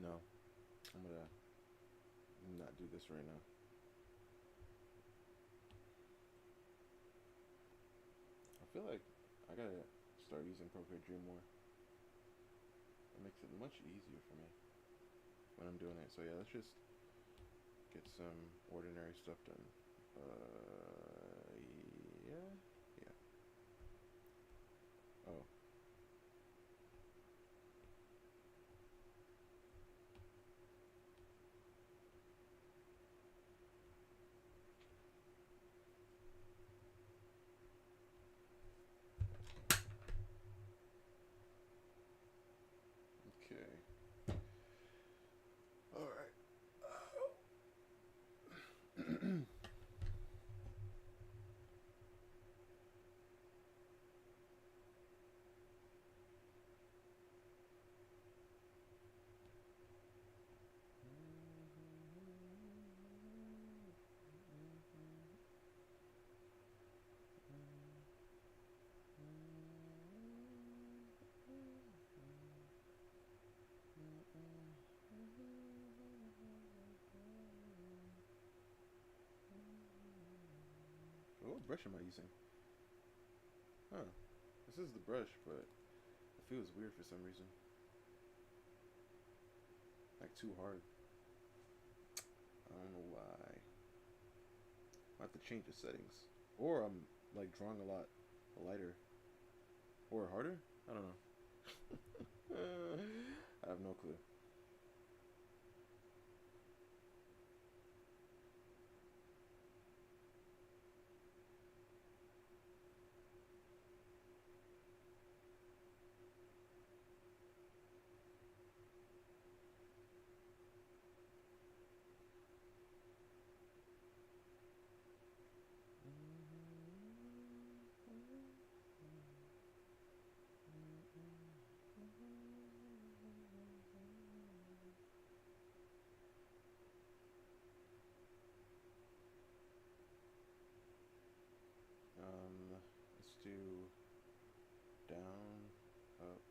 No, I'm gonna not do this right now. I feel like I gotta start using Procreate Dream more. It makes it much easier for me when I'm doing it. So yeah, let's just get some ordinary stuff done. Yeah, yeah. Oh, okay. All right. brush am I using? Huh. This is the brush, but it feels weird for some reason. Like too hard. I don't know why. I have to change the settings. Or I'm like drawing a lot lighter. Or harder? I don't know. I have no clue. Let's do down, up,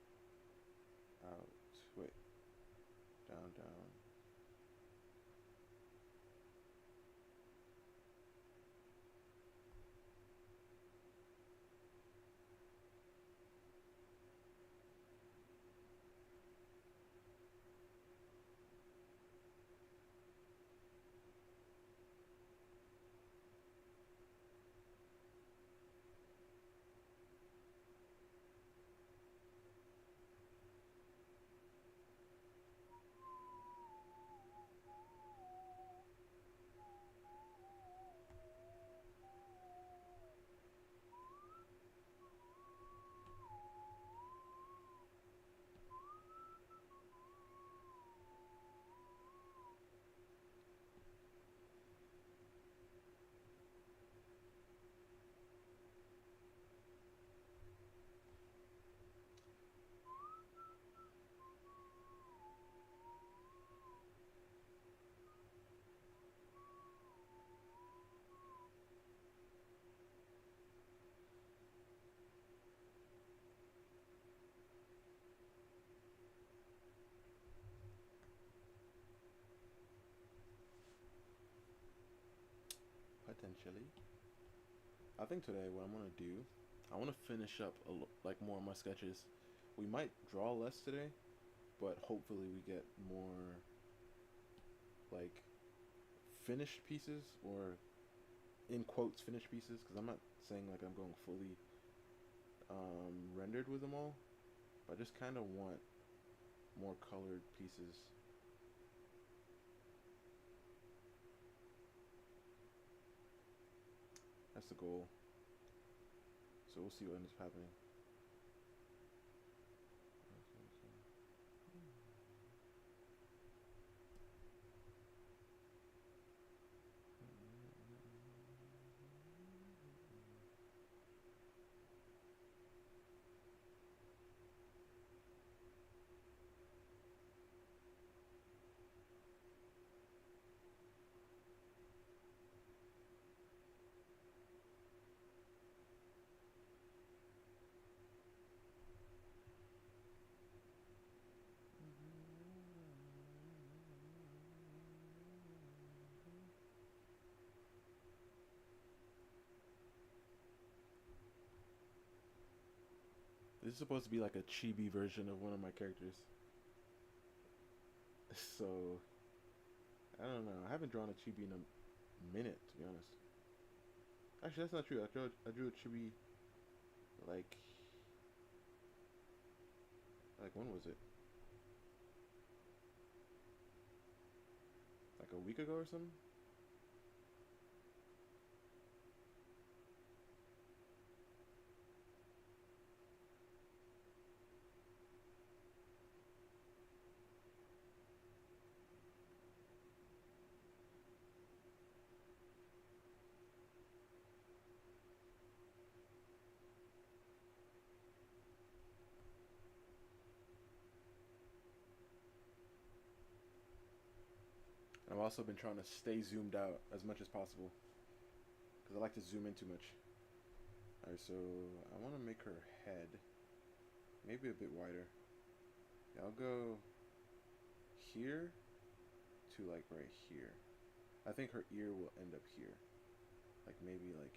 out. Wait, down, down. Potentially. I think today what I'm gonna do, I want to finish up like more of my sketches. We might draw less today, but hopefully we get more like finished pieces, or in quotes finished pieces, because I'm not saying like I'm going fully rendered with them all, but I just kind of want more colored pieces. That's the goal. So we'll see what ends up happening. This is supposed to be like a chibi version of one of my characters. So I don't know. I haven't drawn a chibi in a minute, to be honest. Actually, that's not true. I drew a chibi like when was it? Like a week ago or something. I've also been trying to stay zoomed out as much as possible because I like to zoom in too much. Alright, so I want to make her head maybe a bit wider. Yeah, I'll go here to like right here. I think her ear will end up here. Like maybe like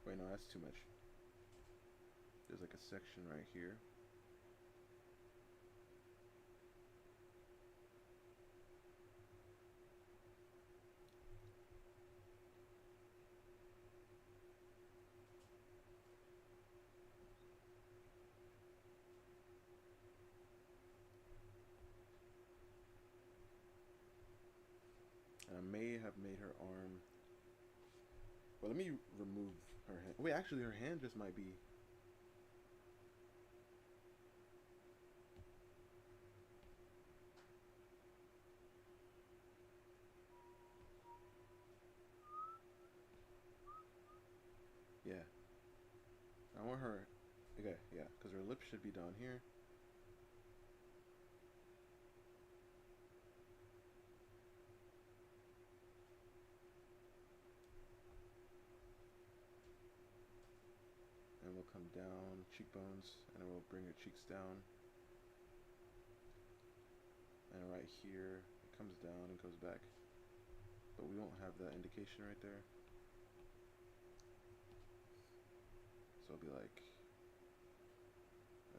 Wait, no, that's too much. There's like a section right here. And I may have made her arm. Well, let me remove her hand. Wait, actually, her hand just might be. Yeah. I want her. Okay, yeah, because her lips should be down here. And we'll come down, cheekbones, and then we'll bring her cheeks down. And right here, it comes down and goes back. But we won't have that indication right there. So it'll be like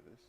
this.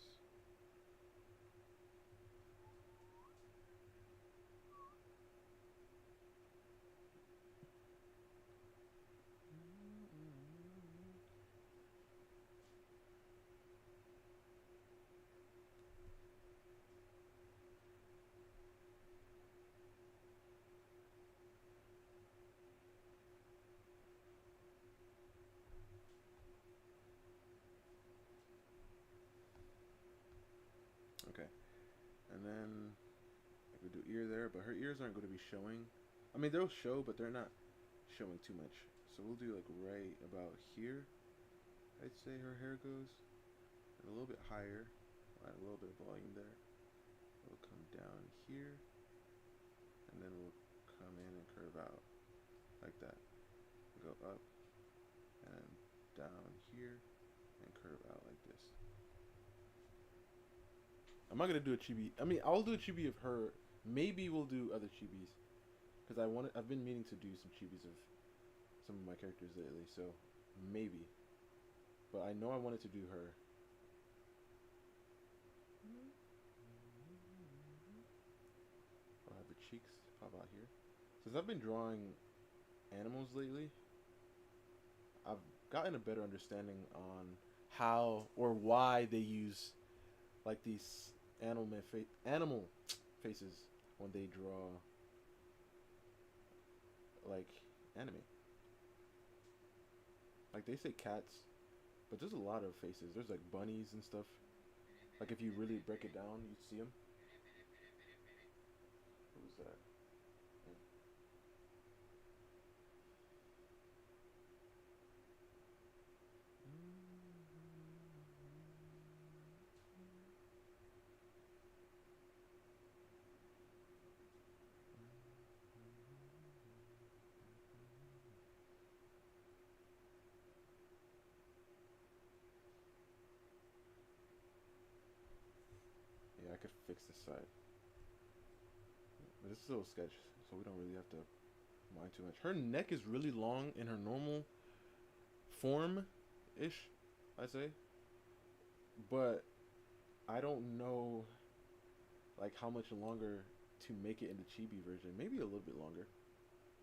Okay. And then we do ear there, but her ears aren't going to be showing. I mean, they'll show, but they're not showing too much. So we'll do like right about here. I'd say her hair goes. And a little bit higher. We'll add a little bit of volume there. We'll come down here. And then we'll come in and curve out. Like that. Go up. And down here. And curve out like this. I'm not going to do a chibi. I mean, I'll do a chibi of her. Maybe we'll do other chibis. Because I've been meaning to do some chibis of some of my characters lately. So, maybe. But I know I wanted to do her. I'll have the cheeks pop out here. Since I've been drawing animals lately, I've gotten a better understanding on how or why they use like these animal faces when they draw like anime. Like they say cats, but there's a lot of faces. There's like bunnies and stuff. Like if you really break it down, you'd see them. What was that? Yeah. Yeah, I could fix this side. But this is a little sketch, so we don't really have to mind too much. Her neck is really long in her normal form-ish, I say. But I don't know like how much longer to make it in the chibi version. Maybe a little bit longer.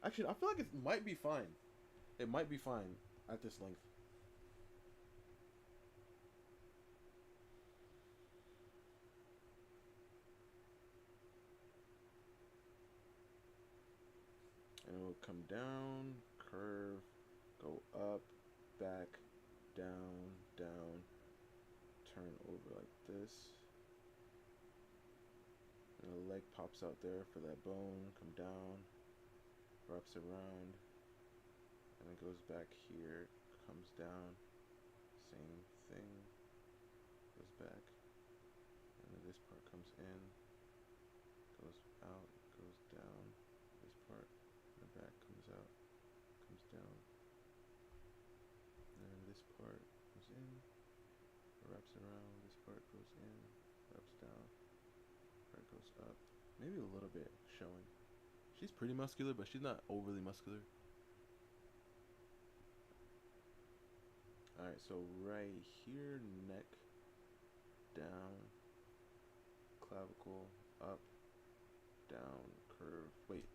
Actually, I feel like it might be fine. It might be fine at this length. And it will come down, curve, go up, back, down, down, turn over like this. And the leg pops out there for that bone, come down, wraps around, and it goes back here, comes down, same thing, goes back, and then this part comes in, goes out, goes down, this part, and the back comes out, comes down, and then this part comes in, wraps around, this part goes in, wraps down, part goes up, maybe a little bit showing. She's pretty muscular, but she's not overly muscular. Alright, so right here, neck, down, clavicle, up, down, curve, wait,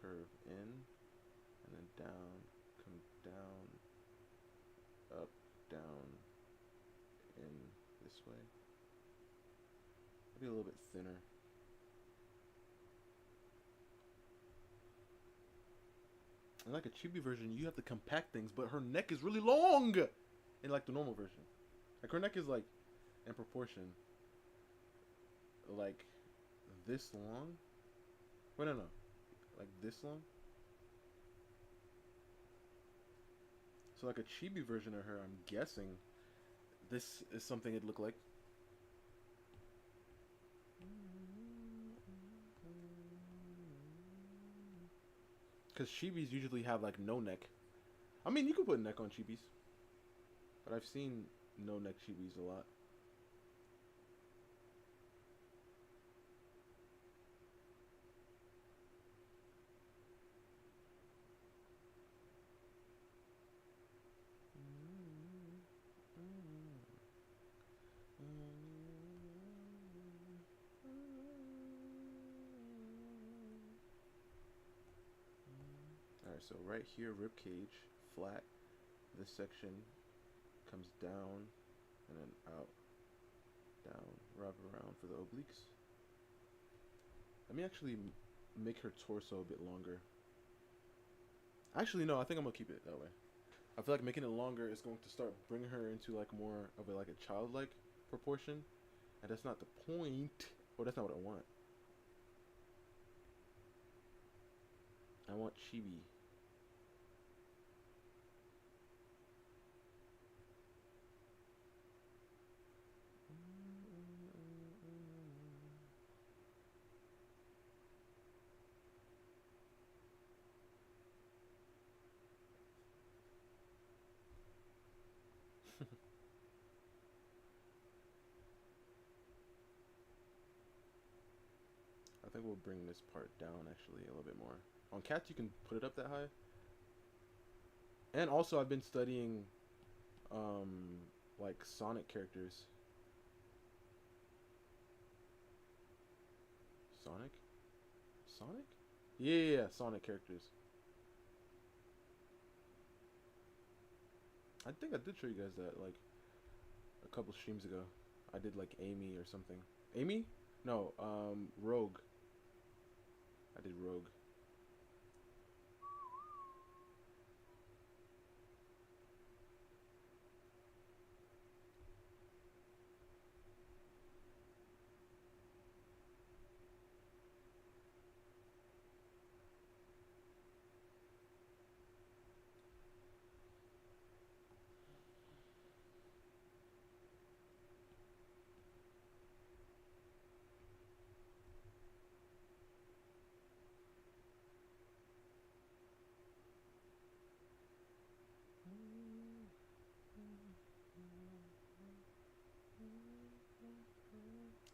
curve in, and then down, come down, up, down, in this way. Maybe a little bit thinner. And like a chibi version, you have to compact things, but her neck is really long in like the normal version. Like her neck is like in proportion, like this long. Wait, no, like this long. So like a chibi version of her, I'm guessing this is something it'd look like. Because chibis usually have like no neck. I mean, you could put neck on chibis, but I've seen no neck chibis a lot. Alright, so right here, rib cage, flat. This section comes down and then out, down, wrap around for the obliques. Let me actually make her torso a bit longer. Actually, no, I think I'm gonna keep it that way. I feel like making it longer is going to start bringing her into like more of a like a childlike proportion, and that's not the point. Or that's not what I want. I want chibi. I think we'll bring this part down actually a little bit more. On cats, you can put it up that high. And also, I've been studying, like Sonic characters. Sonic? Sonic? Yeah, Sonic characters. I think I did show you guys that like a couple streams ago. I did like Amy or something. Amy? No, Rogue. I did Rogue.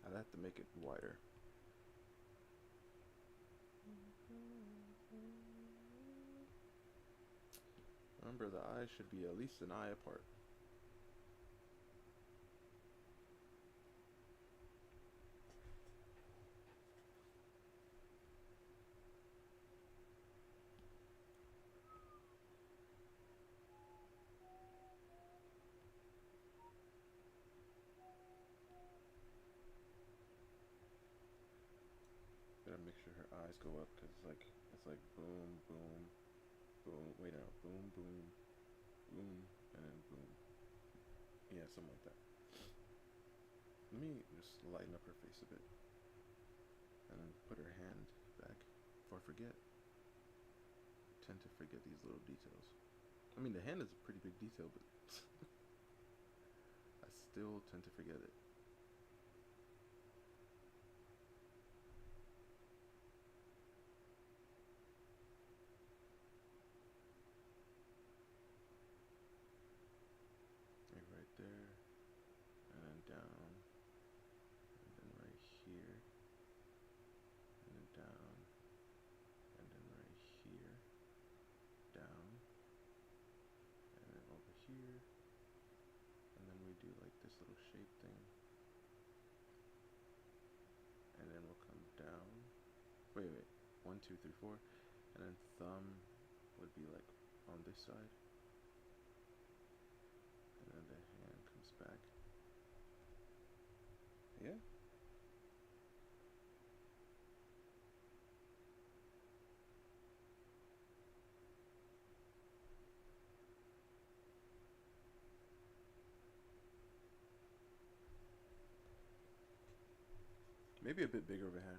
I'd have to make it wider. Remember, the eyes should be at least an eye apart. Gotta make sure her eyes go up because it's like boom, boom, boom. Wait, no, boom, boom, boom, and then boom. Yeah, something like that. Let me just lighten up her face a bit, and then put her hand back before I forget. I tend to forget these little details. I mean, the hand is a pretty big detail, but I still tend to forget it. Like right there, and then down, and then right here, and then down, and then right here, down, and then over here, 2, 3, 4, and then thumb would be like on this side, and then the hand comes back. Yeah. Maybe a bit bigger of a hand.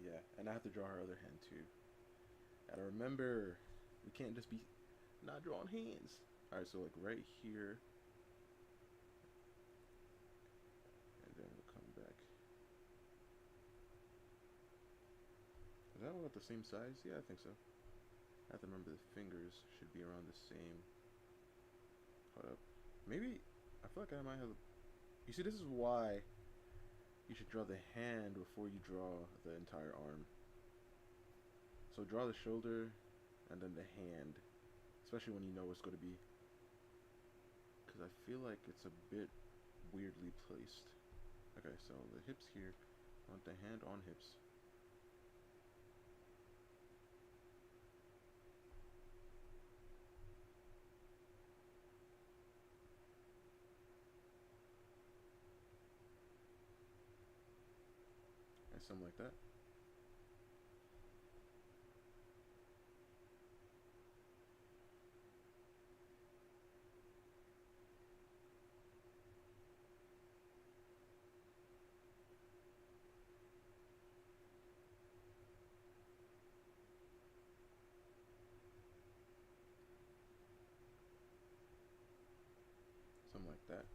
Yeah, and I have to draw her other hand too. Gotta remember, we can't just be not drawing hands. Alright, so like right here, and then we'll come back. Is that one about the same size? Yeah, I think so. I have to remember the fingers should be around the same. Hold up. Maybe, I feel like I might have, you see, this is why you should draw the hand before you draw the entire arm. So draw the shoulder and then the hand, especially when you know it's going to be, because I feel like it's a bit weirdly placed. Okay, so the hips here, I want the hand on hips. And something like that. Something like that.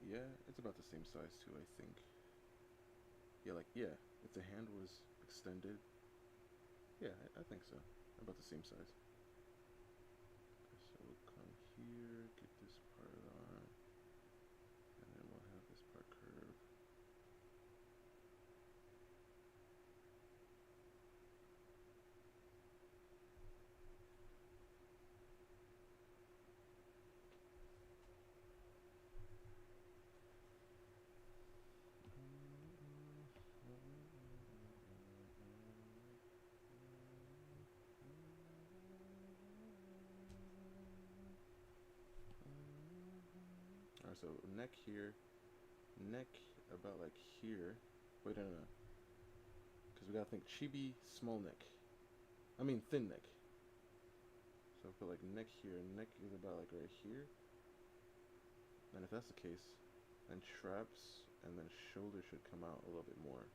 Yeah, it's about the same size too, I think. Yeah, like, yeah, if the hand was extended, yeah, I think so. About the same size. Okay, so we'll come here, get this part on, and then we'll have this part curve. Alright, so neck here, neck about like here. Wait, no, no, no. Because we gotta think chibi, small neck. I mean, thin neck. So put like neck here, neck is about like right here. And if that's the case, then traps and then shoulder should come out a little bit more.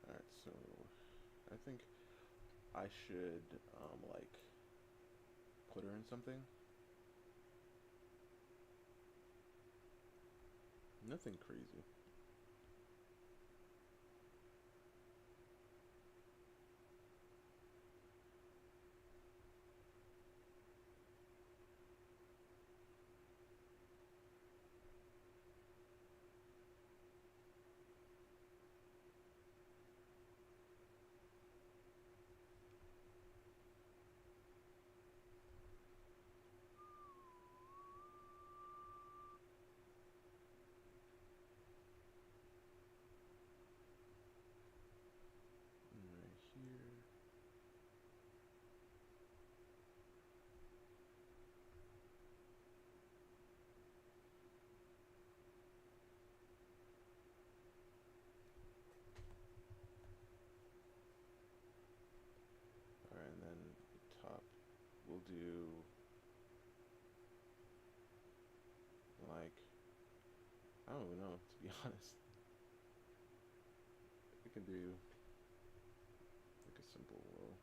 Alright, so I think I should like put her in something. Nothing crazy. Right here. Alright, and then the top we'll do like, I don't even know, to be honest. We can do like a simple roll.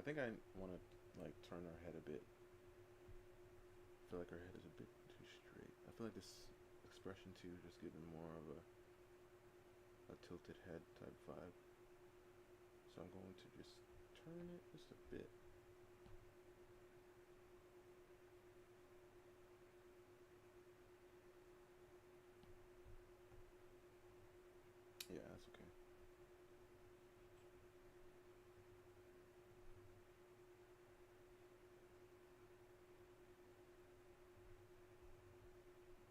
I think I want to like turn her head a bit. I feel like her head is a bit too straight. I feel like this expression too just giving more of a tilted head type vibe. So I'm going to just turn it just a bit. Yeah, that's okay.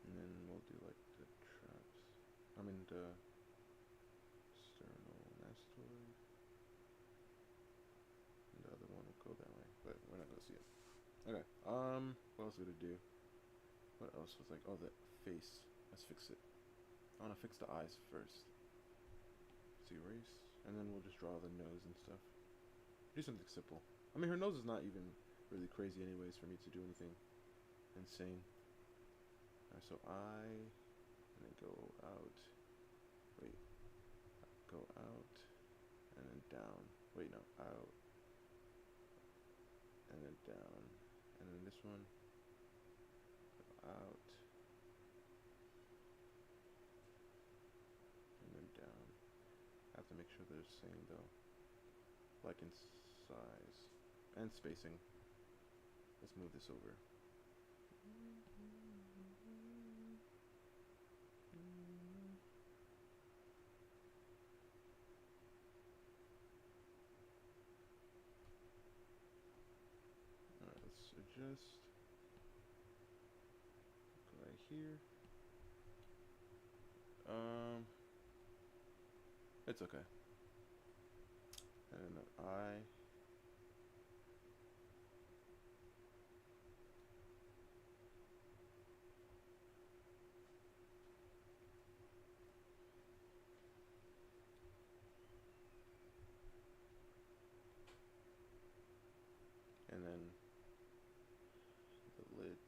And then we'll do like the traps. I mean the sternomastoid. And the other one will go that way, but we're not gonna see it. Okay. What else would it do? What else was like? Oh, the face. Let's fix it. I wanna fix the eyes first. Let's erase, and then we'll just draw the nose and stuff. Do something simple. I mean, her nose is not even really crazy, anyways, for me to do anything insane. Alright, so eye, and then go out. Wait, go out, and then down. Wait, no, out, and then down, and then this one, go out, and then down. I have to make sure they're the same though, like in size and spacing. Let's move this over. Alright, let's adjust. Go right here. It's okay. And then the eye. And then the lids.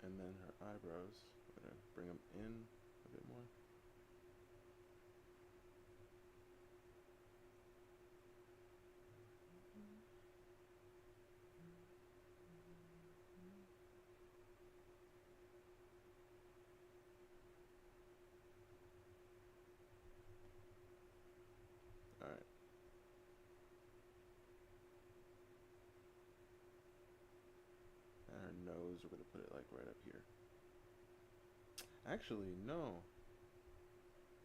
And then her eyebrows. We're gonna bring them in a bit more. Alright. And her nose, we're gonna put it like right up here. Actually, no.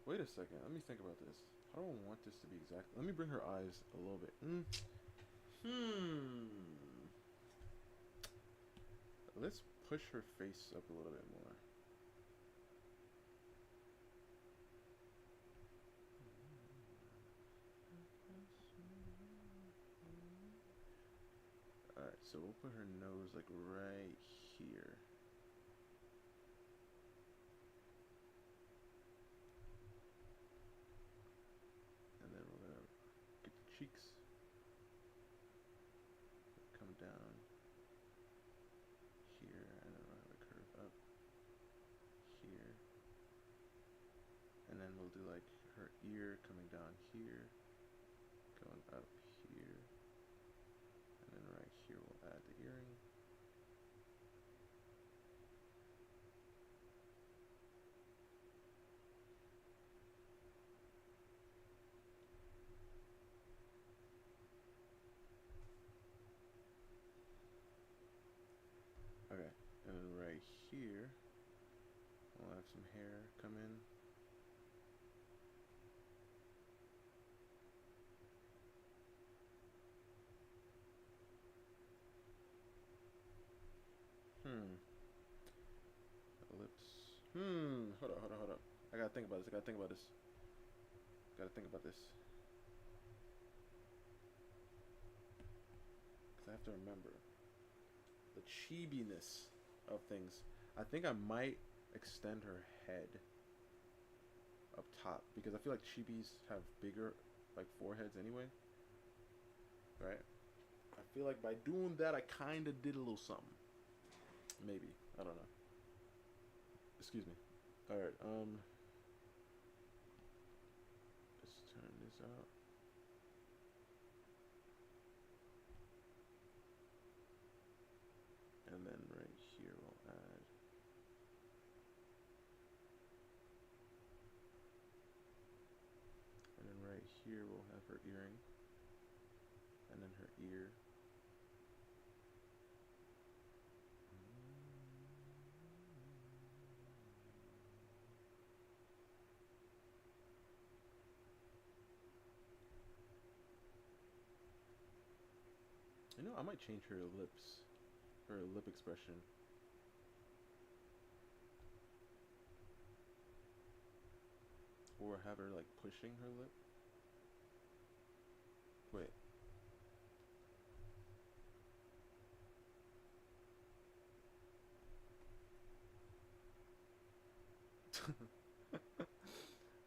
Wait a second. Let me think about this. How do I want this to be exact? Let me bring her eyes a little bit. Let's push her face up a little bit more. Alright, so we'll put her nose like right here. And then we're gonna get the cheeks. Come down here, and then we'll have a curve up here. And then we'll do like her ear coming down here, going up here. And then right here we'll add the earring. Okay, and then right here, we'll have some hair come in. Lips. Hold up. I gotta think about this. Gotta think about this. I have to remember the chibiness of things. I think I might extend her head up top because I feel like chibis have bigger like foreheads anyway, right? I feel like by doing that, I kind of did a little something. Maybe, I don't know. Excuse me. All right. Let's turn this out. And then right here we'll add. And then right here we'll have her earring. And then her ear. You know, I might change her lips, her lip expression. Or have her like pushing her lip. Wait.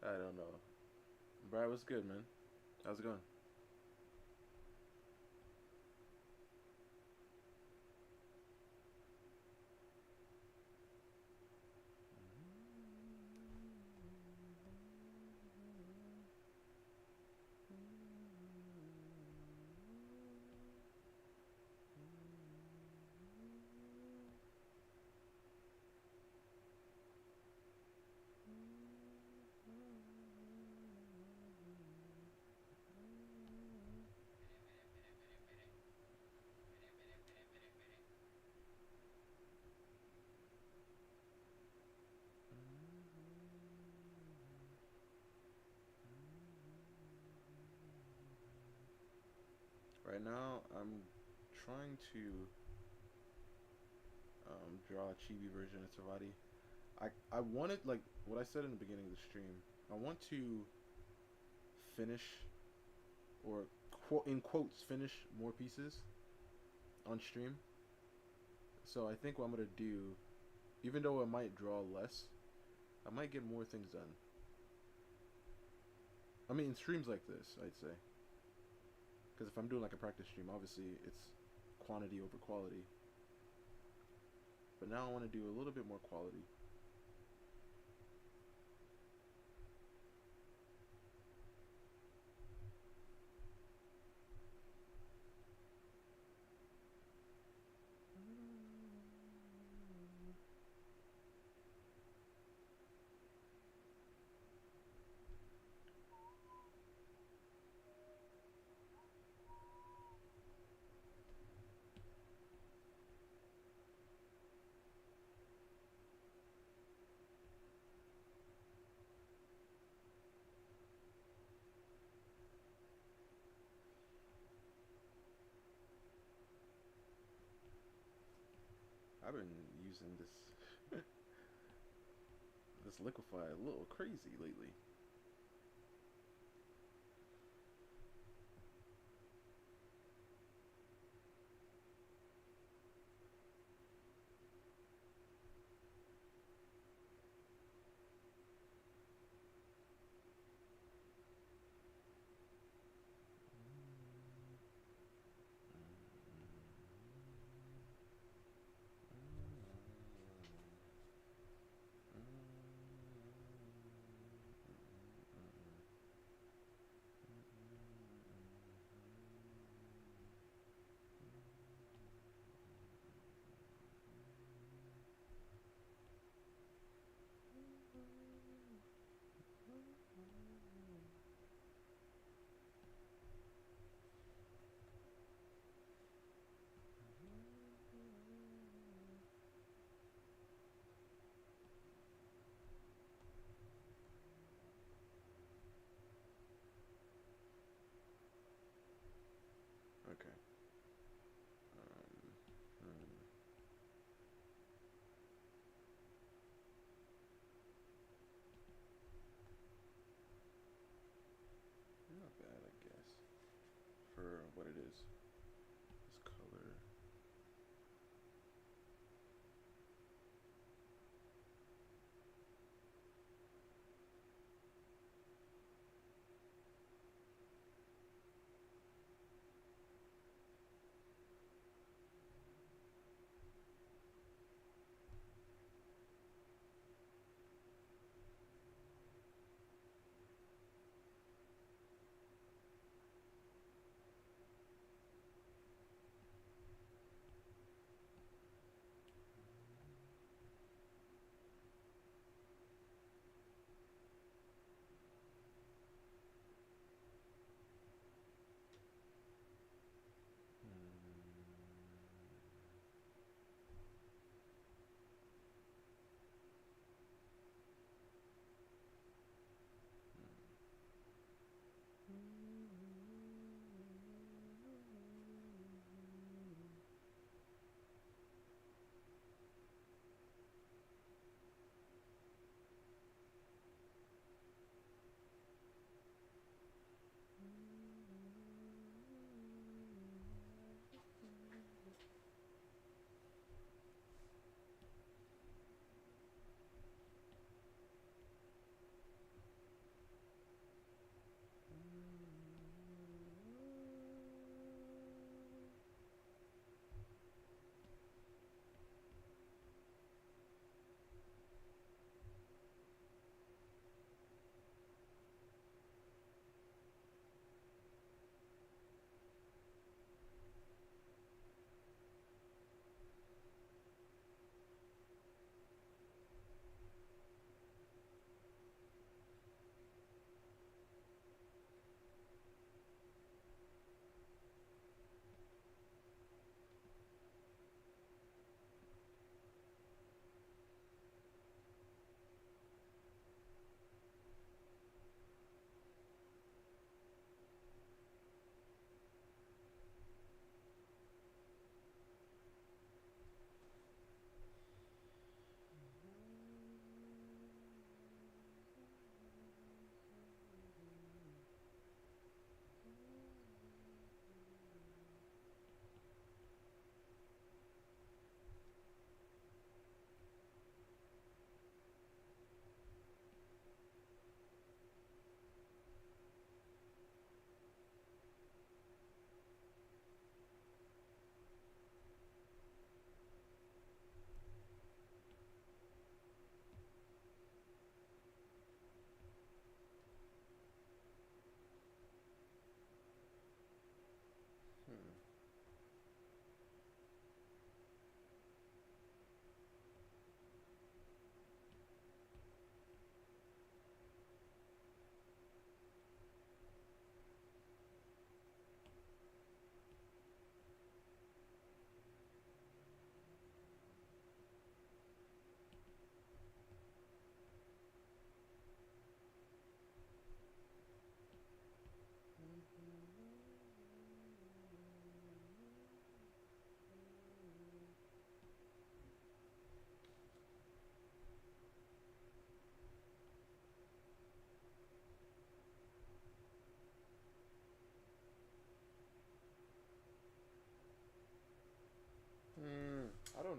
I don't know. Brad, what's good, man? How's it going? Right now, I'm trying to draw a chibi version of Savati. I wanted, like what I said in the beginning of the stream, I want to finish, or in quotes, finish more pieces on stream. So I think what I'm going to do, even though I might draw less, I might get more things done. I mean, in streams like this, I'd say. Because if I'm doing like a practice stream, obviously it's quantity over quality. But now I want to do a little bit more quality. I've been using this liquify a little crazy lately.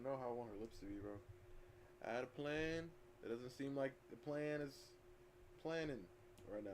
don't know how I want her lips to be, bro. I had a plan. It doesn't seem like the plan is planning right now.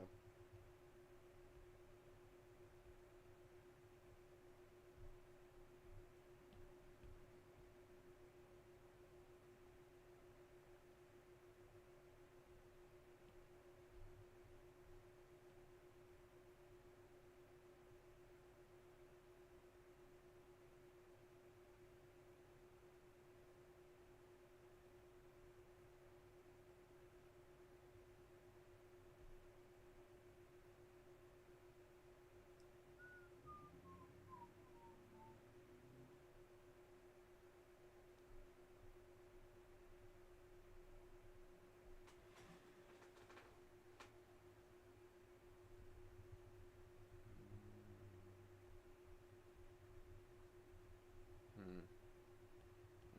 Hmm.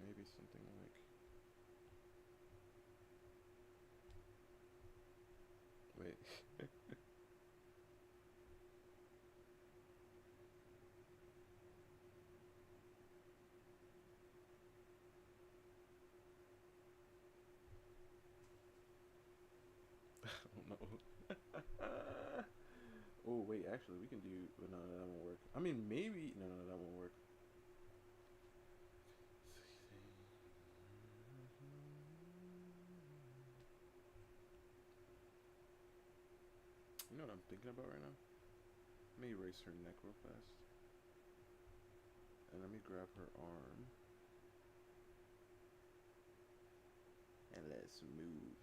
Maybe something like. Wait. Oh no. Oh wait, actually, we can do. But no, that won't work. I mean, maybe. No, no, that won't work. You know what I'm thinking about right now? Let me erase her neck real fast. And let me grab her arm. And let's move.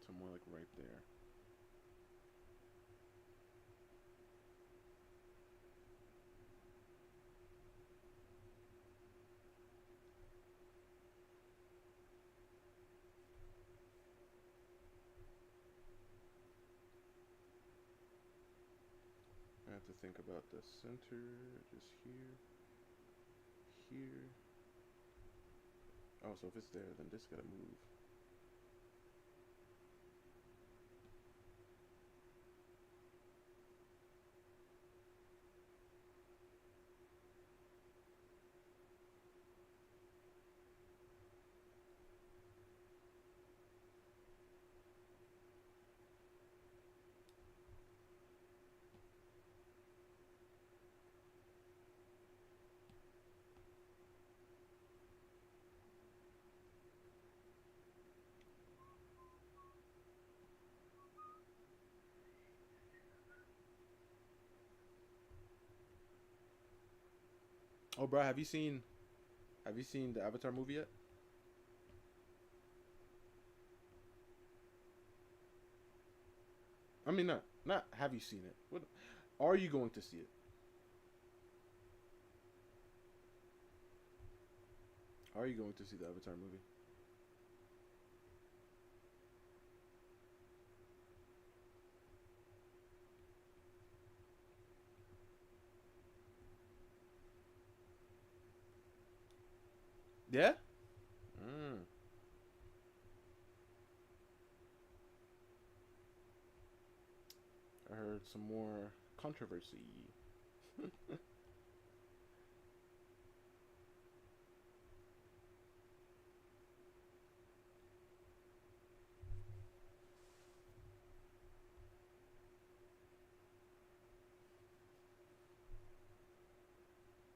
To more like right there. I have to think about the center. Just here. Here. Oh, so if it's there, then this gotta move. Oh, bro, have you seen the Avatar movie yet? I mean, not have you seen it? What are you going to see it? Are you going to see the Avatar movie? Yeah. Mm. I heard some more controversy.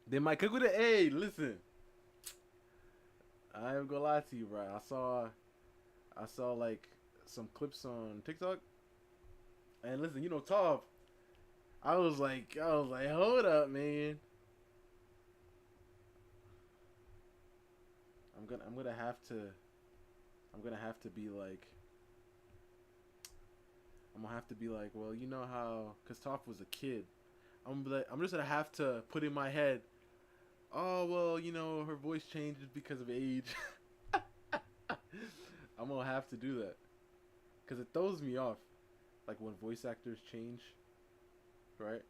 Then my cook with it. Hey, listen. I ain't gonna lie to you, bro. I saw like some clips on TikTok, and listen, you know, Toph. I was like, hold up, man. I'm gonna have to, I'm gonna have to be like, I'm gonna have to be like, well, you know how, cause Toph was a kid. I'm just gonna have to put in my head, oh well, you know, her voice changes because of age. I'm gonna have to do that, cause it throws me off, like when voice actors change, right,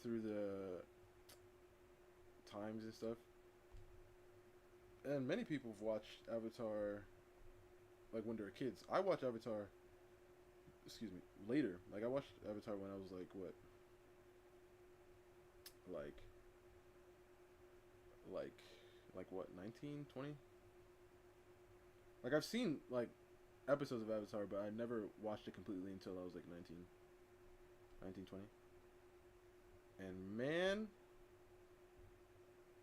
through the times and stuff. And many people have watched Avatar like when they were kids. I watched Avatar excuse me, later. Like I watched Avatar when I was like what, like like like what, 19, 20? Like I've seen like episodes of Avatar, but I never watched it completely until I was like 19, 20. And man,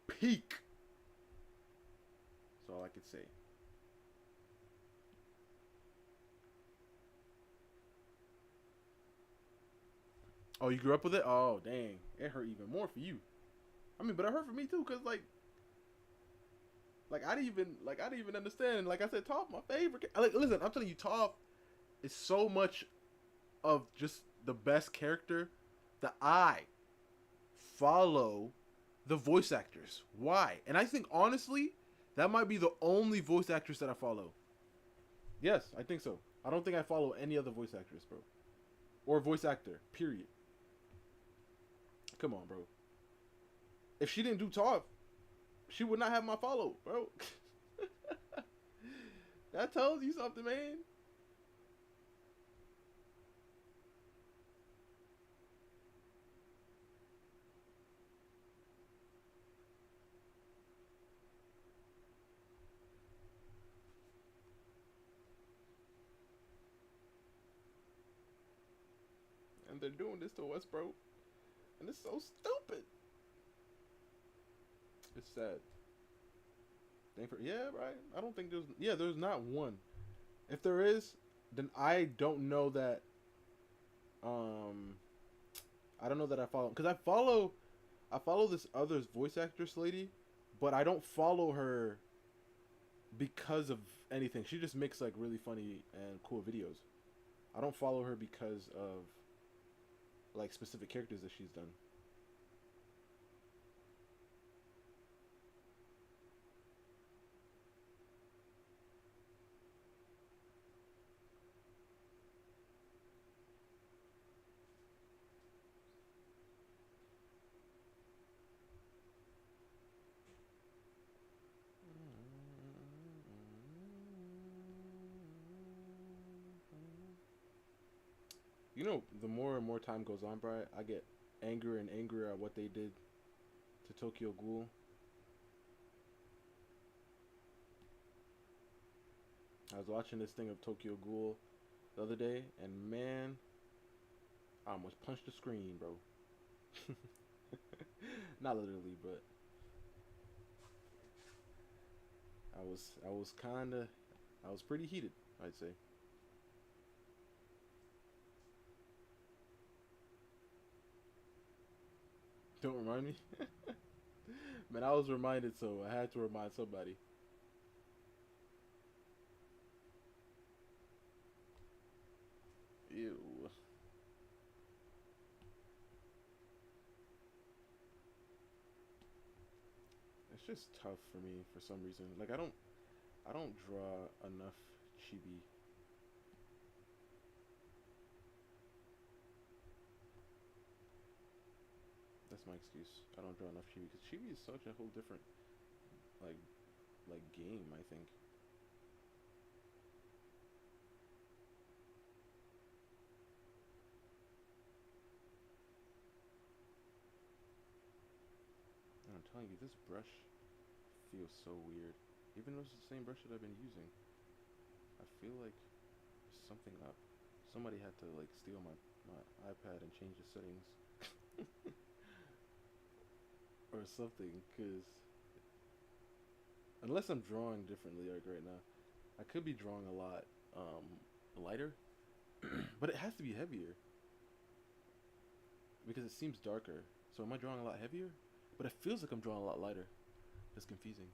peak. That's all I could say. Oh, you grew up with it? Oh, dang. It hurt even more for you. I mean, but it hurt for me too, cause I didn't even understand. Like I said, Toph, my favorite. Like, listen, I'm telling you, Toph is so much of just the best character that I follow the voice actors. Why? And I think honestly, that might be the only voice actress that I follow. Yes, I think so. I don't think I follow any other voice actress, bro, or voice actor. Period. Come on, bro. If she didn't do Toph, she would not have my follow, bro. That tells you something, man. And they're doing this to us, bro. And it's so stupid. It's sad. Yeah, right. I don't think there's. Yeah, there's not one. If there is, then I don't know that. Um, I don't know that I follow because I follow this other voice actress lady, but I don't follow her because of anything. She just makes like really funny and cool videos. I don't follow her because of like specific characters that she's done. You know, the more and more time goes on, bro, I get angrier and angrier at what they did to Tokyo Ghoul. I was watching this thing of Tokyo Ghoul the other day, and man, I almost punched the screen, bro. Not literally, but I was pretty heated, I'd say. Don't remind me. Man, I was reminded, so I had to remind somebody. Ew. It's just tough for me for some reason. Like I don't draw enough chibi. That's my excuse. I don't draw enough chibi because chibi is such a whole different like game. I think. And I'm telling you, this brush feels so weird. Even though it's the same brush that I've been using, I feel like there's something up. Somebody had to like steal my iPad and change the settings or something. Cause unless I'm drawing differently like right now, I could be drawing a lot lighter, but it has to be heavier because it seems darker. So am I drawing a lot heavier? But it feels like I'm drawing a lot lighter. It's confusing.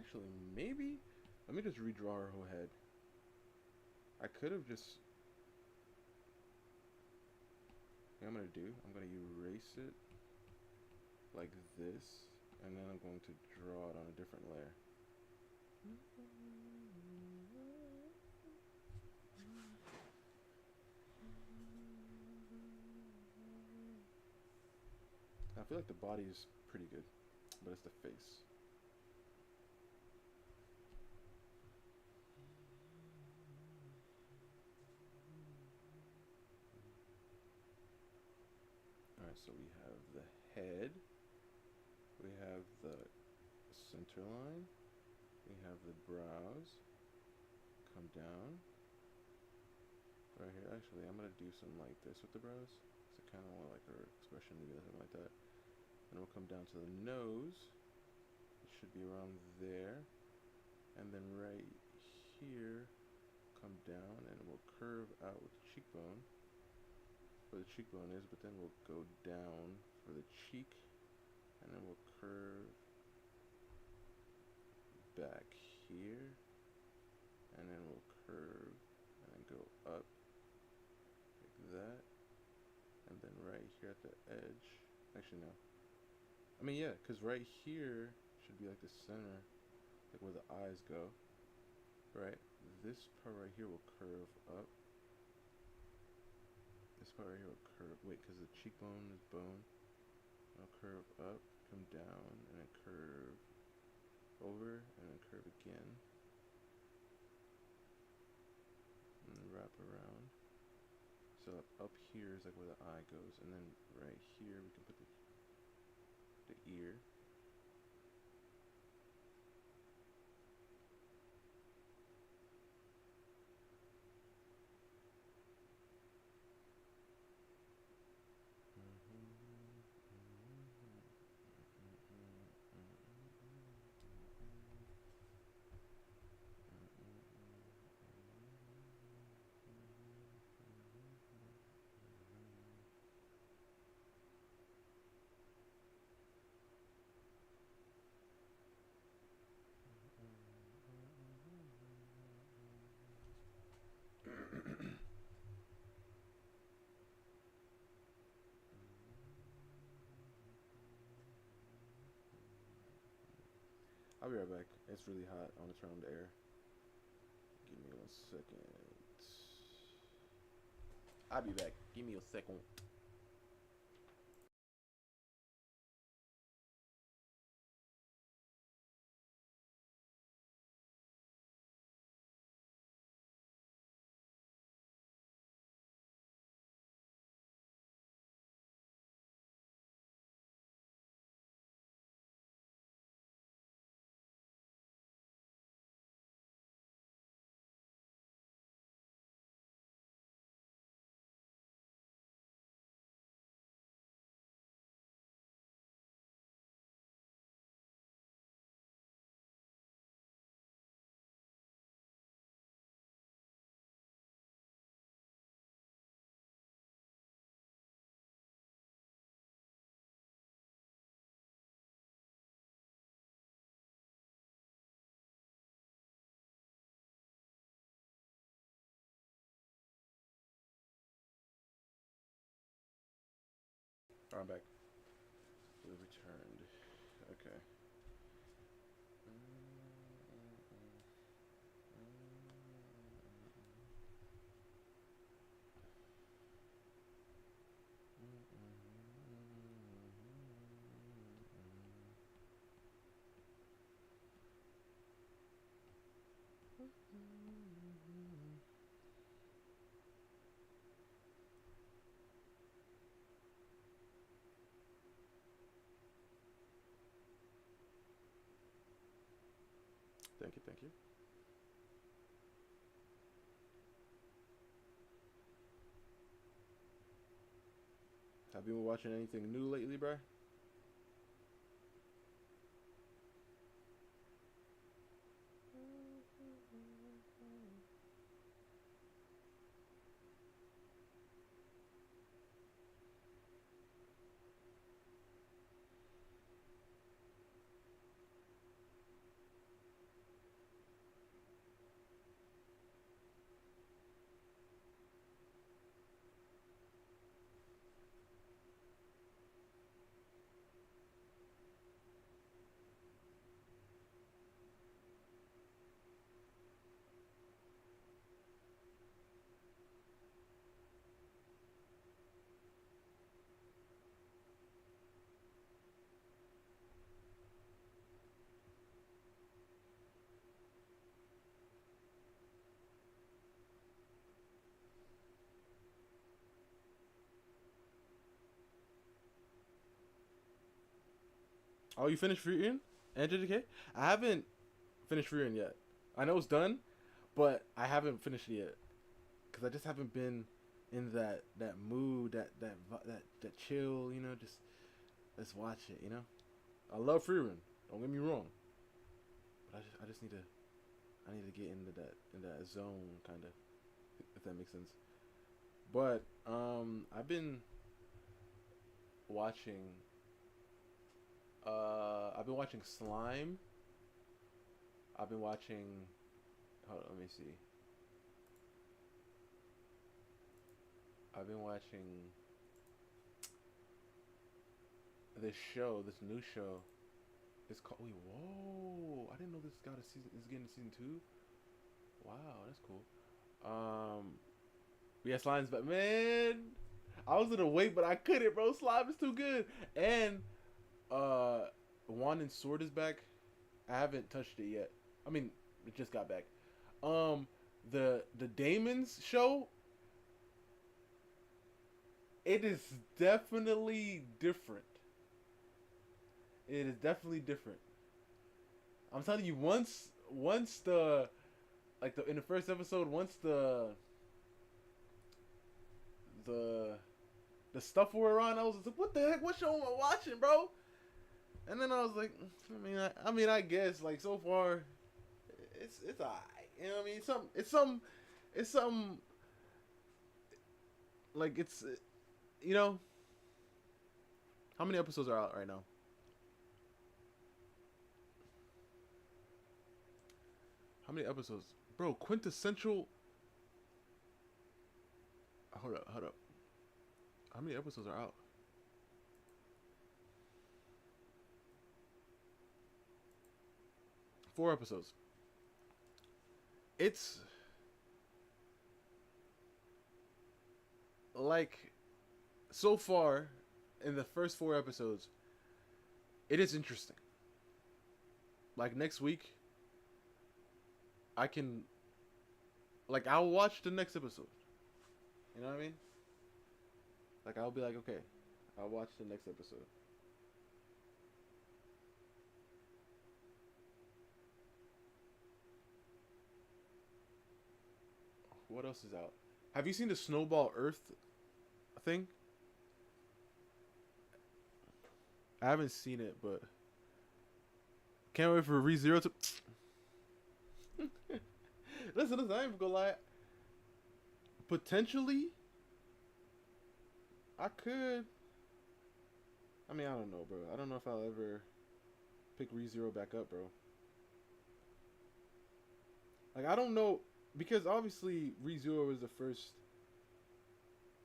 Actually, maybe. Let me just redraw her whole head. I could have just. What I'm gonna do? I'm gonna erase it like this, and then I'm going to draw it on a different layer. I feel like the body is pretty good, but it's the face. Alright, so we have the head, we have the center line, we have the brows, come down. Right here, actually, I'm gonna do something like this with the brows. So I kind of want like her expression to be something like that. And we'll come down to the nose. It should be around there. And then right here, come down and we'll curve out with the cheekbone. Where the cheekbone is, but then we'll go down for the cheek. And then we'll curve back here. And then we'll curve and then go up like that. And then right here at the edge. Actually, no. I mean, yeah, because right here should be like the center, like where the eyes go, right? This part right here will curve up. This part right here will curve, wait, because the cheekbone is bone. It'll curve up, come down, and then curve over, and then curve again. And then wrap around. So up here is like where the eye goes, and then right here we can put the ear. I'll be right back. It's really hot. I want to turn on the air. Give me 1 second. I'll be back. Give me a second. Alright, I'm back. We returned. Okay. Thank you, thank you. Have you been watching anything new lately, bro? Oh, you finished Frieren and JJK? I haven't finished Frieren yet. I know it's done, but I haven't finished it yet because I just haven't been in that mood, that chill. You know, just let's watch it. You know, I love Frieren. Don't get me wrong, but I just need to get into that zone kind of, if that makes sense. But I've been watching I've been watching Slime. I've been watching. Hold on, let me see. I've been watching this show, this new show. It's called. Wait, whoa! I didn't know this got a season. It's getting season 2. Wow, that's cool. Yeah, Slime's but man, I was gonna wait, but I couldn't, bro. Slime is too good. And uh, Wand and Sword is back. I haven't touched it yet. I mean, it just got back. Um, the Damon's show. It is definitely different. It is definitely different. I'm telling you, once the like the in the first episode, once the the stuff were on, I was like, what the heck? What show am I watching, bro? And then I was like, I guess like so far, it's alright. You know what I mean? It's some like it's you know how many episodes are out right now? How many episodes, bro? Quintessential. Hold up. How many episodes are out? 4 episodes. It's like so far in the first 4 episodes, it is interesting. Like next week, I can like I'll watch the next episode. You know what I mean? Like I'll be like, okay, I'll watch the next episode. What else is out? Have you seen the Snowball Earth thing? I haven't seen it, but can't wait for ReZero to. Listen, I ain't gonna lie. Potentially, I could. I mean, I don't know, bro. I don't know if I'll ever pick ReZero back up, bro. Like, I don't know because obviously ReZero was the first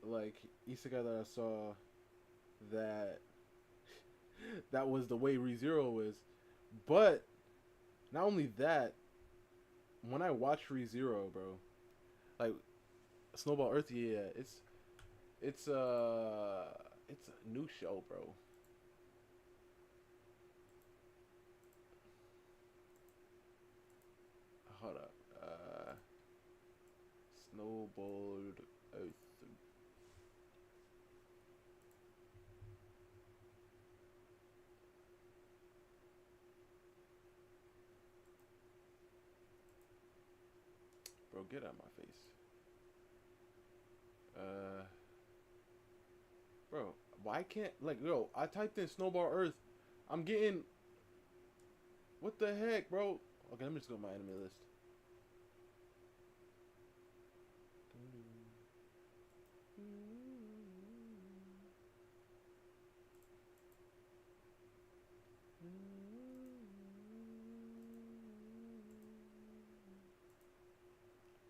like isekai that I saw that that was the way ReZero was. But not only that, when I watch ReZero, bro, like Snowball Earth, yeah, it's it's a new show, bro. Hold up, Snowball Earth, bro. Get out of my face, uh, bro. Why can't like yo? I typed in Snowball Earth. I'm getting what the heck, bro? Okay, let me just go to my anime list.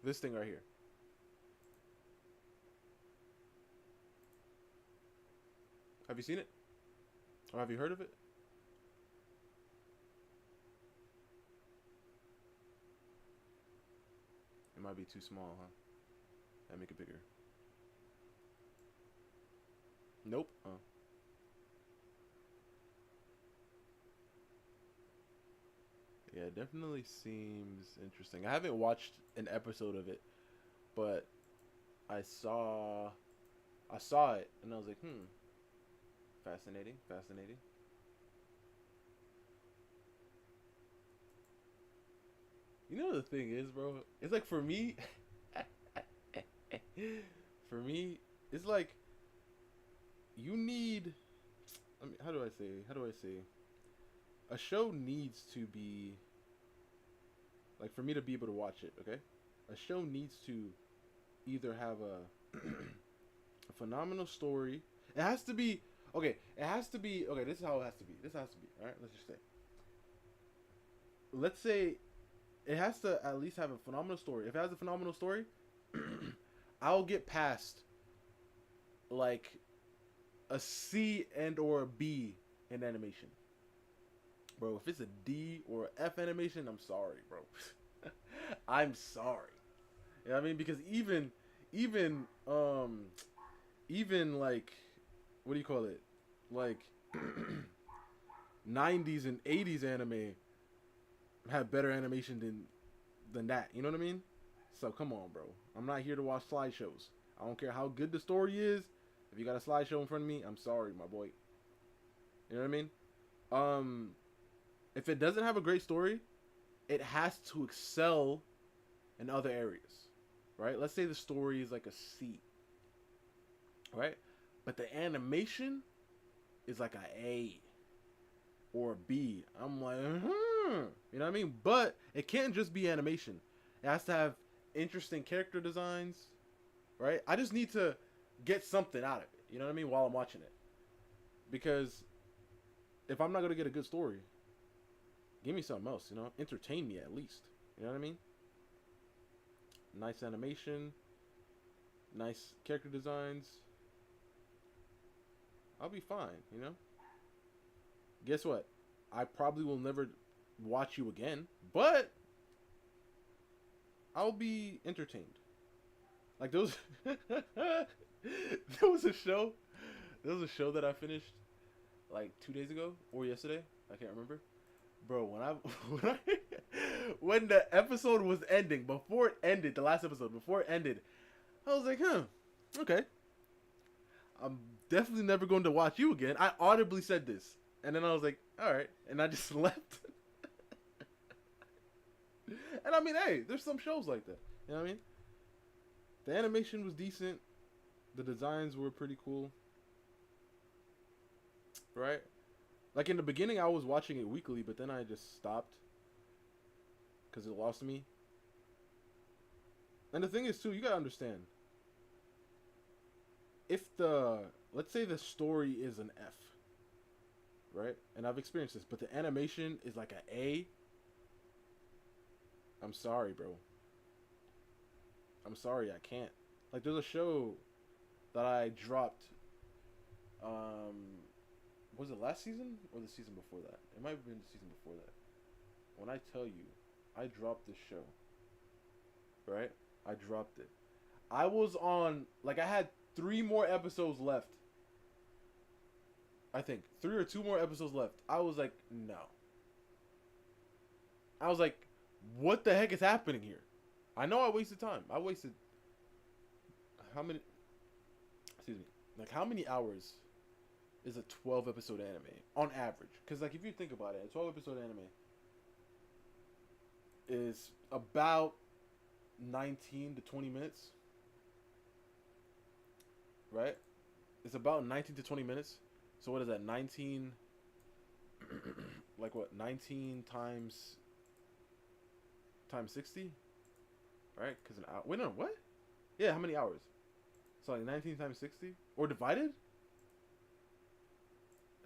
This thing right here. Have you seen it? Or have you heard of it? It might be too small, huh? I make it bigger. Nope. Oh. Yeah, it definitely seems interesting. I haven't watched an episode of it, but I saw I saw it and I was like, fascinating, fascinating. You know the thing is, bro. It's like for me, for me, it's like you need. I mean, how do I say? How do I say? A show needs to be like for me to be able to watch it. Okay, a show needs to either have a phenomenal story. It has to be okay. It has to be okay. This is how it has to be. This has to be all right. Let's just say. Let's say it has to at least have a phenomenal story. If it has a phenomenal story, I'll get past like a C and or a B in animation. Bro, if it's a D or a F animation, I'm sorry, bro. I'm sorry. You know what I mean? Because even even like what do you call it? Like 90s and 80s anime have better animation than that. You know what I mean? So come on, bro. I'm not here to watch slideshows. I don't care how good the story is. If you got a slideshow in front of me, I'm sorry, my boy. You know what I mean? If it doesn't have a great story, it has to excel in other areas, right? Let's say the story is like a C, right? But the animation is like a A or a B. I'm like, you know what I mean? But it can't just be animation. It has to have interesting character designs, right? I just need to get something out of it, you know what I mean, while I'm watching it. Because if I'm not going to get a good story, give me something else, you know? Entertain me at least. You know what I mean? Nice animation, nice character designs. I'll be fine, you know? Guess what? I probably will never watch you again, but I'll be entertained. Like those there was a show that I finished like 2 days ago or yesterday. I can't remember. Bro, when the episode was ending, before it ended, the last episode, before it ended, I was like, okay. I'm definitely never going to watch you again. I audibly said this. And then I was like, alright. And I just left. And I mean, hey, there's some shows like that. You know what I mean? The animation was decent. The designs were pretty cool. Right? Like in the beginning, I was watching it weekly, but then I just stopped. Because it lost me. And the thing is, too, you gotta understand. Let's say the story is an F. Right? And I've experienced this, but the animation is like an A. I'm sorry, bro. I'm sorry, I can't. Like, there's a show that I dropped. Was it last season or the season before that? It might have been the season before that. When I tell you, I dropped this show. Right? I dropped it. I was on, like, I had 3 more episodes left. I think 3 or 2 more episodes left. I was like, no. I was like, what the heck is happening here? I know I wasted time. I wasted how many? Excuse me. Like how many hours is a 12 episode anime on average? Because like if you think about it, a 12 episode anime is about 19 to 20 minutes, right? It's about 19 to 20 minutes. So what is that? 19. Like what? 19 times 60, right? Because an hour. Wait, no, what? Yeah, how many hours? So like 19 times 60, or divided?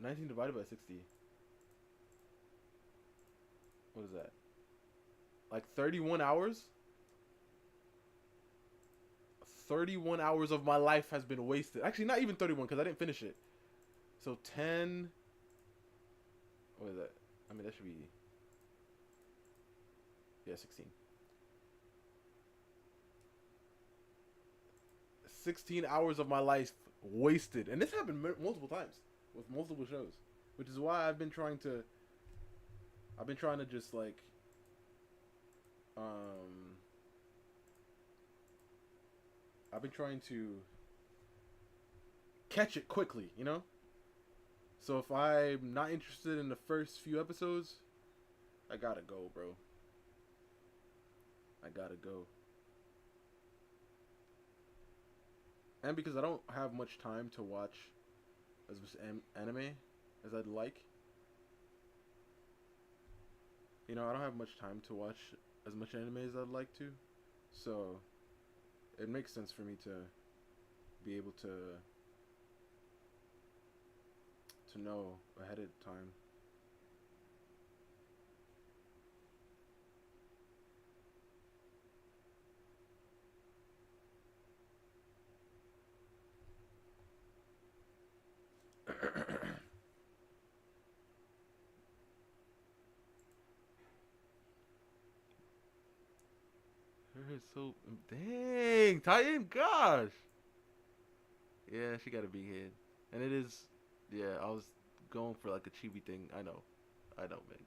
19 divided by 60. What is that? Like 31 hours? 31 hours of my life has been wasted. Actually, not even 31 because I didn't finish it. So 10. What is that? I mean, that should be. Yeah, 16. 16 hours of my life wasted. And this happened multiple times with multiple shows. Which is why I've been trying to just like I've been trying to catch it quickly, you know? So if I'm not interested in the first few episodes, I gotta go, bro. I gotta go. And because I don't have much time to watch as much anime as I'd like. You know, I don't have much time to watch as much anime as I'd like to. So, it makes sense for me to be able to know ahead of time. Her is so dang Titan. Gosh. Yeah, she got a big head, and it is. Yeah, I was going for like a chibi thing. I know, man.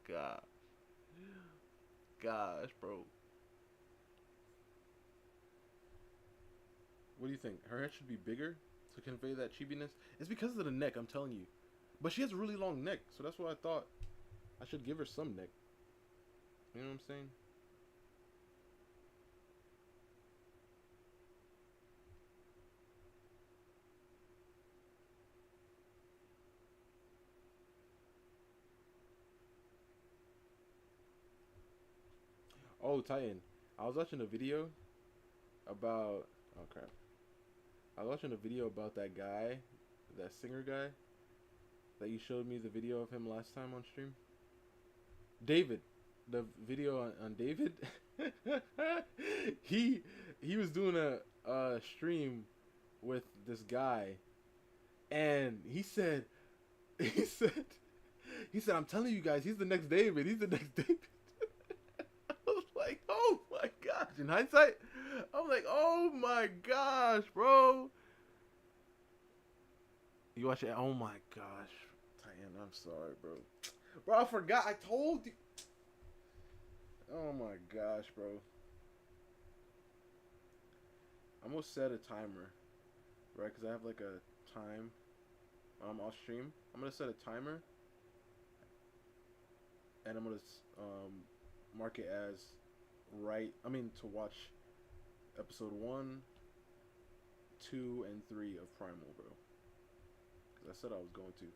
Gosh, bro. What do you think? Her head should be bigger to convey that chibiness. It's because of the neck. I'm telling you, but she has a really long neck, so that's why I thought I should give her some neck. You know what I'm saying? Oh, Titan. I was watching a video about. Oh crap. I was watching a video about that guy, that singer guy, that you showed me the video of him last time on stream. David, the video on David. he he was doing a stream with this guy, and he said he said I'm telling you guys, he's the next David. He's the next David. I was like, oh my gosh. In hindsight, I'm like, oh my gosh, bro. You watch it? Oh my gosh, Titan, I'm sorry, bro. Bro, I forgot. I told you. Oh my gosh, bro. I'm gonna set a timer, right? Because I have like a time off stream. I'm gonna set a timer, and I'm gonna mark it as right. I mean, to watch episode 1, 2, and 3 of Primal, bro. Because I said I was going to.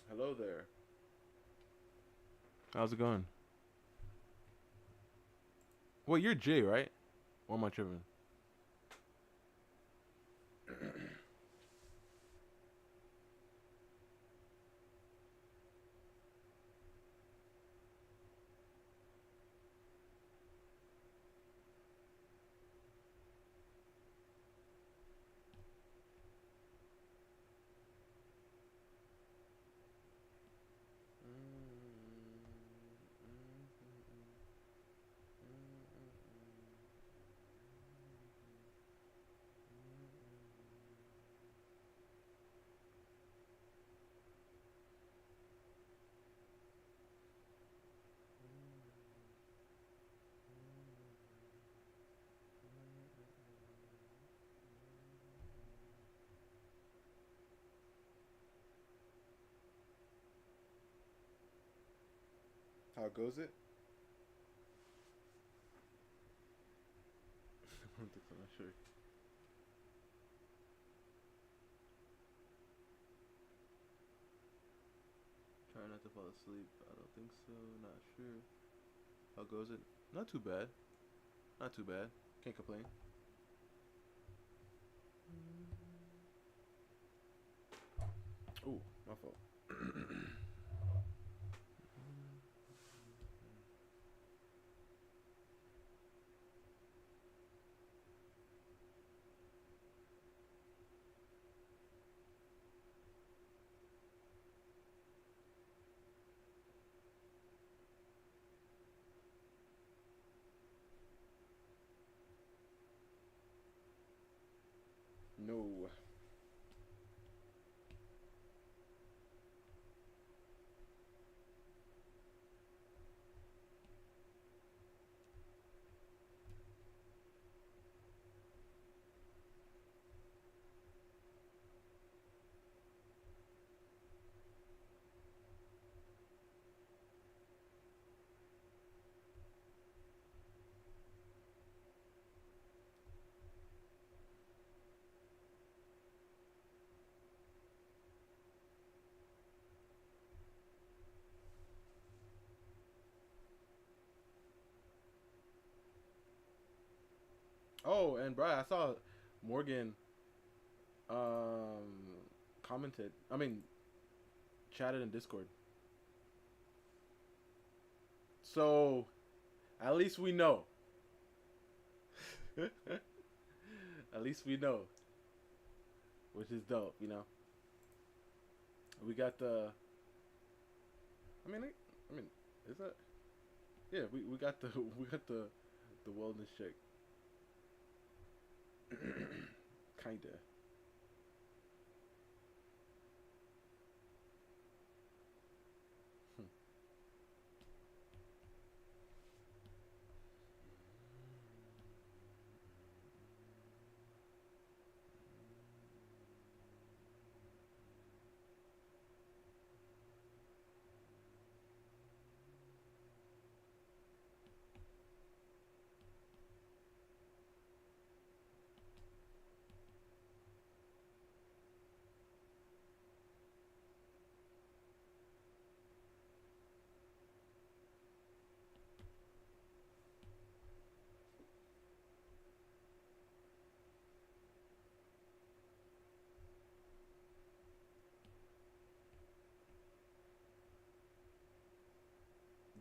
Hello there. How's it going? Well, you're Jay, right? Or am I tripping? How goes it? don't think so. I'm not sure. Try not to fall asleep. I don't think so. Not sure. How goes it? Not too bad. Not too bad. Can't complain. Ooh, my fault. No. Oh, and Brian, I saw Morgan commented. I mean, chatted in Discord. So, at least we know. At least we know, which is dope. You know, we got the. I mean, is that? Yeah, we got the we got the wellness check. Kinda.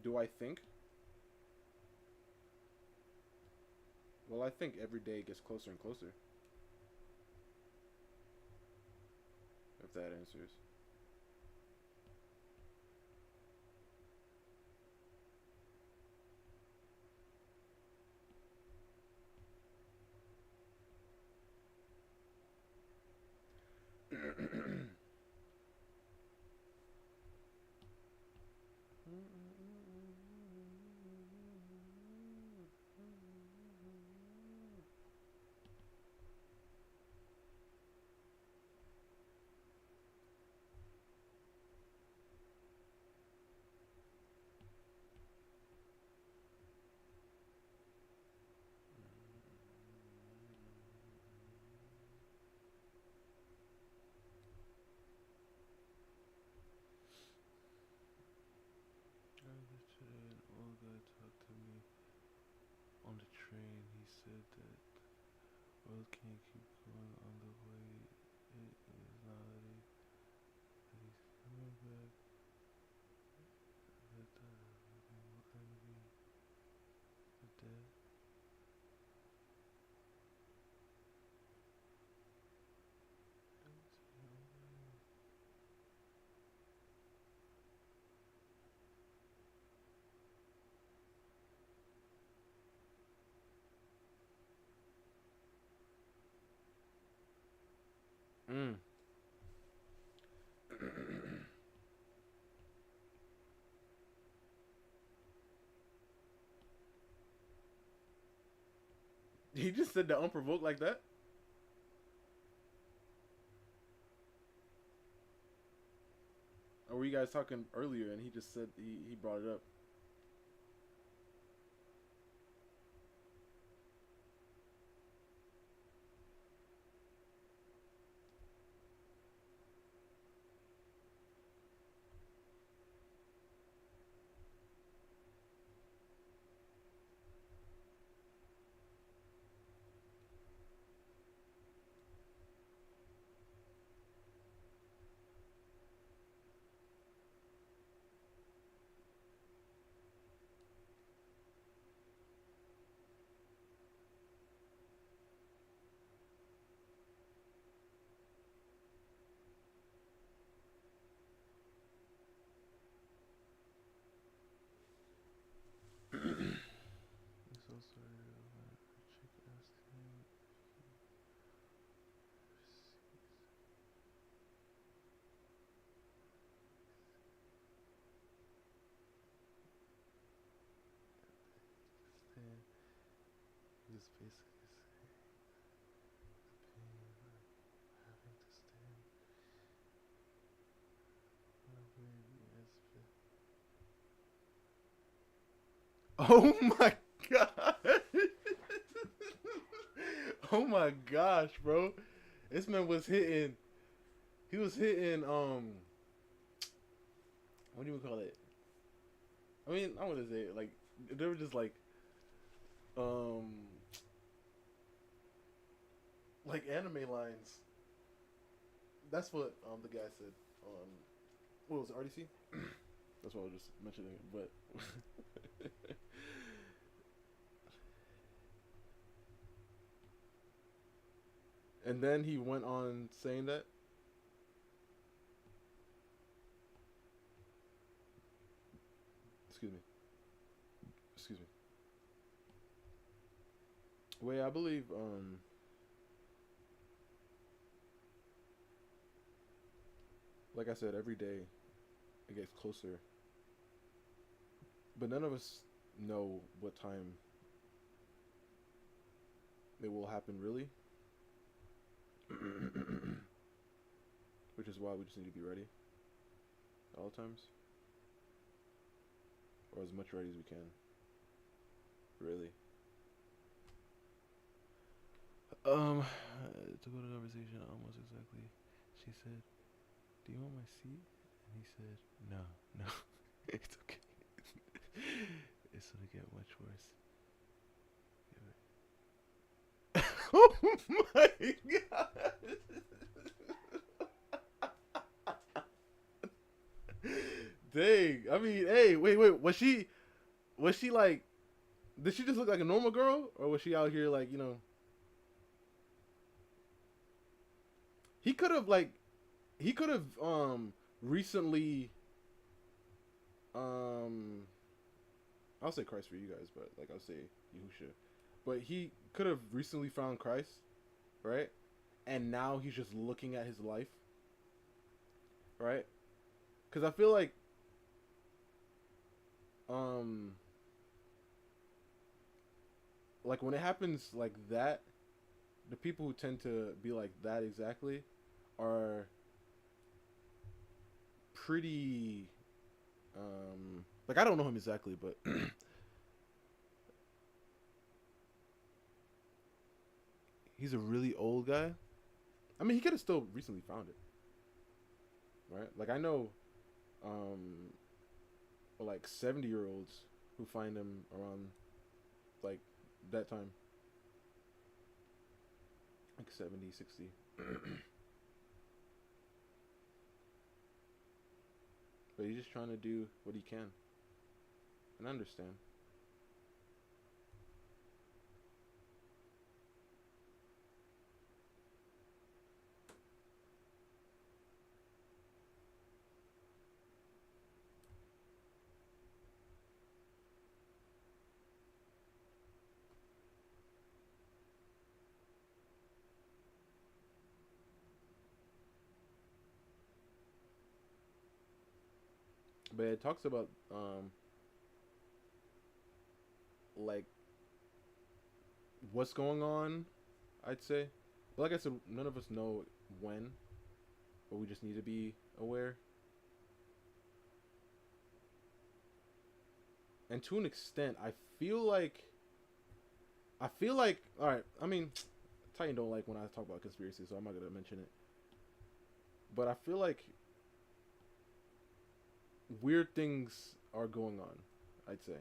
Do I think? Well, I think every day gets closer and closer. If that answers. Today, an old guy talked to me on the train. He said that world can't keep going on the way it is nowadays. That he's coming back. That will envy the dead. Mm. He just said that unprovoked like that? Or were you guys talking earlier and he just said he brought it up? is basically saying the pain of having to stand on a wave as. Oh my god! Oh my gosh, bro! This man was hitting. He was hitting. What do you call it? I mean, I want to say it, like they were just um like anime lines. That's what the guy said on what was it, RDC? That's what I was just mentioning. But and then he went on saying that. Excuse me. Excuse me. Wait, I believe like I said, every day it gets closer, but none of us know what time it will happen really. Which is why we just need to be ready at all times, or as much ready as we can. Really. To go to conversation almost exactly. She said, "Do you want my seat?" And he said, "No, no, it's okay. It's gonna get much worse." Oh my god! Dang. I mean, hey, wait. Was she like? Did she just look like a normal girl, or was she out here like you know? He could have like, he could have recently um, I'll say Christ for you guys, but like I'll say Yahusha, but he could have recently found Christ, right? And now he's just looking at his life, right? Because I feel um like when it happens like that, the people who tend to be like that exactly are pretty like I don't know him exactly, but he's a really old guy. I mean, he could have still recently found it, right? Like I know um like 70-year-olds who find him around like that time, like 70, 60. But he's just trying to do what he can, and I understand. But it talks about like what's going on, I'd say. But like I said, none of us know when, but we just need to be aware. And to an extent, I feel like all right. I mean, Titan don't like when I talk about conspiracy, so I'm not gonna mention it. But I feel like weird things are going on. I'd say.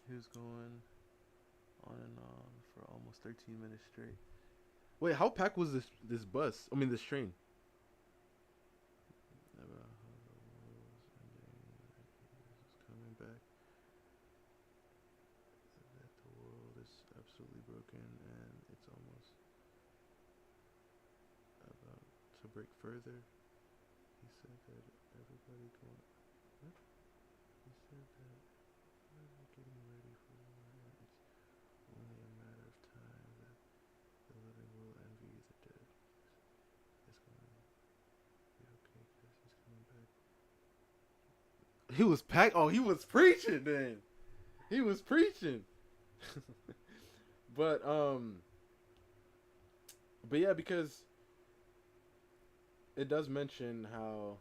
He was going on and on for almost 13 minutes straight. Wait, how packed was this bus? I mean, this train. About how the world was ending, Jesus coming back. That the world is absolutely broken and it's almost about to break further. He that everybody going. What? He said that everybody getting ready for war, and it's only a matter of time that the living will envy the dead. It's gonna be okay because he's coming back. He was packed. Oh, he was preaching then. He was preaching. but um, but yeah, because it does mention how,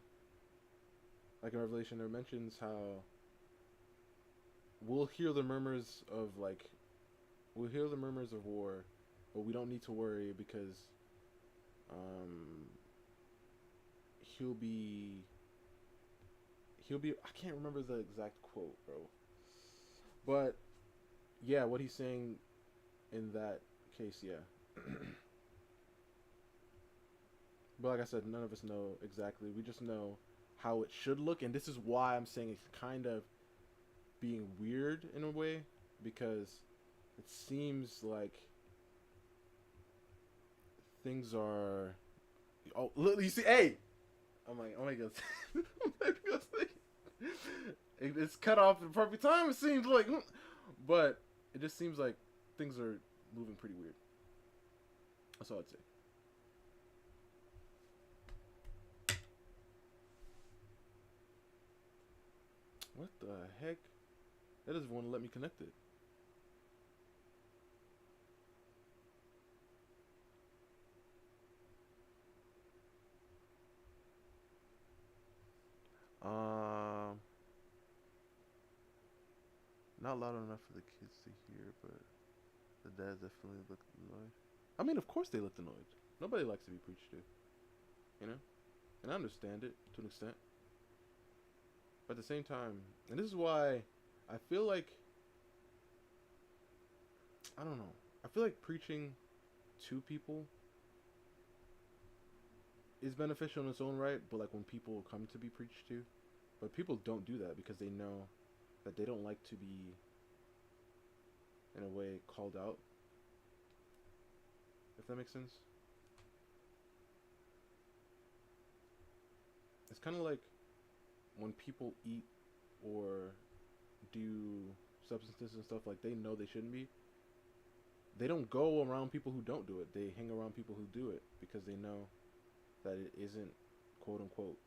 like in Revelation, there mentions how we'll hear the murmurs of like, we'll hear the murmurs of war, but we don't need to worry because um, he'll be I can't remember the exact quote, bro. But yeah, what he's saying in that case, yeah. But like I said, none of us know exactly. We just know how it should look, and this is why I'm saying it's kind of being weird in a way, because it seems like things are. Oh, look! You see, hey, oh my god, it's cut off at the perfect time. It seems like, but it just seems like things are moving pretty weird. That's all I'd say. What the heck? That doesn't want to let me connect it. Um, Not loud enough for the kids to hear, but the dads definitely looked annoyed. I mean, of course they looked annoyed. Nobody likes to be preached to, you know? And I understand it to an extent. But at the same time, and this is why I feel like, I don't know. I feel like preaching to people is beneficial in its own right, but like when people come to be preached to, but people don't do that because they know that they don't like to be, in a way, called out. If that makes sense. It's kind of like when people eat or do substances and stuff, like they know they shouldn't be. They don't go around people who don't do it. They hang around people who do it because they know that it isn't quote unquote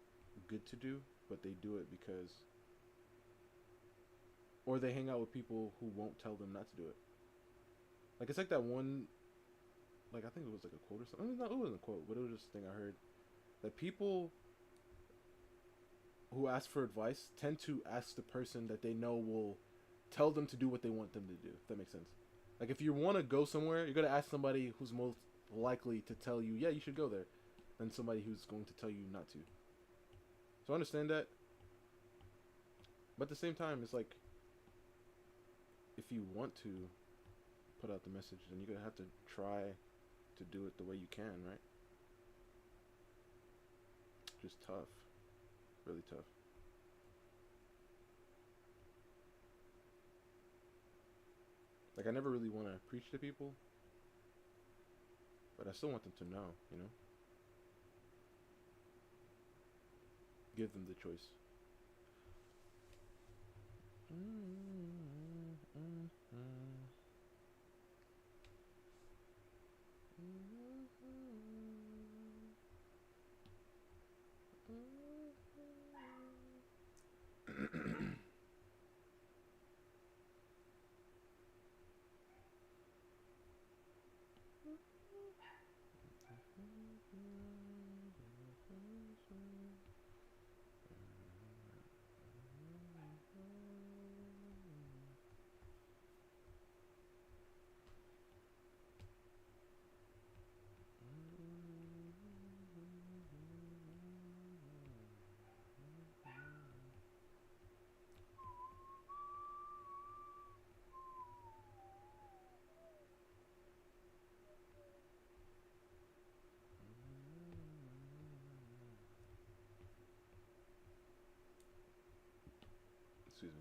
good to do, but they do it because, or they hang out with people who won't tell them not to do it. Like it's like that one, like I think it was like a quote or something. It wasn't a quote, but it was just a thing I heard that people who ask for advice tend to ask the person that they know will tell them to do what they want them to do. If that makes sense. Like if you want to go somewhere, you're gonna ask somebody who's most likely to tell you, yeah, you should go there, than somebody who's going to tell you not to. So I understand that, but at the same time, it's like if you want to put out the message, then you're gonna have to try to do it the way you can, right? Just tough, really tough. Like I never really want to preach to people, but I still want them to know, you know? Give them the choice. Excuse me.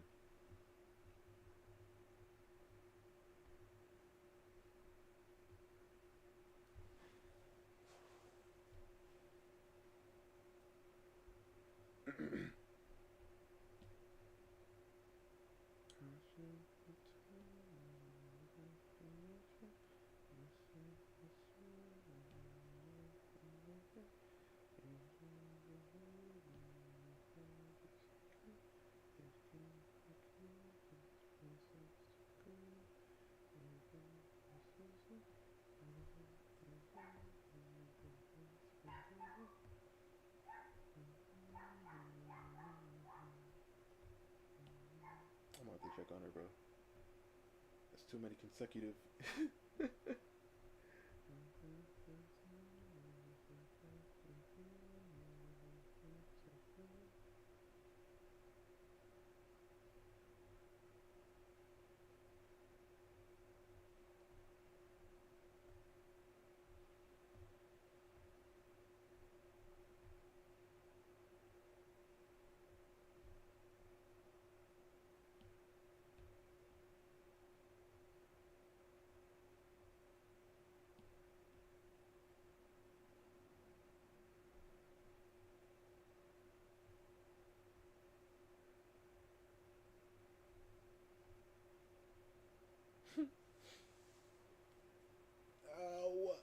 to check on her, bro. That's too many consecutive. Ow.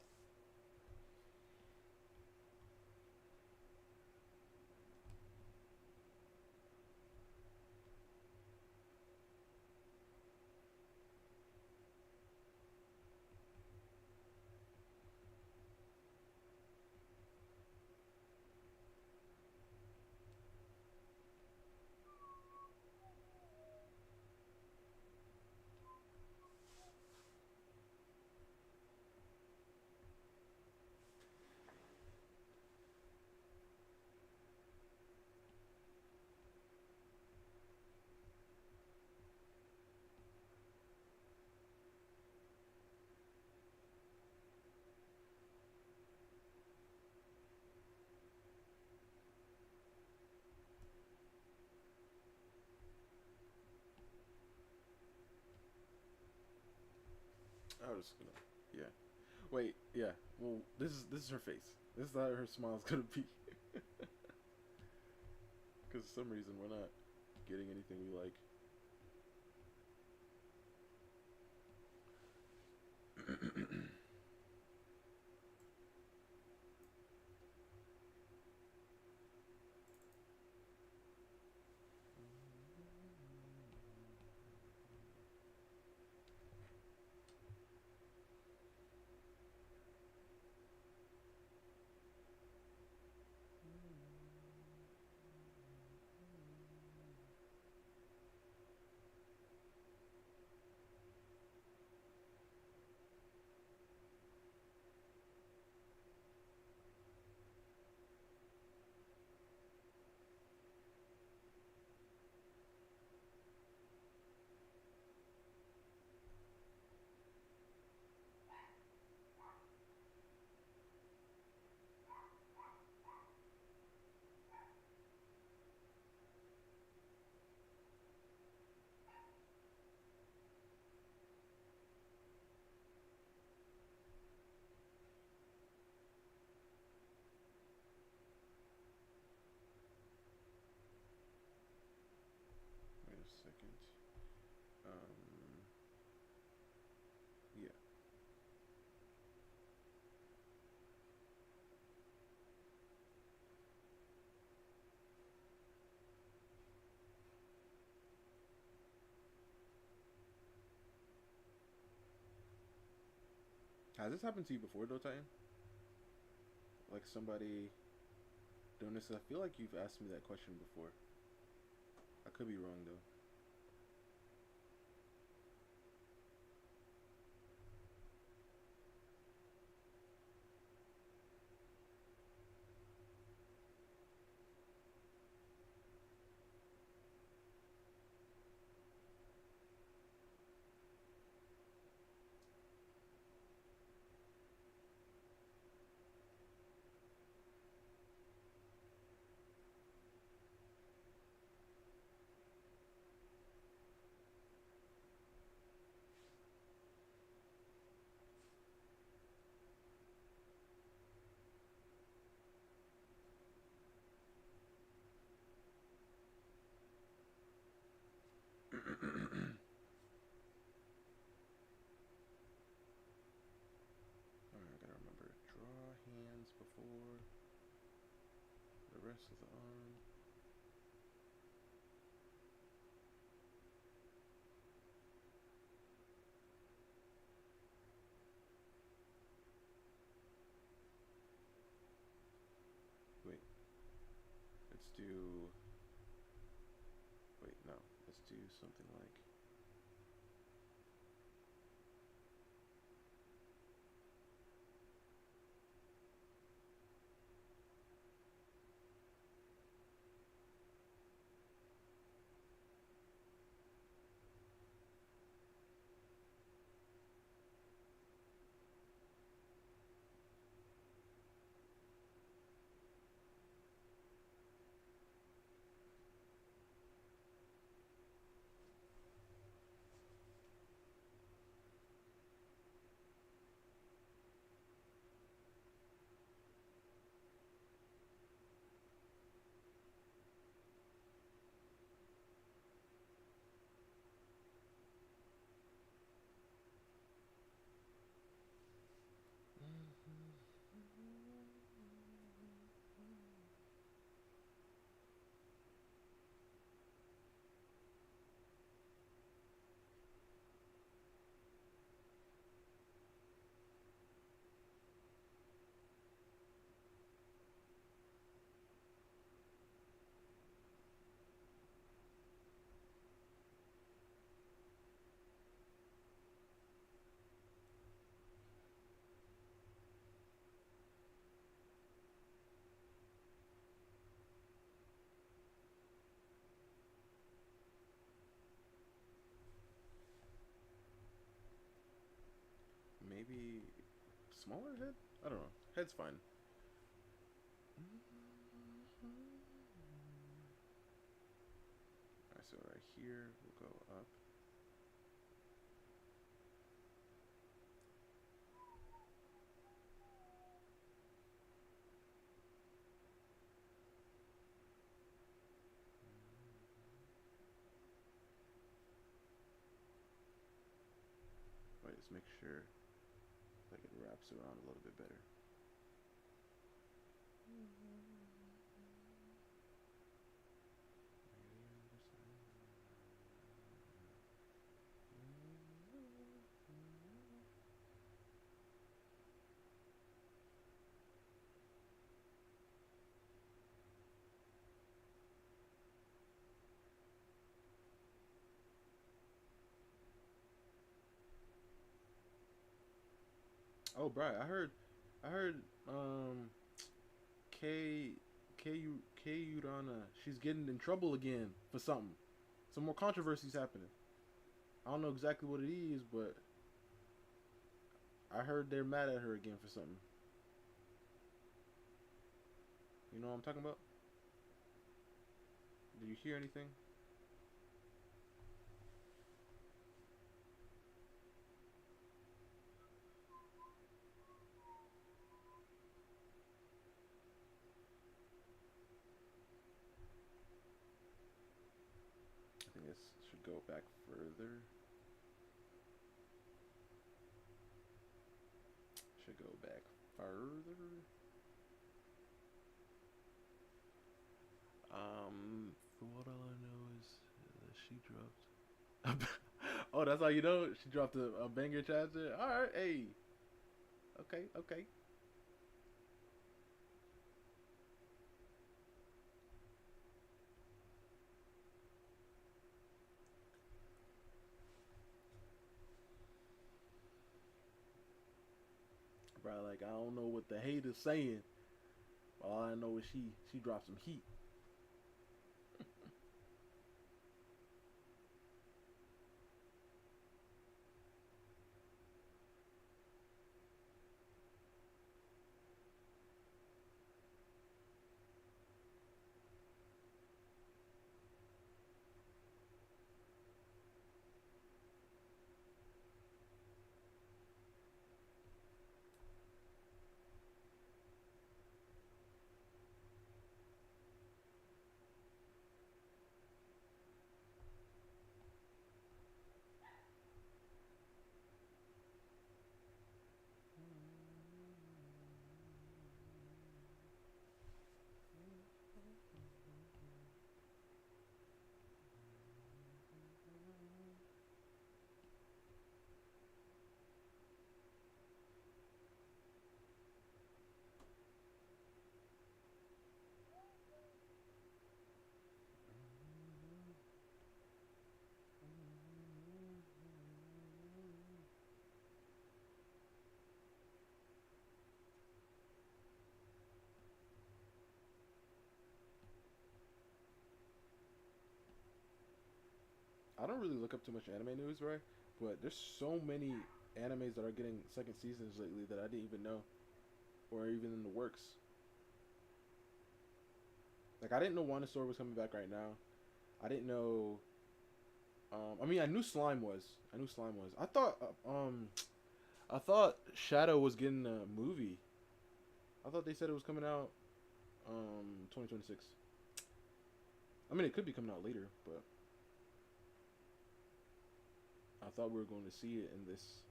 I was just gonna, yeah. Wait, yeah. Well, this is her face. This is how her smile's gonna be. Because for some reason we're not getting anything we like. Wait a second. Yeah. Has this happened to you before, though, Titan? Like somebody doing this? I feel like you've asked me that question before. I could be wrong though. Alright, I gotta remember. Draw hands before the rest of the arm. Wait. Let's do. Wait, no. Let's do something like. Smaller head? I don't know. Head's fine. Alright, so right here we'll go up. Wait, let's make sure like it wraps around a little bit better. Oh, Brian, I heard, K, K Urana, she's getting in trouble again for something. Some more controversies happening. I don't know exactly what it is, but I heard they're mad at her again for something. You know what I'm talking about? Did you hear anything? I think this should go back further. Should go back further. From what all I know is that she dropped. Oh, that's how you know she dropped a banger challenger. All right, hey, okay, okay. Bro, like I don't know what the hate is saying. All I know is she dropped some heat. I don't really look up too much anime news, right? But there's so many animes that are getting second seasons lately that I didn't even know, or even in the works. Like I didn't know Wanda Sword was coming back right now. I didn't know. I mean, I knew Slime was. I knew Slime was. I thought Shadow was getting a movie. I thought they said it was coming out 2026. I mean, it could be coming out later, but I thought we were going to see it in this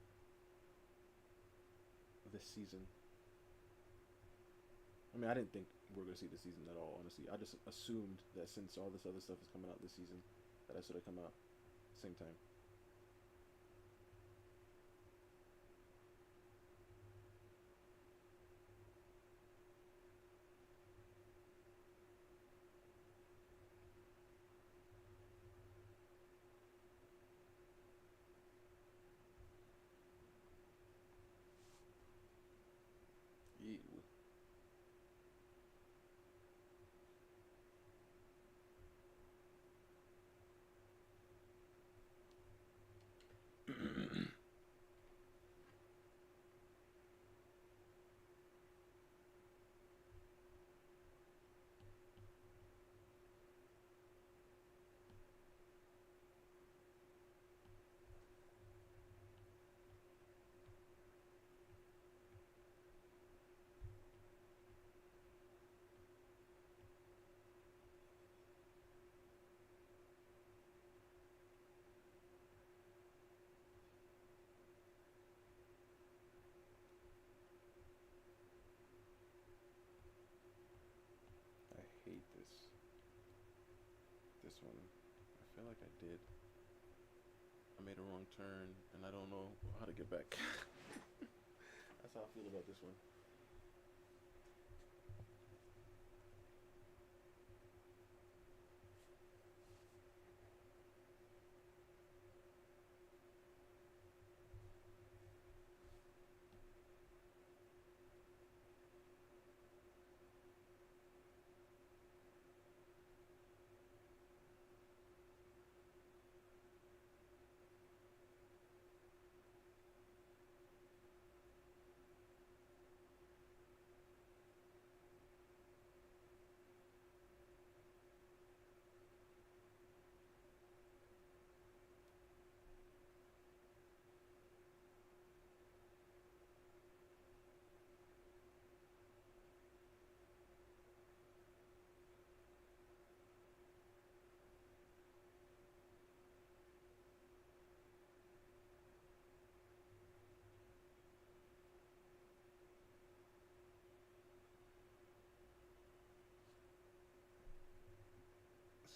season. I mean, I didn't think we were going to see this season at all, honestly. I just assumed that since all this other stuff is coming out this season, that I should have come out at the same time. Ew. one. I feel like I did. I made a wrong turn and I don't know how to get back. That's how I feel about this one.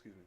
Excuse me.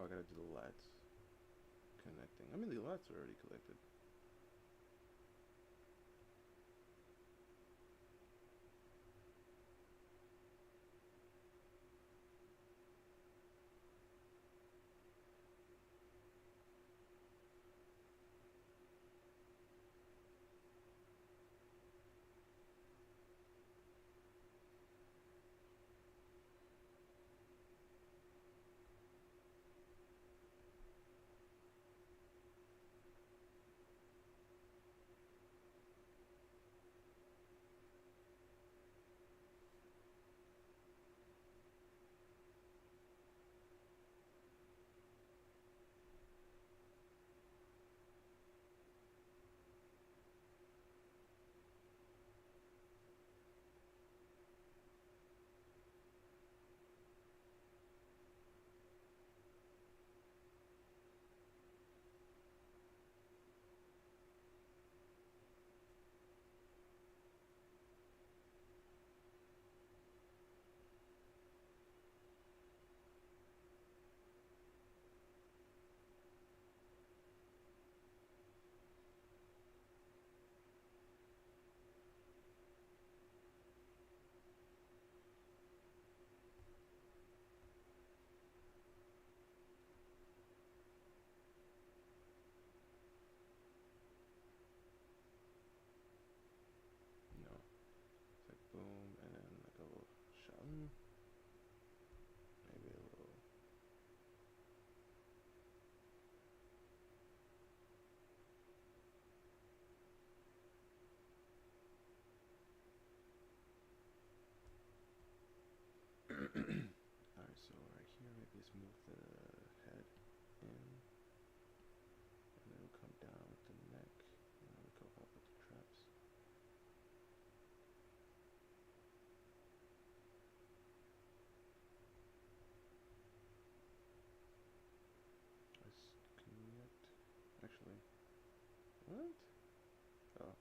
Oh, I gotta do the lats connecting. I mean, the lats are already connected. You know, it's like boom, and then like a little shot. Maybe a little. Alright, so right here, maybe just move the head in, and then it'll come down with the neck, and then it'll go up with the traps. Let's connect. Actually, what? Oh.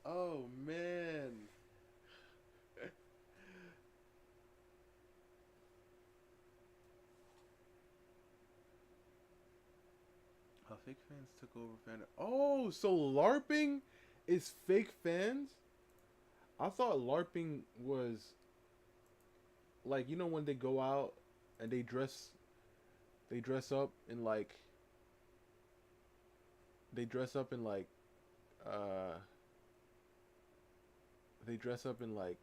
Oh man. Fake fans took over fan. Oh, so LARPing is fake fans? I thought LARPing was like, you know, when they go out and they dress up in like they dress up in like uh they dress up in like,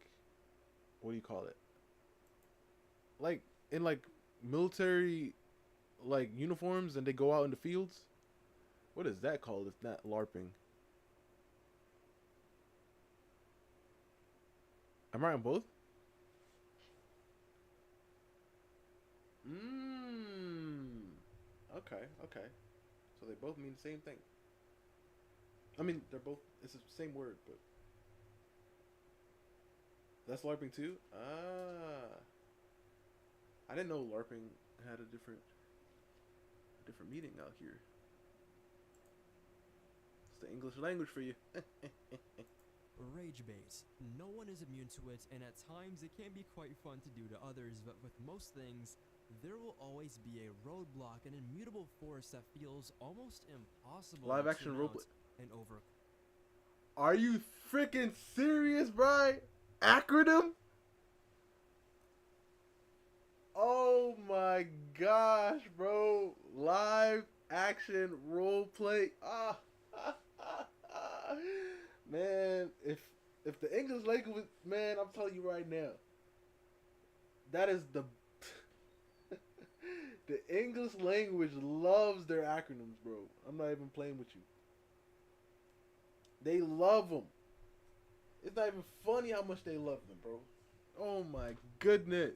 what do you call it? Like in like military like uniforms, and they go out in the fields. What is that called if not LARPing? Am I on both? Mmm. Okay, okay. So they both mean the same thing. I mean, they're both, it's the same word, but that's LARPing too? Ah. I didn't know LARPing had a different meaning out here. It's the English language for you. Rage bait. No one is immune to it, and at times it can be quite fun to do to others, but with most things, there will always be a roadblock, an immutable force that feels almost impossible Live to action roleplay. mount and over. Are you freaking serious, bro? Acronym? Oh my gosh, bro. Live action roleplay. Ah. Man, if the English language, man, I'm telling you right now, that is the The English language loves their acronyms, bro. I'm not even playing with you. They love them. It's not even funny how much they love them, bro. Oh my goodness.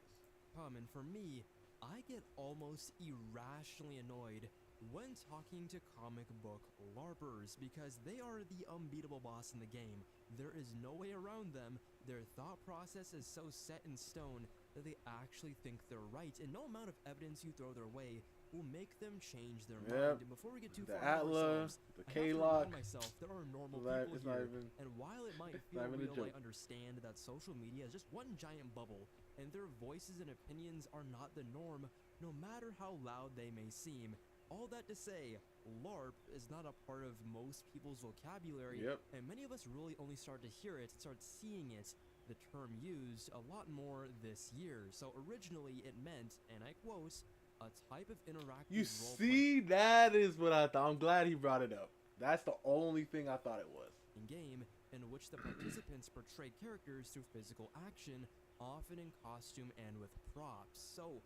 And for me, I get almost irrationally annoyed when talking to comic book LARPers because they are the unbeatable boss in the game. There is no way around them. Their thought process is so set in stone that they actually think they're right, and no amount of evidence you throw their way will make them change their mind. And before we get too The far Atla, ourselves, the I have to K-Lock. remind myself there are normal That people it's not here, even. and while it might It's feel not even a real, joke. I understand that social media is just one giant bubble, and their voices and opinions are not the norm, no matter how loud they may seem. All that to say, LARP is not a part of most people's vocabulary, Yep. and many of us really only start to hear it, start seeing it, the term used, a lot more this year. So originally it meant, and I quote, a type of interactive You role-playing see, that is what I thought. I'm glad he brought it up. That's the only thing I thought it was. game in which the participants portray characters through physical action, often in costume and with props. So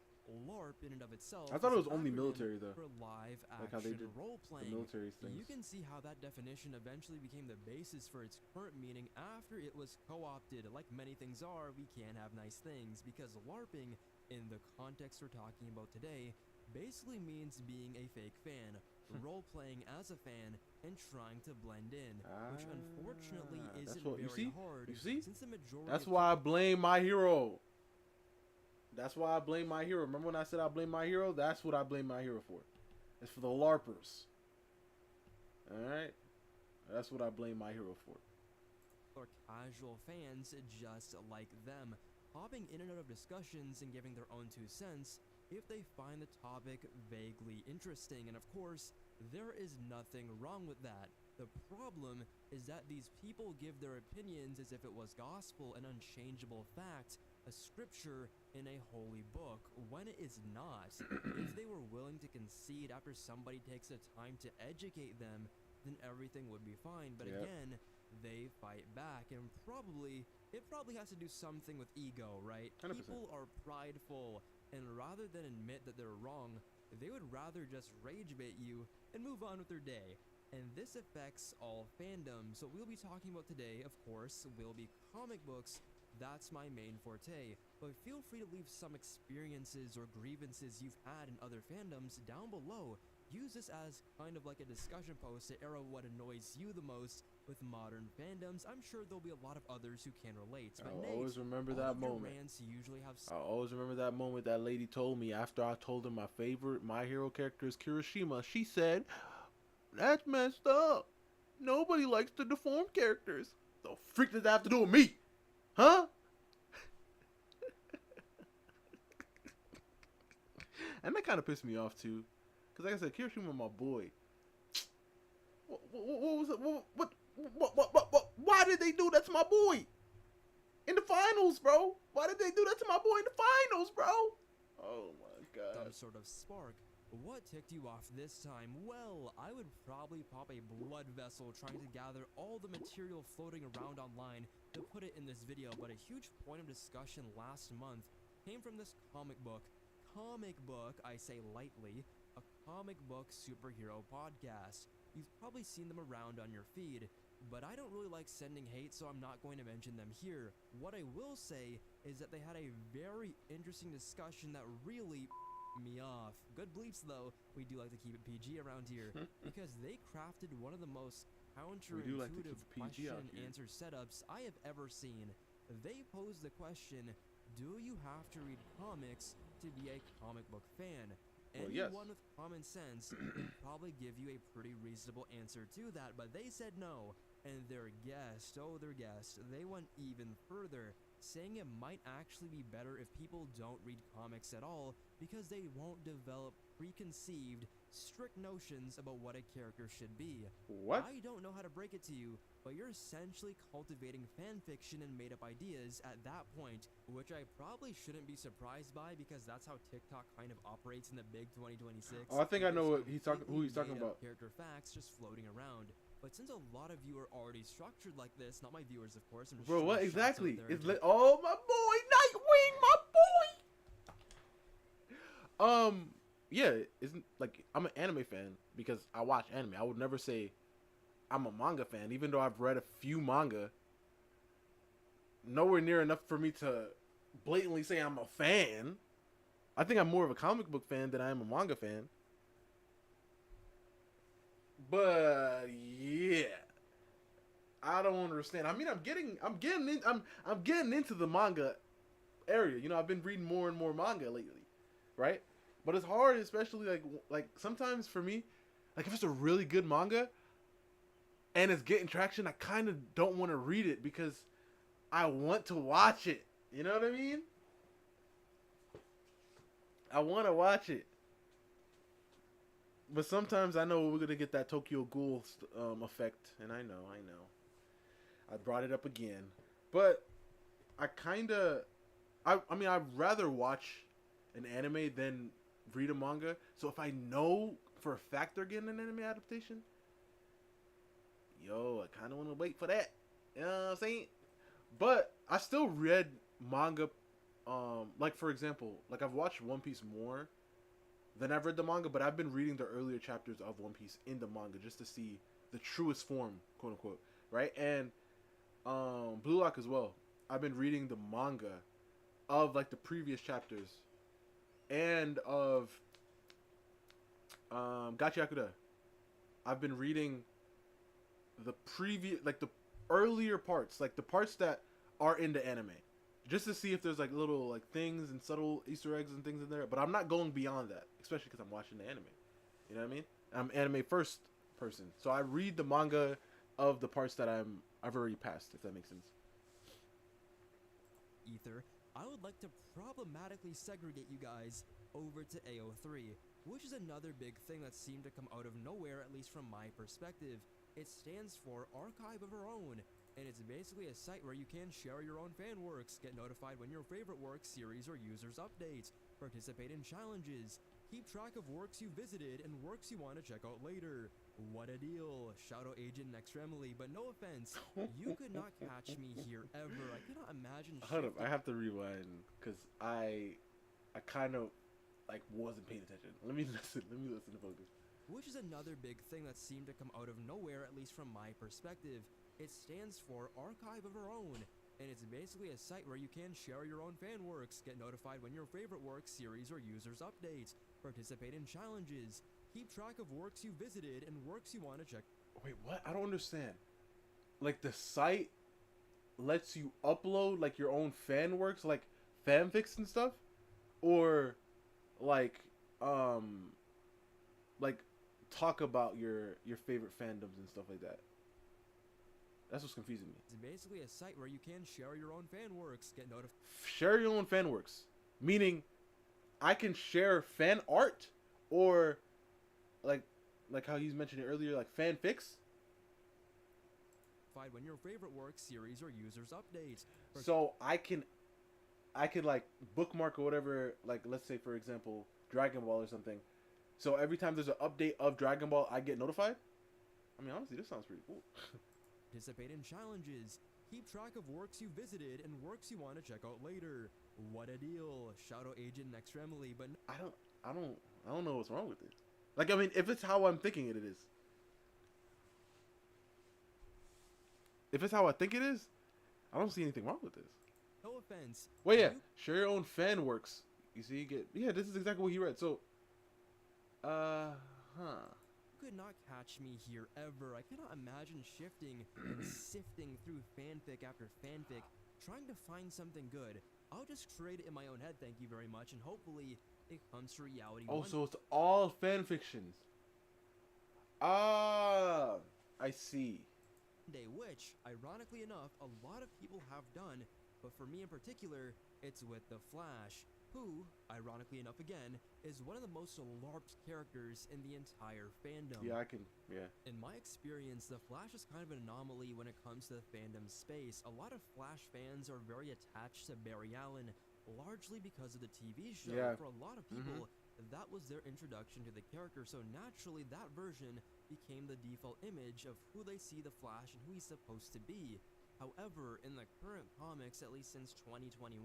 LARP in and of itself I thought is it was an only acronym military though. for live Like how they action did role The playing. military things. You can see how that definition eventually became the basis for its current meaning after it was co-opted. Like many things are, we can have nice things, because LARPing, in the context we're talking about today, basically means being a fake fan, role-playing as a fan, and trying to blend in, which unfortunately that's isn't what- very you see? hard, You see? since the majority That's of why I blame My Hero. That's why I blame My Hero. Remember when I said I blame My Hero? That's what I blame My Hero for. It's for the LARPers. Alright? That's what I blame My Hero for. are casual fans just like them, hopping in and out of discussions and giving their own 2 cents if they find the topic vaguely interesting. And of course, there is nothing wrong with that. The problem is that these people give their opinions as if it was gospel, an unchangeable fact, a scripture in a holy book, when it is not. If they were willing to concede after somebody takes the time to educate them, then everything would be fine. But Yep. again, they fight back, and it probably has to do something with ego, right? 100%. People are prideful, and rather than admit that they're wrong, they would rather just rage bait you and move on with their day. And this affects all fandoms. What we'll be talking about today, of course, will be comic books. That's my main forte, but feel free to leave some experiences or grievances you've had in other fandoms down below. Use this as kind of like a discussion post to air out what annoys you the most with modern fandoms. I'm sure there'll be a lot of others who can relate. But I'll Nate, always remember all that of your moment. rants usually have I always remember that moment that lady told me after I told her my favorite My Hero character is Kirishima. She said, "That's messed up. Nobody likes the deformed characters. The freak does that have to do with me? Huh?" And that kind of pissed me off too. Because like I said, Kirishima my boy. What was it? Why did they do that to my boy? In the finals, bro. Why did they do that to my boy in the finals, bro? Oh my god. some sort of spark. What ticked you off this time? Well, I would probably pop a blood vessel trying to gather all the material floating around online to put it in this video, but a huge point of discussion last month came from this comic book. Comic book, I say lightly, a comic book superhero podcast. You've probably seen them around on your feed, but I don't really like sending hate, so I'm not going to mention them here. What I will say is that they had a very interesting discussion that really me off. Good bleeps though, we do like to keep it PG around here, because they crafted one of the most We do like to counterintuitive keep it PG out question here. answer setups I have ever seen. They posed the question, do you have to read comics to be a comic book fan? Well, Anyone yes. with common sense would probably give you a pretty reasonable answer to that, but they said no. And their guest, they went even further, saying it might actually be better if people don't read comics at all, because they won't develop preconceived, strict notions about what a character should be. What? I don't know how to break it to you, but you're essentially cultivating fan fiction and made up ideas at that point, which I probably shouldn't be surprised by, because that's how TikTok kind of operates in the big 2026. Oh, I think I know what It's who he's talking completely made up about. Character facts just floating around. But since a lot of you are already structured like this, not my viewers, of course. I'm just Bro, what shooting shots out exactly? there It's to- oh my boy, Nightwing, my boy. yeah, isn't like I'm an anime fan because I watch anime. I would never say I'm a manga fan, even though I've read a few manga. Nowhere near enough for me to blatantly say I'm a fan. I think I'm more of a comic book fan than I am a manga fan. But yeah, I don't understand. I mean, I'm getting into the manga area. You know, I've been reading more and more manga lately, right? But it's hard, especially like sometimes for me, like if it's a really good manga and it's getting traction, I kind of don't want to read it because I want to watch it. You know what I mean? I want to watch it. But sometimes I know we're gonna get that Tokyo Ghoul effect, and I know. I brought it up again, but I kind of, I mean, I'd rather watch an anime than read a manga. So if I know for a fact they're getting an anime adaptation, yo, I kind of want to wait for that. You know what I'm saying? But I still read manga. Like for example, like I've watched One Piece more than I've read the manga, but I've been reading the earlier chapters of One Piece in the manga just to see the truest form, quote unquote, right? And Blue Lock as well. I've been reading the manga of like the previous chapters and of Gachiakuda. I've been reading the previous, like the earlier parts, like the parts that are in the anime, just to see if there's like little like things and subtle Easter eggs and things in there. But I'm not going beyond that, especially because I'm watching the anime. You know what I mean? I'm anime first person, so I read the manga of the parts that I've already passed, if that makes sense. Ether, I would like to problematically segregate you guys over to AO3, which is another big thing that seemed to come out of nowhere, at least from my perspective. It stands for Archive of Our Own, and it's basically a site where you can share your own fan works, get notified when your favorite work, series, or users update, participate in challenges, keep track of works you visited and works you want to check out later. What a deal. Shout out Agent Extremely, but no offense, you could not catch me here ever. I cannot imagine Hold up, shifting I have to rewind because I kind of like wasn't paying attention. Let me listen. Let me listen to focus. which is another big thing that seemed to come out of nowhere, at least from my perspective. It stands for Archive of Our Own, and it's basically a site where you can share your own fan works, get notified when your favorite work, series, or users update, participate in challenges, keep track of works you visited and works you want to check. Wait, what? I don't understand. Like the site lets you upload like your own fan works, like fanfics and stuff, or like like talk about your favorite fandoms and stuff like that. That's what's confusing me. It's basically a site where you can share your own fan works, get notified. Share your own fan works, meaning I can share fan art or like how he's mentioned it earlier, like fanfics. When your favorite work, series, or users update. So I can like bookmark or whatever, like let's say for example Dragon Ball or something. So every time there's an update of Dragon Ball, I get notified. I mean, honestly, this sounds pretty cool. Participate in challenges. Keep track of works you visited and works you want to check out later. What a deal. Shout out Agent Extremely, but I don't know what's wrong with it. Like, I mean, if it's how I'm thinking it is. If it's how I think it is, I don't see anything wrong with this. no offense. Well, yeah, share your own fan works. You see, you get, yeah, this is exactly what he read. So, You could not catch me here ever. I cannot imagine shifting and sifting through fanfic after fanfic, trying to find something good. I'll just create it in my own head, thank you very much, and hopefully it comes to reality. Oh, so it's all fan fictions. Ah, I see. Day, which, ironically enough, a lot of people have done, but for me in particular, it's with The Flash, who, ironically enough again, is one of the most LARPed characters in the entire fandom. Yeah, yeah. In my experience, The Flash is kind of an anomaly when it comes to the fandom space. A lot of Flash fans are very attached to Barry Allen, largely because of the TV show. Yeah. For a lot of people, that was their introduction to the character, so naturally that version became the default image of who they see the Flash and who he's supposed to be. However, in the current comics, at least since 2021,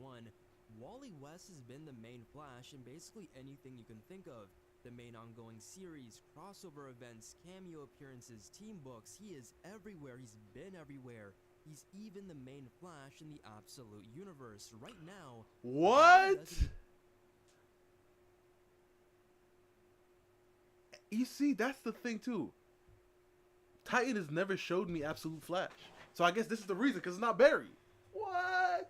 Wally West has been the main Flash in basically anything you can think of. The main ongoing series, crossover events, cameo appearances, team books, he is everywhere, he's been everywhere. He's even the main Flash in the Absolute Universe. Right now, What? You see, that's the thing too. Titan has never showed me Absolute Flash. So I guess this is the reason, because it's not Barry. What?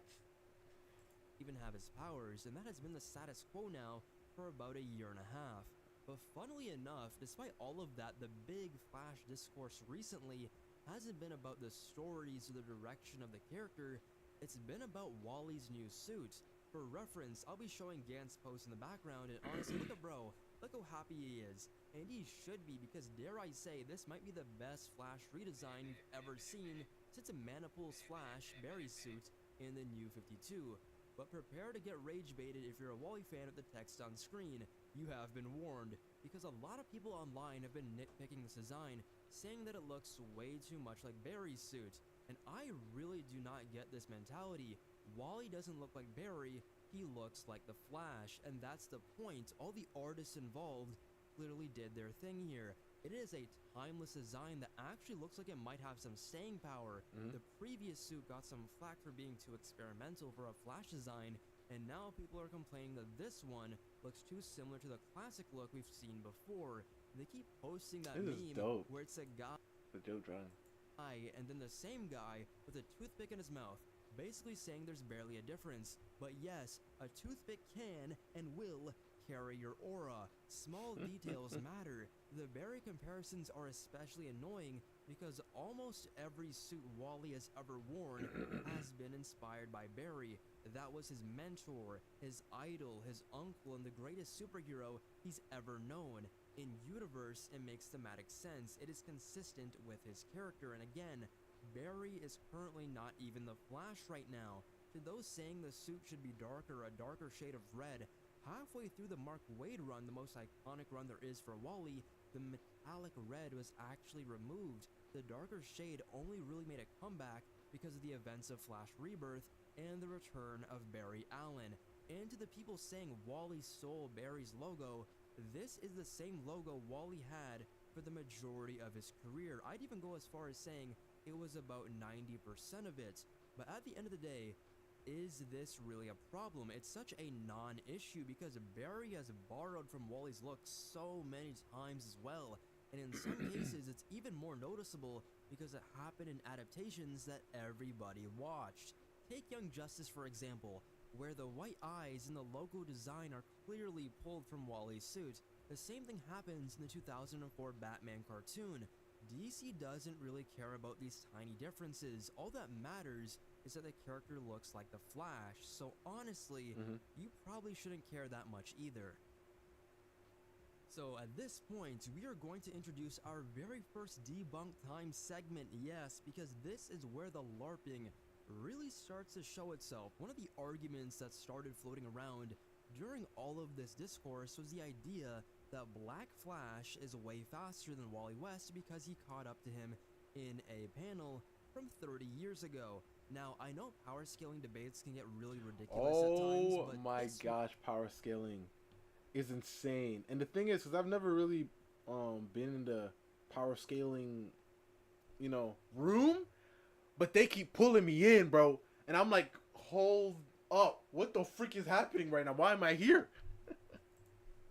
Even have his powers, and that has been the status quo now for about a year and a half. But funnily enough, despite all of that, the big Flash discourse recently hasn't been about the stories or the direction of the character, it's been about Wally's new suit. For reference, I'll be showing Gant's post in the background, and honestly, look at bro, look how happy he is. And he should be, because dare I say, this might be the best Flash redesign you've ever seen since a Manipul's Flash Barry suit in the New 52. But prepare to get rage baited if you're a Wally fan with the text on screen. You have been warned, because a lot of people online have been nitpicking this design, saying that it looks way too much like Barry's suit. And I really do not get this mentality. Wally doesn't look like Barry, he looks like the Flash, and that's the point. All the artists involved clearly did their thing here. It is a timeless design that actually looks like it might have some staying power. The previous suit got some flack for being too experimental for a Flash design, and now people are complaining that this one looks too similar to the classic look we've seen before. They keep posting that meme where it's a guy The Joe drawing. and then the same guy with a toothpick in his mouth, basically saying there's barely a difference. But yes, a toothpick can and will carry your aura. Small details matter. The Barry comparisons are especially annoying because almost every suit Wally has ever worn has been inspired by Barry. That was his mentor, his idol, his uncle, and the greatest superhero he's ever known. In universe, it makes thematic sense. It is consistent with his character, and again, Barry is currently not even the Flash right now. To those saying the suit should be darker, a darker shade of red, halfway through the Mark Waid run, the most iconic run there is for Wally, the metallic red was actually removed. The darker shade only really made a comeback because of the events of Flash Rebirth and the return of Barry Allen. And to the people saying Wally stole Barry's logo, this is the same logo Wally had for the majority of his career. I'd even go as far as saying it was about 90% of it. But at the end of the day, is this really a problem? It's such a non-issue because Barry has borrowed from Wally's look so many times as well. And in some cases, it's even more noticeable because it happened in adaptations that everybody watched. Take Young Justice for example, where the white eyes in the logo design are clearly pulled from Wally's suit. The same thing happens in the 2004 Batman cartoon. DC doesn't really care about these tiny differences. All that matters is that the character looks like the Flash. So honestly, you probably shouldn't care that much either. So at this point, we are going to introduce our very first debunk time segment. Yes, because this is where the LARPing really starts to show itself. One of the arguments that started floating around during all of this discourse was the idea that Black Flash is way faster than Wally West because he caught up to him in a panel from 30 years ago. Now, I know power scaling debates can get really ridiculous at times, Oh but my gosh, power scaling is insane. And the thing is, because I've never really been in the power scaling, room, but they keep pulling me in, bro. And I'm like, hold up. What the freak is happening right now? Why am I here?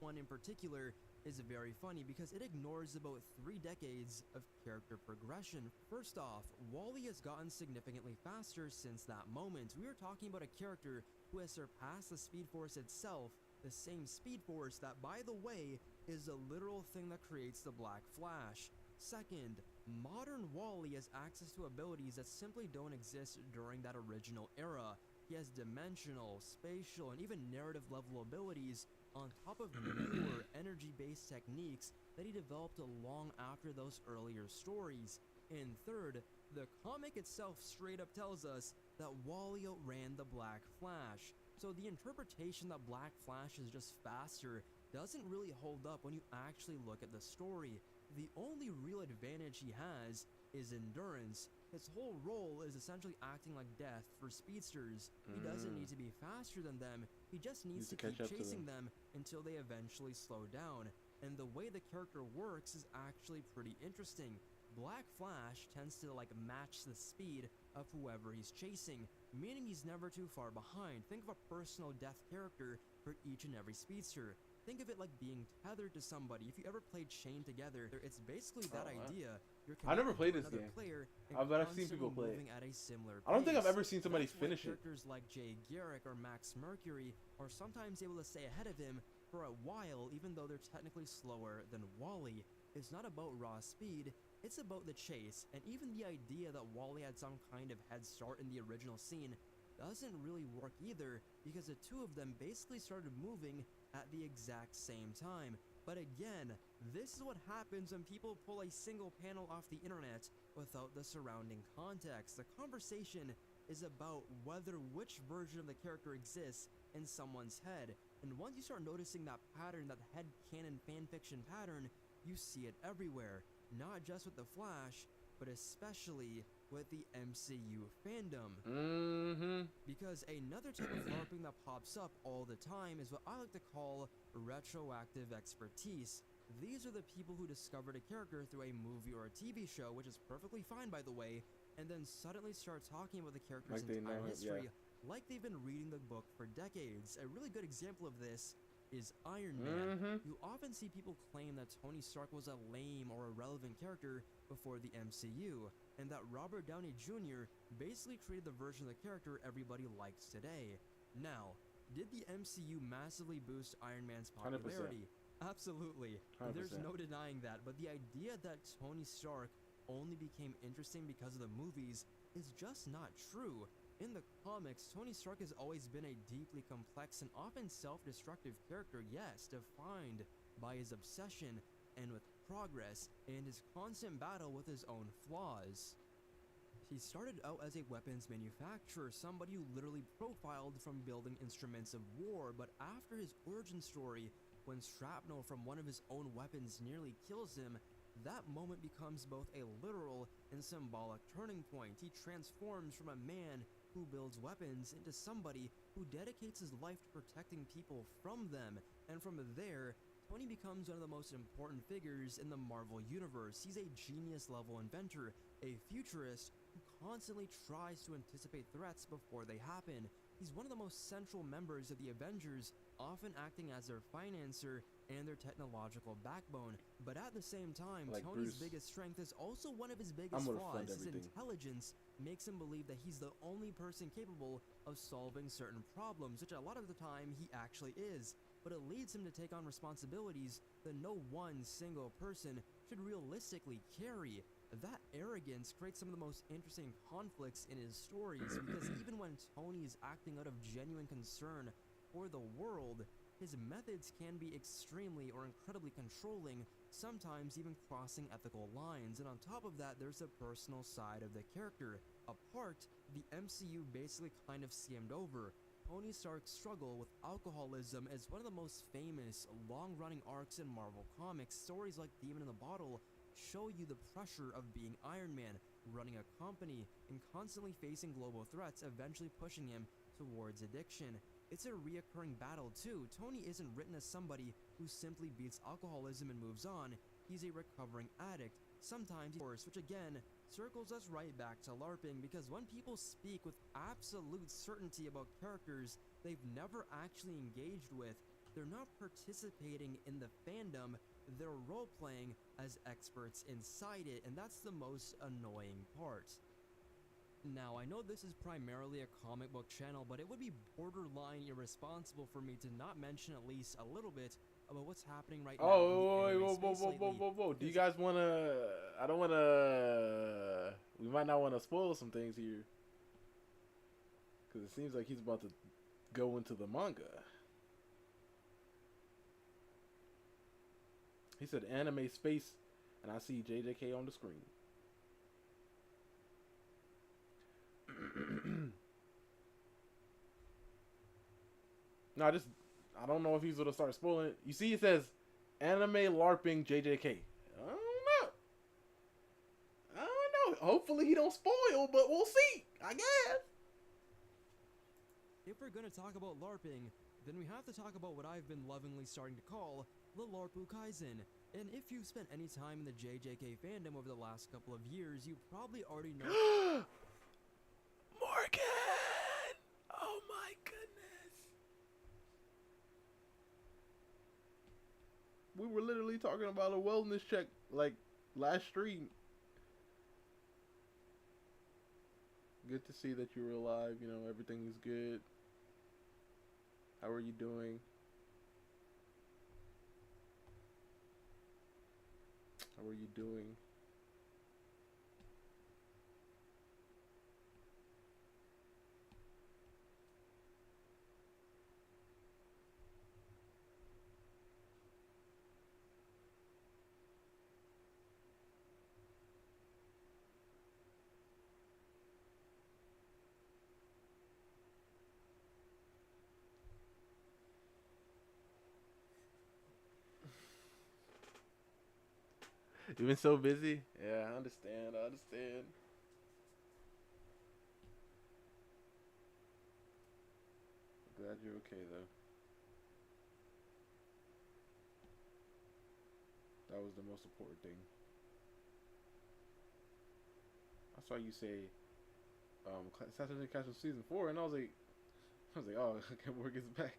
one in particular is very funny because it ignores about 3 decades of character progression. First off, Wally has gotten significantly faster since that moment. We are talking about a character who has surpassed the Speed Force itself, the same Speed Force that, by the way, is the literal thing that creates the Black Flash. Second, modern Wally has access to abilities that simply don't exist during that original era. He has dimensional, spatial, and even narrative level abilities on top of newer energy-based techniques that he developed long after those earlier stories. And third, the comic itself straight up tells us that Wally outran the Black Flash. So the interpretation that Black Flash is just faster doesn't really hold up when you actually look at the story. The only real advantage he has is endurance. His whole role is essentially acting like death for speedsters. He doesn't need to be faster than them, he just needs to keep chasing them until they eventually slow down. and the way the character works is actually pretty interesting. Black Flash tends to like match the speed of whoever he's chasing, meaning he's never too far behind. Think of a personal death character for each and every speedster. Think of it like being tethered to somebody. If you ever played Chained Together, it's basically that idea. You're I never played connected to this another game. player and But I've seen people constantly play it. moving at a similar I don't think I've pace. ever seen somebody That's why finish it. characters like Jay Garrick or Max Mercury are sometimes able to stay ahead of him for a while, even though they're technically slower than Wally. It's not about raw speed, it's about the chase, and even the idea that Wally had some kind of head start in the original scene doesn't really work either, because the two of them basically started moving at the exact same time. But again, this is what happens when people pull a single panel off the internet without the surrounding context. The conversation is about whether which version of the character exists in someone's head, and once you start noticing that pattern, that headcanon fanfiction pattern, you see it everywhere, not just with the Flash, but especially with the MCU fandom. Because another type of LARPing that pops up all the time is what I like to call retroactive expertise. These are the people who discovered a character through a movie or a TV show, which is perfectly fine by the way, and then suddenly start talking about the character's Like they entire know it, history, like they've been reading the book for decades. A really good example of this is Iron Man. You often see people claim that Tony Stark was a lame or irrelevant character before the MCU, and that Robert Downey Jr. basically created the version of the character everybody likes today. Now, did the MCU massively boost Iron Man's 100%. popularity? Absolutely. 100%. There's no denying that, but the idea that Tony Stark only became interesting because of the movies is just not true. In the comics, Tony Stark has always been a deeply complex and often self-destructive character, yes, defined by his obsession and with progress and his constant battle with his own flaws. He started out as a weapons manufacturer, somebody who literally profiled from building instruments of war, but after his origin story, when shrapnel from one of his own weapons nearly kills him, that moment becomes both a literal and symbolic turning point. He transforms from a man who builds weapons into somebody who dedicates his life to protecting people from them, and from there, Tony becomes one of the most important figures in the Marvel Universe. He's a genius-level inventor, a futurist who constantly tries to anticipate threats before they happen. He's one of the most central members of the Avengers, often acting as their financer and their technological backbone. But at the same time, Like Tony's Bruce. biggest strength is also one of his biggest I'm gonna flaws. fund His everything. intelligence makes him believe that he's the only person capable of solving certain problems, which a lot of the time he actually is. But it leads him to take on responsibilities that no one single person should realistically carry. That arrogance creates some of the most interesting conflicts in his stories, because even when Tony is acting out of genuine concern for the world, his methods can be extremely or incredibly controlling, sometimes even crossing ethical lines. And on top of that, there's the personal side of the character, a part the MCU basically kind of skimmed over. Tony Stark's struggle with alcoholism is one of the most famous, long-running arcs in Marvel Comics. Stories like Demon in the Bottle show you the pressure of being Iron Man, running a company, and constantly facing global threats, eventually pushing him towards addiction. It's a reoccurring battle too. Tony isn't written as somebody who simply beats alcoholism and moves on. He's a recovering addict, sometimes worse, which again circles us right back to LARPing, because when people speak with absolute certainty about characters they've never actually engaged with, they're not participating in the fandom, they're role-playing as experts inside it, and that's the most annoying part. Now, I know this is primarily a comic book channel, but it would be borderline irresponsible for me to not mention at least a little bit about what's happening right now. Oh, in the whoa, anime whoa, space whoa, lately. whoa, whoa, whoa. Do you Because- guys want to... I don't want to... We might not want to spoil some things here. Because it seems like he's about to go into the manga. He said anime space, and I see JJK on the screen. No, I don't know if he's gonna start spoiling it. You see, it says anime LARPing JJK. I don't know. Hopefully he don't spoil, but we'll see. I guess. If we're gonna talk about LARPing, then we have to talk about what I've been lovingly starting to call the Lorpu Kaizen. And if you've spent any time in the JJK fandom over the last couple of years, you probably already know. Morgan! Oh my goodness. We were literally talking about a wellness check like last stream. Good to see that you were alive. You know, everything is good. How are you doing? How are you doing? You've been so busy? Yeah, I understand. I understand. Glad you're okay, though. That was the most important thing. I saw you say, Saturday Castle Season 4, and I was like, oh, okay, Morgan's back.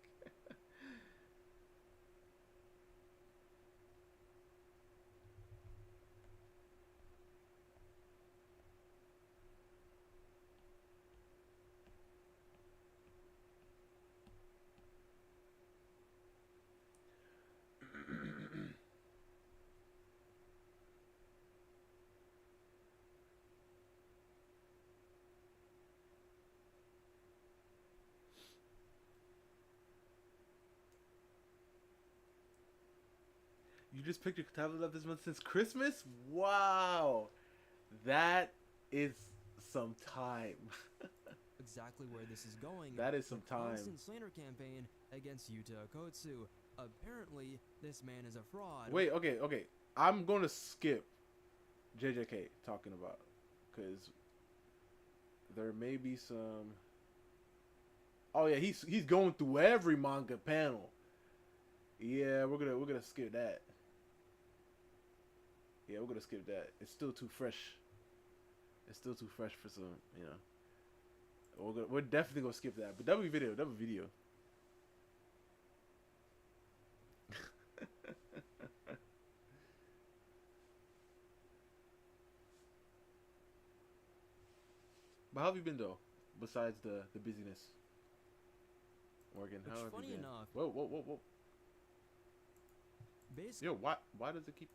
You just picked your tablet up this month since Christmas? Wow. That is some time. Exactly where this is going. That is some the time. Constant slander campaign against Yuta Okotsu. Apparently, this man is a fraud. Wait, okay. I'm going to skip JJK talking about, because there may be some. Oh yeah, he's going through every manga panel. Yeah, we're gonna skip that. Yeah, we're gonna skip that. It's still too fresh. It's still too fresh for some, you know. We're definitely gonna skip that. But double video. But how have you been though? Besides the busyness, Morgan, how have you funny been? enough. Whoa. Basically, Yo, why does it keep?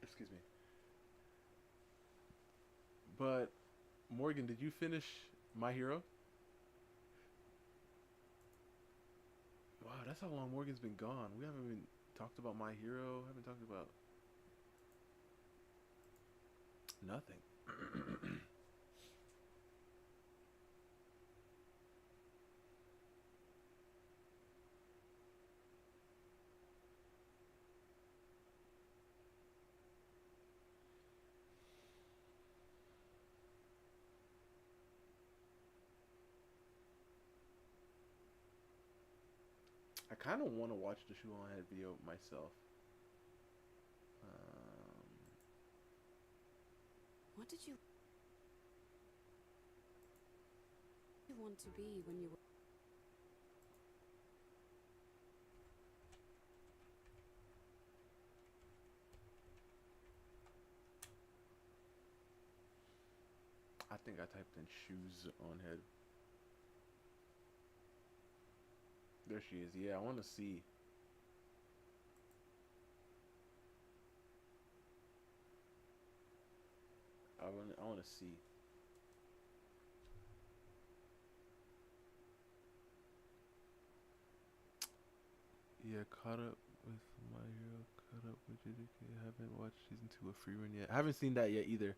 Excuse me. But Morgan, did you finish My Hero? Wow, that's how long Morgan's been gone. We haven't even talked about My Hero. Haven't talked about nothing. I kind of want to watch the Shoe on Head video myself. What did you want to be when you were... I think I typed in shoes on head. There she is. Yeah, I want to see. I want to see. Yeah, caught up with My Hero. Caught up with JJK. Haven't watched season 2 of Free Run yet. I haven't seen that yet either.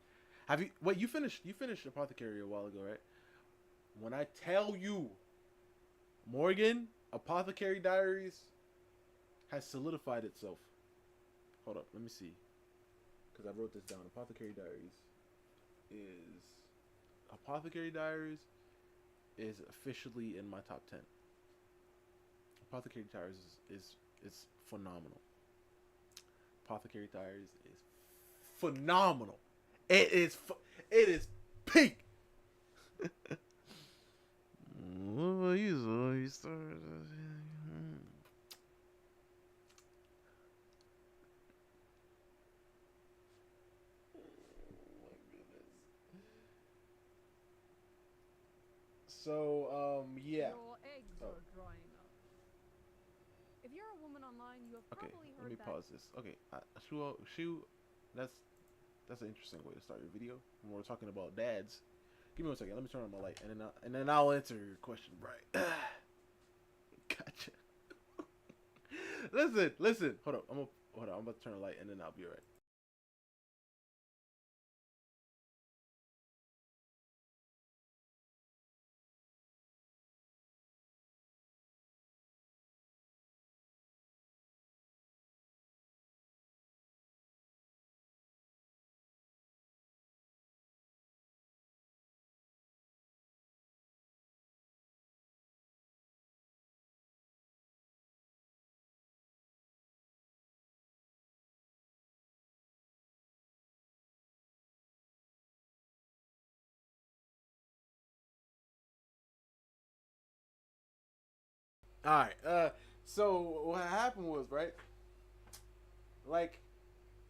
Have you? Wait, you finished? You finished Apothecary a while ago, right? When I tell you, Morgan, Apothecary Diaries has solidified itself. Hold up, let me see, because I wrote this down. Apothecary Diaries is officially in my top 10. Apothecary Diaries is phenomenal. Apothecary Diaries is phenomenal. It is peak. What about you? So you started. So, yeah. Your eggs are drying up. If you're a woman online, you have Okay, probably let heard me that. pause this. Okay, Shu, that's an interesting way to start your video. When we're talking about dads, give me 1 second. Let me turn on my light, and then I'll answer your question, right? Gotcha. Listen. Hold up. I'm about to turn the light, and then I'll be right. All right. So what happened was, right? Like,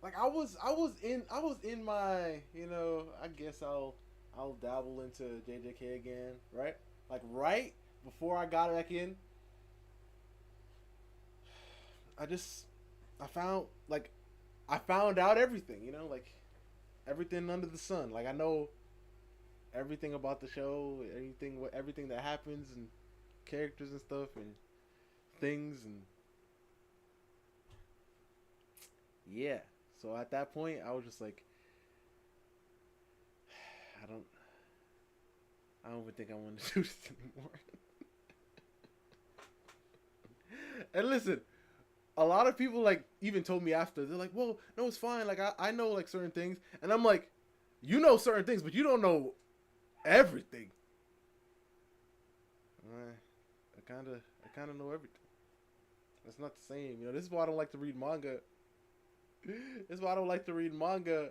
I was in my, I guess I'll dabble into JJK again, right? Like right before I got back in, I just I found out everything, like everything under the sun. Like I know everything about the show, everything that happens and characters and stuff and things and yeah. So at that point, I was just like, I don't, I don't even think I want to do this anymore. And listen, a lot of people like even told me after, they're like, well, no, it's fine. Like I know like certain things, and I'm like, you know certain things, but you don't know everything. I kind of know everything. That's not the same, This is why I don't like to read manga. This is why I don't like to read manga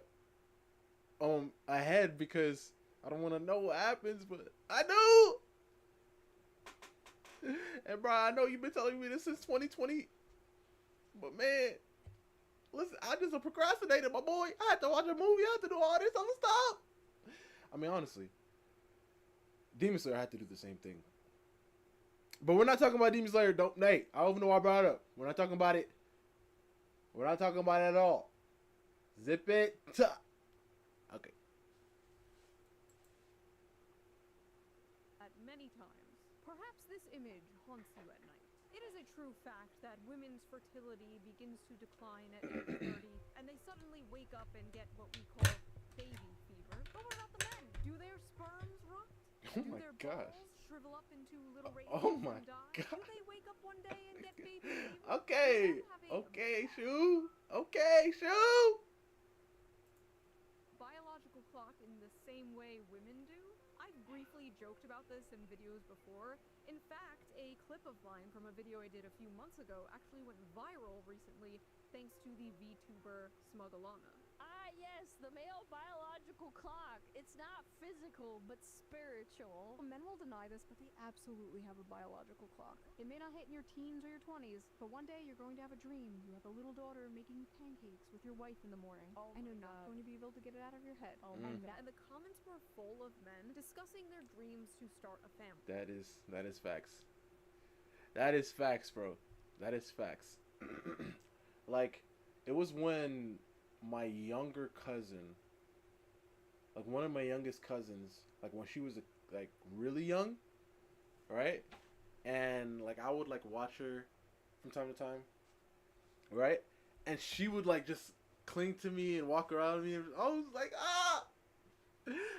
ahead, because I don't want to know what happens, but I do. And bro, I know you've been telling me this since 2020, but man, listen, I just procrastinated, my boy. I had to watch a movie. I had to do all this other stuff. I mean, honestly, Demon Slayer had to do the same thing. But we're not talking about Demon Slayer. Nate, I don't even know why I brought it up. We're not talking about it. We're not talking about it at all. Zip it. Okay. At many times, perhaps this image haunts you at night. It is a true fact that women's fertility begins to decline at age 30, and they suddenly wake up and get what we call baby fever. But what about the men? Do their sperms rot? Oh Do my their gosh. balls shrivel up into little Oh raisins my and die? God. Do they wake up one day and get baby fever? Okay. Do men have a Okay, Shu. Okay, Shu. biological clock in the same way women do? I've briefly joked about this in videos before. In fact, a clip of mine from a video I did a few months ago actually went viral recently thanks to the VTuber Smugalana. Ah, yes, the male biological clock. It's not physical, but spiritual. Men will deny this, but they absolutely have a biological clock. It may not hit in your teens or your 20s, but one day you're going to have a dream. You have a little daughter making pancakes with your wife in the morning. Oh and you're my not God. going to be able to get it out of your head. Oh my God. And the comments were full of men discussing their dreams to start a family. That is facts. That is facts, bro. That is facts. Like, it was when my younger cousin, like one of my youngest cousins, like when she was like really young, right? And like I would like watch her from time to time, right? And she would like just cling to me and walk around me. And I was like, ah.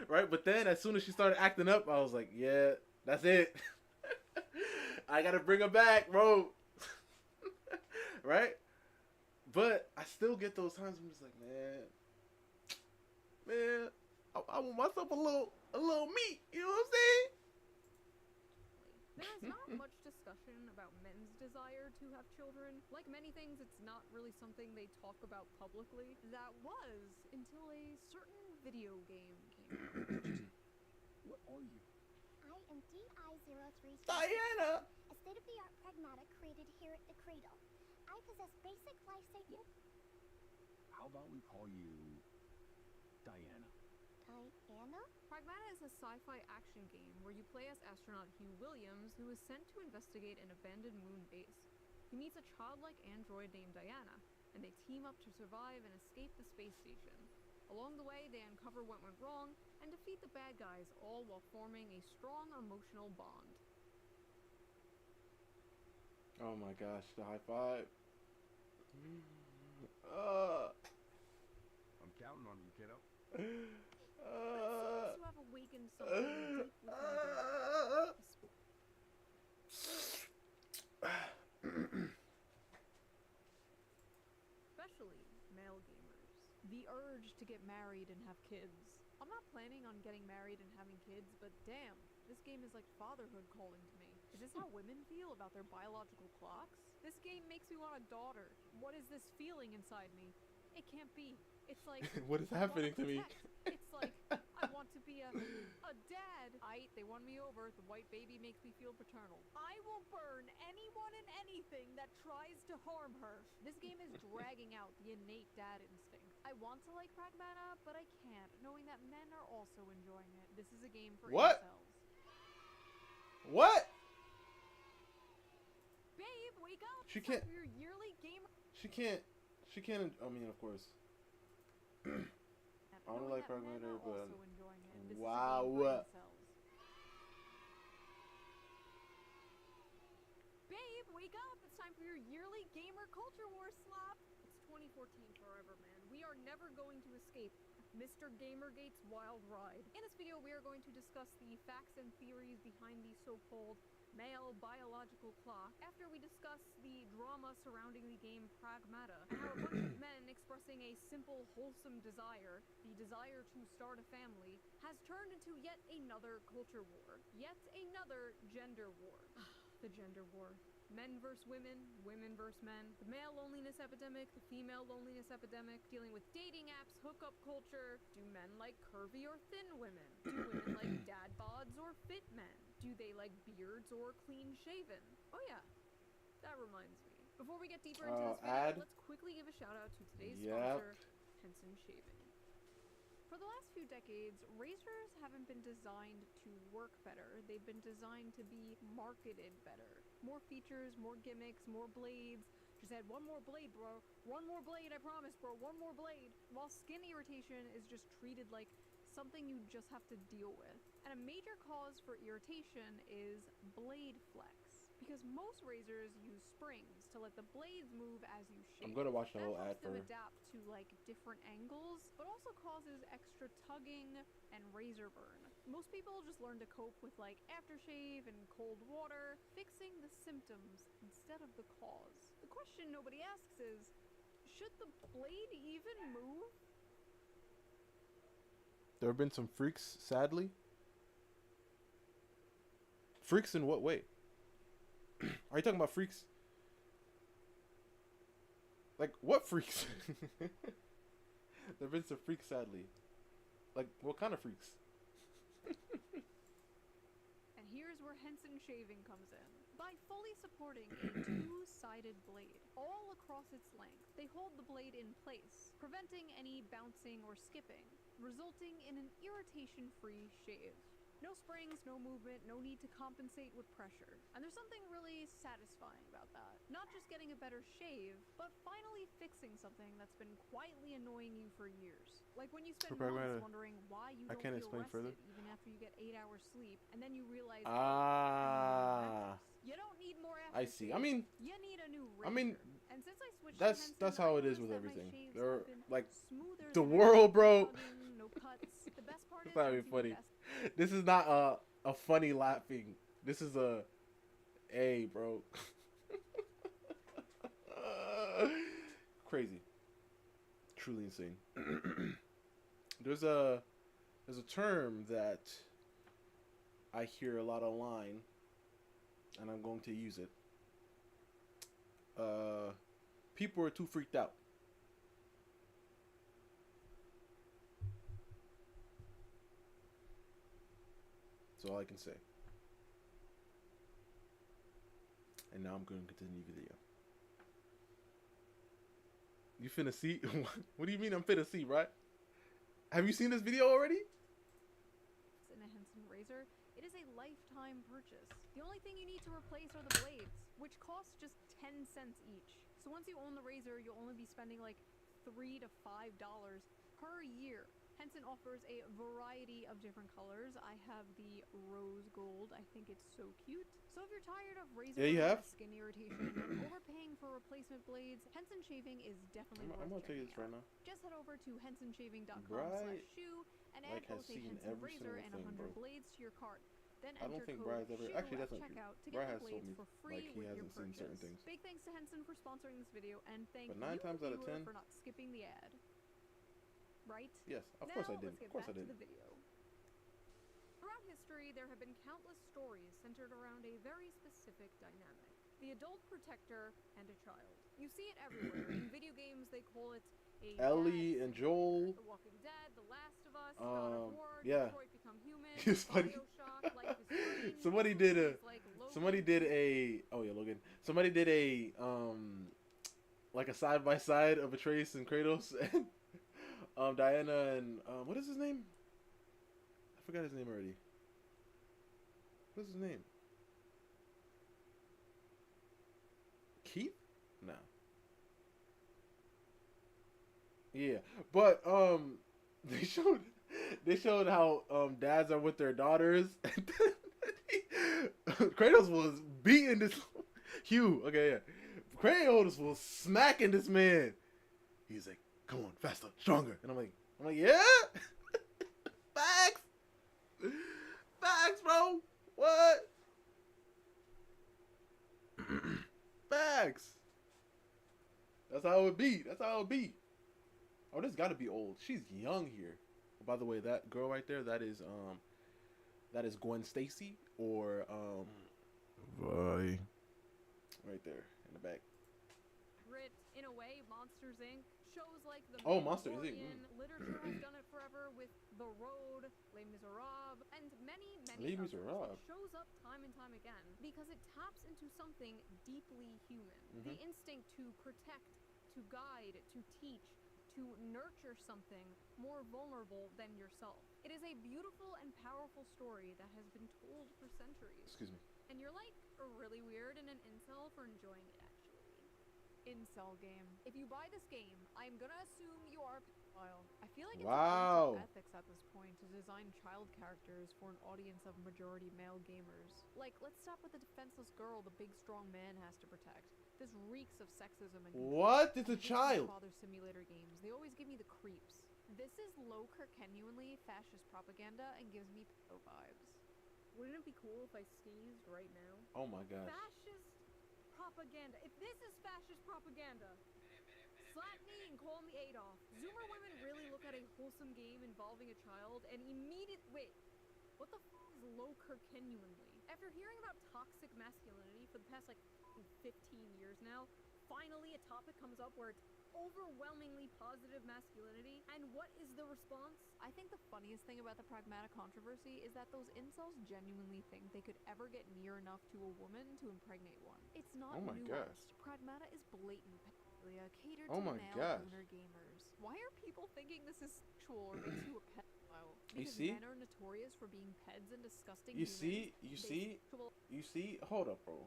Right? But then as soon as she started acting up, I was like, yeah, that's it. I gotta bring her back, bro. Right? But I still get those times I'm just like, man, I want myself a little meat. You know what I'm saying? There is not much discussion about men's desire to have children. Like many things, it's not really something they talk about publicly. That was until a certain video game came out. What are you? I am DI-03, Diana! a state-of-the-art pragmatic created here at the Cradle. I possess basic life-saving... How about we call you Diana? Diana? Pragmata is a sci-fi action game where you play as astronaut Hugh Williams, who is sent to investigate an abandoned moon base. He meets a childlike android named Diana, and they team up to survive and escape the space station. Along the way, they uncover what went wrong and defeat the bad guys, all while forming a strong emotional bond. Oh my gosh, the high five. I'm counting on you, kiddo. It seems to have awakened something deep within especially male gamers. The urge to get married and have kids. I'm not planning on getting married and having kids, but damn, this game is like fatherhood calling to me. Is this how women feel about their biological clocks? This game makes me want a daughter. What is this feeling inside me? It can't be. It's like What is I happening wanna to me? protect. It's like I want to be a dad. They won me over. The white baby makes me feel paternal. I will burn anyone and anything that tries to harm her. This game is dragging out the innate dad instinct. I want to like Pragmata, but I can't, knowing that men are also enjoying it. This is a game for What? incels. What? Babe, wake up! She It's time can't- for your yearly gamer. She can't. I mean, of course. I don't like Pragmata, but wow. Babe, wake up! It's time for your yearly gamer culture war slap. It's 2014 forever, man. We are never going to escape Mr. Gamergate's wild ride. In this video, we are going to discuss the facts and theories behind the so-called male biological clock, after we discuss the drama surrounding the game Pragmata, and how a bunch of men expressing a simple, wholesome desire, the desire to start a family, has turned into yet another culture war. Yet another gender war. The gender war. Men versus women, women versus men, the male loneliness epidemic, the female loneliness epidemic, dealing with dating apps, hookup culture. Do men like curvy or thin women? Do women like dad bods or fit men? Do they like beards or clean shaven? Oh yeah, that reminds me. Before we get deeper into this video, let's quickly give a shout out to today's sponsor, Henson Shaving. For the last few decades, razors haven't been designed to work better. They've been designed to be marketed better. More features, more gimmicks, more blades. Just add one more blade, bro. One more blade, I promise, bro. One more blade. While skin irritation is just treated like something you just have to deal with. And a major cause for irritation is blade flex. Because most razors use springs to let the blades move as you shave. I'm gonna watch the whole ad That helps them for. adapt to like different angles, but also causes extra tugging and razor burn. Most people just learn to cope with like aftershave and cold water, fixing the symptoms instead of the cause. The question nobody asks is, should the blade even move? There have been some freaks, sadly. Freaks in what way? Are you talking about freaks? Like, what freaks? There have been some freaks, sadly. Like, what kind of freaks? And here's where Henson Shaving comes in. By fully supporting a two-sided blade all across its length, they hold the blade in place, preventing any bouncing or skipping, resulting in an irritation-free shave. No springs, no movement, no need to compensate with pressure. And there's something really satisfying about that. Not just getting a better shave, but finally fixing something that's been quietly annoying you for years. Like when you spend months wondering why you don't feel rested even after you get 8 hours sleep, and then you realize, you don't need more aftershave. I see. I mean, you need a new razor. I mean, and since I switched that's to Henson, how I it is with noticed that my everything. shaves They're have been like smoother the than world, ever, bro. no tugging, no cuts. The best part It's not even you funny. best. This is not a funny laughing. This is a bro. Crazy. Truly insane. There's a term that I hear a lot online, and I'm going to use it. People are too freaked out. That's all I can say. And now I'm going to continue the video. You finna see? What do you mean I'm finna see, right? Have you seen this video already? In a Henson razor, it is a lifetime purchase. The only thing you need to replace are the blades, which cost just 10 cents each. So once you own the razor, you'll only be spending like $3 to $5 per year. Henson offers a variety of different colors. I have the rose gold. I think it's so cute. So if you're tired of razor skin irritation and overpaying for replacement blades, Henson Shaving is definitely worth I'm gonna tell you this checking right out. now. Just head over to hensonshaving.com/shoe and add Like, has both a seen Henson every razor single and thing, 100 bro. blades to your cart. Then I don't enter think code Bry's ever SHOE actually at doesn't. checkout to Bry get has the told blades me for free like he with your hasn't seen certain purchase. things. Big thanks to Henson for sponsoring this video, and thank But you, 9 times out of viewer, 10 for not skipping the ad. Right? Yes, of Now, course I did. let's get Of course I back did. to the video. Throughout history, there have been countless stories centered around a very specific dynamic: the adult protector and a child. You see it everywhere. In video games, they call it a Ellie and Joel. The Walking Dead, The Last of Us, God of War, yeah. Detroit Become Human, It's funny. BioShock, Life is Strange. Somebody did a. movies like Logan. Somebody did a. Oh yeah, Logan. Somebody did a like a side by side of Atreus and Kratos and Diana and what is his name? I forgot his name already. What's his name? Keith? No. Yeah, but they showed how dads are with their daughters. Kratos was beating this Hugh. Okay, yeah. Kratos was smacking this man. He's like, "Come on, faster, stronger," and I'm like, "Yeah, facts, facts, bro. What? Facts. That's how it be. That's how it be." Oh, this gotta be old. She's young here. By the way, that girl right there, that is Gwen Stacy or Vi. Right there in the back. Grit, in a way, Monsters Inc. Shows like The Oh, Monsters Inc. Mandalorian, literature has done it forever with The Road, Les Miserables, and many Les others. Miserables. It shows up time and time again because it taps into something deeply human. The instinct to protect, to guide, to teach, to nurture something more vulnerable than yourself. It is a beautiful and powerful story that has been told for centuries. Excuse me. And you're like really weird and an incel for enjoying it, actually. Incel game. If you buy this game, I'm gonna assume you are a pedophile. I feel like it's Wow. against ethics at this point to design child characters for an audience of majority male gamers. Like, let's stop with the defenseless girl the big strong man has to protect. This reeks of sexism and control. What? It's a I hate these child. father simulator games. They always give me the creeps. This is low Kirkenuanly fascist propaganda and gives me pedo vibes. Wouldn't it be cool if I sneezed right now? Oh my gosh. Fascist propaganda. If this is fascist propaganda, slap me and call me Adolf. Zoomer women really look at a wholesome game involving a child and wait, what the f is low Kirkenuanly? After hearing about toxic masculinity for the past 15 years now, finally a topic comes up where it's overwhelmingly positive masculinity, and what is the response? I think the funniest thing about the Pragmata controversy is that those incels genuinely think they could ever get near enough to a woman to impregnate one. It's not Oh my nuanced. gosh. Pragmata is blatant pedophilia catered Oh to my male gosh. owner gamers. Why are people thinking this is sexual or makes you a pedophile? You Because see? men are notorious for being peds and disgusting You humans. see? You They see? sexual- You see? Hold up, bro.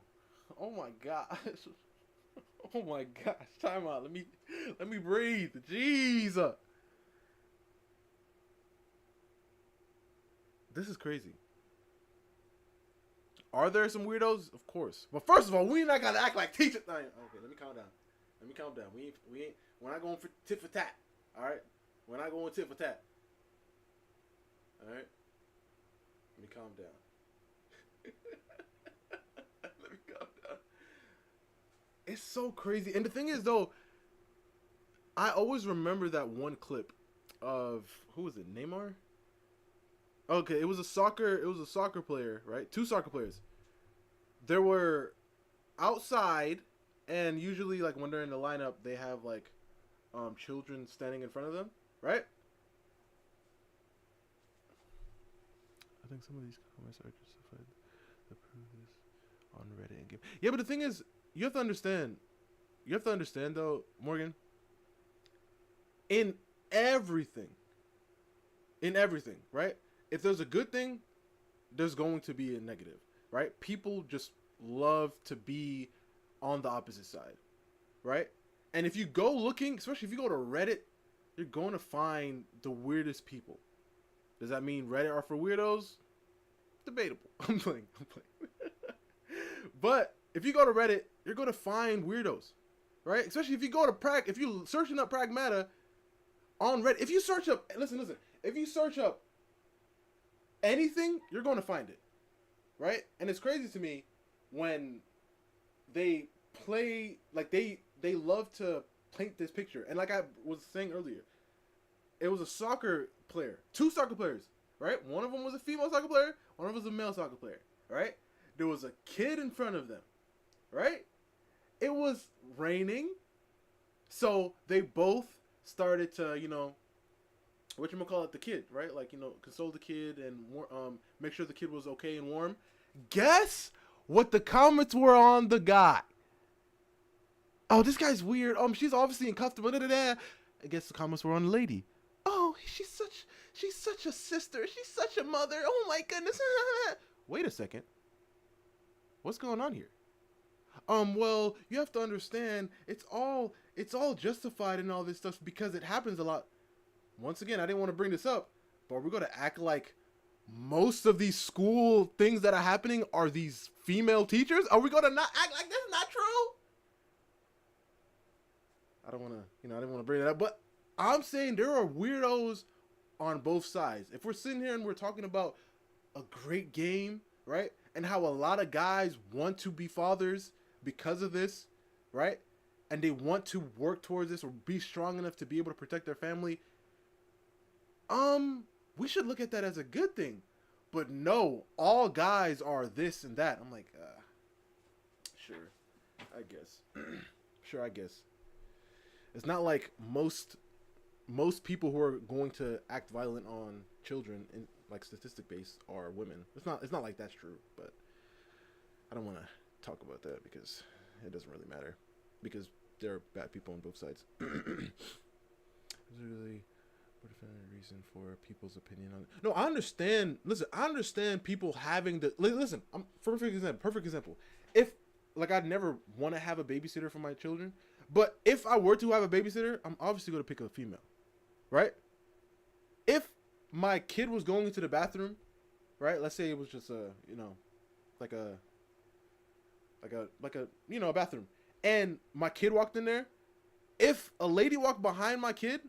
Oh my gosh. Oh my gosh. Time out. Let me breathe. Jeez. This is crazy. Are there some weirdos? Of course. But first of all, we not gotta act like teachers. Okay, let me calm down. We're not going for tit for tat. All right. We're not going tit for tat. All right. Let me calm down. Let me calm down. It's so crazy. And the thing is, though, I always remember that one clip of, who was it? Neymar? Okay, it was a soccer player, right? Two soccer players. There were outside, and usually, like, when they're in the lineup, they have, like, children standing in front of them, right? I think some of these comments are justified to prove this on Reddit and game. Yeah, but the thing is, you have to understand, though, Morgan, in everything, right? If there's a good thing, there's going to be a negative, right? People just love to be on the opposite side, right? And if you go looking, especially if you go to Reddit, you're going to find the weirdest people. Does that mean Reddit are for weirdos? Debatable. I'm playing. But if you go to Reddit, you're going to find weirdos, right? Especially if you go to if you searching up Pragmata on Reddit, if you search up, listen, if you search up anything, you're going to find it, right? And it's crazy to me when they play, like they love to paint this picture. And like I was saying earlier, it was a soccer player, two soccer players, right? One of them was a female soccer player, one of them was a male soccer player, right? There was a kid in front of them, right? It was raining, so they both started to, the kid, right? Like, console the kid and make sure the kid was okay and warm. Guess what the comments were on the guy? Oh, this guy's weird. She's obviously uncomfortable. I guess the comments were on the lady. Oh, she's such a sister. She's such a mother. Oh my goodness. Wait a second. What's going on here? Well, you have to understand, it's all justified and all this stuff because it happens a lot. Once again, I didn't want to bring this up, but we're going to act like most of these school things that are happening are these female teachers? Are we going to not act like that's not true? I don't want to, I didn't want to bring it up, but I'm saying there are weirdos on both sides. If we're sitting here and we're talking about a great game, right? And how a lot of guys want to be fathers because of this, right? And they want to work towards this or be strong enough to be able to protect their family. We should look at that as a good thing. But no, all guys are this and that. I'm like, sure, I guess. Sure, I guess. It's not like most people who are going to act violent on children, in like statistic based, are women. It's not like that's true, but I don't want to talk about that because it doesn't really matter, because there are bad people on both sides. There's really a definite reason for people's opinion on it. No, I understand. Listen, I understand people having the listen. Perfect example. If like I'd never want to have a babysitter for my children, but if I were to have a babysitter, I'm obviously going to pick a female, right? If my kid was going into the bathroom, right? Let's say it was just a a bathroom, and my kid walked in there. If a lady walked behind my kid,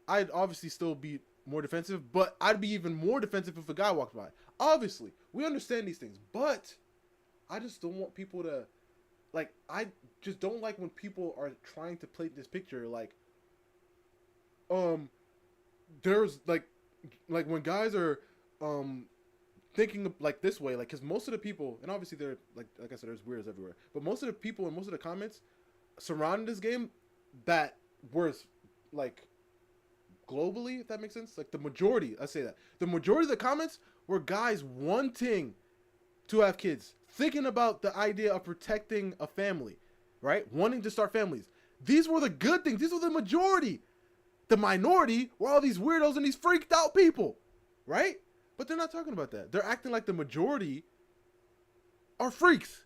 I'd obviously still be more defensive, but I'd be even more defensive if a guy walked by. Obviously, we understand these things, but I just don't want people to, like, I just don't like when people are trying to paint this picture, like, there's, like when guys are, thinking of, like, this way, like, because most of the people, and obviously they're, like I said, there's weirdos everywhere, but most of the people and most of the comments surrounding this game that were, like, globally, if that makes sense, like the majority of the comments were guys wanting to have kids, thinking about the idea of protecting a family, right? Wanting to start families. These were the good things. These were the majority. The minority were all these weirdos and these freaked out people, right? But they're not talking about that. They're acting like the majority are freaks.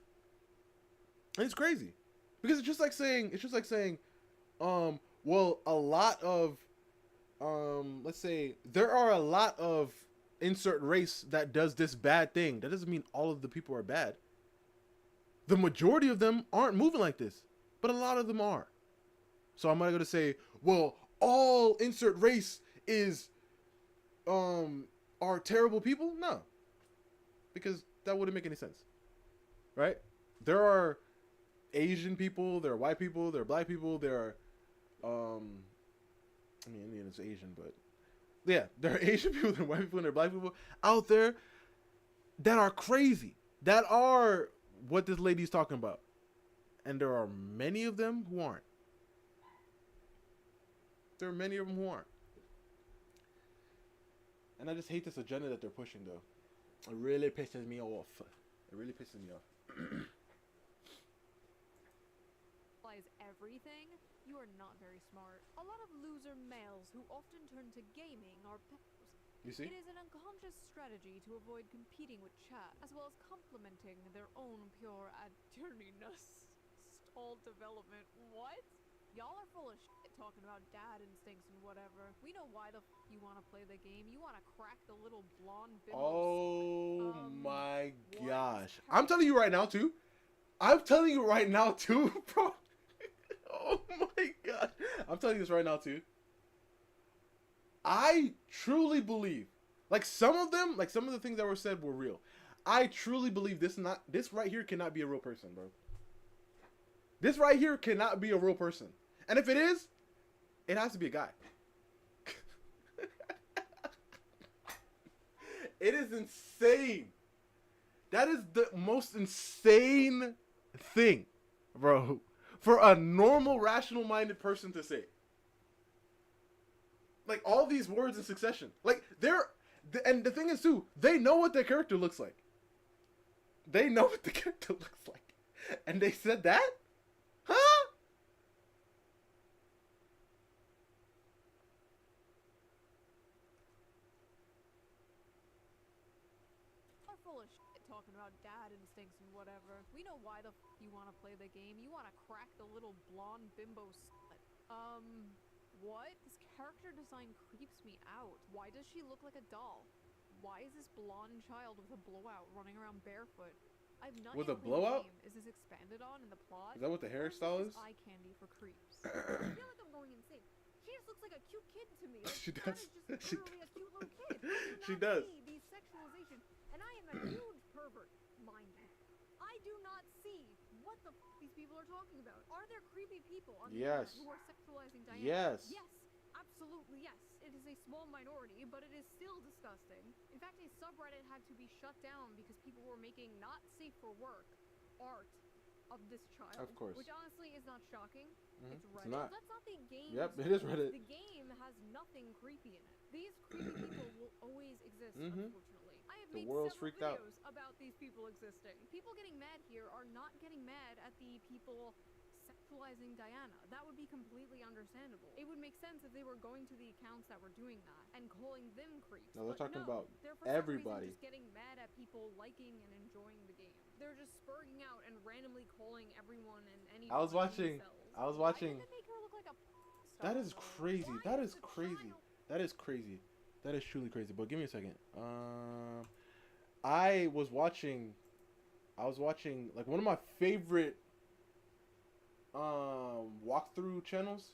And it's crazy. Because it's just like saying, well, a lot of, let's say there are a lot of insert race that does this bad thing. That doesn't mean all of the people are bad. The majority of them aren't moving like this, but a lot of them are. So I'm not going to say, well, all insert race is are terrible people? No, because that wouldn't make any sense, right? There are Asian people, there are white people, there are black people, there are, I mean, Indian is Asian, but yeah, there are Asian people, there are white people, and there are black people out there that are crazy, that are what this lady's talking about, and there are many of them who aren't. There are many of them who aren't. And I just hate this agenda that they're pushing, though. It really pisses me off. It really pisses me off. Realize everything, you are not very smart. A lot of loser males who often turn to gaming are You see? It is an unconscious strategy to avoid competing with chat, as well as complementing their own pure adjourniness. Stalled development. What? Y'all are full of shit talking about dad instincts and whatever. We know why the you want to play the game. You want to crack the little blonde bimbo. Oh my what? gosh. I'm telling you right now, too. I'm telling you right now, too, bro. Oh my gosh. I'm telling you this right now, too. I truly believe, like some of them, like some of the things that were said were real. I truly believe this right here cannot be a real person, bro. This right here cannot be a real person. And if it is, it has to be a guy. It is insane. That is the most insane thing, bro, for a normal, rational-minded person to say. Like, all these words in succession. Like, and the thing is, too, they know what their character looks like. They know what the character looks like. And they said that? Huh? Are full of shit talking about dad instincts and whatever. We know why the you want to play the game. You want to crack the little blonde bimbo slut. What? This character design creeps me out. Why does she look like a doll? Why is this blonde child with a blowout running around barefoot? I've not With yet a played the blowout? game. Is this expanded on in the plot? Is that what the Or hairstyle this is? Eye candy for creeps. I feel like I'm going insane. She just looks like a cute kid to me. Like, She that does. is just She literally a cute little kid. I do She not does. see these sexualization, and I am a huge pervert, mind you. I do not see what the these people are talking about. Are there creepy people on the Yes. internet who are sexualizing Diana? Yes. Yes, absolutely yes. It is a small minority, but it is still disgusting. In fact, a subreddit had to be shut down because people were making not safe for work art of this child. Of course. Which honestly is not shocking. Mhm. It's It's Reddit. not. That's not the game. Yep, it is Reddit. The game has nothing creepy in it. These creepy people will always exist, Mhm. unfortunately. I have The made world's several freaked out. videos about these people existing. People getting mad here are not getting mad at the people sexualizing Diana. That would be completely understandable. It would make sense if they were going to the accounts that were doing that and calling them creeps. No, they're but talking no, about they're for some everybody. reason just getting mad at people liking and enjoying the game. They're just spurging out and randomly calling everyone and anyone. I was watching- incels. I was Why watching- did they make her look like a That is star, though? crazy. Why That is the crazy. child- That is crazy. That is truly crazy. But give me a second. I was watching like one of my favorite walkthrough channels.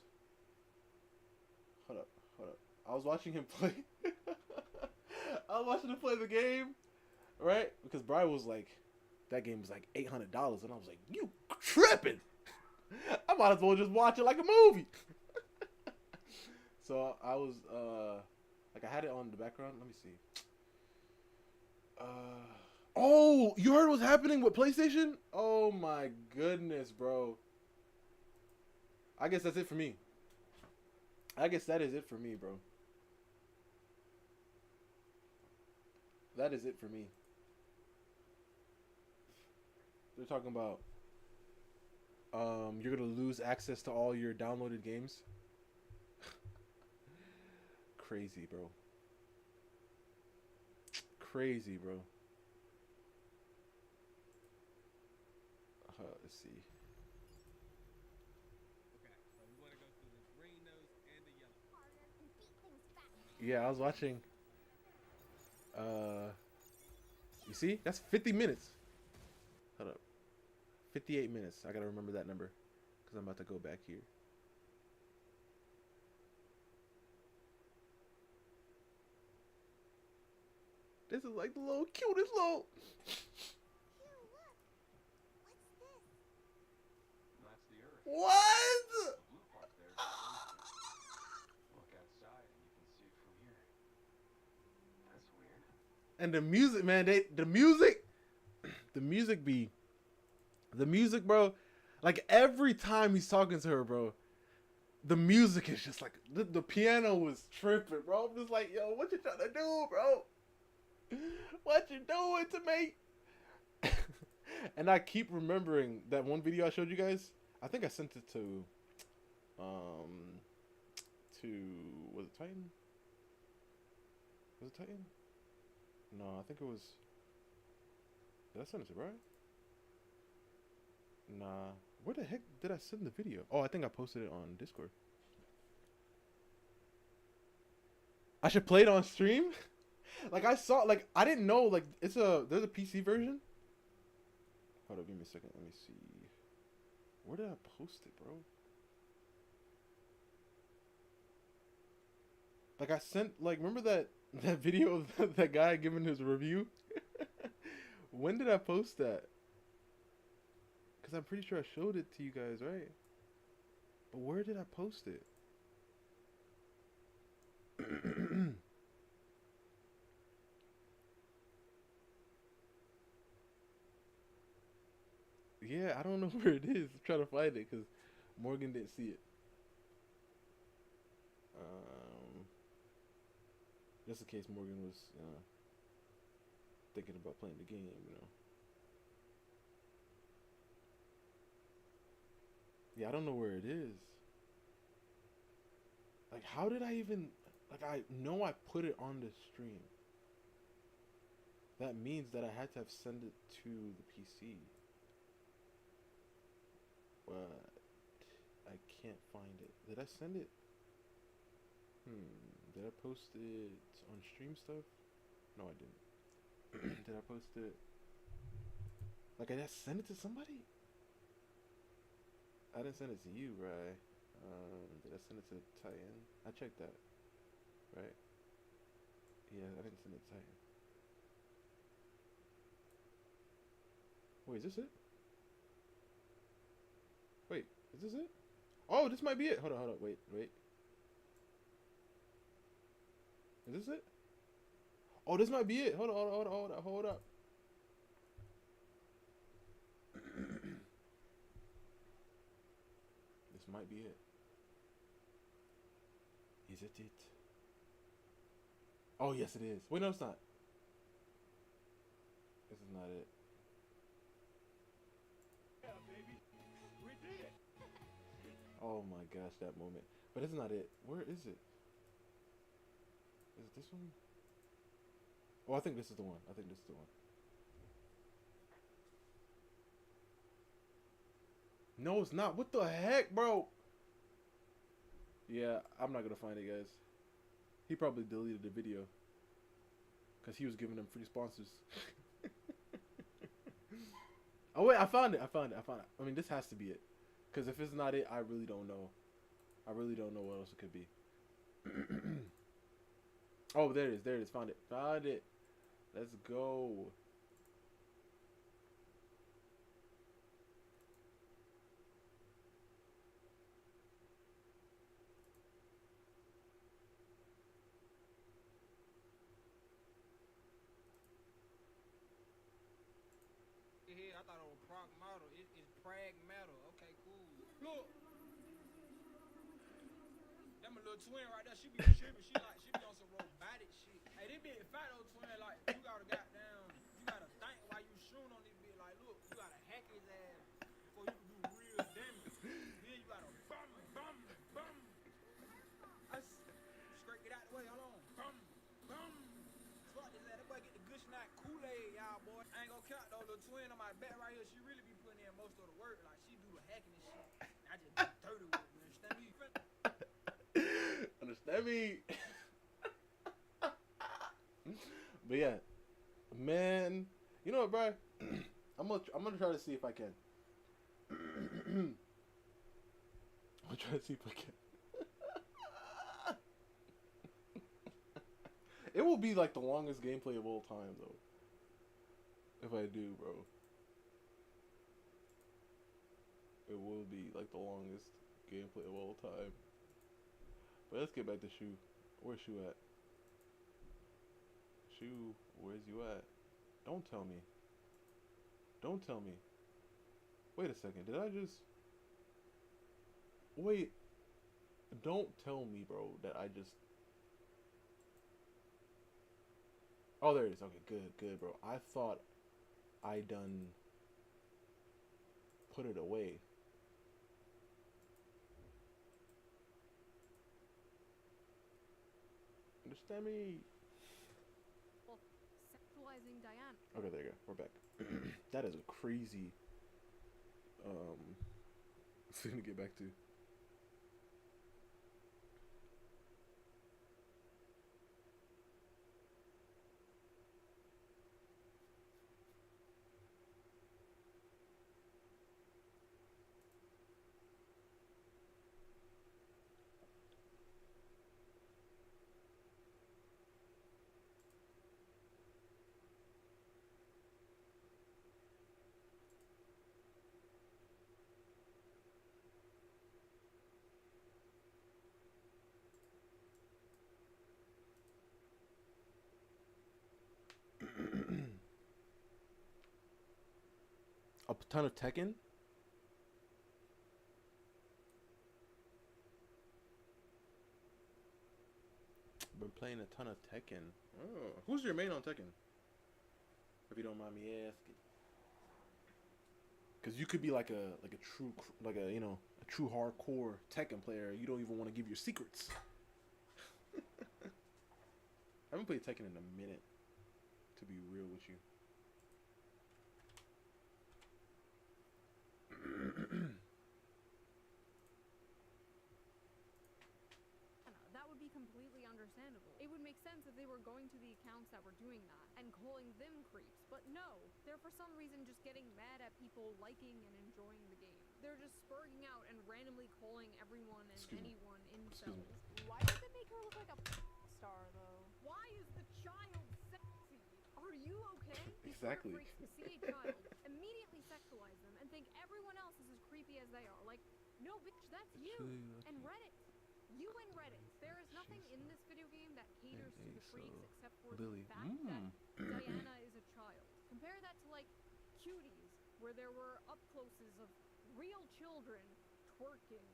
Hold up. I was watching him play. I was watching him play the game, right? Because Brian was like, that game was like $800, and I was like, you tripping? I might as well just watch it like a movie. So I was like, I had it on the background. Let me see. Oh, you heard what's happening with PlayStation? Oh my goodness, bro. I guess that's it for me. I guess that is it for me, bro. That is it for me. They're talking about you're gonna lose access to all your downloaded games. Crazy, bro. Crazy, bro. Let's see. Okay, so we want to go through the green nose and the yellow. Harder and beat things fast. Yeah, I was watching. You see? That's 50 minutes. Hold up. 58 minutes. I gotta remember that number because I'm about to go back here. This is like the little cutest little. Here, look. What's this? That's the Earth. What? The blue part there is the ocean. Look outside and you can see it from here. That's weird. And the music, man, the music, bro. Like every time he's talking to her, bro, the music is just like the piano was tripping, bro. I'm just like, yo, what you trying to do, bro? What you doing to me? And I keep remembering that one video I showed you guys. I think I sent it to was it Titan? Was it Titan? No, I think it was. Did I send it to Brian? Nah. Where the heck did I send the video? Oh, I think I posted it on Discord. I should play it on stream? Like I saw, like I didn't know, like there's a PC version. Hold up, give me a second. Let me see. Where did I post it, bro? Like I sent, like remember that video of that guy giving his review? When did I post that? Because I'm pretty sure I showed it to you guys, right? But where did I post it? Yeah, I don't know where it is. I'm trying to find it because Morgan didn't see it. Just in case Morgan was thinking about playing the game, you know. Yeah, I don't know where it is. Like, how did I even... Like, I know I put it on the stream. That means that I had to have sent it to the PC. But I can't find it. Did I send it? Did I post it on stream stuff? No, I didn't. Did I post it? Like, I just sent it to somebody? I didn't send it to you, right? Did I send it to Titan? I checked that. Right? Yeah, I didn't send it to Titan. Wait, is this it? Wait, is this it? Oh, this might be it. Hold on, wait. Is this it? Oh, this might be it. Hold up. This might be it. Is it? Oh, yes, it is. Wait, no, it's not. This is not it. Yeah, baby. We did it. Oh my gosh, that moment. But it's not it. Where is it? Is it this one? Oh, I think this is the one. No, it's not. What the heck, bro? Yeah, I'm not gonna find it, guys. He probably deleted the video. Because he was giving them free sponsors. Oh, wait, I found it. I mean, this has to be it. Because if it's not it, I really don't know. I really don't know what else it could be. Oh, there it is. Found it. Let's go. Yeah, I thought it was prog model. It's prag metal. Okay, cool. Look. That my little twin right there. She be tripping. She be on some robotic shit. Hey, this big fat old twin, like, you gotta think while you shooting on this bitch. Like, look, you gotta hack his ass before you can do real damage. Then you gotta bum. Straight get out the way. Hold on. Bum. Fuck this ass. That boy get the good snack Kool-Aid, y'all, boy. I ain't gonna count though. Little twin on my back right here. She really be putting in most of the work. Like, she do the hacking and shit. I just do dirty work, you understand me? Understand me? But yeah, man, you know what, bro? I'm gonna try to see if I can. It will be like the longest gameplay of all time, though. If I do, bro. It will be like the longest gameplay of all time. But let's get back to Shu. Where's Shu at? Shu, where's you at? Don't tell me. Don't tell me. Wait a second. Did I just... Wait. Don't tell me, bro, that I just... Oh, there it is. Okay, good, bro. I thought I done put it away. Understand me? Well, sexualizing Diana. Okay, there you go. We're back. That is a crazy thing to get back to. A ton of Tekken? Been playing a ton of Tekken. Oh, who's your main on Tekken? If you don't mind me asking. Because you could be like a true a true hardcore Tekken player. You don't even want to give your secrets. I haven't played Tekken in a minute, to be real with you. That would be completely understandable. It would make sense if they were going to the accounts that were doing that and calling them creeps. But no, they're for some reason just getting mad at people liking and enjoying the game. They're just spurging out and randomly calling everyone and anyone incels. Why did they make her look like a star, though? Why is the child sexy? Are you okay? These Exactly. freaks to see a child, immediately sexualize them, and think everyone else is as creepy as they are. Like, no, bitch, that's you. And Reddit. You and Reddit. There is nothing in this video game that caters to the freaks except for Lily. the fact that Diana is a child. Compare that to, like, Cuties, where there were up-closes of real children twerking.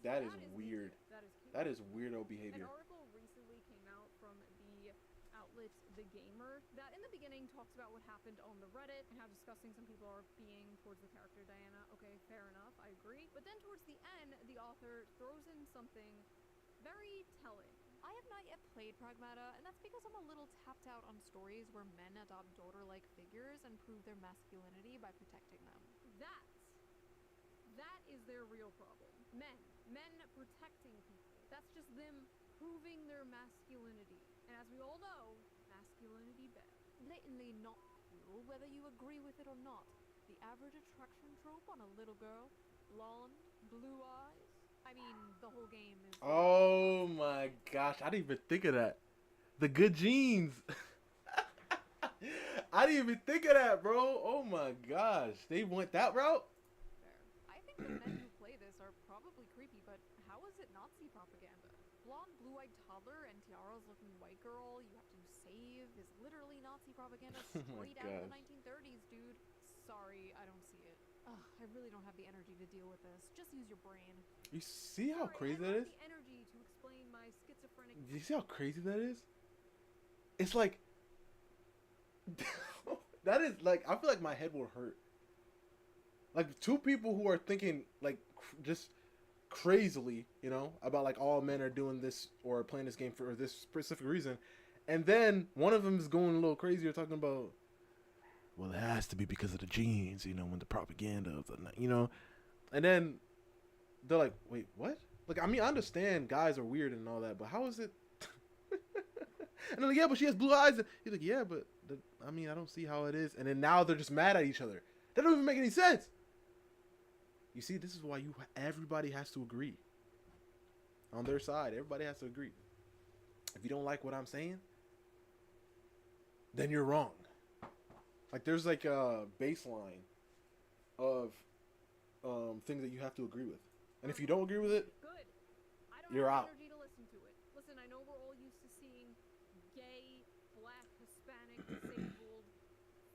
That is weird. That is cute. That is weirdo An behavior. article recently came out from the outlet The Gamer that in the beginning talks about what happened on the Reddit and how disgusting some people are being towards the character Diana. Okay, fair enough, I agree. But then towards the end, the author throws in something very telling. I have not yet played Pragmata, and that's because I'm a little tapped out on stories where men adopt daughter-like figures and prove their masculinity by protecting them. That is their real problem. Men protecting people. That's just them proving their masculinity. And as we all know, masculinity bad. Blatantly not true, whether you agree with it or not. The average attraction trope on a little girl, blonde, blue eyes. I mean, the whole game is... Oh my gosh, I didn't even think of that. The good genes. I didn't even think of that, bro. Oh my gosh, they went that route? Fair. I think the men who play this are probably creepy, but how is it Nazi propaganda? Blonde, blue-eyed toddler and tiaras looking white girl you have to save is literally Nazi propaganda straight out of the 1930s, dude. Sorry, I don't see it. Ugh, I really don't have the energy to deal with this. Just use your brain. You see how crazy I that have is? the energy to explain my schizophrenic... You see how crazy that is? It's like... that is like... I feel like my head will hurt. Like, two people who are thinking, like, just crazily, you know, about, like, all men are doing this or playing this game for this specific reason. And then one of them is going a little crazy or talking about, well, it has to be because of the genes, you know, when the propaganda of the, you know. And then they're like, wait, what? Like, I mean, I understand guys are weird and all that, but how is it? And they're like, yeah, but she has blue eyes. And he's like, yeah, but, I mean, I don't see how it is. And then now they're just mad at each other. That don't even make any sense. You see, this is why everybody has to agree. On their side, everybody has to agree. If you don't like what I'm saying, then you're wrong. Like there's like a baseline of things that you have to agree with, and if you don't agree with it, Good. I don't You're have out. the energy to listen to it. Listen, I know we're all used to seeing gay, black, Hispanic, disabled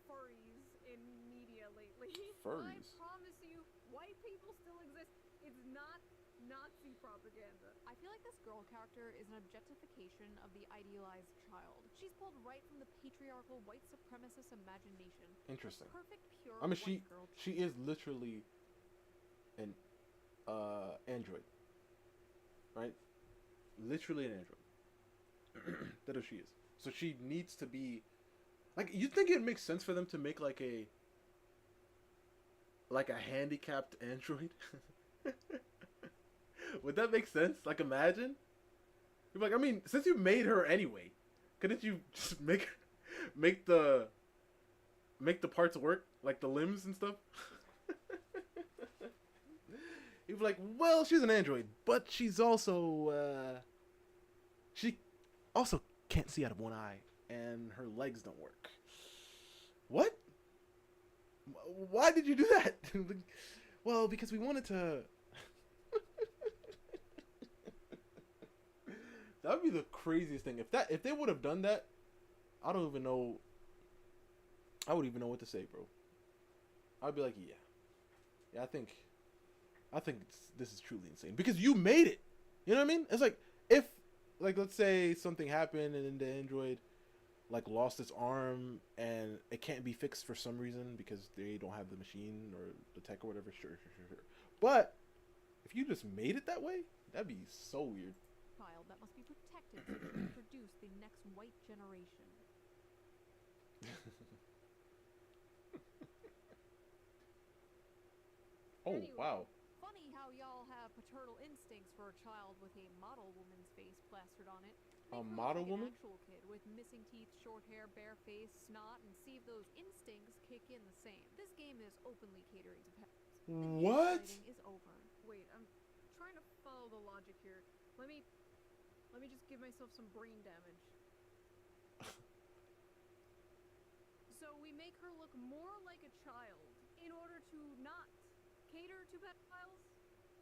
furries in media lately. Furries? I promise you, white people still exist. It's not Nazi propaganda. I feel like this girl character is an objectification of the idealized child. She's pulled right from the patriarchal white supremacist imagination. interesting. Perfect, pure I mean, white girl. she is literally an android, right? Literally an android. That is she is. So she needs to be like. You think it makes sense for them to make like a handicapped android? Would that make sense? Like, imagine. You're like, I mean, since you made her anyway, couldn't you just make the parts work, like the limbs and stuff? You'd be like, well, she's an android, but she's also she also can't see out of one eye, and her legs don't work. What? Why did you do that? Well, because we wanted to. That would be the craziest thing. If they would have done that, I don't even know. I wouldn't even know what to say, bro. I'd be like, yeah, I think this is truly insane because you made it. You know what I mean? It's like if, like, let's say something happened and then the android, like, lost its arm and it can't be fixed for some reason because they don't have the machine or the tech or whatever. Sure. But if you just made it that way, that'd be so weird. Child that must be protected so they can produce the next white generation. Oh, Anyway. wow. Funny how y'all have paternal instincts for a child with a model woman's face plastered on it. A Make her model look like woman? An actual kid with missing teeth, short hair, bare face, snot, and see if those instincts kick in the same. This game is openly catering to pets. The What? gaslighting is over. Wait, I'm trying to follow the logic here. Let me just give myself some brain damage. So we make her look more like a child in order to not cater to pedophiles?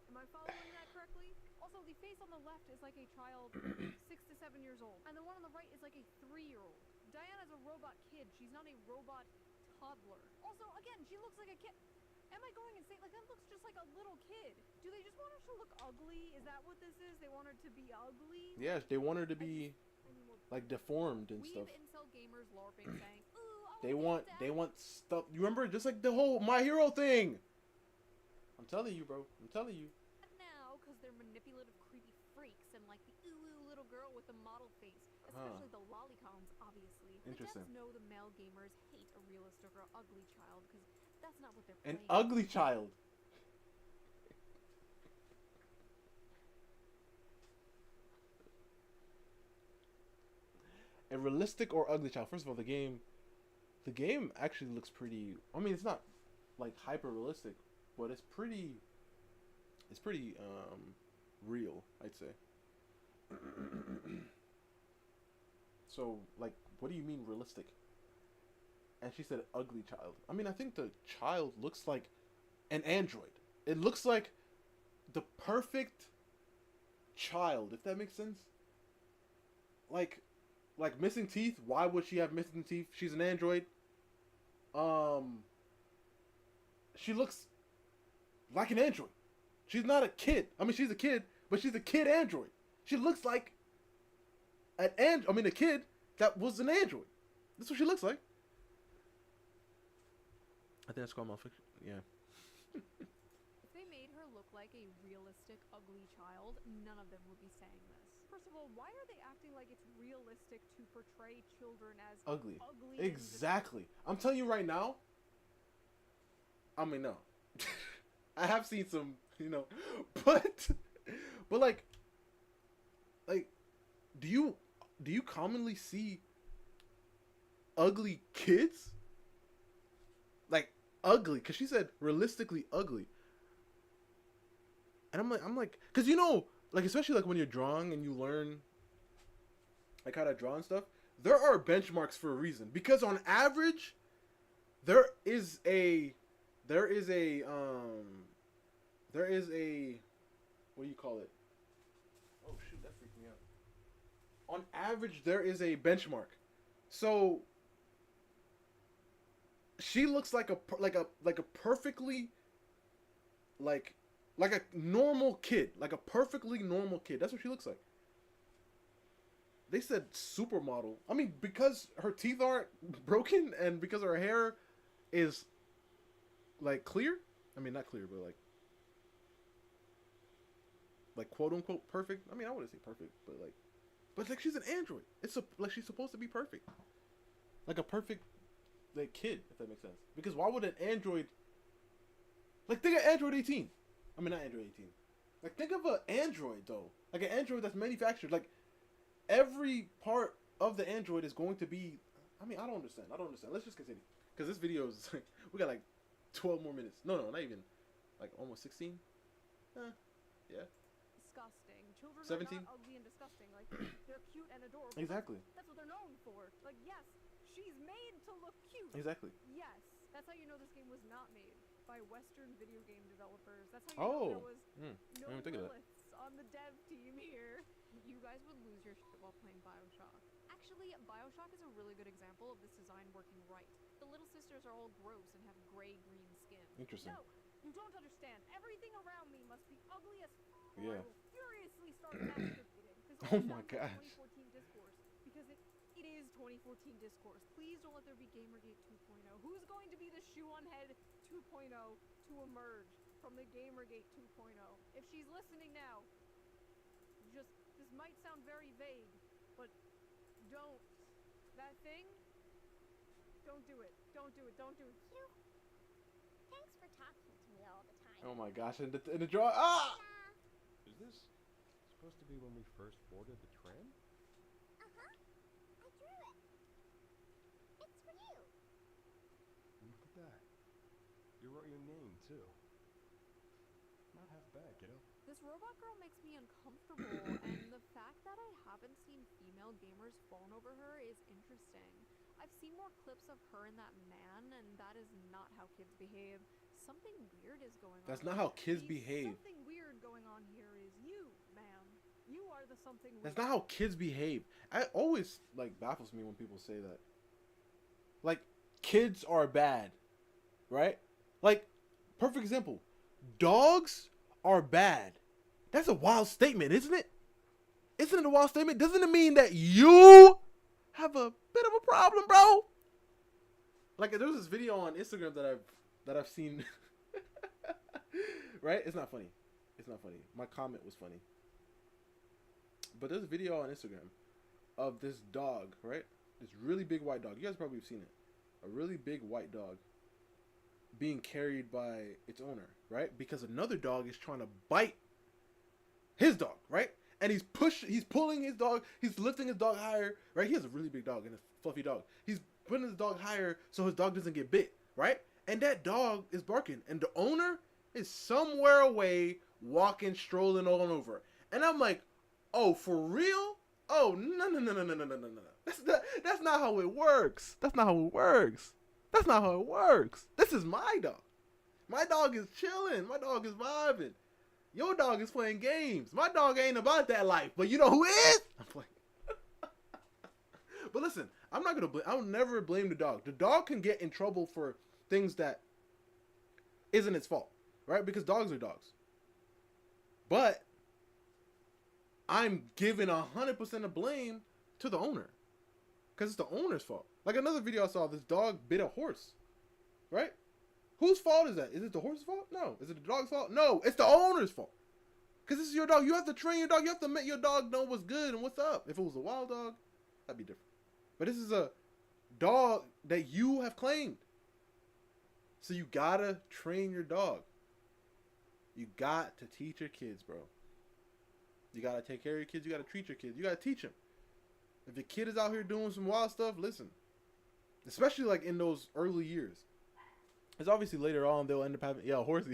Am I following that correctly? Also, the face on the left is like a child 6 to 7 years old, and the one on the right is like a 3-year-old. Diana's a robot kid. She's not a robot toddler. Also, again, she looks like a kid. Am I going insane? Like, that looks just like a little kid. Do they just want her to look ugly? Is that what this is? They want her to be ugly? Yes, they want her to be I mean, we're like deformed and we've stuff. incel gamers LARPing saying, ooh, I They want want stuff. You remember just like the whole My Hero thing. I'm telling you, bro. I'm telling you. that now because they're manipulative, creepy freaks and like the ooh little girl with the model face. Especially the lolicons, obviously. Interesting. The devs know the male gamers hate a realistic or ugly child because that's not what they're An playing. ugly child. A realistic or ugly child. First of all, the game actually looks pretty. I mean, it's not like hyper realistic, but it's pretty real, I'd say. So, like, what do you mean realistic? And she said ugly child. I mean, I think the child looks like an android. It looks like the perfect child, if that makes sense. Like missing teeth. Why would she have missing teeth? She's an android. She looks like an android. She's not a kid. I mean, she's a kid, but she's a kid android. She looks like a kid that was an android. That's what she looks like. I think that's called malfiction. Yeah. If they made her look like a realistic, ugly child, none of them would be saying this. First of all, why are they acting like it's realistic to portray children as Ugly. and Exactly. I'm telling you right now. I mean, no. I have seen some, but like, do you commonly see ugly kids? Like, ugly, because she said realistically ugly. And I'm like, because like, especially like when you're drawing and you learn like how to draw and stuff, there are benchmarks for a reason, because on average, there is a what do you call it? Oh shoot, that freaked me out. On average, there is a benchmark. So she looks like a perfectly like a normal kid, like a perfectly normal kid. That's what she looks like. They said supermodel. I mean, because her teeth aren't broken and because her hair is like clear. I mean, not clear, but like quote unquote perfect. I mean, I wouldn't say perfect, but like she's an android. Like she's supposed to be perfect, like a perfect like kid, if that makes sense. Because why would an android, like, think of Android 18? I mean, not Android 18. Like, think of an android though, like an android that's manufactured. Like, every part of the android is going to be. I mean, I don't understand. Let's just continue, because this video is like, we got like 12 more minutes. No, not even. Like almost 16. Yeah. Disgusting. Children 17? are not ugly and disgusting. Like, they're cute and adorable. Exactly. That's what they're known for. Like, yes, she's made to look cute. Exactly. Yes, that's how you know this game was not made by Western video game developers. That's how you know there was I no didn't think of that. Liliths on the dev team here. You guys would lose your shit while playing Bioshock. Actually, Bioshock is a really good example of this design working right. The little sisters are all gross and have gray-green skin. Interesting. No, you don't understand. Everything around me must be ugly as Yeah. I will furiously start masturbating. Oh my gosh. 2014 discourse. Because it is 2014 discourse. Please don't let there be Gamergate 2.0. Who's going to be the shoe on head 2.0 to emerge from the Gamergate 2.0? If she's listening now, this might sound very vague, but don't. That thing? Don't do it. Don't do it. Don't do it. Phew. Thanks for talking to me all the time. Oh my gosh! And the draw. Ah! Yeah. Is this supposed to be when we first boarded the tram? Uh-huh. I drew it. It's for you. Look at that. You wrote your name, too. Not half bad, kiddo. This robot girl makes me uncomfortable, and the fact that I haven't seen female gamers fawn over her is interesting. I've seen more clips of her and that man, and that is not how kids behave. Something weird is going on. That's not how kids The behave. Something weird going on here is you, ma'am. You are the something weird. That's not how kids behave. I always like baffles me when people say that. Like, kids are bad, right? Like, perfect example. Dogs are bad. That's a wild statement, isn't it? Isn't it a wild statement? Doesn't it mean that you have a bit of a problem, bro? Like, there was this video on Instagram that I've seen. Right? It's not funny. It's not funny. My comment was funny. But there's a video on Instagram of this dog, right? This really big white dog. You guys probably have seen it. A really big white dog being carried by its owner, right? Because another dog is trying to bite his dog, right? And he's pulling his dog, he's lifting his dog higher, right? He has a really big dog and a fluffy dog. He's putting his dog higher so his dog doesn't get bit, right? And that dog is barking, and the owner is somewhere away, walking, strolling all over. And I'm like, oh, for real? Oh, no. That's not how it works. That's not how it works. That's not how it works. This is my dog. My dog is chilling. My dog is vibing. Your dog is playing games. My dog ain't about that life. But you know who is? I'm playing. But listen, I'm not gonna blame. I'll never blame the dog. The dog can get in trouble for things that isn't its fault, right? Because dogs are dogs. But I'm giving 100% of blame to the owner, because it's the owner's fault. Like another video I saw, this dog bit a horse, right? Whose fault is that? Is it the horse's fault? No. Is it the dog's fault? No. It's the owner's fault. Because this is your dog. You have to train your dog. You have to make your dog know what's good and what's up. If it was a wild dog, that'd be different. But this is a dog that you have claimed. So you gotta train your dog. You got to teach your kids, bro. You gotta take care of your kids. You gotta treat your kids. You gotta teach them. If your kid is out here doing some wild stuff, listen. Especially like in those early years. It's obviously later on they'll end up having a horse.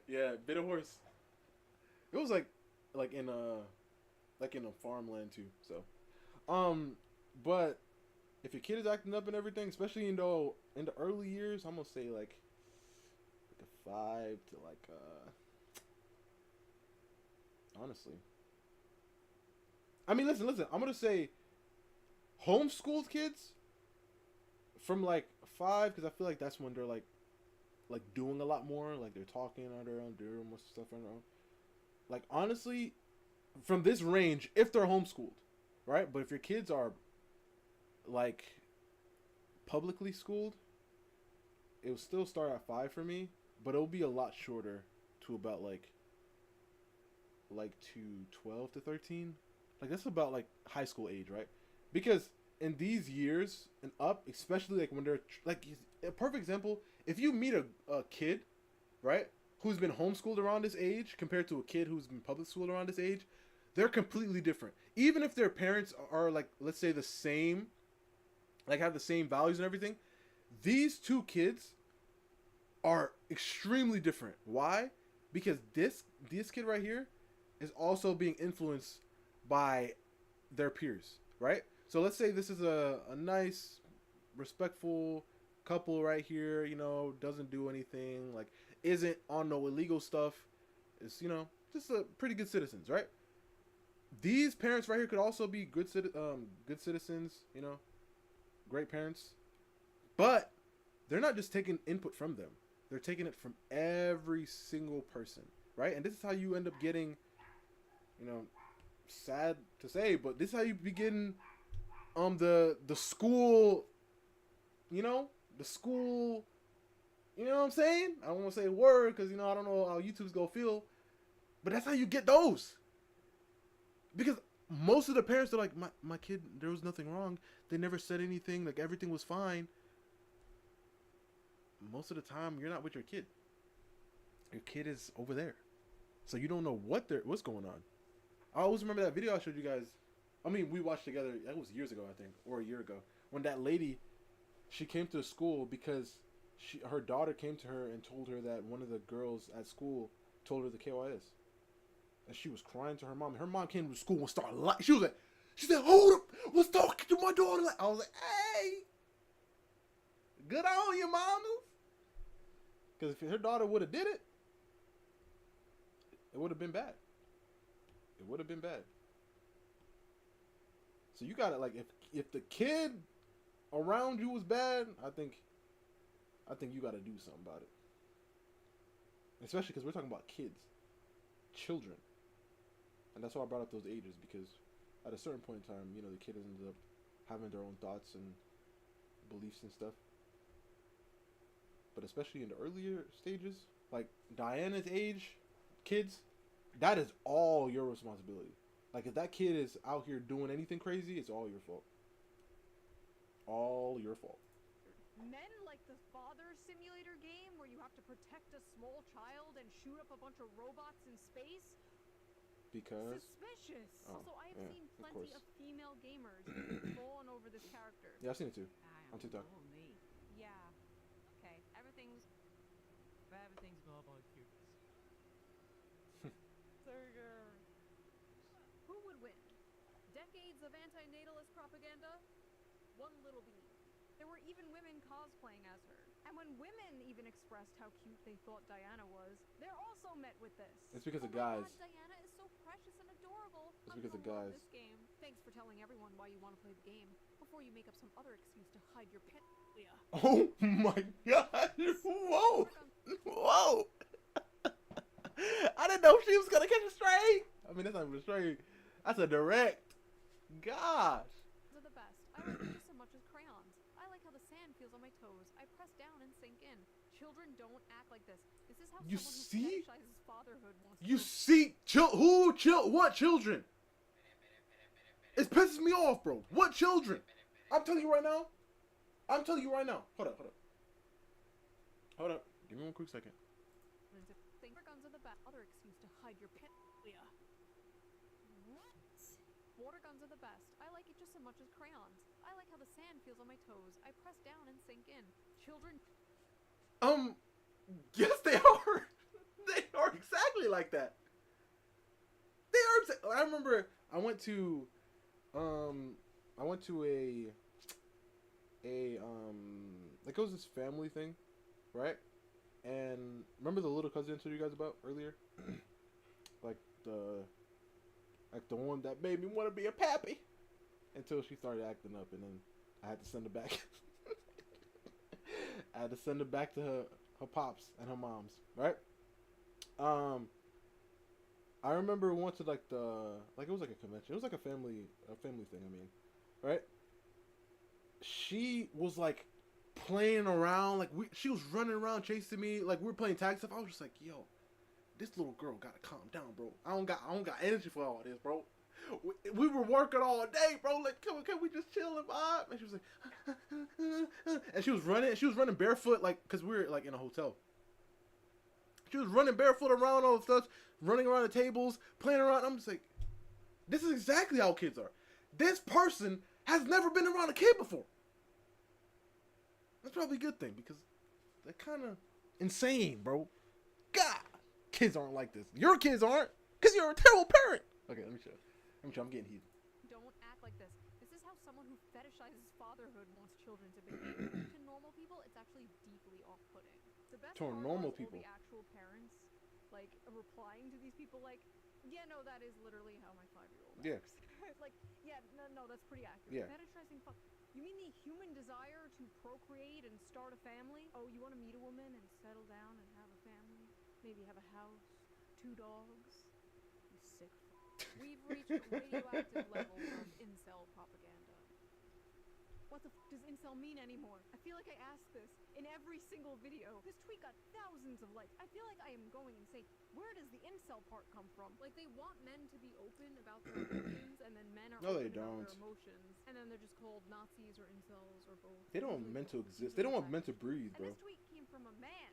Yeah, bit a horse. It was like in a farmland too. So, But if your kid is acting up and everything, especially in the early years, I'm gonna say like a 5 to like honestly. I mean, listen. I'm gonna say homeschooled kids from like 5, because I feel like that's when they're like doing a lot more, like they're talking on their own, doing most stuff on their own. Like honestly, from this range, if they're homeschooled, right? But if your kids are like publicly schooled, it will still start at 5 for me, but it'll be a lot shorter to about like to 12 to 13. Like that's about like high school age, right? Because in these years and up, especially like when they're like a perfect example, if you meet a kid, right, who's been homeschooled around this age compared to a kid who's been public schooled around this age, they're completely different. Even if their parents are like, let's say the same, like have the same values and everything, these two kids are extremely different. Why? Because this kid right here is also being influenced by their peers, right? So let's say this is a nice, respectful couple right here, you know, doesn't do anything, like isn't on no illegal stuff, is, you know, just a pretty good citizens, right? These parents right here could also be good citizens, you know, great parents, but they're not just taking input from them. They're taking it from every single person, right? And this is how you end up getting, you know, sad to say, but this is how you begin the school, you know, the school, you know what I'm saying? I don't want to say a word because, you know, I don't know how YouTube's gonna feel, but that's how you get those. Because most of the parents are like, my kid, there was nothing wrong. They never said anything. Like, everything was fine. Most of the time, you're not with your kid. Your kid is over there. So you don't know what's going on. I always remember that video I showed you guys. I mean, we watched together. That was years ago, I think, or a year ago. When that lady, she came to the school because her daughter came to her and told her that one of the girls at school told her the KYS. And she was crying to her mom. Her mom came to school and started lying. She said, hold up, what's talking to my daughter? I was like, hey, good on you, mama. Because if her daughter would have did it, it would have been bad. It would have been bad. So you gotta, like, if the kid around you was bad, I think you gotta do something about it. Especially because we're talking about kids, children. And that's why I brought up those ages, because at a certain point in time, you know, the kid ends up having their own thoughts and beliefs and stuff. But especially in the earlier stages, like Diana's age, kids, that is all your responsibility. Like, if that kid is out here doing anything crazy, it's all your fault. All your fault. Men like the Father Simulator game where you have to protect a small child and shoot up a bunch of robots in space? Because? Suspicious. Oh, Also, I have yeah, seen of plenty course. of female gamers falling over this character. Yeah, I've seen it too. On TikTok. Yeah. Okay. Everything's all about cuteness. Who would win? Decades of anti-natalist propaganda? One little bee. There were even women cosplaying as her. And when women even expressed how cute they thought Diana was, they're also met with this. It's because oh of guys. God, Diana is so precious and adorable. It's I'm because of gonna love guys. This game. Thanks for telling everyone why you want to play the game before you make up some other excuse to hide your pet. Oh my god! Whoa! Whoa! I didn't know she was gonna catch a stray. I mean, that's not even a stray. That's a direct. Gosh. They're the best. I like them just as much as crayons. I like how the sand feels on my toes. I press down and sink in. Children don't act like this. This is how You someone see? who fetishishes fatherhood wants You to. see, what children? It pisses me off, bro. What children? I'm telling you right now. Hold up. Give me one quick second. Think guns are the best. Other excuse to hide your pet. What? Water guns are the best. I like it just as much as crayons. I like how the sand feels on my toes. I press down and sink in. Children. Yes, they are. They are exactly like that. They are. I remember I went to, I went to a like it was this family thing, right? And remember the little cousin I told you guys about earlier? like the one that made me want to be a pappy until she started acting up, and then I had to send her back. I had to send her back to her pops and her moms, right? I remember we went to like it was like a convention. It was like a family thing. I mean, right? She was like playing around, like she was running around chasing me, like we were playing tag stuff. I was just like, yo, this little girl gotta calm down, bro. I don't got energy for all this, bro. We were working all day, bro. Like, can we just chill and vibe? And she was like, and she was running barefoot, like, cause we were like in a hotel. She was running barefoot around all the stuff, running around the tables, playing around. I'm just like, this is exactly how kids are. This person has never been around a kid before. That's probably a good thing because they're kind of insane, bro. God, kids aren't like this. Your kids aren't, because you're a terrible parent. Okay, let me show. I'm getting heated. Don't act like this. This is how someone who fetishizes fatherhood wants children to behave. To normal people, it's actually deeply off-putting. The best To part normal was people. all the actual parents, like, replying to these people like, yeah, no, that is literally how my 5-year-old Yeah. acts. Like, yeah, no, that's pretty accurate. Yeah. Fetishizing you mean the human desire to procreate and start a family? Oh, you want to meet a woman and settle down and have a family? Maybe have a house, 2 dogs? You sick fuck. We've reached radioactive levels of incel propaganda. What the f does incel mean anymore? I feel like I ask this in every single video. This tweet got thousands of likes. I feel like I am going insane. Where does the incel part come from? Like, they want men to be open about their emotions, and then men are No, they open about don't. their emotions, and then they're just called Nazis or incels or both. They don't want men to exist. They don't want men to breathe, And bro. this tweet came from a man.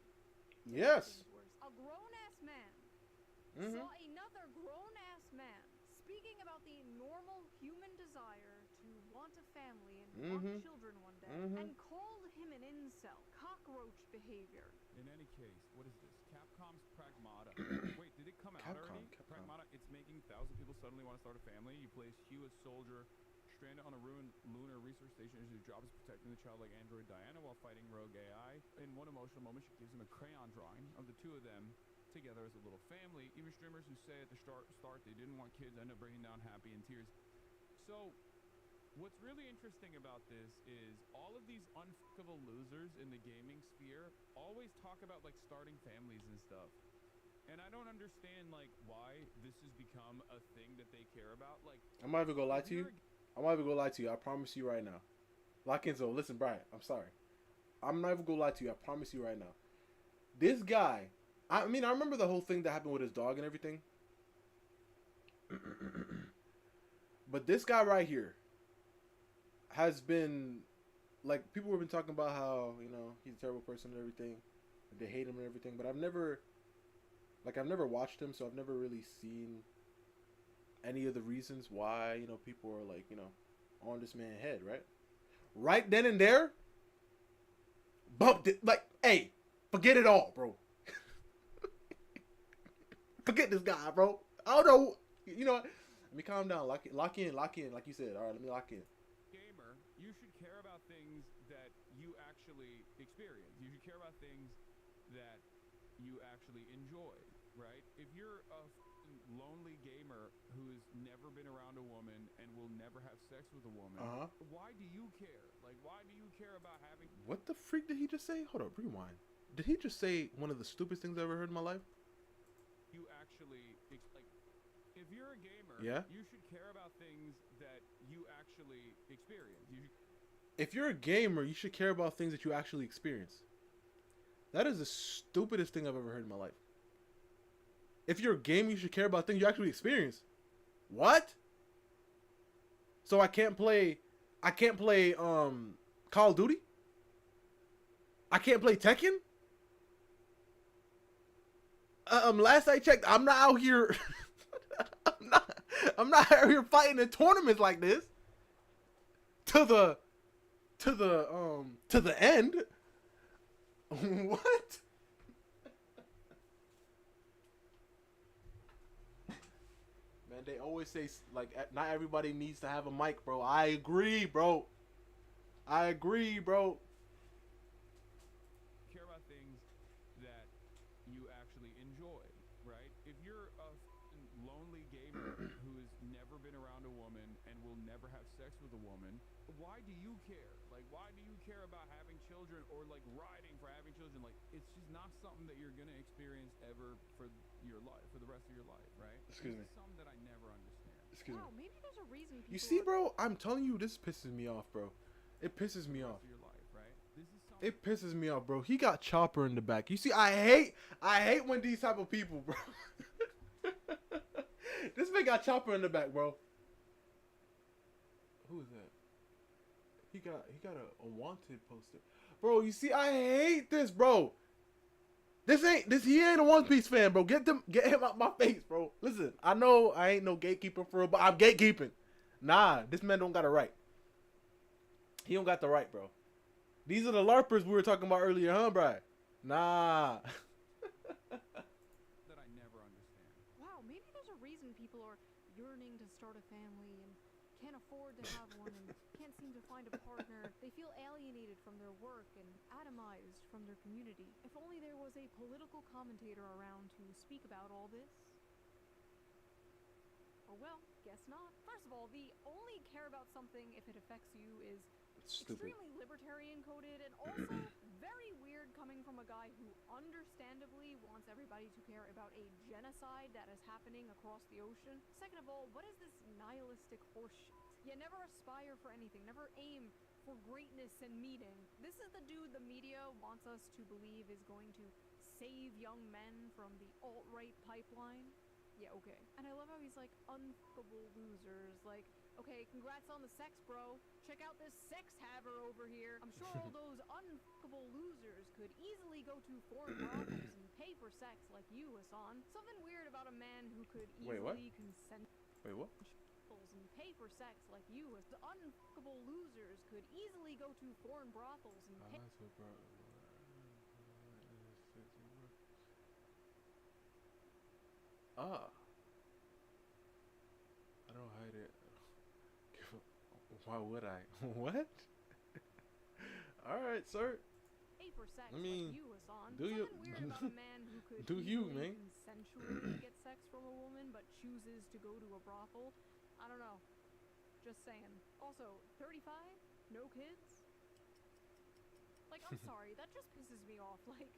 Yes. A grown-ass man Mhm. saw another grown-ass man speaking about the normal human desire to want a family and want children one day, and called him an incel. Cockroach behavior. In any case, what is this? Capcom's Pragmata. Wait, did it come out already? Capcom. Pragmata, it's making 1,000 people suddenly want to start a family. You place Hugh as soldier, stranded on a ruined lunar research station, as his job is protecting the childlike android Diana while fighting rogue AI. In one emotional moment, she gives him a crayon drawing of the two of them together as a little family. Even streamers who say at the start they didn't want kids end up breaking down happy in tears. So, what's really interesting about this is all of these unfuckable losers in the gaming sphere always talk about like starting families and stuff. And I don't understand like why this has become a thing that they care about. Like, I'm not even gonna lie to you. I promise you right now. Lockenzo, listen, Brian, I'm sorry. I'm not even gonna lie to you. I promise you right now. This guy, I mean, I remember the whole thing that happened with his dog and everything. But this guy right here has been, like, people have been talking about how, you know, he's a terrible person and everything. They hate him and everything. But I've never watched him, so I've never really seen any of the reasons why, you know, people are, like, you know, on this man's head, right? Right then and there, bumped it. Like, hey, forget it all, bro. Forget this guy, bro. I don't know. You know what? Let me calm down. Lock in, like you said. All right, let me lock in. Gamer, you should care about things that you actually experience. You should care about things that you actually enjoy, right? If you're a lonely gamer who's never been around a woman and will never have sex with a woman, why do you care? Like, why do you care about having... What the freak did he just say? Hold up, rewind. Did he just say one of the stupidest things I ever heard in my life? You actually, like, if you're a gamer, you should care about things that you actually experience. If you're a gamer, you should care about things that you actually experience. That is the stupidest thing I've ever heard in my life. If you're a gamer, you should care about things you actually experience. What? So I can't play Call of Duty? I can't play Tekken? Last I checked, I'm not out here I'm not out here fighting in tournaments like this. To the end. What? Man, and they always say like not everybody needs to have a mic, bro. I agree, bro. I agree, bro. Care about things that you actually enjoy, right? If you're a lonely gay man who has never been around a woman and will never have sex with a woman, why do you care? Like, why do you care about having children or like riding for having children? Like, it's just not something that you're gonna experience ever for your life, for the rest of your life, right? Excuse me. It's something that I never understand. Excuse Wow, me. maybe there's a reason people You see, are- bro? I'm telling you, this pisses me off, bro. It pisses me off. For your life, right? This is something. It pisses me off, bro. He got Chopper in the back. You see, I hate when these type of people, bro. This man got Chopper in the back, bro. Who is that? He got a wanted poster, bro. You see, I hate this, bro. He ain't a One Piece fan, bro. Get him out my face, bro. Listen, I know I ain't no gatekeeper for real, but I'm gatekeeping. Nah, this man don't got it right. He don't got the right, bro. These are the LARPers we were talking about earlier, huh, bro? Nah. That I never understand. Wow, maybe there's a reason people are yearning to start a family and can't afford to have one and can't seem to find a partner. They feel alienated from their work and atomized from their community. If only there was a political commentator around to speak about all this. Oh well, guess not. First of all, the only care about something if it affects you is Stupid. extremely libertarian coded and also very weird coming from a guy who understandably wants everybody to care about a genocide that is happening across the ocean. Second of all, what is this nihilistic horseshit? You never aspire for anything, never aim for greatness and meaning. This is the dude the media wants us to believe is going to save young men from the alt-right pipeline. Yeah, okay. And I love how he's like, unfuckable losers. Like, okay, congrats on the sex, bro. Check out this sex haver over here. I'm sure all those unfuckable losers could easily go to foreign brothels and pay for sex like you, Hassan. Something weird about a man who could Wait, what? easily consent Wait, what? and pay for sex like you. The unfuckable losers could easily go to foreign brothels and pay. Ah. I don't hide it. Why would I? What? Alright, sir. Pay for sex I mean, like you, Hassan. do you- Something weird about a man who could Do you, easily man? consensually get sex from a woman but chooses to go to a brothel. I don't know. Just saying. Also, 35? No kids? Like, I'm sorry, that just pisses me off. Like,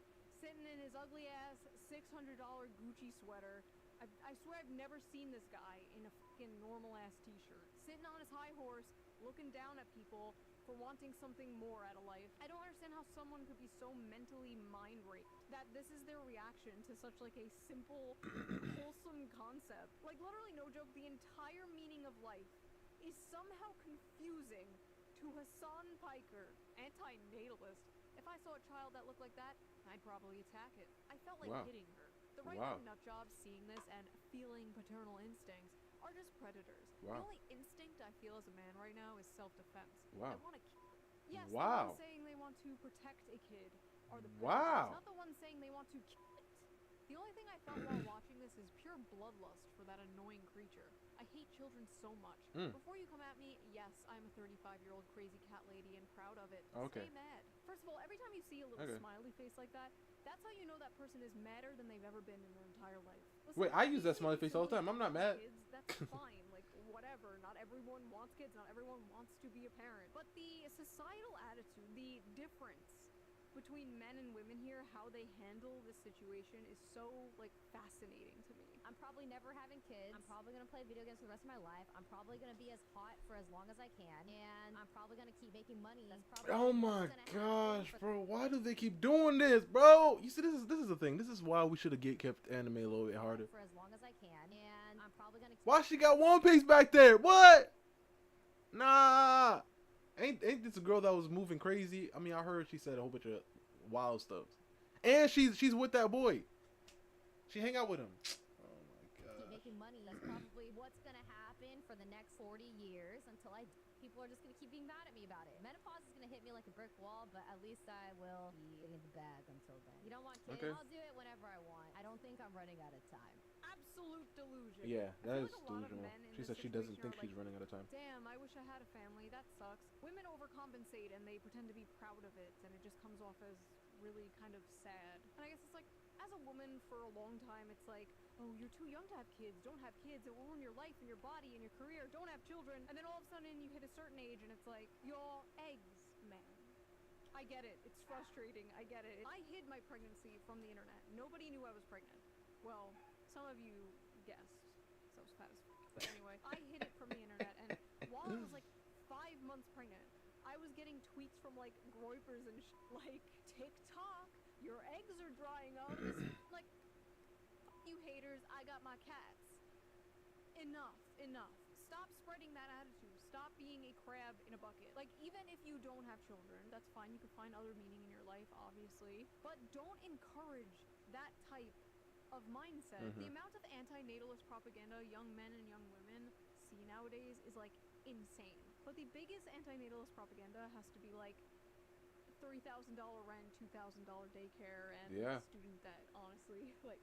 sitting in his ugly ass $600 Gucci sweater. I swear I've never seen this guy in a fucking normal ass t-shirt. Sitting on his high horse, looking down at people for wanting something more out of life. I don't understand how someone could be so mentally mind raped that this is their reaction to such like a simple, wholesome concept. Like literally no joke, the entire meaning of life is somehow confusing to Hassan Piker, anti-natalist. If I saw a child that looked like that, I'd probably attack it. I felt like Wow. hitting her. The right Wow. nut jobs seeing this and feeling paternal instincts are just predators. Wow. The only instinct I feel as a man right now is self-defense. Wow. I want to Yes, Wow. the ones saying they want to protect a kid are the predators, Wow. not the ones saying they want to kill it. The only thing I felt while watching this is pure bloodlust for that annoying creature. I hate children so much. Before you come at me, yes, I'm a 35-year-old crazy cat lady and proud of it. Okay. Stay mad. First of all, every time you see a little Okay. smiley face like that, that's how you know that person is madder than they've ever been in their entire life. Wait, I use that smiley face all the time. I'm not mad. Kids, that's fine. Like, whatever. Not everyone wants kids. Not everyone wants to be a parent. But the societal attitude, the difference between men and women here, how they handle this situation is so, like, fascinating to me. I'm probably never having kids. I'm probably gonna play video games for the rest of my life. I'm probably gonna be as hot for as long as I can, and I'm probably gonna keep making money. That's probably Oh what's my gonna gosh, happen for bro! Why do they keep doing this, bro? You see, this is the thing. This is why we should have kept anime a little bit harder. for as long as I can, and I'm probably gonna keep Why she got One Piece back there? What? Nah, ain't this a girl that was moving crazy? I mean, I heard she said a whole bunch of wild stuff, and she's with that boy. She hang out with him. Oh my keep god. making money. That's probably what's gonna happen for the next 40 years until people are just gonna keep being mad at me about it. Menopause is gonna hit me like a brick wall, but at least I will be in the bag until then. You don't want kids? Okay. I'll do it whenever I want. I don't think I'm running out of time. absolute delusion. Yeah, I that feel is like a lot of delusional. men in She this said she doesn't situation think are she's like, running out of time. Damn, I wish I had a family. That sucks. Women overcompensate and they pretend to be proud of it, and it just comes off as really kind of sad. And I guess it's like, as a woman for a long time, it's like, oh, you're too young to have kids. Don't have kids. It will ruin your life and your body and your career. Don't have children. And then all of a sudden you hit a certain age and it's like, you're eggs, man. I get it. It's frustrating. I get it. I hid my pregnancy from the internet. Nobody knew I was pregnant. Well, some of you guessed. So I was fat as fuck. But anyway, I hid it from the internet. And while I was like 5 months pregnant, I was getting tweets from like groypers and like, TikTok, your eggs are drying up. Like, you haters, I got my cats. Enough. Stop spreading that attitude. Stop being a crab in a bucket. Like, even if you don't have children, that's fine. You can find other meaning in your life, obviously. But don't encourage that type of mindset. The amount of anti-natalist propaganda young men and young women see nowadays is, like, insane. But the biggest anti-natalist propaganda has to be, like, $3,000 rent, $2,000 daycare, and student debt, honestly. Like,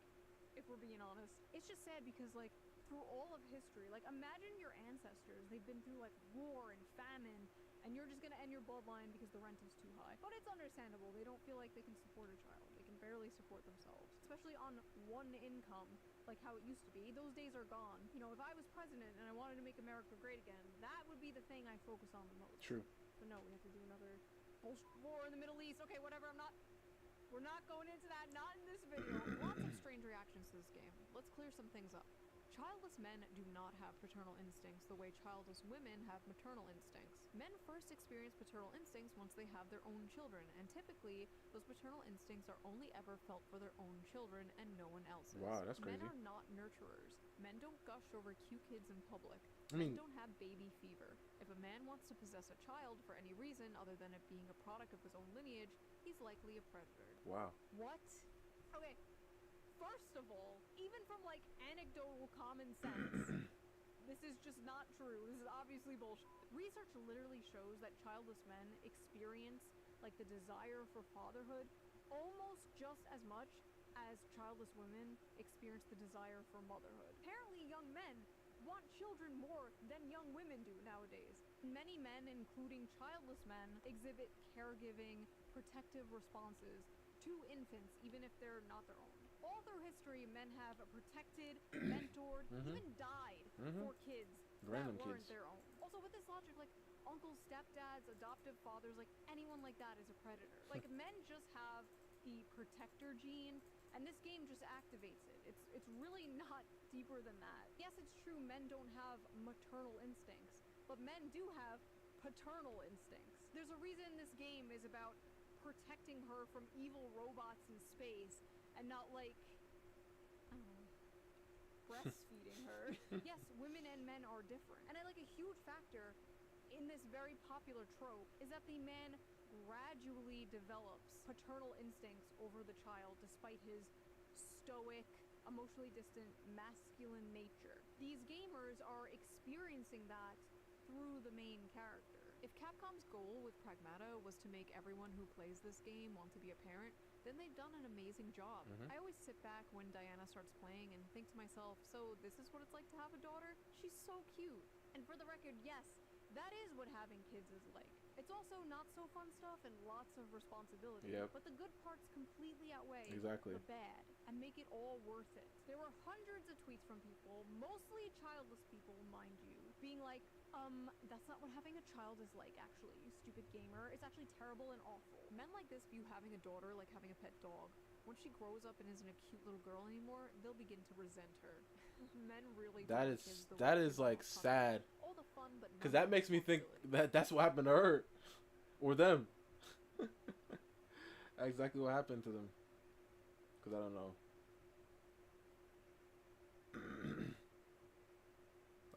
if we're being honest. It's just sad because, like, through all of history, like, imagine your ancestors. They've been through, like, war and famine, and you're just gonna end your bloodline because the rent is too high. But it's understandable. They don't feel like they can support a child. They can barely support themselves, especially on one income, like how it used to be. Those days are gone. You know, if I was president and I wanted to make America great again, that would be the thing I focus on the most. True. But no, we have to do another bullshit war in the Middle East. Okay, whatever, we're not going into that, not in this video. Lots of strange reactions to this game. Let's clear some things up. Childless men do not have paternal instincts the way childless women have maternal instincts. Men first experience paternal instincts once they have their own children, and typically, those paternal instincts are only ever felt for their own children and no one else's. Wow, that's crazy. Men are not nurturers. Men don't gush over cute kids in public. I mean, Men don't have baby fever. If a man wants to possess a child for any reason other than it being a product of his own lineage, he's likely a predator. wow. What? Okay, first of all, even from like anecdotal common sense, this is just not true. This is obviously bullshit. Research literally shows that childless men experience like the desire for fatherhood almost just as much as childless women experience the desire for motherhood. Apparently, young men want children more than young women do nowadays. Many men, including childless men, exhibit caregiving, protective responses to infants, even if they're not their own. All through history, men have protected, mentored, even died for kids Random that weren't kids. their own. Also, with this logic, like, uncles, stepdads, adoptive fathers, like, anyone like that is a predator. Like, men just have the protector gene, and this game just activates it. It's really not deeper than that. Yes, it's true men don't have maternal instincts, but men do have paternal instincts. There's a reason this game is about protecting her from evil robots in space and not, like, I don't know, breastfeeding her. Yes, women and men are different. And a huge factor in this very popular trope is that the man gradually develops paternal instincts over the child despite his stoic, emotionally distant, masculine nature. These gamers are experiencing that through the main character. If Capcom's goal with Pragmata was to make everyone who plays this game want to be a parent, then they've done an amazing job. I always sit back when Diana starts playing and think to myself, so this is what it's like to have a daughter? She's so cute. And for the record, yes, that is what having kids is like. It's also not so fun stuff and lots of responsibility. Yep. But the good parts completely outweigh Exactly. the bad and make it all worth it. There were hundreds of tweets from people, mostly childless people, mind you, being like, that's not what having a child is like, actually, you stupid gamer. It's actually terrible and awful. Men like this view having a daughter like having a pet dog. Once she grows up and isn't a cute little girl anymore, they'll begin to resent her. Men really That treat is kids the that way is they like want sad. all the fun, but Because none that of the makes me think responsibility. that's what happened to her. Or them. Exactly what happened to them. Because I don't know.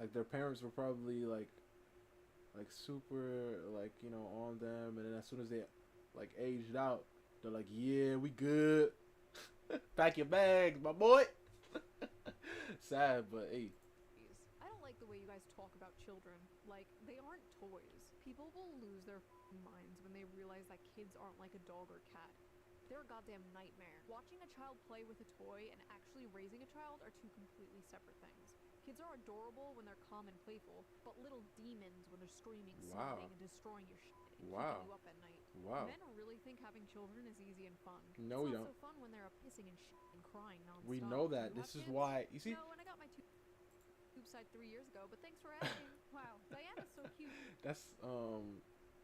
Like their parents were probably like super like, you know, on them, and then as soon as they like aged out, they're like, yeah, we good. Pack your bags, my boy. Sad, but hey. I don't like the way you guys talk about children. Like, they aren't toys. People will lose their minds when they realize that kids aren't like a dog or cat. they're a goddamn nightmare. Watching a child play with a toy and actually raising a child are two completely separate things. Kids are adorable when they're calm and playful, but little demons when they're screaming, Wow. sobbing, and destroying your shit and Wow. keeping you up at night. Wow. Men really think having children is easy and fun. No, we it's not don't. so fun when they're pissing and shit and crying nonstop. We know that. You This have is kids? why. You see, No, and I got my tube side 3 years ago, but thanks for asking. Wow, Diana's so cute. that's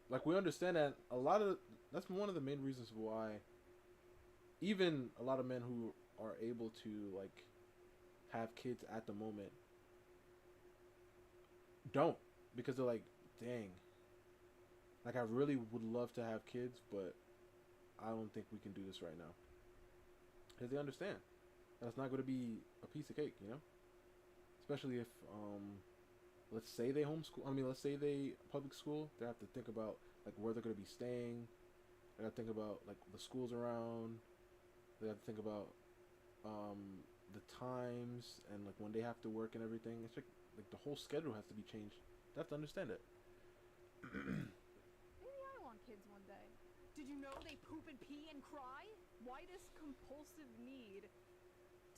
like we understand that a lot of that's one of the main reasons why even a lot of men who are able to like have kids at the moment don't, because they're like, dang, like I really would love to have kids, but I don't think we can do this right now, because they understand that it's not going to be a piece of cake, you know, especially if let's say they homeschool. I mean, let's say they public school. They have to think about like where they're gonna be staying. They got to think about like the schools around. They got to think about the times and like when they have to work and everything. It's like the whole schedule has to be changed. They have to understand it. Maybe I want kids one day. Did you know they poop and pee and cry? Why this compulsive need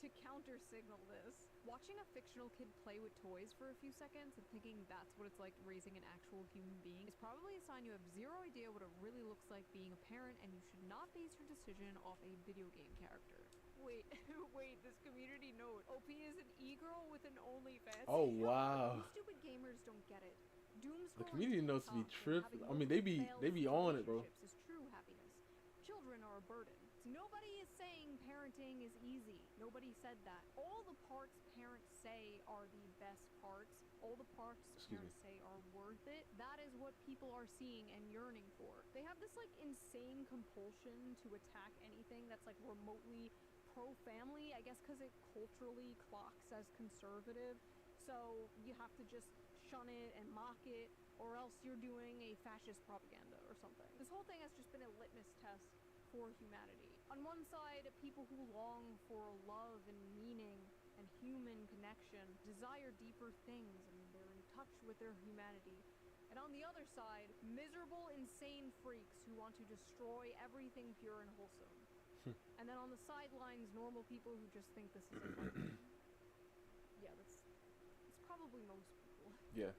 to counter signal this? Watching a fictional kid play with toys for a few seconds and thinking that's what it's like raising an actual human being is probably a sign you have zero idea what it really looks like being a parent, and you should not base your decision off a video game character. Wait, wait, this community note. OP is an e-girl with an OnlyFans. Oh, wow. You stupid gamers don't get it. Doom The scrolling community to knows to be TikTok and tripping. having I mean, they be multiple on it, bro. relationships is true happiness. Children are a burden. Nobody is saying parenting is easy. Nobody said that. All the parts parents say are the best parts. All the parts Excuse me. parents say are worth it. That is what people are seeing and yearning for. They have this like insane compulsion to attack anything that's like remotely pro-family, I guess because it culturally clocks as conservative. So you have to just shun it and mock it, or else you're doing a fascist propaganda or something. This whole thing has just been a litmus test for humanity. On one side, people who long for love and meaning and human connection desire deeper things and they're in touch with their humanity. And on the other side, miserable, insane freaks who want to destroy everything pure and wholesome. And then on the sidelines, normal people who just think this is a fun game. Yeah, it's probably most people. Yeah.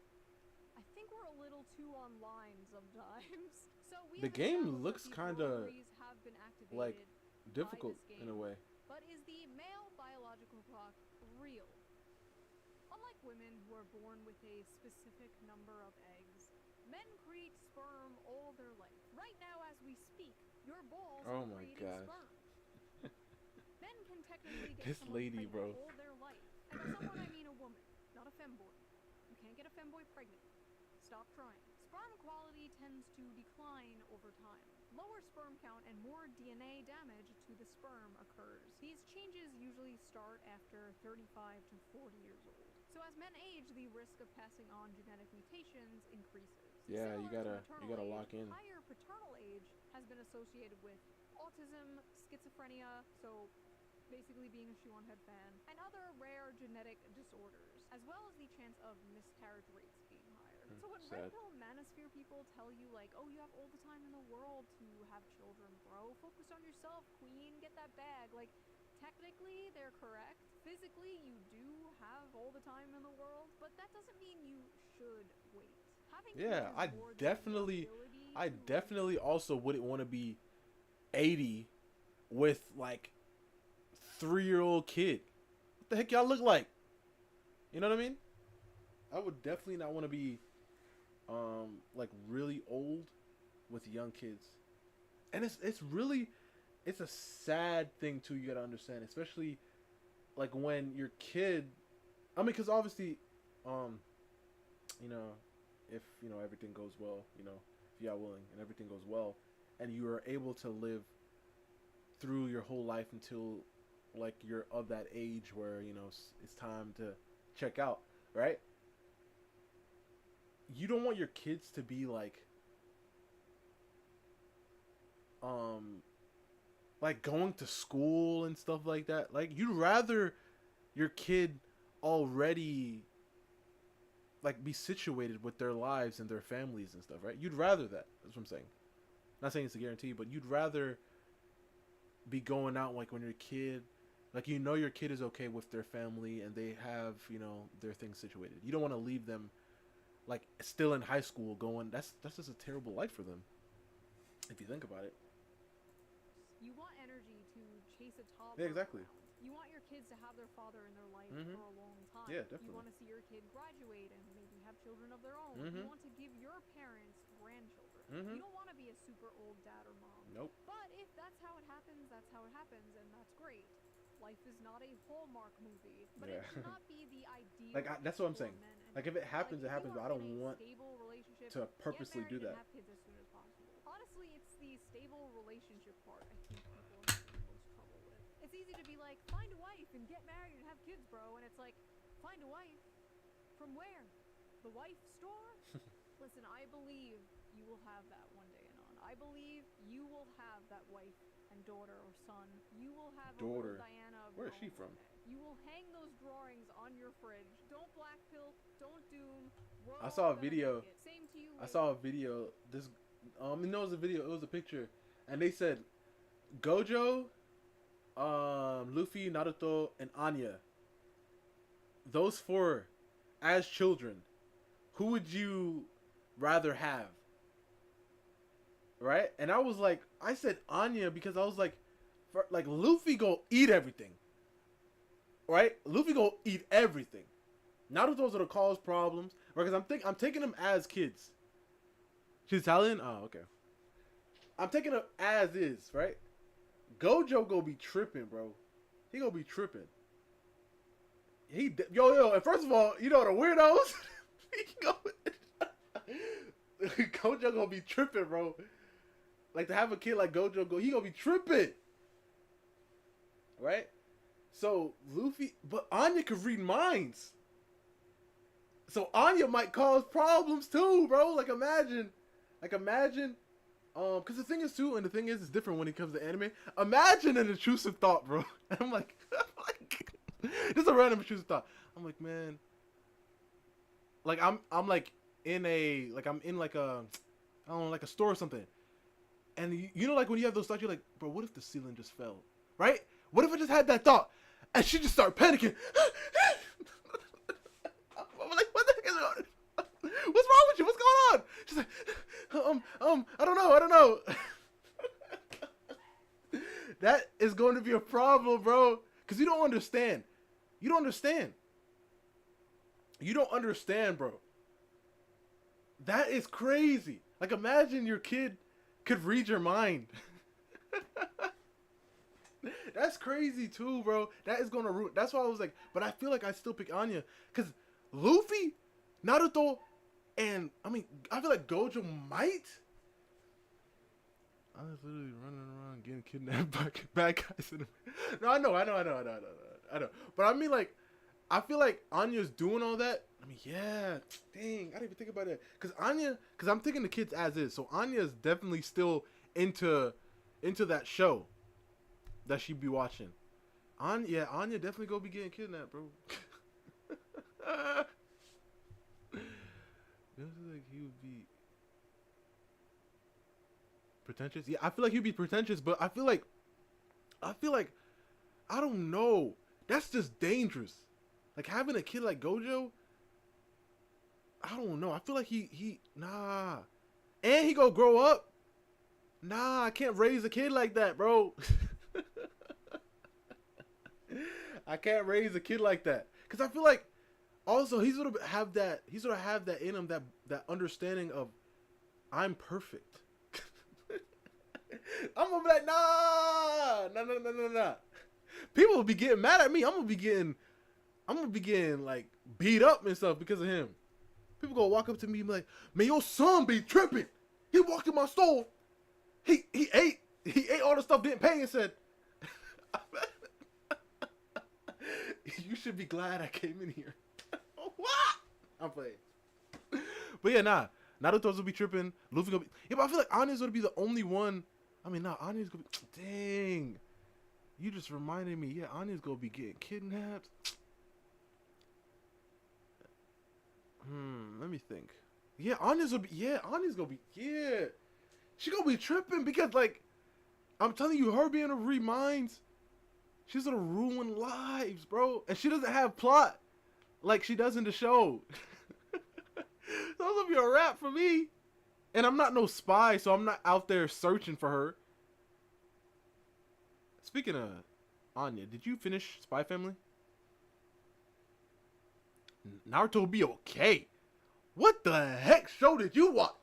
I think we're a little too online sometimes. So we The have game established looks that these kinda, ovaries have been activated like, by difficult this in a game. way. But is the male biological clock real? Unlike women who are born with a specific number of eggs, men create sperm all their life. Right now as we speak, your balls Oh are my creating gosh. sperm. Men can technically get This someone lady, pregnant bro. all their life. And by someone I mean a woman, not a femboy. You can't get a femboy pregnant. Stop trying. Sperm quality tends to decline over time. Lower sperm count and more DNA damage to the sperm occurs. These changes usually start after 35 to 40 years old. So as men age, the risk of passing on genetic mutations increases. Yeah, you Similar to gotta maternal lock age, in. Higher paternal age has been associated with autism, schizophrenia, so basically being a Shoe-on-Head fan, and other rare genetic disorders, as well as the chance of miscarriage rates being higher. So when sad. red pill manosphere people tell you like, oh, you have all the time in the world to have children, bro, focus on yourself, queen, get that bag, like, technically they're correct. Physically you do have all the time in the world, but that doesn't mean you should wait. Having Yeah, kids I is more than the definitely ability to also wouldn't want to be 80 with like 3-year-old kid. What the heck y'all look like? You know what I mean? I would definitely not want to be like really old with young kids. And it's really it's a sad thing too, you got to understand, especially like when your kid, I mean, cuz obviously you know, if you know everything goes well, you know, if you are willing and everything goes well and you are able to live through your whole life until like you're of that age where, you know, it's time to check out, right? You don't want your kids to be like going to school and stuff like that. Like, you'd rather your kid already like be situated with their lives and their families and stuff, right? You'd rather that. That's what I'm saying. Not saying it's a guarantee, but you'd rather be going out like when you're a kid, like you know your kid is okay with their family and they have, you know, their things situated. You don't want to leave them like still in high school going. That's just a terrible life for them. If you think about it. You want energy to chase a toddler. Yeah, exactly. around. You want your kids to have their father in their life Mhm. for a long time. Yeah, You definitely. want to see your kid graduate and maybe have children of their own. Mhm. You want to give your parents grandchildren. Mhm. You don't want to be a super old dad or mom. Nope. But if that's how it happens, that's how it happens, and that's great. Life is not a Hallmark movie, but it Yeah. should not be the ideal. Like that's what I'm for saying. men and Like if it happens, like, it happens. if But you I are in don't a want stable relationship, to get purposely married do and that. have kids as soon as possible. Honestly, it's the stable relationship part I think people are having the most trouble with. It's easy to be like, find a wife and get married and have kids, bro, and it's like, find a wife? From where? The wife store? Listen, I believe you will have that one day, Anon. I believe you will have that wife and daughter or son. You will have a Daughter. little Diana of Where your is she own from? one day. You will hang those drawings on your fridge. Don't blackpill. Don't doom. We're I all saw a gonna video. make it. Same to you. I lady. saw a video. This no, it was a video. It was a picture, and they said Gojo, Luffy, Naruto, and Anya. Those four, as children, who would you rather have? Right? And I was like, I said Anya because I was like, like Luffy go eat everything. Right? Luffy go eat everything. Naruto's gonna cause problems. Right? Because I'm taking them as kids. She's Italian? Oh, okay. I'm taking them as is, right? Gojo gonna be tripping, bro. He gonna be tripping. Yo, and first of all, you know the weirdos? Gojo gonna be tripping, bro. Like to have a kid like Gojo, he gonna be tripping. Right? So, Luffy, but Anya could read minds. So Anya might cause problems too, bro. Like imagine, because the thing is too, and the thing is, it's different when it comes to anime. Imagine an intrusive thought, bro. And I'm like, this is a random intrusive thought. I'm like, man, like I'm like in a, like I'm in like a, I don't know, like a store or something. And you know, like when you have those thoughts, you're like, bro, what if the ceiling just fell, right? What if I just had that thought, and she just started panicking? I'm like, what the heck is going on? What's wrong with you? What's going on? She's like, I don't know. That is going to be a problem, bro. Because you don't understand. You don't understand, bro. That is crazy. Like, imagine your kid could read your mind. That's crazy, too, bro. That is going to ruin. That's why I was like, but I feel like I still pick Anya. Because Luffy, Naruto, and, I mean, I feel like Gojo might. I was literally running around getting kidnapped by bad guys. No, I know. But I mean, like, I feel like Anya's doing all that. I mean, yeah. Dang, I didn't even think about it. Because I'm thinking the kids as is. So Anya's definitely still into that show that she be watching. Anya definitely go be getting kidnapped, bro. Like he would be pretentious. Yeah, I feel like he'd be pretentious, but I feel like I don't know. That's just dangerous. Like having a kid like Gojo, I don't know. I feel like he nah. And he gonna grow up. Nah, I can't raise a kid like that, bro. I can't raise a kid like that. Cause I feel like also he's gonna have that in him, that understanding of I'm perfect. I'm gonna be like, nah. People will be getting mad at me. I'm gonna be getting like beat up and stuff because of him. People gonna walk up to me and be like, man, your son be tripping. He walked in my store. He ate all the stuff, didn't pay, and said, you should be glad I came in here. What? I'm playing. But yeah, nah. Naruto's gonna be tripping. Luffy gonna be. Yeah, but I feel like Anya's gonna be the only one. I mean, nah, Anya's gonna be. Dang. You just reminded me. Yeah, Anya's gonna be getting kidnapped. Let me think. Yeah, Anya's gonna be. Yeah. She gonna be tripping because, like, I'm telling you, her being able to read minds, she's gonna ruin lives, bro. And she doesn't have plot like she does in the show. That's gonna be a wrap for me. And I'm not no spy, so I'm not out there searching for her. Speaking of Anya, did you finish Spy Family? Naruto will be okay. What the heck show did you watch?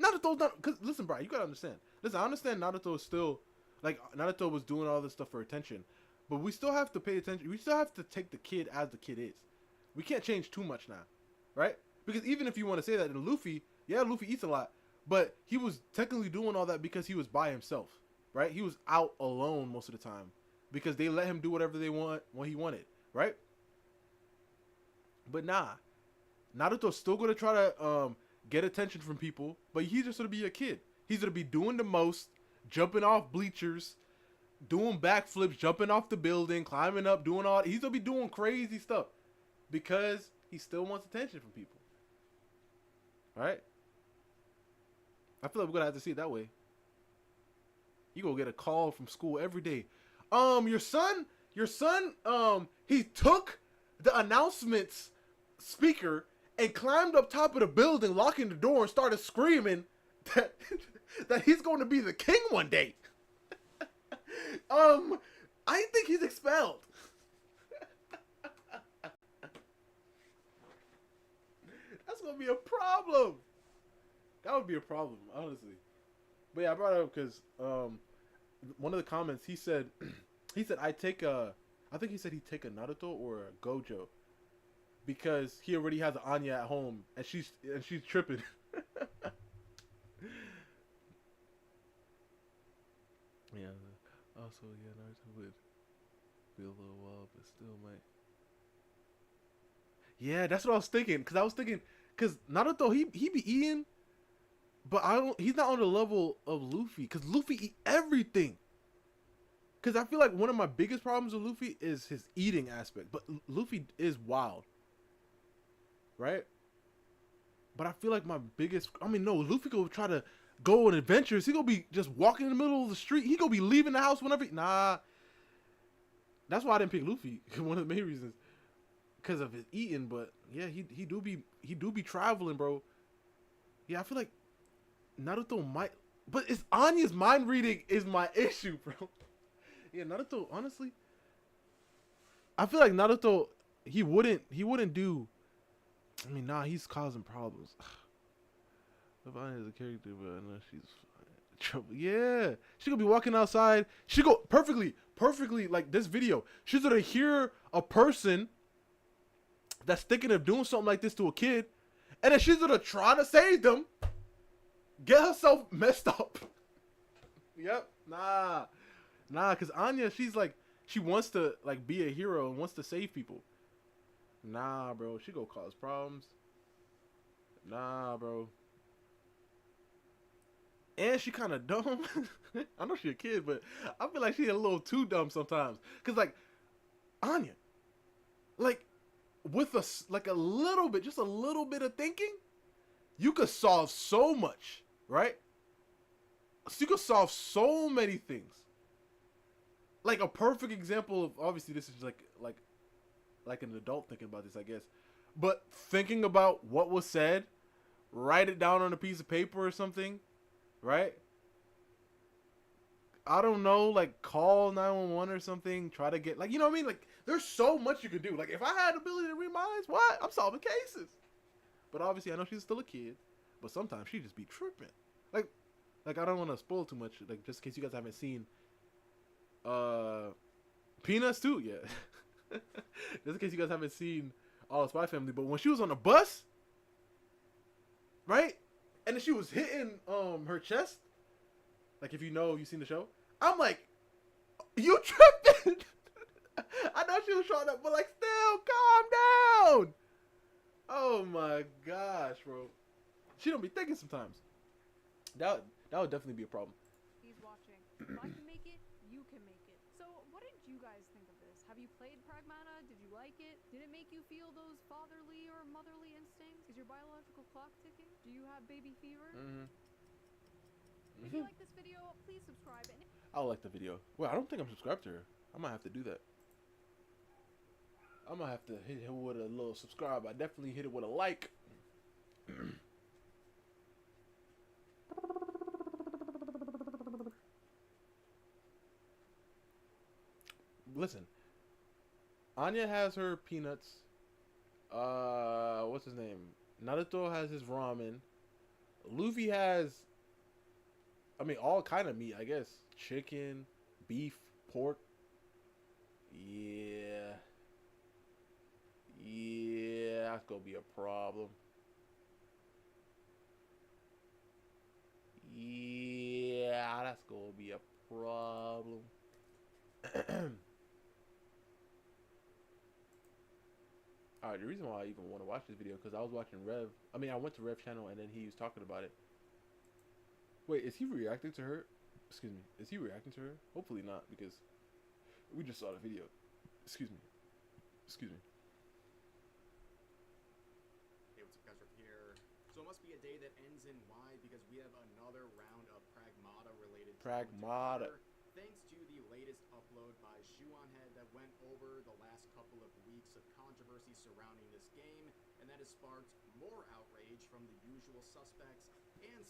Naruto's not, cause listen, bro, you gotta understand. Listen, I understand Naruto is still, like, Naruto was doing all this stuff for attention, but we still have to pay attention. We still have to take the kid as the kid is. We can't change too much now, right? Because even if you want to say that, in Luffy, yeah, Luffy eats a lot, but he was technically doing all that because he was by himself, right? He was out alone most of the time because they let him do whatever they want when he wanted, right? But nah, Naruto's still gonna try to get attention from people, but he's just gonna be a kid. He's gonna be doing the most, jumping off bleachers, doing backflips, jumping off the building, climbing up, doing all. He's gonna be doing crazy stuff because he still wants attention from people. All right? I feel like we're gonna have to see it that way. You gonna get a call from school every day. Your son, he took the announcements speaker and climbed up top of the building, locking the door, and started screaming that that he's going to be the king one day. I think he's expelled. That's gonna be a problem. That would be a problem, honestly. But yeah, I brought it up because one of the comments he said I think he said he'd take a Naruto or a Gojo because he already has an Anya at home and she's tripping. Yeah. Also, yeah, Naruto would be a little wild, but still might. Yeah, that's what I was thinking. Cause Naruto he be eating, but he's not on the level of Luffy. Cause Luffy eat everything. Cause I feel like one of my biggest problems with Luffy is his eating aspect. But Luffy is wild, right? But I feel like Luffy go try to go on adventures. He gonna be just walking in the middle of the street. He gonna be leaving the house whenever. Nah, that's why I didn't pick Luffy. One of the main reasons, because of his eating. But yeah, he do be traveling, bro. Yeah, I feel like Naruto might, but it's Anya's mind reading is my issue, bro. Yeah, Naruto, honestly, I feel like Naruto, he wouldn't do. I mean, nah, he's causing problems. Anya is a character, but I know she's in trouble. Yeah, she gonna be walking outside. She go perfectly like this video. She's gonna hear a person that's thinking of doing something like this to a kid, and then she's gonna try to save them, get herself messed up. Yep, nah, cause Anya, she's like, she wants to like be a hero and wants to save people. Nah, bro, she gonna cause problems. Nah, bro. And she kind of dumb. I know she a kid, but I feel like she's a little too dumb sometimes. Cause like Anya, like with a little bit, just a little bit of thinking, you could solve so much, right? So you could solve so many things. Like a perfect example of, obviously this is like an adult thinking about this, I guess. But thinking about what was said, write it down on a piece of paper or something. Right? I don't know, like call 911 or something, try to get, like, you know what I mean? Like, there's so much you could do. Like, if I had the ability to read minds, what? I'm solving cases. But obviously, I know she's still a kid, but sometimes she just be tripping. Like I don't want to spoil too much, like, just in case you guys haven't seen, Peanuts too, yeah. Just in case you guys haven't seen All the Spy Family, but when she was on the bus, right? And then she was hitting her chest. Like, if you've seen the show. I'm like, you tripping? I know she was trying to, but like, still, calm down. Oh my gosh, bro. She don't be thinking sometimes. That would definitely be a problem. He's watching. If I can make it, you can make it. So, what did you guys think of this? Have you played Pragmata? Did you like it? Did it make you feel those fatherly or motherly instincts? Is your biological clock ticking? Do you have baby fever? Mm-hmm. If you like this video, please subscribe. And I'll like the video. Well, I don't think I'm subscribed to her. I might have to do that. I might have to hit her with a little subscribe. I definitely hit it with a like. Listen, Anya has her peanuts. What's his name? Naruto has his ramen. Luffy has, I mean, all kind of meat, I guess. Chicken, beef, pork. Yeah. Yeah, that's gonna be a problem. Yeah, that's gonna be a problem. Alright, the reason why I even want to watch this video, because I was watching Rev. I mean, I went to Rev channel and then he was talking about it. Wait, is he reacting to her? Excuse me. Is he reacting to her? Hopefully not, because we just saw the video. Excuse me. Excuse me. Hey, what's up, guys? We're here. So it must be a day that ends in Y because we have another round of Pragmata related. Pragmata. Thanks to the latest upload by Shuonhead that went over the last couple of weeks of controversy surrounding this game, and that has sparked more outrage from the usual suspects and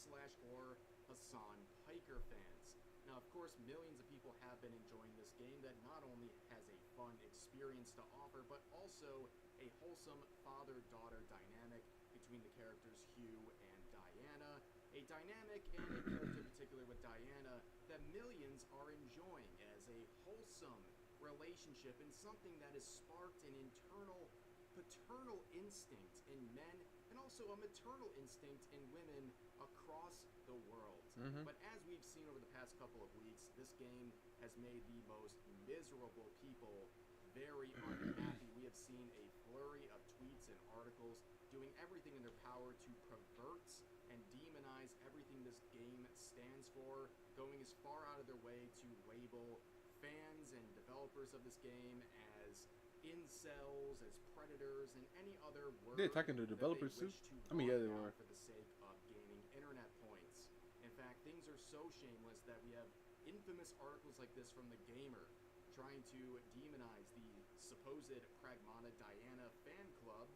/or Hassan Piker fans. Now, of course, millions of people have been enjoying this game that not only has a fun experience to offer, but also a wholesome father-daughter dynamic between the characters Hugh and Diana. A dynamic and a character in particular with Diana that millions are enjoying as a wholesome relationship and something that has sparked an internal paternal instinct in men and also a maternal instinct in women across the world. But as we've seen over the past couple of weeks, this game has made the most miserable people very unhappy. We have seen a flurry of tweets and articles doing everything in their power to pervert and demonize everything this game stands for, going as far out of their way to label fans and developers of this game as incels, as predators, and any other word They're attacking the developers too? I mean, yeah, they were. For the sake of gaining internet points. In fact, things are so shameless that we have infamous articles like this from The Gamer trying to demonize the supposed Pragmata Diana fan club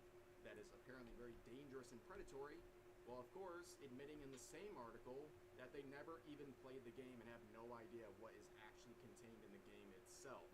that is apparently very dangerous and predatory, while of course admitting in the same article that they never even played the game and have no idea what is actually contained in the game itself.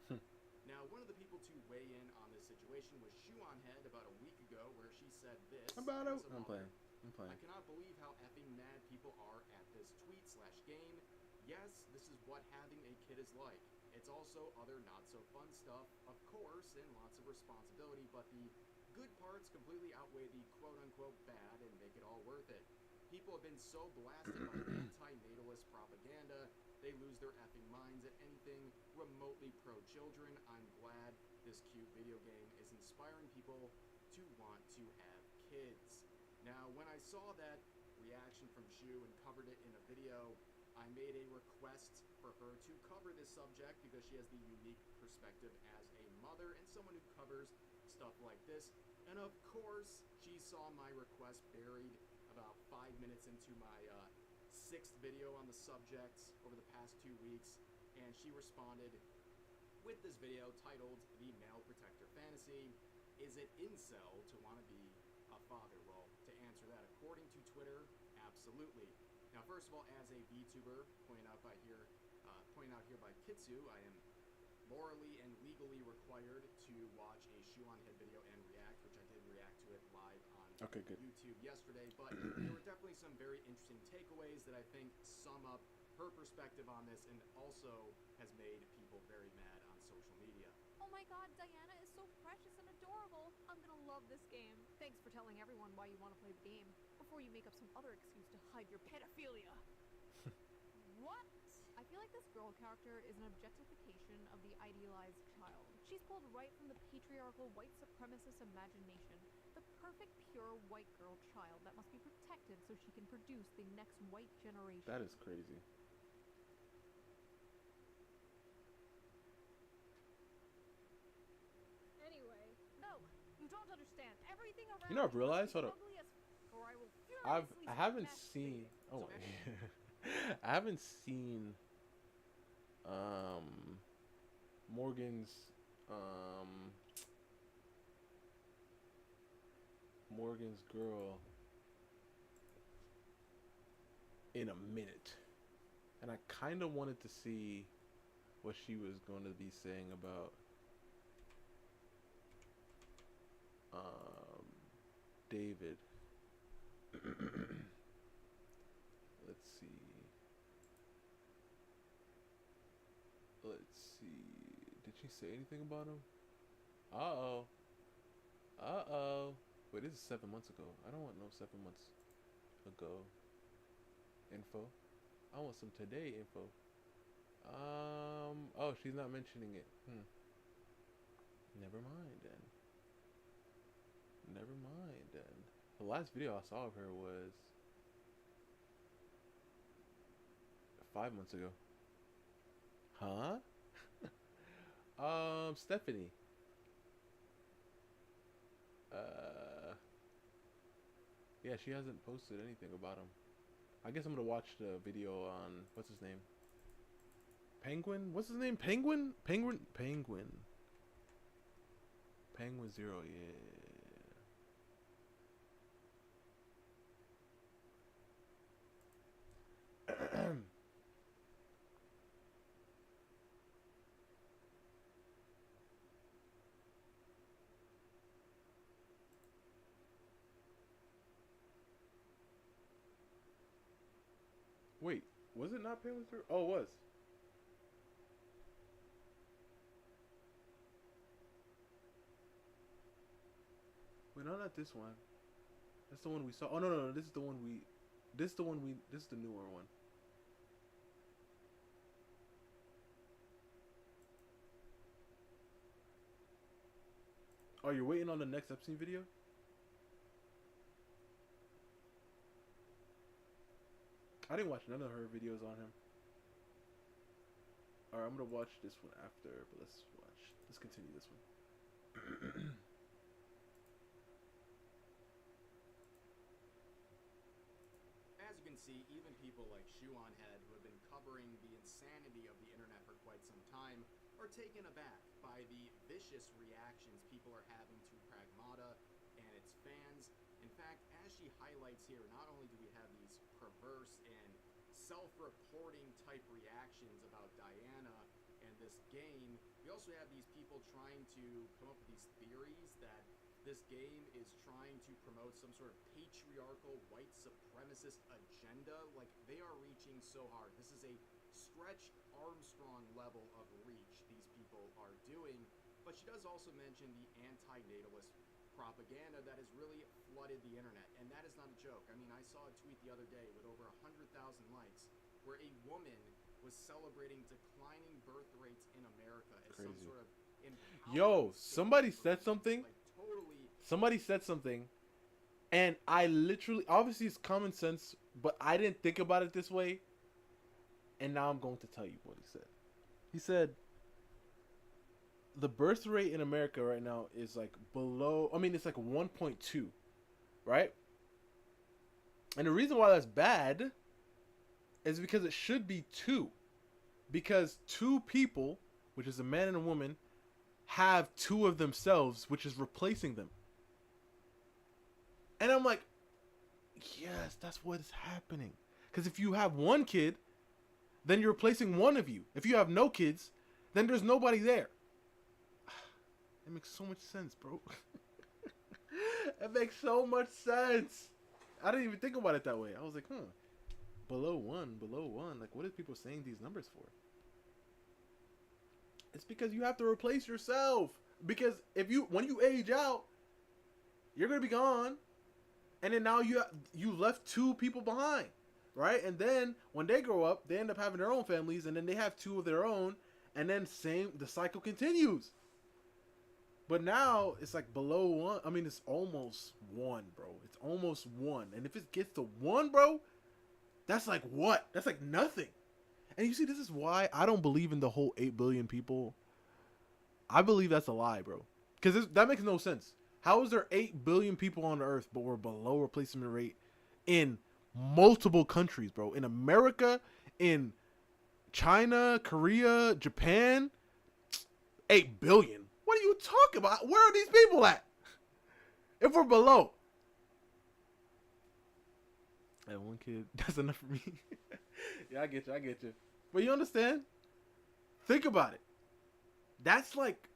Now, one of the people to weigh in on this situation was Shuonhead about a week ago, where she said this. I'm playing. I cannot believe how effing mad people are at this tweet/game. Yes, this is what having a kid is like. It's also other not-so-fun stuff, of course, and lots of responsibility, but the good parts completely outweigh the quote-unquote bad and make it all worth it. People have been so blasted by anti-natalist propaganda, they lose their effing minds at anything remotely pro-children. I'm glad this cute video game is inspiring people to want to have kids. Now, when I saw that reaction from Shu and covered it in a video, I made a request for her to cover this subject because she has the unique perspective as a mother and someone who covers stuff like this. And of course, she saw my request buried about 5 minutes into my 6th video on the subject over the past 2 weeks, and she responded with this video titled The Male Protector Fantasy. Is it incel to want to be a father? Well, to answer that, according to Twitter, absolutely. Now, first of all, as a VTuber, pointed out here by Kitsu, I am morally and legally required to watch a Shuonhead video and react, which I did react to it live on YouTube yesterday. But there were definitely some very interesting takeaways that I think sum up her perspective on this, and also has made people very mad on social media. Oh my god, Diana is so precious and adorable. I'm gonna love this game. Thanks for telling everyone why you want to play the game, before you make up some other excuse to hide your pedophilia. What? I feel like this girl character is an objectification of the idealized child. She's pulled right from the patriarchal white supremacist imagination. The perfect pure white girl child that must be protected so she can produce the next white generation. That is crazy. Anyway, no, you don't understand. Everything around You know, I've realized. Hold up. or I will I haven't seen. Oh, I haven't seen Morgan's Morgan's girl in a minute, and I kind of wanted to see what she was going to be saying about David. Let's see. Did she say anything about him? Uh-oh. Wait, this is 7 months ago. I don't want no 7 months ago info. I want some today info. Oh, she's not mentioning it. Never mind then. The last video I saw of her was 5 months ago. Huh? Stephanie. Yeah, she hasn't posted anything about him. I guess I'm gonna watch the video on, what's his name? Penguin? What's his name? Penguin Zero, yeah. Wait, was it not Penguin Zero? Oh, it was. Wait, no, not this one. That's the one we saw. Oh, no, this is the one we... This is the newer one. Oh, you're waiting on the next Epstein video? I didn't watch none of her videos on him. Alright, I'm gonna watch this one after, but let's continue this one. As you can see, even people like Shoeonhead, who have been covering the insanity of the internet for quite some time, are taken aback by the vicious reactions people are having to Pragmata and its fans. In fact, as she highlights here, not only do we have these perverse and self-reporting type reactions about Diana and this game, we also have these people trying to come up with these theories that this game is trying to promote some sort of patriarchal white supremacist agenda. Like, they are reaching so hard. This is a stretched Armstrong level of reach these people are doing. But she does also mention the anti-natalist propaganda that has really flooded the internet, and that is not a joke. I mean, I saw a tweet the other day with over 100,000 likes where a woman was celebrating declining birth rates in America as some sort of Yo, somebody said something. like, totally. Somebody said something, and I literally, obviously it's common sense, but I didn't think about it this way, and now I'm going to tell you what he said. He said the birth rate in America right now is like below, I mean, it's like 1.2, right? And the reason why that's bad is because it should be 2. Because 2 people, which is a man and a woman, have 2 of themselves, which is replacing them. And I'm like, yes, that's what is happening. Because if you have 1 kid, then you're replacing 1 of you. If you have no kids, then there's nobody there. It makes so much sense, bro. It makes so much sense. I didn't even think about it that way. I was like, below 1. Like, what are people saying these numbers for? It's because you have to replace yourself. Because when you age out, you're gonna be gone, and then now you left 2 people behind, right? And then when they grow up, they end up having their own families, and then they have 2 of their own, and then the cycle continues. But now it's like below 1. I mean, it's almost 1, bro. It's almost 1, and if it gets to 1, bro, that's like what? That's like nothing. And you see, this is why I don't believe in the whole 8 billion people. I believe that's a lie, bro. Because that makes no sense. How is there 8 billion people on the earth, but we're below replacement rate in multiple countries, bro? In America, in China, Korea, Japan, 8 billion. What are you talking about? Where are these people at? If we're below. That one kid, that's enough for me. Yeah, I get you. But you understand? Think about it. That's like,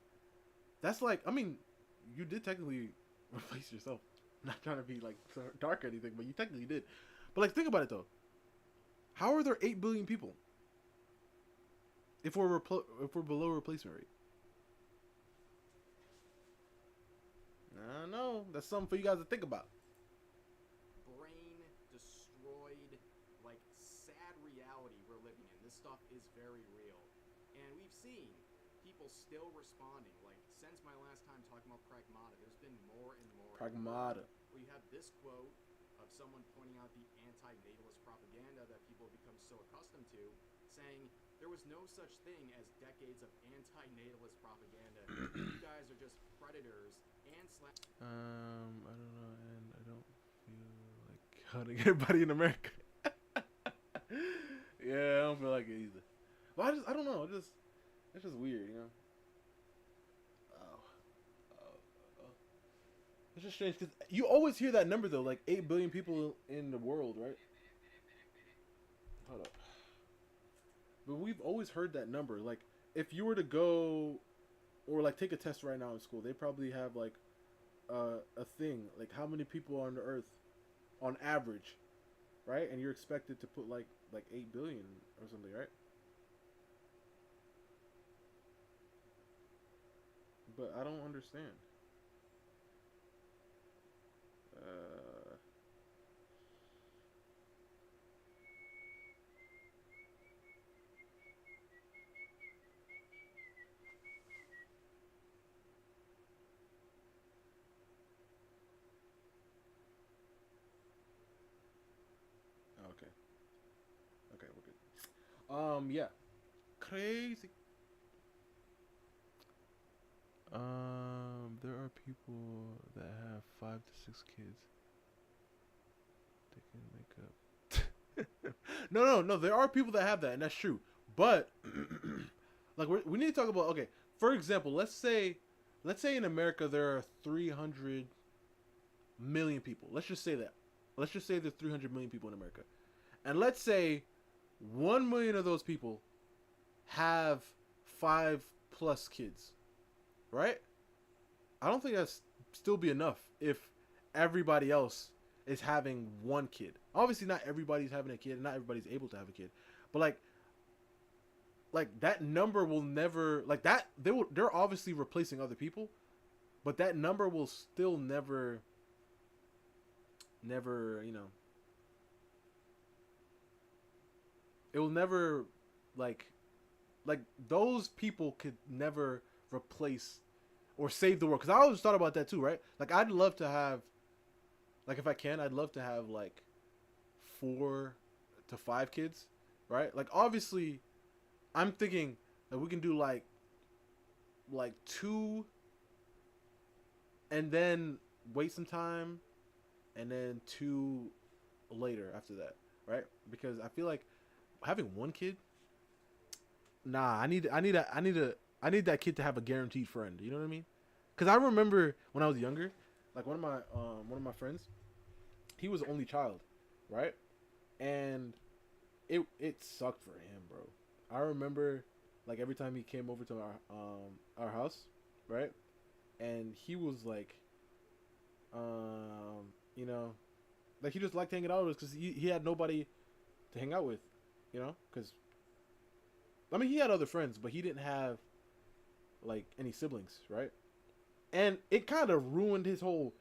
I mean, you did technically replace yourself. Not trying to be like dark or anything, but you technically did. But like, think about it though. How are there 8 billion people? If we're below replacement rate. I don't know. That's something for you guys to think about. Brain destroyed, like sad reality we're living in. This stuff is very real. And we've seen people still responding. Like, since my last time talking about Pragmata, there's been more and more. Pragmata. Where you have this quote of someone pointing out the anti-natalist propaganda that people have become so accustomed to, saying there was no such thing as decades of anti-natalist propaganda. You guys are just predators and I don't know, and I don't feel like hunting everybody in America. Yeah, I don't feel like it either. Well, I don't know. It's just weird, you know. It's just strange because you always hear that number though, like 8 billion people in the world, right? Hold up. But we've always heard that number. Like, if you were to go, or like take a test right now in school, they probably have like a thing like how many people are on the earth on average, right? And you're expected to put like 8 billion or something, right? But I don't understand. Okay, we're good. Yeah. Crazy. There are people that have 5 to 6 kids. They can make up. No. There are people that have that, and that's true. But like we need to talk about. Okay, for example, let's say in America there are 300 million people. Let's just say that. Let's just say there's 300 million people in America, and let's say 1 million of those people have 5+ kids, right? I don't think that's still be enough if everybody else is having 1 kid. Obviously, not everybody's having a kid, and not everybody's able to have a kid. But like that number will never like that. They're obviously replacing other people, but that number will still never, you know. It will never like those people could never replace or save the world. Because I always thought about that too, right? Like, I'd love to have, like, if I can, I'd love to have like 4 to 5 kids, right? Like, obviously, I'm thinking that we can do like 2, and then wait some time, and then 2 later after that, right? Because I feel like having 1 kid, nah, I need that kid to have a guaranteed friend. You know what I mean? Because I remember when I was younger, like one of my friends, he was the only child, right? And it sucked for him, bro. I remember like every time he came over to our house, right? And he was like, you know, like he just liked hanging out with us because he had nobody to hang out with, you know? Because I mean, he had other friends, but he didn't have like any siblings, right? And it kind of ruined his whole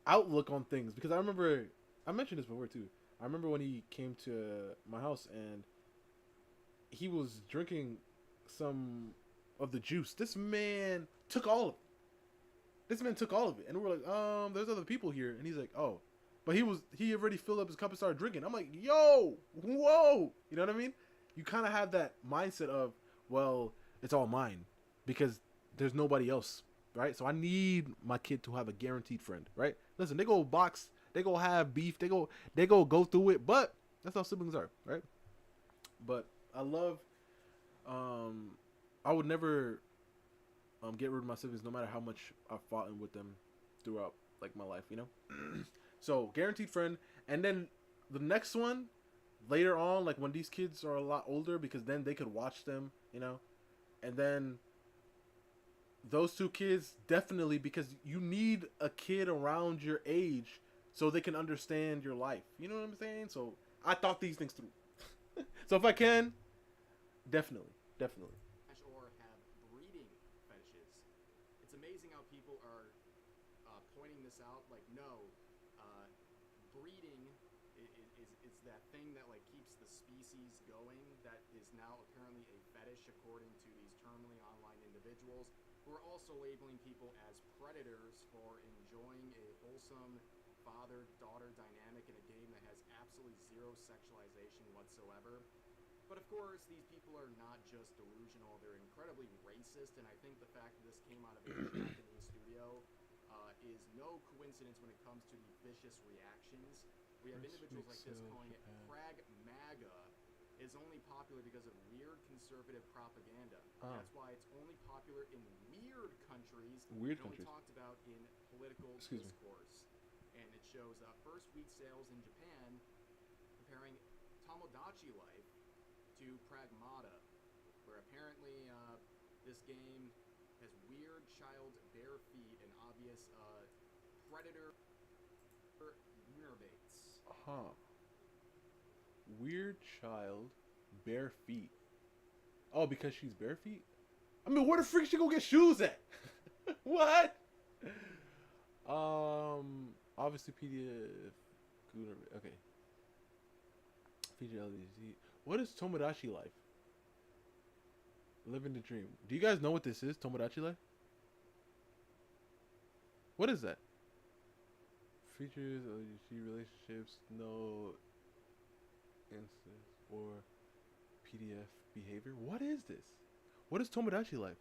outlook on things, because I remember, I mentioned this before too. I remember when he came to my house and he was drinking some of the juice. This man took all of it. And we're like, there's other people here. And he's like, oh. But he already filled up his cup and started drinking. I'm like, yo, whoa. You know what I mean? You kind of have that mindset of, well, it's all mine because there's nobody else, right? So I need my kid to have a guaranteed friend, right? Listen, they go box, they go have beef, they go through it, but that's how siblings are, right? But I love I would never get rid of my siblings, no matter how much I've fought with them throughout like my life, you know. So guaranteed friend, and then the next one later on, like when these kids are a lot older, because then they could watch them, you know, and then those two kids definitely, because you need a kid around your age so they can understand your life. You know what I'm saying? So I thought these things through. So if I can, definitely. Or have breeding fetishes. It's amazing how people are pointing this out. Like, no, breeding is that thing that like keeps the species going. That is now apparently a fetish, according to these terminally online individuals who are also labeling people as predators for enjoying a wholesome father-daughter dynamic in a game that has absolutely zero sexualization whatsoever. But of course, these people are not just delusional, they're incredibly racist, and I think the fact that this came out of a Japanese studio is no coincidence when it comes to the vicious reactions. We have individuals like this calling it Pragmaga is only popular because of weird conservative propaganda. That's why it's only popular in weird countries, only talked about in political discourse. And it shows first week sales in Japan comparing Tomodachi Life to Pragmata, where apparently this game has weird child bare feet and obvious predator lunar baits. Weird child, bare feet. Oh, because she's bare feet? I mean, where the freak she gonna get shoes at? What? Obviously PDF. Okay. Feature LDZ. What is Tomodachi Life? Living the dream. Do you guys know what this is? Tomodachi Life? What is that? Features LDZ relationships. No instance or PDF behavior. What is this? What is Tomodachi Life?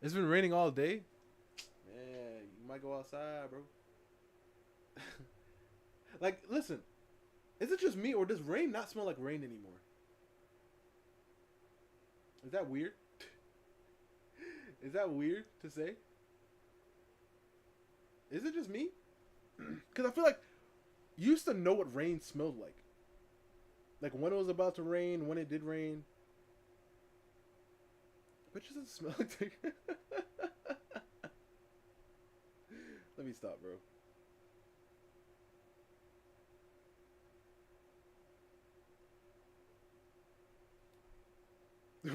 It's been raining all day. Man, you might go outside, bro. Like, listen. Is it just me, or does rain not smell like rain anymore? Is that weird? Is that weird to say? Is it just me? Because I feel like you used to know what rain smelled like. Like when it was about to rain, when it did rain. But it doesn't smell like Let me stop, bro.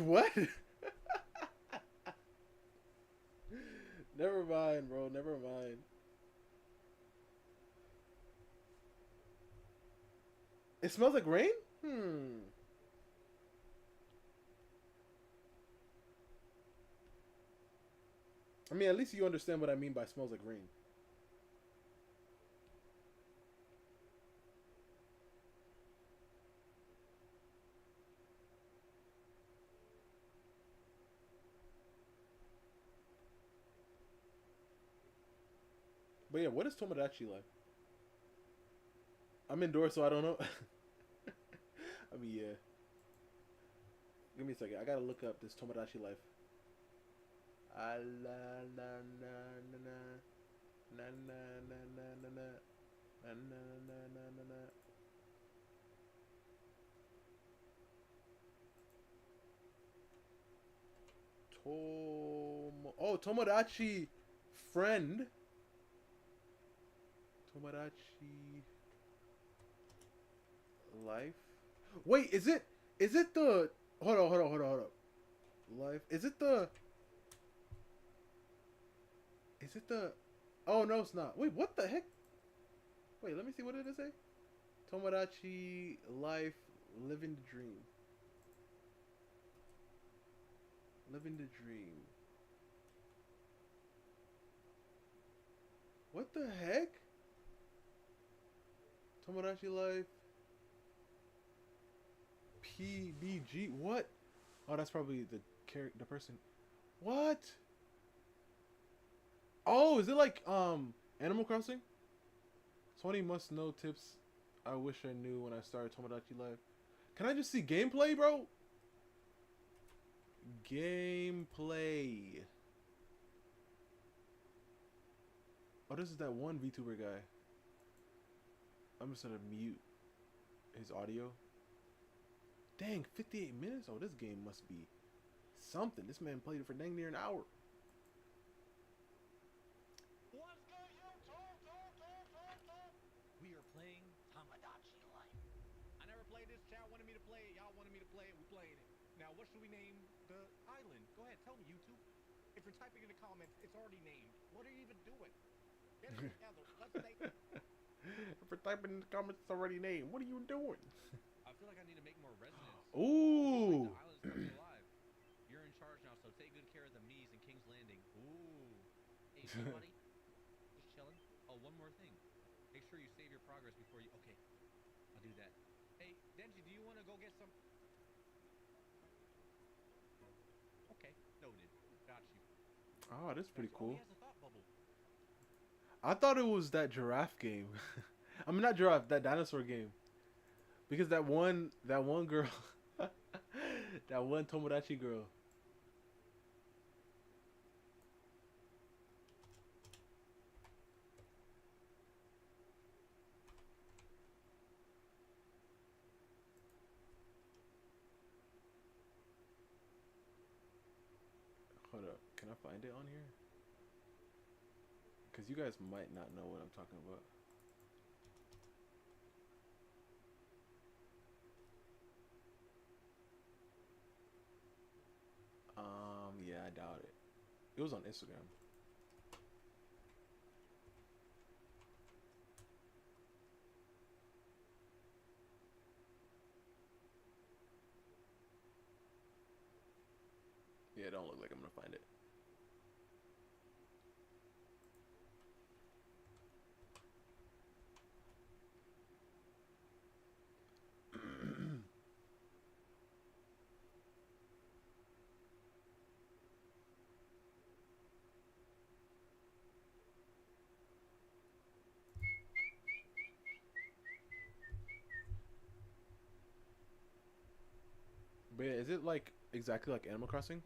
What? Never mind, bro. Never mind. It smells like rain? I mean, at least you understand what I mean by smells like rain. But yeah, what is Tomodachi Life? I'm indoors, so I don't know. I mean, yeah. Give me a second. I gotta look up this Tomodachi Life. La na na na na na na na na na na na na na. Tomodachi friend. Tomodachi Life. Wait, is it the hold on. Life. Is it the oh no, it's not. Wait, what the heck? Wait, let me see, what did it say? Tomodachi Life, living the dream. Living the dream. What the heck? Tomodachi Life. PBG. What? Oh, that's probably the person. What? Oh, is it like Animal Crossing? 20 must know tips I wish I knew when I started Tomodachi Life. Can I just see gameplay, bro? Gameplay. Oh, this is that one VTuber guy. I'm just gonna mute his audio. Dang, 58 minutes? Oh, this game must be something. This man played it for dang near an hour. We are playing Tamagotchi Life. I never played this. Chat wanted me to play it. Y'all wanted me to play it. We playing it. Now, what should we name the island? Go ahead, tell me, YouTube. If you're typing in the comments, it's already named. What are you even doing? Get it together. Let's name it. If you're typing in the comments, it's already named. What are you doing? I feel like I need to make more residents. Ooh. The island's coming alive. You're in charge now, so take good care of the Mies and King's Landing. Ooh. Hey, somebody? Just chilling? Oh, one more thing. Make sure you save your progress before you... Okay, I'll do that. Hey, Denji, do you want to go get some... Okay, noted. Got you. Oh, that's pretty Oh, cool. he has a thought bubble. I thought it was that giraffe game. I mean, not giraffe, that dinosaur game. Because that one girl, that one Tomodachi girl. Hold up, can I find it on here? Because you guys might not know what I'm talking about. Yeah, I doubt it. It was on Instagram. Yeah, it don't look like I'm gonna find it. But yeah, is it like exactly like Animal Crossing?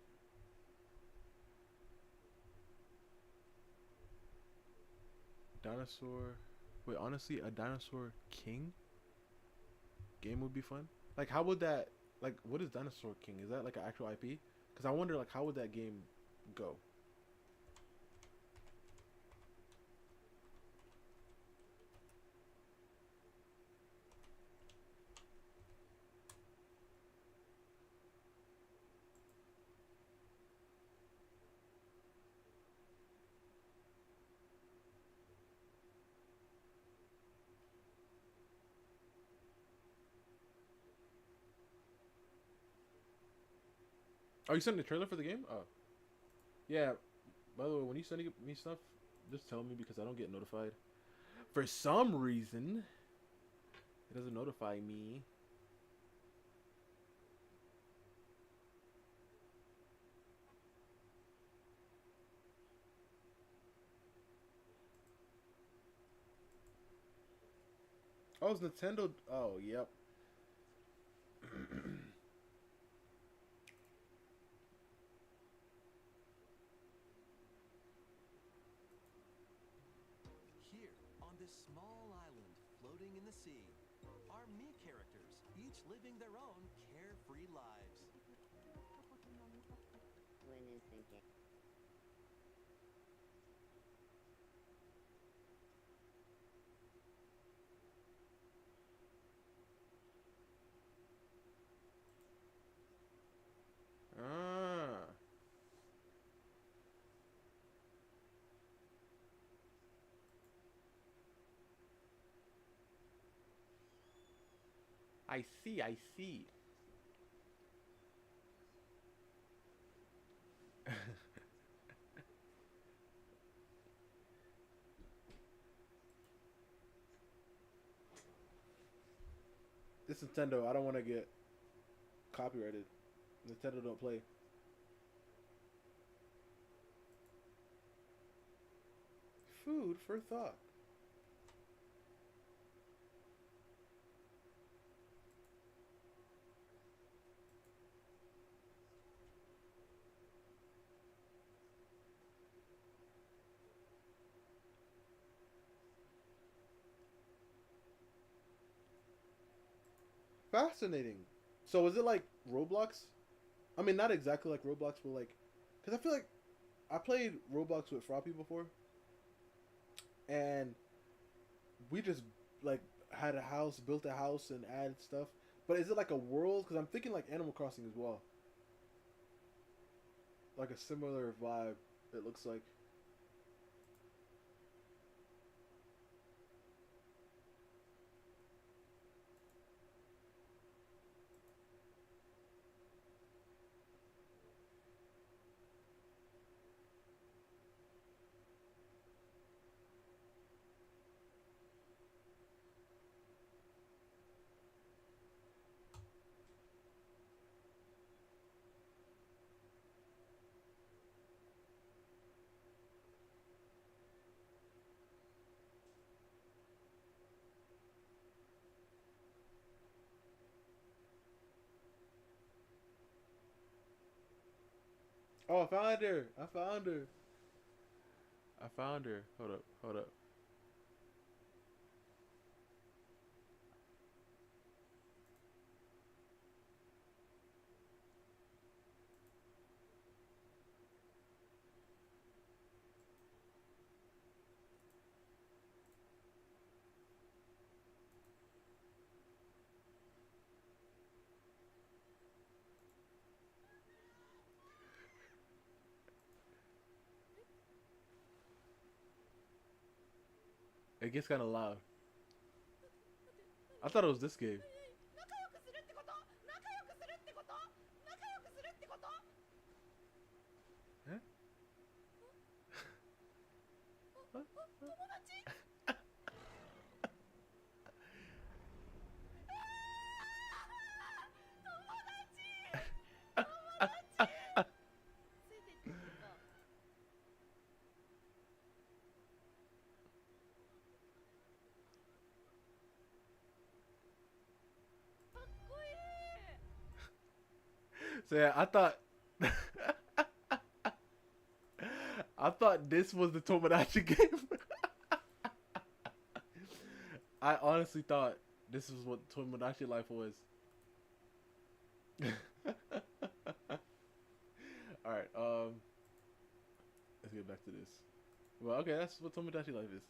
Dinosaur. Wait, honestly, a Dinosaur King game would be fun. Like, how would that? Like, what is Dinosaur King? Is that like an actual IP? Because I wonder, like, how would that game go? Oh, you sent the trailer for the game? Oh. Yeah. By the way, when you send me stuff, just tell me because I don't get notified. For some reason, it doesn't notify me. Oh, it's Nintendo. Oh, yep. Here, on this small island floating in the sea, are me characters, each living their own carefree lives. When is the game? Ah. I see, I see. This Nintendo, I don't want to get copyrighted. Nintendo don't play. Food for thought. Fascinating. So is it like Roblox? I mean, not exactly like Roblox, but like, because I feel like I played Roblox with Froppy before, and we just like had a house, built a house, and added stuff. But is it like a world? Because I'm thinking like Animal Crossing as well. Like a similar vibe, it looks like. Oh, I found her. I found her. I found her. Hold up. Hold up. It gets kind of loud. I thought it was this game. Huh? So yeah, I thought this was the Tomodachi game. I honestly thought this was what Tomodachi Life was. All right, let's get back to this. Well, okay, that's what Tomodachi Life is.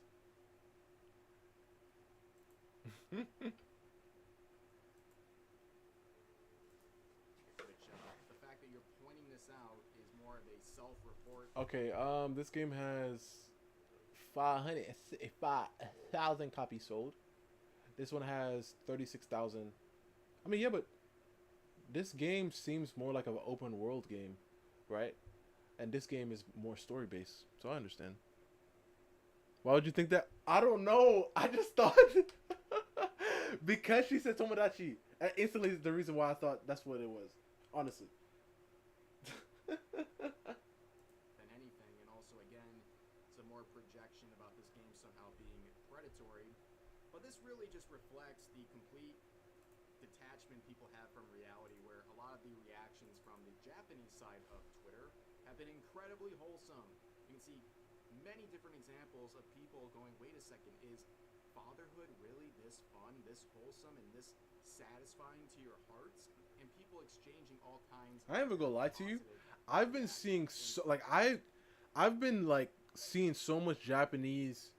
The fact that you're pointing this out is more of a self-report. Okay, this game has 505,000 copies sold. This one has 36,000. I mean, yeah, but this game seems more like an open world game, right? And this game is more story based, so I understand. Why would you think that? I don't know. I just thought because she said Tomodachi, instantly the reason why I thought that's what it was. Honestly. Than anything, and also again, some more projection about this game somehow being predatory. But this really just reflects the complete detachment people have from reality, where a lot of the reactions from the Japanese side of Twitter have been incredibly wholesome. You can see many different examples of people going, wait a second, is fatherhood really this fun, this wholesome, and this satisfying to your hearts? And people exchanging all kinds I ain't even gonna lie to you. I've been seeing so I've been like seeing so much Japanese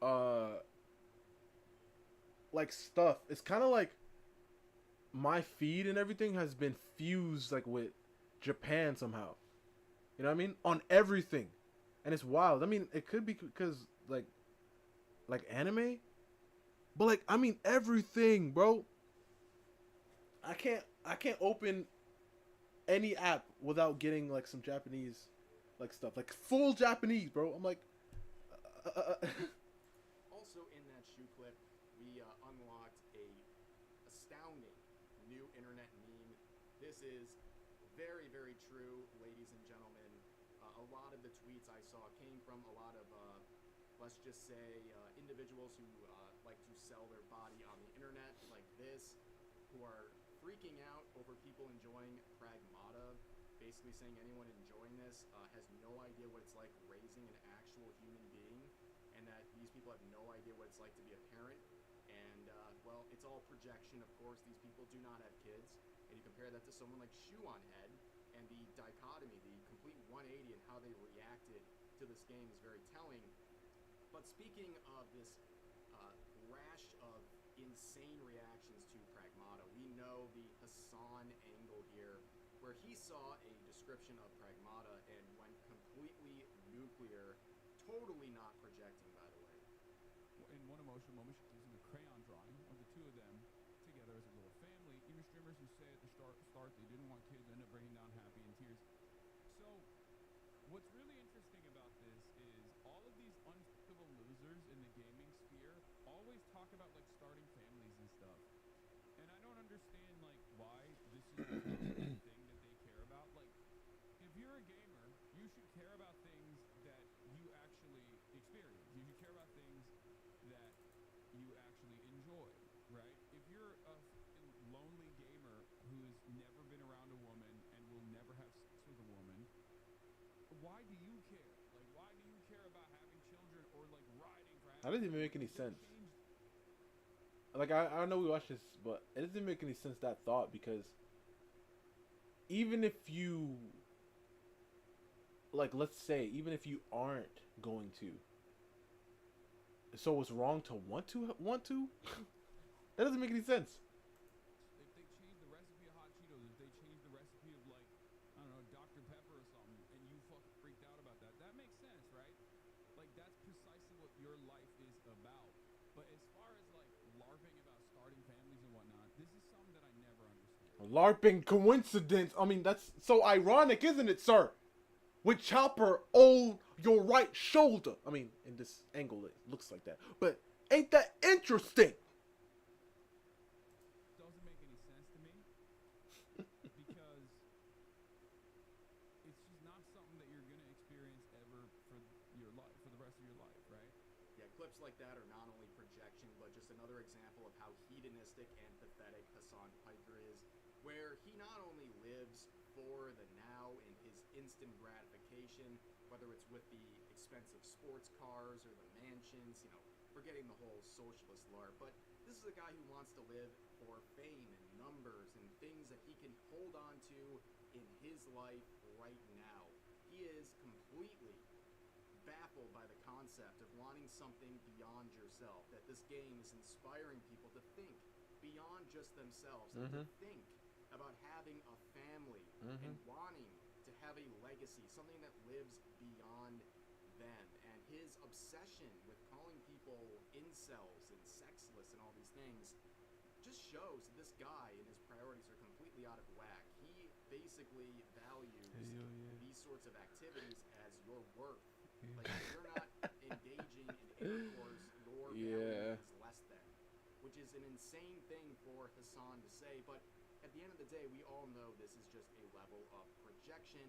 like stuff. It's kind of like my feed and everything has been fused like with Japan somehow. You know what I mean? On everything. And it's wild. I mean, it could be because like anime, but like I mean everything, bro. I can't open any app without getting like some Japanese like stuff, like full Japanese, bro. I'm like Also in that shoe clip, we unlocked a astounding new internet meme. This is very, very true, ladies and gentlemen. A lot of the tweets I saw came from a lot of, let's just say, individuals who like to sell their body on the internet, like this, who are freaking out over people enjoying Pragmata, basically saying anyone enjoying this has no idea what it's like raising an actual human being, and that these people have no idea what it's like to be a parent. And Well, it's all projection, of course. These people do not have kids. And you compare that to someone like Shoe on Head, and the dichotomy, the complete 180 in how they reacted to this game is very telling. But speaking of this rash of insane reactions to Pragmata, we know the Hassan angle here, where he saw a description of Pragmata and went completely nuclear, totally not projecting, by the way. In one emotional moment, she gives him a crayon drawing of the two of them together as a little family. Even streamers who say at the start they didn't want kids end up breaking down happy in tears. So, what's really interesting about this is all of these unspeakable losers in the gaming sphere always talk about like starting families and stuff. And I don't understand like why this is the thing that they care about. Like, if you're a gamer, you should care about things that you actually experience. You should care about things that you actually enjoy, right? If you're a lonely gamer who's never been around a woman and will never have sex with a woman, why do you care? Like, why do you care about having children or like riding for? That doesn't even make any sense. Like, I know we watched this, but it doesn't make any sense, that thought, because even if you, like, let's say, even if you aren't going to, so it's wrong to want to? That doesn't make any sense. If they change the recipe of hot Cheetos, if they change the recipe of like, I don't know, Dr. Pepper or something, and you fucking freaked out about that, that makes sense, right? Like, that's precisely what your life is about. But as far as like LARPing about starting families and whatnot, this is something that I never understand. LARPing coincidence. I mean, that's so ironic, isn't it, sir? With Chopper on your right shoulder. I mean, in this angle, it looks like that. But ain't that interesting? Doesn't make any sense to me. Because it's just not something that you're going to experience ever for your life, for the rest of your life, right? Yeah, clips like that are not only projection, but just another example of how hedonistic and pathetic Hassan Piker is, where he not only lives for the now and his instant gratification, whether it's with the expensive sports cars or the mansions, you know, forgetting the whole socialist LARP, but this is a guy who wants to live for fame and numbers and things that he can hold on to in his life right now. He is completely baffled by the concept of wanting something beyond yourself, that this game is inspiring people to think beyond just themselves and to think about having a family and wanting to have a legacy, something that lives beyond them. And his obsession with calling people incels and sexless and all these things just shows that this guy and his priorities are completely out of whack. He basically values these sorts of activities as your worth. Like, if you're not engaging in intercourse, your value is less than, which is an insane thing for Hassan to say, but at the end of the day, we all know this is just a level of projection.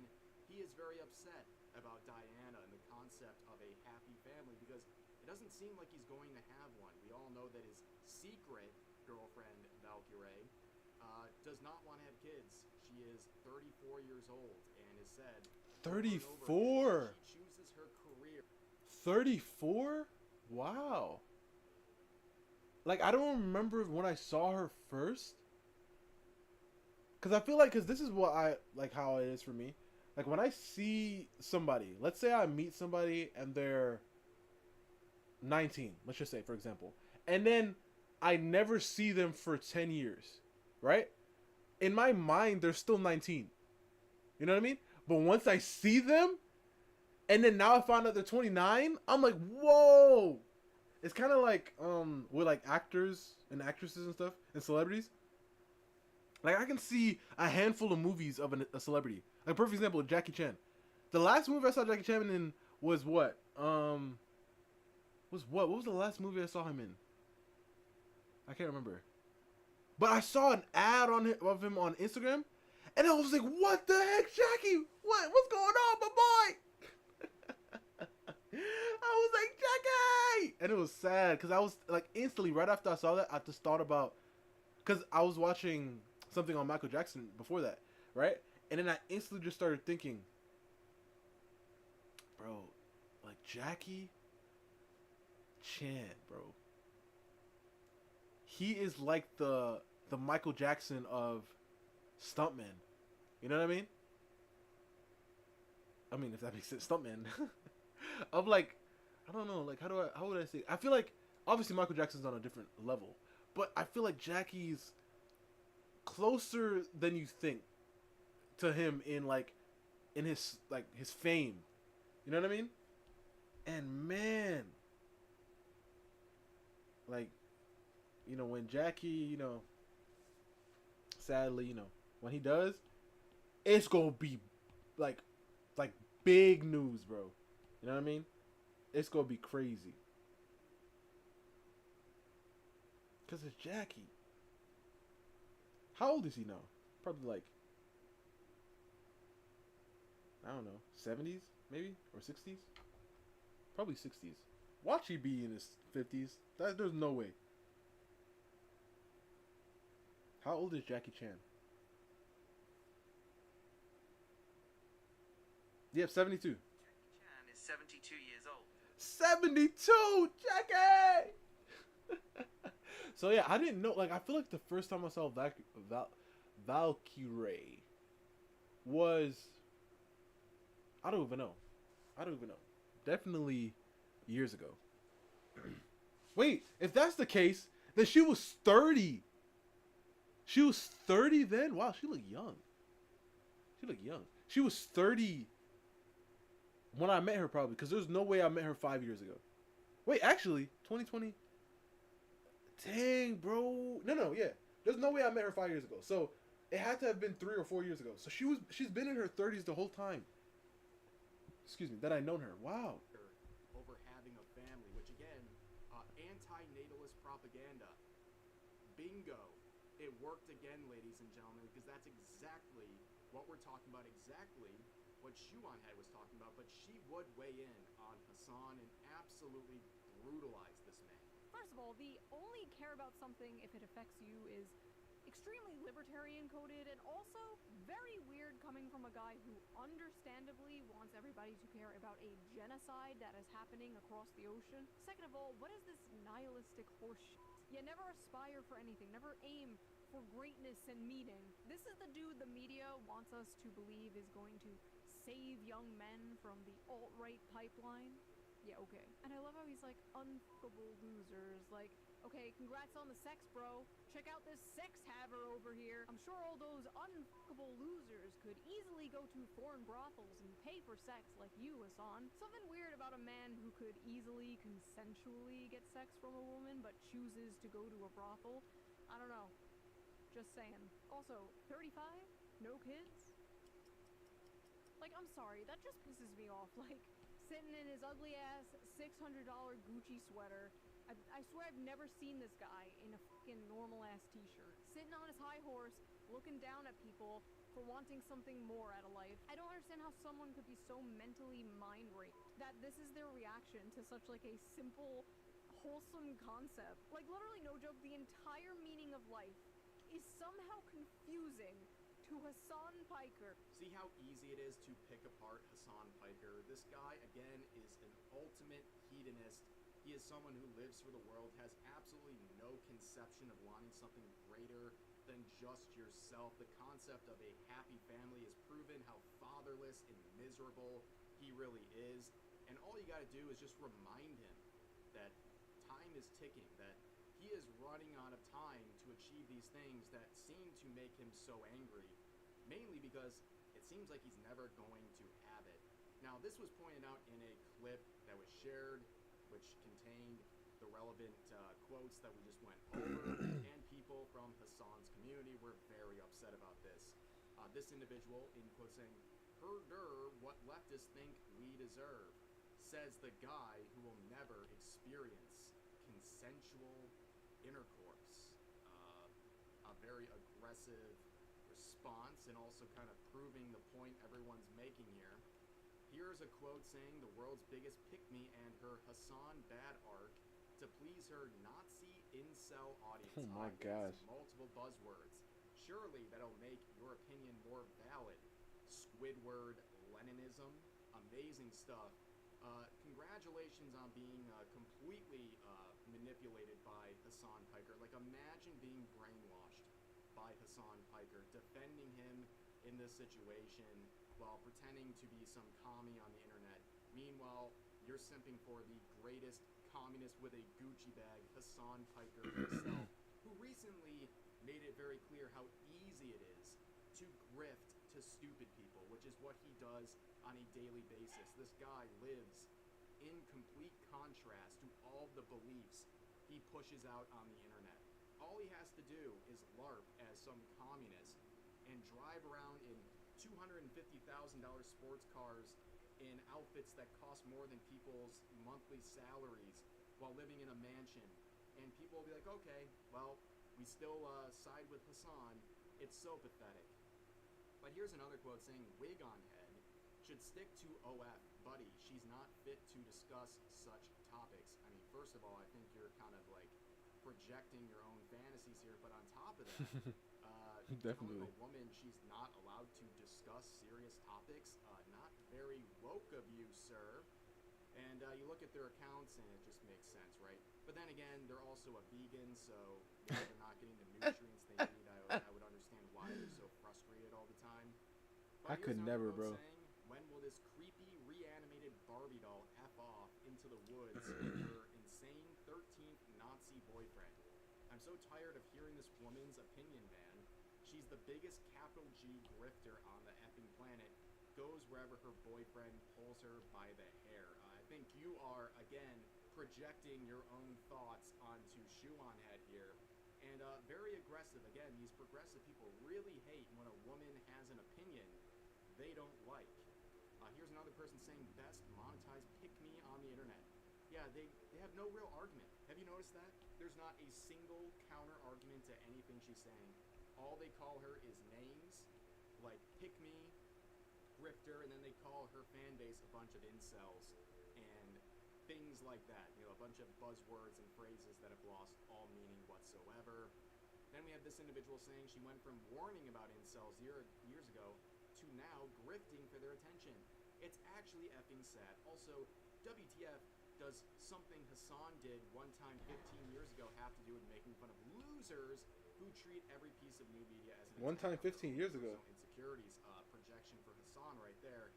He is very upset about Diana and the concept of a happy family because it doesn't seem like he's going to have one. We all know that his secret girlfriend, Valkyrie, does not want to have kids. She is 34 years old and has said 34. She chooses her career. 34? Wow. Like, I don't remember when I saw her first. Because I feel like, because this is what I, like how it is for me. Like, when I see somebody, let's say I meet somebody and they're 19, let's just say, for example. And then I never see them for 10 years, right? In my mind, they're still 19. You know what I mean? But once I see them, and then now I find out they're 29, I'm like, whoa! It's kind of like, with like actors and actresses and stuff, and celebrities. Like, I can see a handful of movies of a celebrity. Like, perfect example, Jackie Chan. The last movie I saw Jackie Chan in was what? What was the last movie I saw him in? I can't remember. But I saw an ad of him on Instagram, and I was like, what the heck, Jackie? What's going on, my boy? I was like, Jackie! And it was sad, because I was, like, instantly, right after I saw that, I just thought about, because I was watching something on Michael Jackson before that, right? And then I instantly just started thinking, bro, like, Jackie Chan, bro. he is like the Michael Jackson of stuntmen. You know what I mean? I mean, if that makes sense, stuntman. Of like, I don't know, like how would I say? I feel like obviously Michael Jackson's on a different level, but I feel like Jackie's closer than you think to him in his fame. You know what I mean? And man, like, you know, when Jackie, you know, sadly, you know, when he does, it's gonna be like big news, bro. You know what I mean? It's gonna be crazy. Cause it's Jackie. How old is he now? Probably like, I don't know, 70s maybe or 60s. Probably 60s. Watch he be in his 50s. There's no way. How old is Jackie Chan? Yep, 72. Jackie Chan is 72 years old. 72, Jackie. So yeah, I didn't know. Like, I feel like the first time I saw Valkyrie was, I don't even know. Definitely years ago. Wait, if that's the case, then she was 30. She was 30 then? Wow, she looked young. She was 30 when I met her, probably, because there's no way I met her 5 years ago. Wait, actually, 2020. Dang, bro. No, yeah. There's no way I met her 5 years ago. So it had to have been 3 or 4 years ago. So she's been in her 30s the whole time. Excuse me, that I known her. Wow. Over having a family, which again, anti-natalist propaganda. Bingo. It worked again, ladies and gentlemen, because that's exactly what we're talking about, exactly what Shuan Head was talking about, but she would weigh in on Hassan and absolutely brutalize this man. First of all, the only care about something if it affects you is extremely libertarian coded and also very weird coming from a guy who understandably wants everybody to care about a genocide that is happening across the ocean. Second of all, what is this nihilistic horseshit? You never aspire for anything, never aim for greatness and meaning. This is the dude the media wants us to believe is going to save young men from the alt-right pipeline. Yeah, okay. And I love how he's like, unfuckable losers. Like, okay, congrats on the sex, bro. Check out this sex haver over here. I'm sure all those unfuckable losers could easily go to foreign brothels and pay for sex like you, Hassan. Something weird about a man who could easily, consensually get sex from a woman, but chooses to go to a brothel. I don't know. Just saying. Also, 35? No kids? Like, I'm sorry, that just pisses me off. Like, sitting in his ugly-ass $600 Gucci sweater. I swear I've never seen this guy in a fucking normal-ass t-shirt. Sitting on his high horse, looking down at people for wanting something more out of life. I don't understand how someone could be so mentally mind-raped that this is their reaction to such, like, a simple, wholesome concept. Like, literally, no joke, the entire meaning of life is somehow confusing to Hassan Piker. See how easy it is to pick apart Hassan Piker? This guy, again, is an ultimate hedonist. He is someone who lives for the world, has absolutely no conception of wanting something greater than just yourself. The concept of a happy family has proven how fatherless and miserable he really is. And all you gotta do is just remind him that time is ticking, that he is running out of time to achieve these things that seem to make him so angry. Mainly because it seems like he's never going to have it. Now, this was pointed out in a clip that was shared, which contained the relevant quotes that we just went over, and people from Hassan's community were very upset about this. This individual, in quote saying, "Herder, what leftists think we deserve," says the guy who will never experience consensual intercourse. A very aggressive response, and also kind of proving the point everyone's making here. Here's a quote saying the world's biggest pick-me and her Hassan bad arc to please her Nazi incel audience. Oh my gosh. Multiple buzzwords. Surely that'll make your opinion more valid. Squidward Leninism. Amazing stuff. congratulations on being completely manipulated by Hassan Piker. Like, imagine being brainwashed by Hassan Piker, defending him in this situation while pretending to be some commie on the internet. Meanwhile, you're simping for the greatest communist with a Gucci bag, Hassan Piker himself, who recently made it very clear how easy it is to grift to stupid people, which is what he does on a daily basis. This guy lives in complete contrast to all the beliefs he pushes out on the internet. All he has to do is LARP as some communist and drive around in $250,000 sports cars in outfits that cost more than people's monthly salaries while living in a mansion. And people will be like, okay, well, we still side with Hassan. It's so pathetic. But here's another quote saying, wig on head should stick to OF, buddy. She's not fit to discuss such topics. I mean, first of all, I think you're kind of like projecting your own fantasies here, but on top of that, definitely telling a woman she's not allowed to discuss serious topics, not very woke of you, sir. And you look at their accounts and it just makes sense, right? But then again, they're also a vegan, so maybe they're not getting the nutrients they need. I would understand why they're so frustrated all the time. But I could never, bro. Saying, when will this creepy, reanimated Barbie doll F off into the woods with her insane 13th Nazi boyfriend? I'm so tired of hearing this woman's opinion, man. She's the biggest capital G grifter on the effing planet. Goes wherever her boyfriend pulls her by the hair. I think you are, again, projecting your own thoughts onto Shoe-on-Head here. And very aggressive. Again, these progressive people really hate when a woman has an opinion they don't like. Here's another person saying, best monetized pick-me on the internet. Yeah, they have no real argument. Have you noticed that? There's not a single counter-argument to anything she's saying. All they call her is names, like pick-me, grifter, and then they call her fan base a bunch of incels and things like that. You know, a bunch of buzzwords and phrases that have lost all meaning whatsoever. Then we have this individual saying she went from warning about incels years ago to now grifting for their attention. It's actually effing sad. Also, WTF does something Hassan did one time 15 years ago have to do with making fun of losers who treat every piece of new media as an One time 15 years ago. So insecurities, projection for Hassan right there.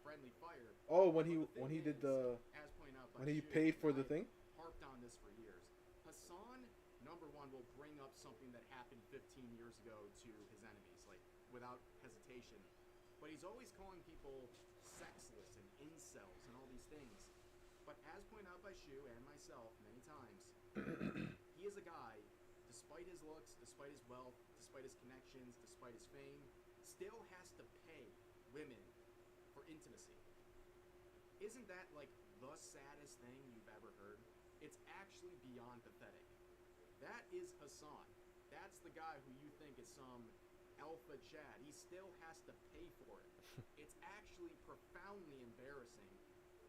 Friendly fire. Oh, when he did the, as pointed out by when he Shu, paid for the I thing? harped on this for years. Hassan, number one, will bring up something that happened 15 years ago to his enemies, like without hesitation. But he's always calling people sexless and incels and all these things. But as pointed out by Shu and myself many times, he is a guy, despite his looks, despite his wealth, despite his connections, despite his fame, still has to pay women for intimacy. Isn't that like the saddest thing you've ever heard? It's actually beyond pathetic. That is Hassan. That's the guy who you think is some alpha Chad. He still has to pay for it. It's actually profoundly embarrassing.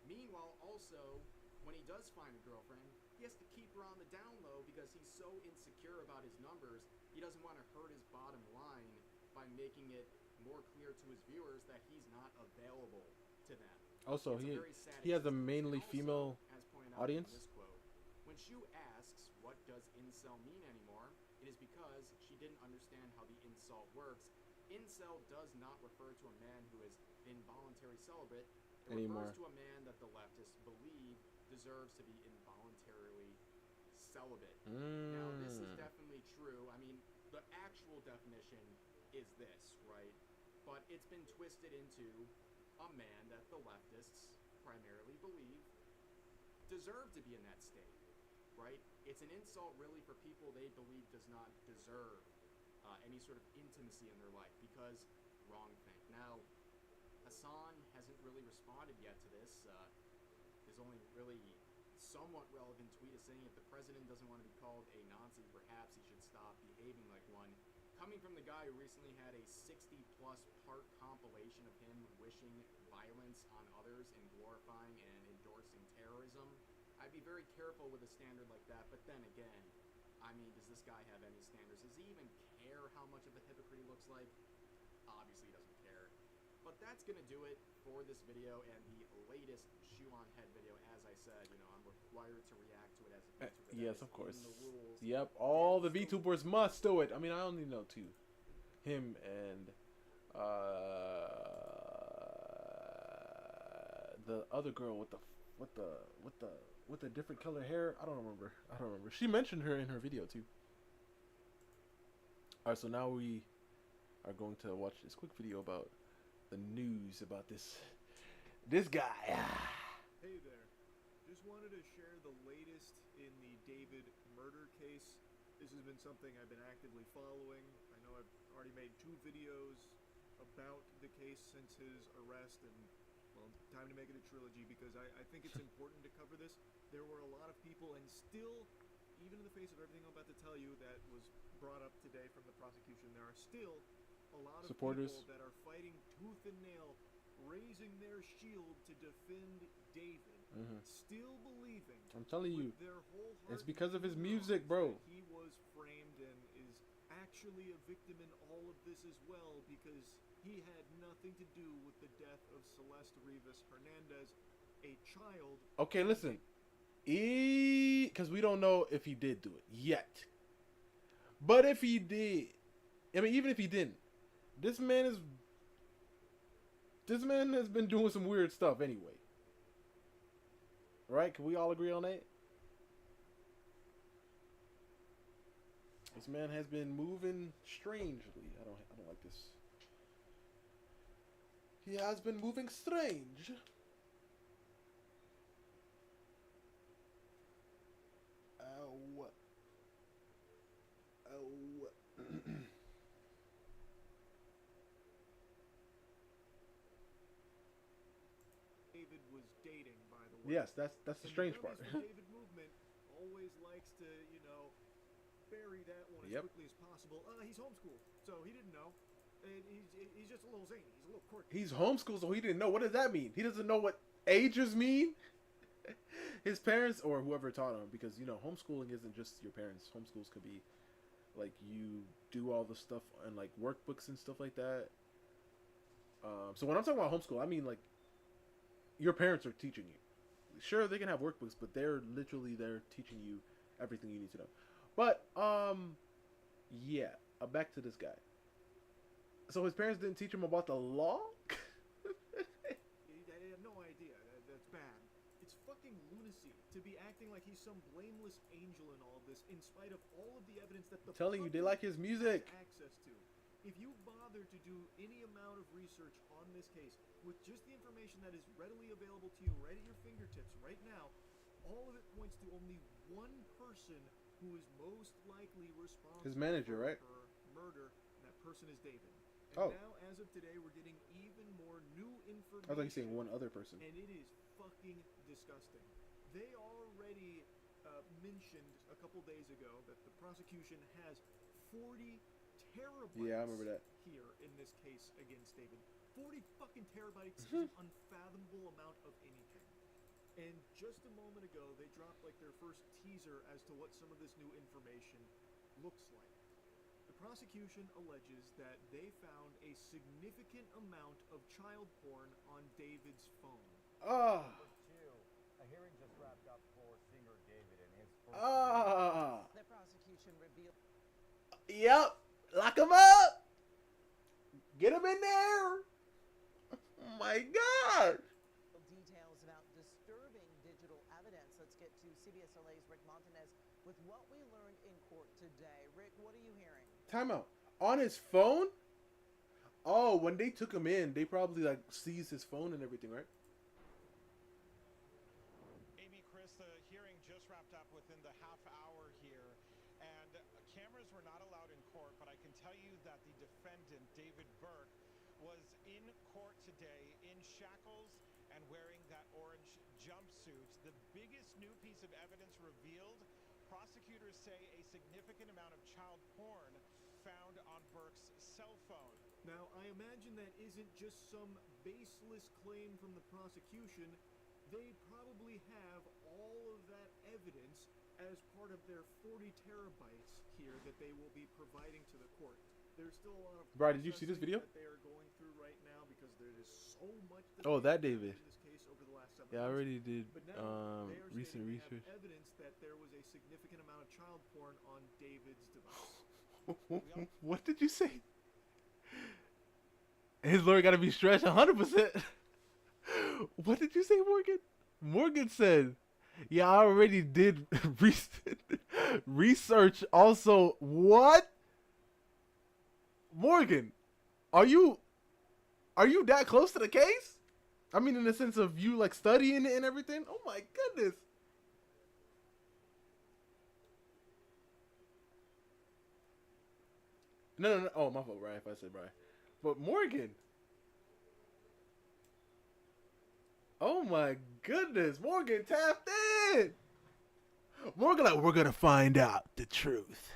Meanwhile, also, when he does find a girlfriend, he has to keep her on the down low because he's so insecure about his numbers, he doesn't want to hurt his bottom line by making it more clear to his viewers that he's not available to them. Also, It's he has a mainly also, female as pointed out in audience. this quote, when Shu asks, what does incel mean anymore, it is because she didn't understand how the insult works. Incel does not refer to a man who is involuntary celibate. It Anymore. refers to a man that the leftists believe deserves to be involuntarily celibate. Now, this is definitely true. I mean, the actual definition is this, right? But it's been twisted into a man that the leftists primarily believe deserve to be in that state, right? It's an insult really for people they believe does not deserve any sort of intimacy in their life because wrong thing. Now, Hassan hasn't really responded yet to this. His only really somewhat relevant tweet is saying if the president doesn't want to be called a Nazi, perhaps he should stop behaving like one. Coming from the guy who recently had a 60-plus part compilation of him wishing violence on others and glorifying and endorsing terrorism, I'd be very careful with a standard like that. But then again, I mean, does this guy have any standards? Does he even care how much of a hypocrite he looks like? Obviously he doesn't care. But that's going to do it for this video and the latest Shoe on Head video. As I said, you know, I'm required to react to it as a VTuber. Yes, of course. The rules. Yep, all the VTubers must do it. I mean, I only know two. Him and the other girl with the different color hair. I don't remember. She mentioned her in her video too. Alright, so now we are going to watch this quick video about the news about this guy. Hey there. Just wanted to share the latest in the David murder case. This has been something I've been actively following. I know I've already made 2 videos about the case since his arrest, and well, time to make it a trilogy because I think it's important to cover this. There were a lot of people, and still, even in the face of everything I'm about to tell you that was brought up today from the prosecution, there are still a lot of supporters people that are fighting tooth and nail, raising their shield to defend David, still believing, I'm telling you, their whole it's heart because of his and music, minds bro. that he was framed and is actually a victim in all of this as well, because he had nothing to do with the death of Celeste Rivas Hernandez, a child. Okay, listen. Because we don't know if he did do it yet. But if he did, I mean, even if he didn't, this man has been doing some weird stuff anyway. Right? Can we all agree on that? This man has been moving strangely. I don't like this. He has been moving strange. Ow. Ow. David was dating, by the way. Yes, that's the strange part. The David movement always likes to, you know, bury that one as quickly as possible. He's homeschooled, so he didn't know. And he's just a little zany. He's a little quirky. He's homeschooled, so he didn't know. What does that mean? He doesn't know what ages mean? His parents or whoever taught him, because, you know, homeschooling isn't just your parents. Homeschools could be, like, you do all the stuff and, like, workbooks and stuff like that. So when I'm talking about homeschool, I mean, like, your parents are teaching you. Sure, they can have workbooks, but they're teaching you everything you need to know. But, yeah, back to this guy. So his parents didn't teach him about the law? I have no idea. That's bad. It's fucking lunacy to be acting like he's some blameless angel in all of this, in spite of all of the evidence that the I'm telling you, they like his music. has access to. If you bother to do any amount of research on this case with just the information that is readily available to you right at your fingertips right now, all of it points to only one person who is most likely responsible His manager, for right? her murder, and that person is David. Oh. And now, as of today, we're getting even more new information. I thought you were saying one other person. And it is fucking disgusting. They already mentioned a couple days ago that the prosecution has 40 terabytes Yeah, I remember that. here in this case against David. 40 fucking terabytes is an unfathomable amount of anything. And just a moment ago, they dropped like their first teaser as to what some of this new information looks like. The prosecution alleges that they found a significant amount of child porn on David's phone. Ah. A hearing just wrapped up for singer David and his first The prosecution revealed. Yep. Lock him up. Get him in there. Oh my God. Details about disturbing digital evidence. Let's get to CBS LA's Rick Montanez with what we learned in court today. Rick, what are you hearing? Time out. On his phone? Oh, when they took him in, they probably like seized his phone and everything, right? Amy, Chris, the hearing just wrapped up within the half hour here, and cameras were not allowed in court, but I can tell you that the defendant, David Burke, was in court today in shackles and wearing that orange jumpsuit. The biggest new piece of evidence revealed, prosecutors say a significant amount of child porn found on Burke's cell phone. Now, I imagine that isn't just some baseless claim from the prosecution. They probably have all of that evidence as part of their 40 terabytes here that they will be providing to the court. There's still a lot of Bro, did you see this video? that they are going through right now because There is so much Oh, they that have David. in this case over the last 7 Yeah, I months. already did But now they are recent stating they research. have evidence that there was a significant amount of child porn on David's device. What did you say? His lawyer got to be stretched 100%. What did you say, Morgan? Morgan said, "Yeah, I already did research." Also, what? Morgan, are you that close to the case? I mean, in the sense of you like studying it and everything. Oh my goodness. No. Oh, my fault, Brian. If I said Brian, but Morgan. Oh my goodness, Morgan tapped in. Morgan, like, we're gonna find out the truth.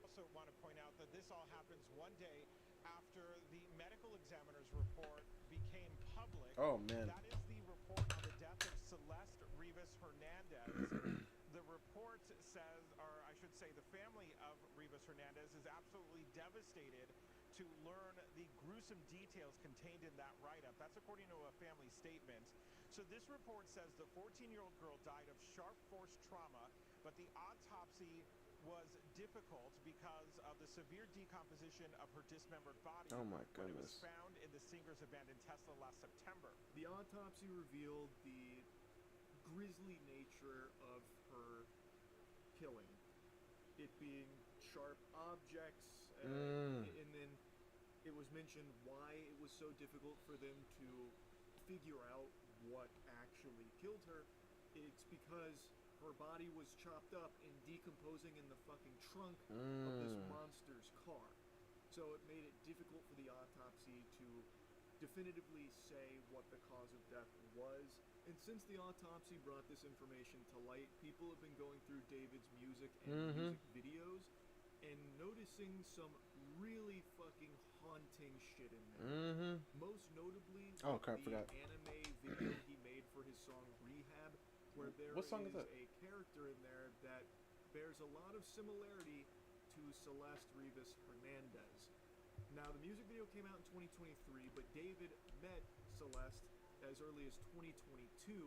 Also want to point out that this all happens one day after the medical examiner's report became public. Oh, man. That is the report on the death of Celeste Rivas Hernandez. The report says, or I should say the family of Rivas Hernandez is absolutely devastated to learn the gruesome details contained in that write-up. That's according to a family statement. So this report says the 14-year-old girl died of sharp force trauma, but the autopsy was difficult because of the severe decomposition of her dismembered body. Oh my When it was goodness. found in the Singer's abandoned Tesla last September. The autopsy revealed the grisly nature of her killing. It being sharp objects, and then it was mentioned why it was so difficult for them to figure out what actually killed her. It's because her body was chopped up and decomposing in the fucking trunk of this monster's car. So it made it difficult for the autopsy to definitively say what the cause of death was. And since the autopsy brought this information to light, people have been going through David's music and music videos and noticing some really fucking haunting shit in there. Most notably, Oh, crap, the forgot. anime video he made for his song Rehab, where there What song is that? a character in there that bears a lot of similarity to Celeste Rivas Hernandez. Now, the music video came out in 2023, but David met Celeste as early as 2022,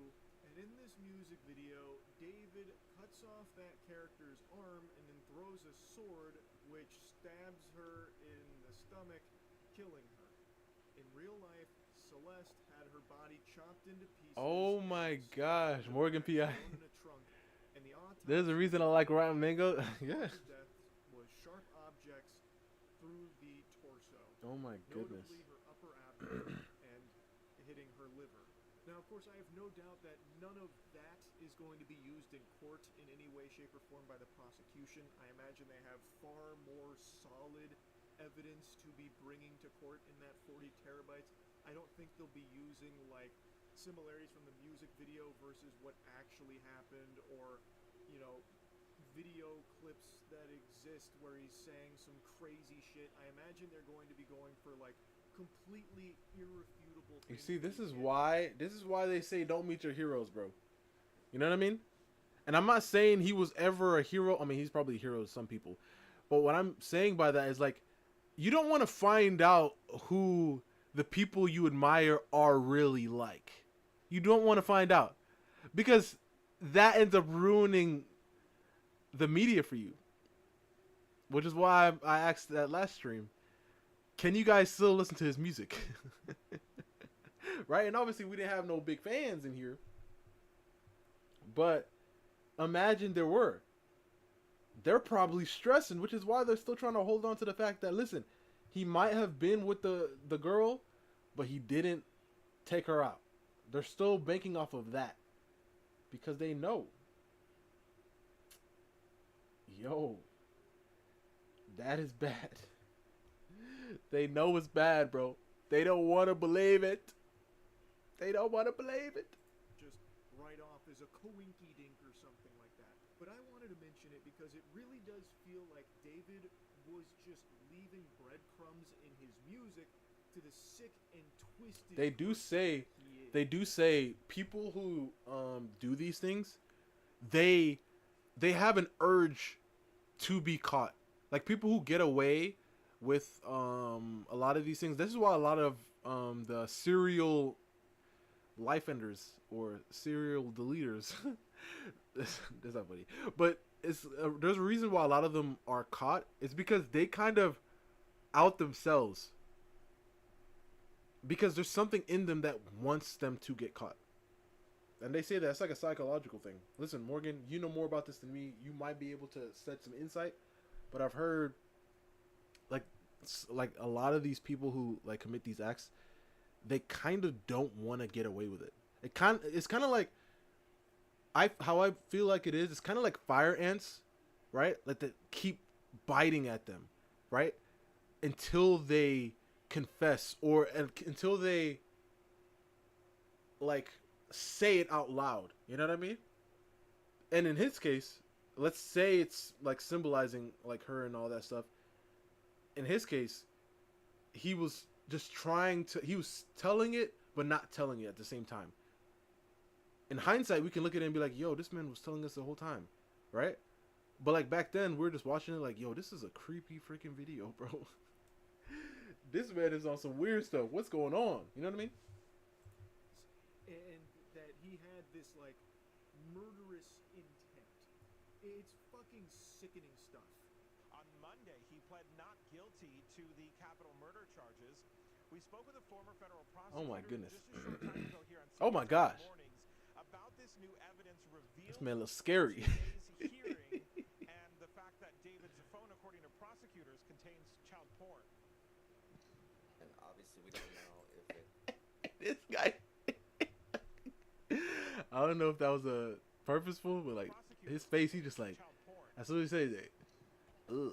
and in this music video, David cuts off that character's arm and then throws a sword which stabs her in the stomach, killing her. In real life, Celeste had her body chopped into pieces. Oh my gosh, Morgan P.I. thrown in a trunk, and the There's a reason I like Rotten Mango. Yeah. cause of death was sharp objects through the torso. Oh my goodness. Notably her upper abdomen and hitting her liver. Now, of course, I have no doubt that none of that is going to be used in court in any way, shape, or form by the prosecution. I imagine they have far more solid evidence to be bringing to court in that 40 terabytes. I don't think they'll be using, like, similarities from the music video versus what actually happened, or, you know, video clips that exist where he's saying some crazy shit. I imagine they're going to be going for, like, completely irrefutable You things see, to this is get. why they say don't meet your heroes, bro. You know what I mean? And I'm not saying he was ever a hero. I mean, he's probably a hero to some people. But what I'm saying by that is, like, you don't want to find out who the people you admire are really like. You don't want to find out. Because that ends up ruining the media for you. Which is why I asked that last stream, can you guys still listen to his music? Right? And obviously we didn't have no big fans in here. But imagine there were. They're probably stressing, which is why they're still trying to hold on to the fact that, listen, he might have been with the girl, but he didn't take her out. They're still banking off of that. Because they know. Yo. That is bad. They know it's bad, bro. They don't want to believe it. They don't want to believe it. Just write off as a coinky-dink or something like that. But I wanted to mention it because it really does feel like David was just leaving breadcrumbs in his music to the sick and twisted. They do say people who do these things, they have an urge to be caught. Like people who get away with a lot of these things. This is why a lot of the serial life enders or serial deleters that's not funny, but it's there's a reason why a lot of them are caught. It's because they kind of out themselves, because there's something in them that wants them to get caught. And they say that it's like a psychological thing. Listen, Morgan, you know more about this than me. You might be able to set some insight, but I've heard like a lot of these people who like commit these acts, they kind of don't want to get away with it. It's kind of like how I feel like it is. It's kind of like fire ants, right? Like they keep biting at them, right? Until they confess or until they like say it out loud. You know what I mean? And in his case, let's say it's like symbolizing like her and all that stuff. In his case, he was just he was telling it, but not telling it at the same time. In hindsight, we can look at it and be like, yo, this man was telling us the whole time, right? But like back then, we're just watching it like, yo, this is a creepy freaking video, bro. This man is on some weird stuff. What's going on? You know what I mean? And that he had this like murderous intent. It's fucking sickening stuff. On Monday, he pled not guilty to the capital murder charges. We spoke with a former federal prosecutor Oh my goodness. just a short time ago here on Oh my CBS gosh. Mornings about this new evidence revealed This man looks scary. in today's hearing and the fact that David's phone, according to prosecutors, contains child porn. And obviously we don't know if it... This guy. I don't know if that was a purposeful, but like his face, he just like as soon as he says it, ugh.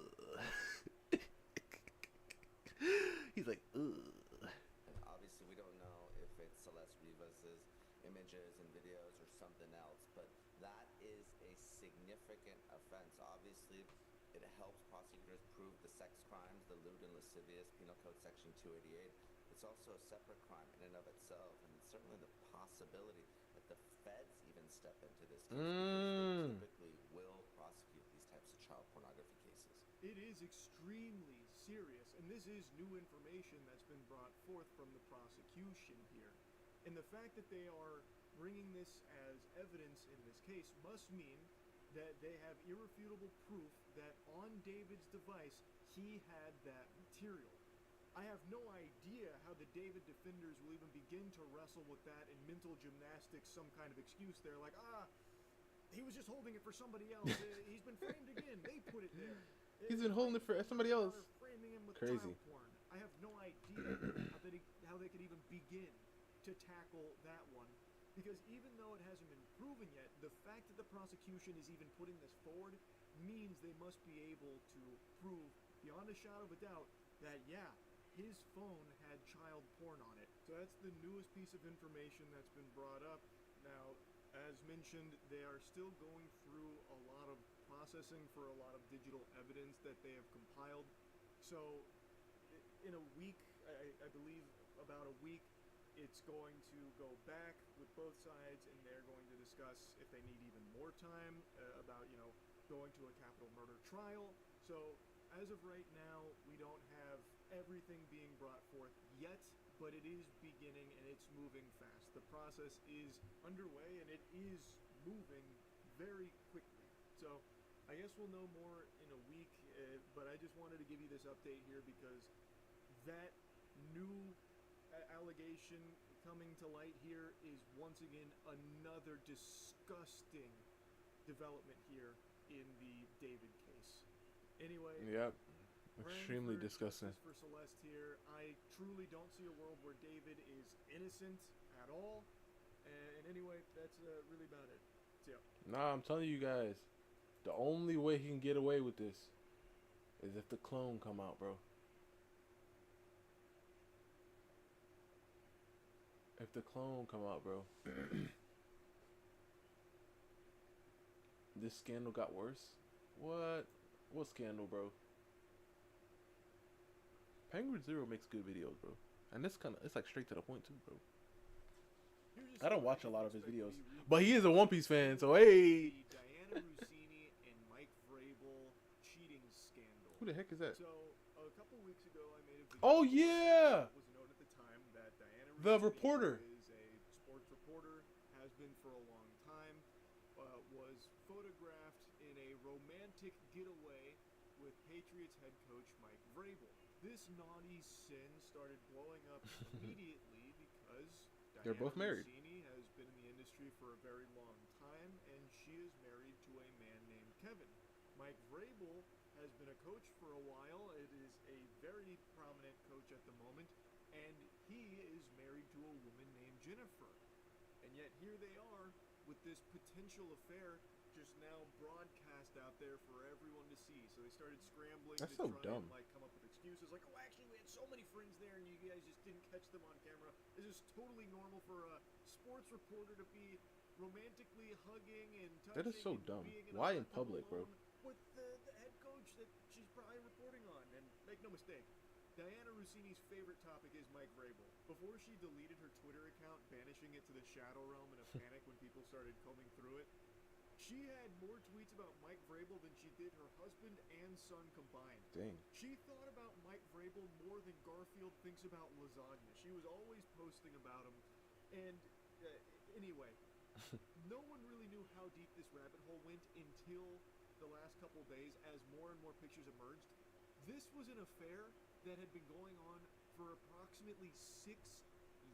He's like, ugh. And obviously we don't know if it's Celeste Rivas's images and videos or something else, but that is a significant offense. Obviously, it helps prosecutors prove the sex crimes, the lewd and lascivious, Penal Code Section 288. It's also a separate crime in and of itself, and certainly the possibility that the feds even step into this case because they typically will prosecute these types of child pornography cases. It is extremely serious, and this is new information that's been brought forth from the prosecution here. And the fact that they are bringing this as evidence in this case must mean that they have irrefutable proof that on David's device he had that material. I have no idea how the David defenders will even begin to wrestle with that in mental gymnastics, some kind of excuse there, like, he was just holding it for somebody else. He's been framed again. They put it there. He's been holding it for somebody else. Framing him with Crazy. child porn. I have no idea how they could even begin to tackle that one, because even though it hasn't been proven yet, the fact that the prosecution is even putting this forward means they must be able to prove beyond a shadow of a doubt that, yeah, his phone had child porn on it. So that's the newest piece of information that's been brought up. Now, as mentioned, they are still going through a lot of processing for a lot of digital evidence that they have compiled. So in a week, I believe about a week, it's going to go back with both sides, and they're going to discuss if they need even more time about, going to a capital murder trial. So as of right now, we don't have everything being brought forth yet, but it is beginning and it's moving fast. The process is underway and it is moving very quickly. So I guess we'll know more in a week, but I just wanted to give you this update here because that new allegation coming to light here is once again another disgusting development here in the David case. Anyway, Yep. Extremely disgusting. For Celeste here, I truly don't see a world where David is innocent at all. And anyway, that's really about it. So, yeah. Nah, I'm telling you guys, the only way he can get away with this is if the clone come out, bro. If the clone come out, bro. This scandal got worse? What? What scandal, bro? Penguin Zero makes good videos, bro. And this it's like straight to the point too, bro. I don't watch a lot of his videos, but he is a One Piece fan, so hey. Diana Rossini and Mike Vrabel cheating scandal. Who the heck is that? So a couple weeks Oh yeah. It was known at the time that Diana The Russini reporter. is a sports reporter, has been for a long time, was photographed in a romantic getaway with Patriots head coach Mike Vrabel. This naughty sin started blowing up immediately because They're both married. Russini has been in the industry for a very long time, and she is married to a man named Kevin. Mike Vrabel has been a coach for a while. It is a very prominent coach at the moment, and he is married to a woman named Jennifer. And yet here they are with this potential affair just now broadcast out there for everyone to see. So they started scrambling That's to so try dumb. and come up with excuses like, oh, actually, we had so many friends there and you guys just didn't catch them on camera. This is totally normal for a sports reporter to be romantically hugging and touching. That is so and dumb. being Why in a hot public, bro? alone with the head coach that she's probably reporting on. And make no mistake, Diana Russini's favorite topic is Mike Vrabel. Before she deleted her Twitter account, banishing it to the shadow realm in a panic when people started combing through it, she had more tweets about Mike Vrabel than she did her husband and son combined. Dang. She thought about Mike Vrabel more than Garfield thinks about lasagna. She was always posting about him. And anyway, no one really knew how deep this rabbit hole went until the last couple days as more and more pictures emerged. This was an affair that had been going on for approximately 6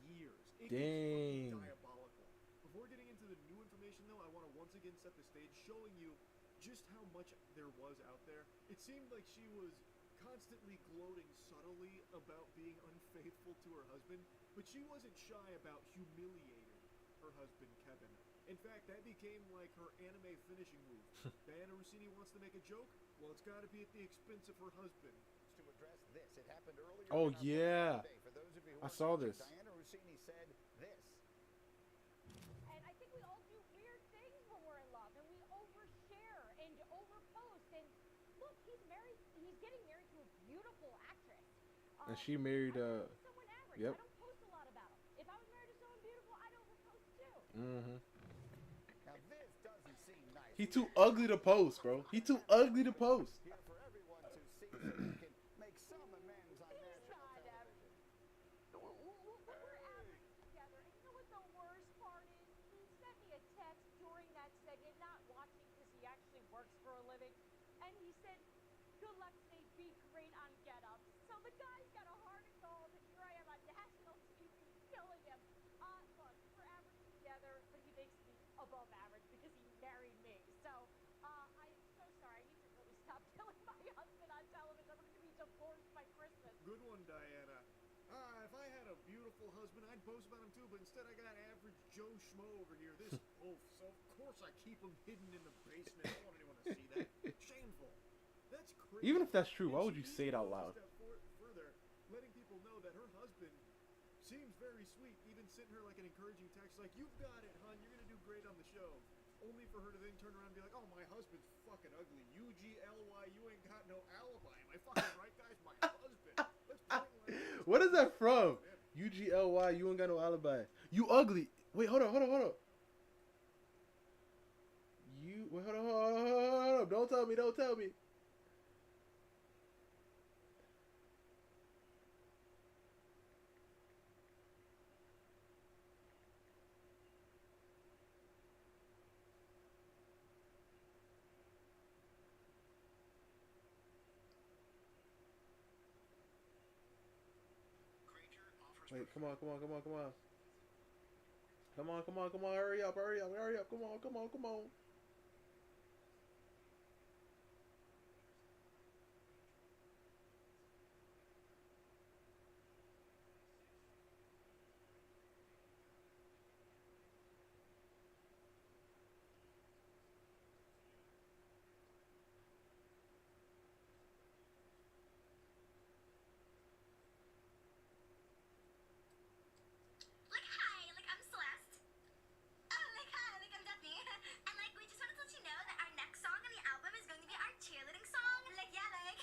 years. It gets Dang. fucking diabolical. Before getting into the new information, though, I want to once again set the stage, showing you just how much there was out there. It seemed like she was constantly gloating subtly about being unfaithful to her husband, but she wasn't shy about humiliating her husband, Kevin. In fact, that became like her anime finishing move. Diana Russini wants to make a joke? Well, it's got to be at the expense of her husband. To address this, it happened earlier. Oh in our yeah. program today. For those of you who I aren't saw watching, this. Diana Russini said this. And I think we all do weird things when we're in love, and we overshare and overpost. And look, he's married. He's getting married to a beautiful actress. And she married Someone average. Yep. I don't post a lot about him. If I was married to someone beautiful, I'd overpost too. Mm-hmm. Now this doesn't seem nice. He too ugly to post, bro. He too ugly to post. Here for everyone to see, so we can make some amends on national television. We're average together. And you know what the worst part is? He sent me a text during that segment, not watching because he actually works for a living, and he said, "Good luck today. Be great on Get Up." So the guy's got a heart of gold, and here I am on national TV killing him. Look, we're average together, but he makes me above average because he married me. So, I'm so sorry. I need to really stop killing my husband on television. I'm going to be divorced by Christmas. Good one, Diana. If I had a beautiful husband, I'd boast about him too, but instead I got average Joe Schmo over here. This oaf. So of course I keep him hidden in the basement. I don't want anyone to see that. Shameful. That's crazy. Even if that's true, why And would you she say it out even loud? goes a step further, letting people know that her husband seems very sweet, even sent her like an encouraging text like, "You've got it, hon. You're going to do great on the show." Only for her to then turn around and be like, "Oh, my husband's fucking ugly. UGLY, you ain't got no alibi. Am I fucking right, guys? My husband." Let's bring like What is that from? UGLY, you ain't got no alibi. You ugly. Wait, hold on. You wait, hold on. Don't tell me. Wait, come on. Hurry up. Come on. Like, hi, like, I'm Celeste. Oh, like, hi, like, I'm Daphne. And, like, we just wanted to let you know that our next song on the album is going to be our cheerleading song. Like, yeah, like,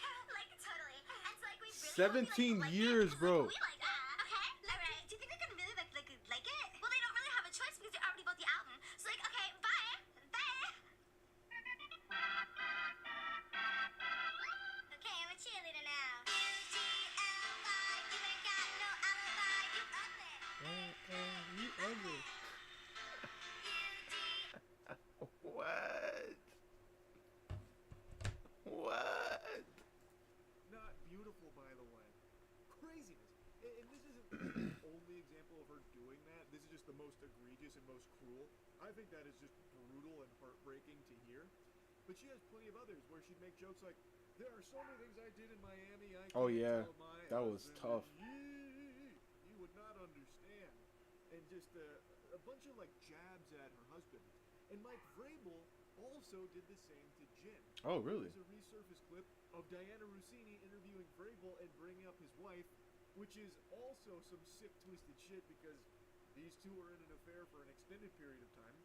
totally. And so, like, we really 17 years, bro. we like that. Okay? Alright. Do you think they're gonna really, like it? Well, they don't really have a choice because they already bought the album. So, like, okay, bye. Bye. Okay, I'm a cheerleader now. UGLY, most egregious and most cruel. I think that is just brutal and heartbreaking to hear. But she has plenty of others where she'd make jokes like, there are so many things I did in Miami I Oh, can't yeah. tell my That was husband, tough. and you would not understand. And just a bunch of like jabs at her husband. And Mike Vrabel also did the same to Jen. Oh, really? There's a resurfaced clip of Diana Rossini interviewing Vrabel and bringing up his wife, which is also some sick, twisted shit because these two were in an affair for an extended period of time.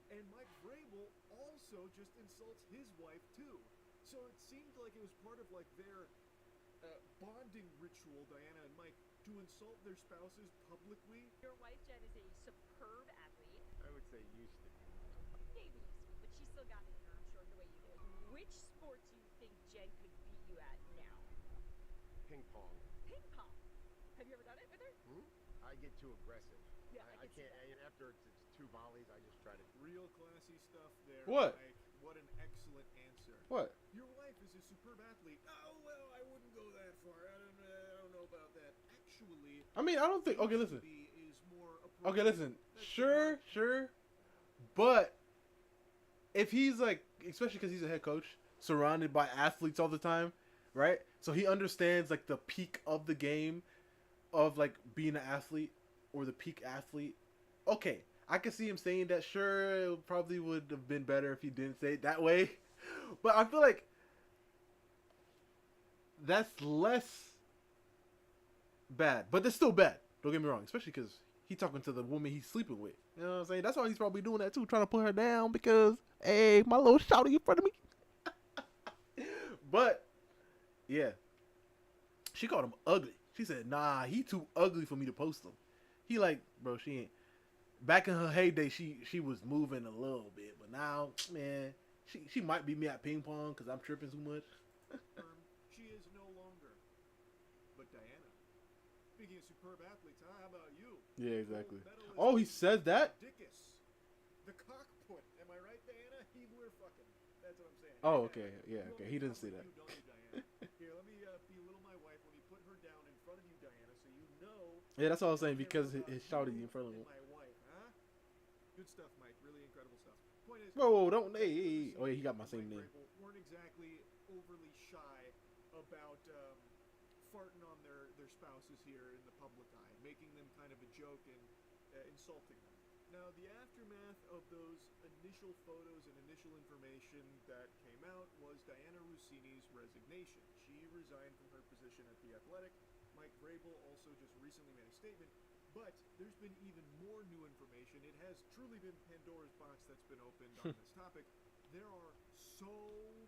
And Mike Vrabel also just insults his wife too. So it seemed like it was part of like their bonding ritual, Diana and Mike, to insult their spouses publicly. Your wife, Jen, is a superb athlete. I would say used to be. Maybe used to be, but she still got it in her, I'm sure, the way you do. Which sport do you think Jen could beat you at now? Ping pong. Ping pong. Have you ever done it with her? I get too aggressive. Yeah, I I can see can't. that. After it's 2 volleys, I just try to. Real classy stuff there. What? Mike. What an excellent answer. What? Your wife is a superb athlete. Oh, well, I wouldn't go that far. I don't know about that. Actually, I mean, I don't think. Okay, listen. is more Okay, appropriate. listen. Sure. But if he's like, especially because he's a head coach, surrounded by athletes all the time, right? So he understands like the peak of the game, of like being an athlete or the peak athlete. Okay, I can see him saying that. Sure, it probably would have been better if he didn't say it that way. But I feel like that's less bad. But that's still bad. Don't get me wrong. Especially because he's talking to the woman he's sleeping with. You know what I'm saying? That's why he's probably doing that too. Trying to put her down because, hey, my little shouty in front of me. But, yeah. She called him ugly. She said, nah, he too ugly for me to post him. He like, bro, she ain't. Back in her heyday, she was moving a little bit. But now, man, she might beat me at ping pong because I'm tripping too much. She is no longer. But Diana, speaking of superb athletes, huh? How about you? Yeah, exactly. Gold medalist Oh, he says that? Dickus. The cockput. Am I right, Diana? We're fucking. That's what I'm saying. Oh, okay. Yeah, okay. He didn't say that. You don't you, Diana? Here, let me belittle my wife. Let me put her down in front of you, Diana, so you know. Yeah, that's all I was saying because his shouty in front of him. My wife, huh? Good stuff, Mike. Really incredible stuff. Point is, Whoa, don't. Hey. Oh, yeah, he got my same name. weren't exactly overly shy about farting on their spouses here in the public eye, making them kind of a joke and insulting them. Now, the aftermath of those initial photos and initial information that came out was Diana Rossini's resignation. She resigned from her position at The Athletic. Mike Vrabel also just recently made a statement, but there's been even more new information. It has truly been Pandora's box that's been opened on this topic. There are so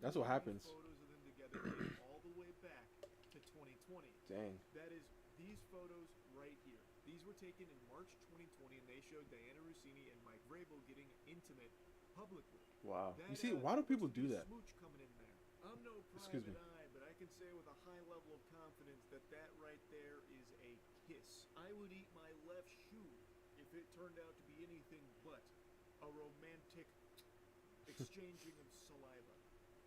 That's what many happens. photos of them together dating all the way back to 2020. Dang. That is these photos right here. These were taken in March 2020, and they showed Diana Rossini and Mike Vrabel getting intimate publicly. Wow. That, You see, why do people do that? Smooch coming in there. I'm no Excuse me. private eye, but I can say with a high level of confidence that that right there is a kiss. I would eat my left shoe if it turned out to be anything but a romantic exchanging of saliva.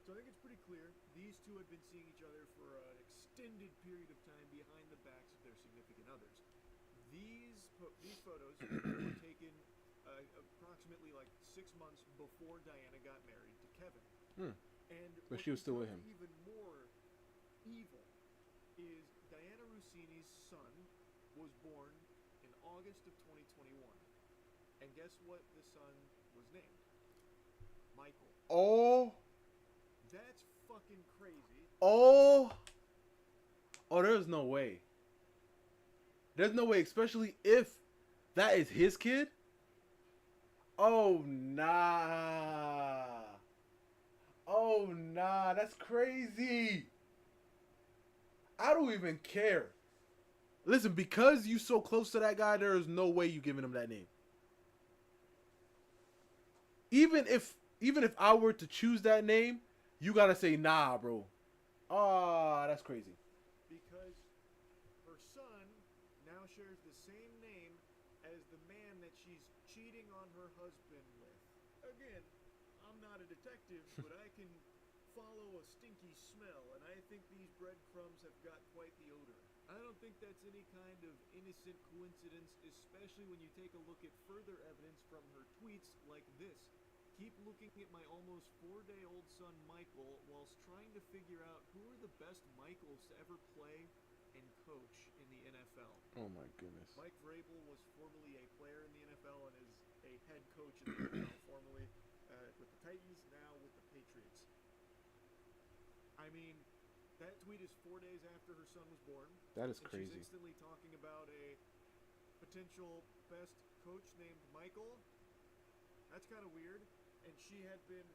So I think it's pretty clear these two had been seeing each other for an extended period of time behind the backs of their significant others. These photos were taken approximately like 6 months before Diana got married to Kevin. And But what she was still with becomes him. Even more evil is Diana Rossini's son was born in August of 2021. And guess what the son was named? Michael. Oh. That's fucking crazy. Oh, there's no way. There's no way, especially if that is his kid. Oh, nah. Oh, nah. That's crazy. I don't even care. Listen, because you so close to that guy, there is no way you giving him that name. Even if I were to choose that name, you gotta say, nah, bro. Ah, that's crazy. Because her son now shares the same name as the man that she's cheating on her husband with. Again, I'm not a detective, but I can follow a stinky smell, and I think these breadcrumbs have got quite the odor. I don't think that's any kind of innocent coincidence, especially when you take a look at further evidence from her tweets like this. Keep looking at my almost 4-day-old son Michael whilst trying to figure out who are the best Michaels to ever play and coach in the NFL. Oh my goodness. Mike Vrabel was formerly a player in the NFL and is a head coach in the NFL, formerly with the Titans, now with the Patriots. I mean, that tweet is 4 days after her son was born. That is and crazy. She's instantly talking about a potential best coach named Michael. That's kind of weird. And she had been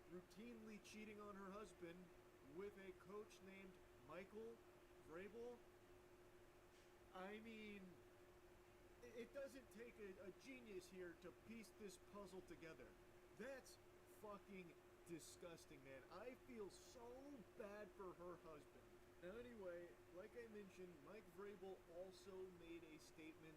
routinely cheating on her husband with a coach named Michael Vrabel. I mean, it doesn't take a genius here to piece this puzzle together. That's fucking disgusting, man. I feel so bad for her husband. Now anyway, like I mentioned, Mike Vrabel also made a statement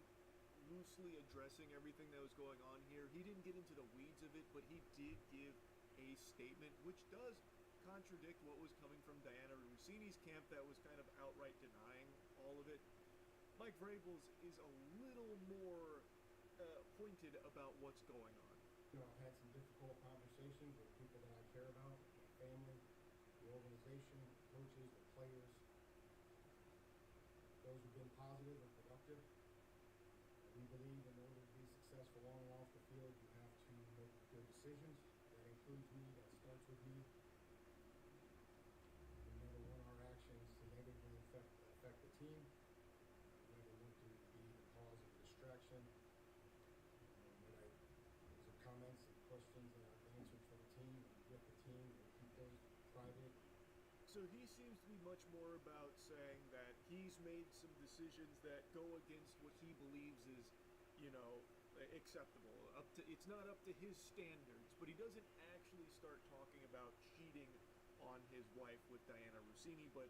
loosely addressing everything that was going on here. He didn't get into the weeds of it, but he did give a statement which does contradict what was coming from Diana Rossini's camp that was kind of outright denying all of it. Mike Vrabel's is a little more pointed about what's going on. You know, I've had some difficult conversations with people that I care about, my family, the organization, the coaches, the players. Those have been positive and productive. We believe in order to be successful on and off the field, you have to make good decisions. That includes me, that starts with me. We never want our actions to negatively affect the team. We never want to be the cause of distraction. Those are comments and questions that I've answered for the team, with the team, and keep those private. So he seems to be much more about saying that he's made some decisions that go against what he believes is, you know, acceptable. It's not up to his standards, but he doesn't actually start talking about cheating on his wife with Diana Rossini, but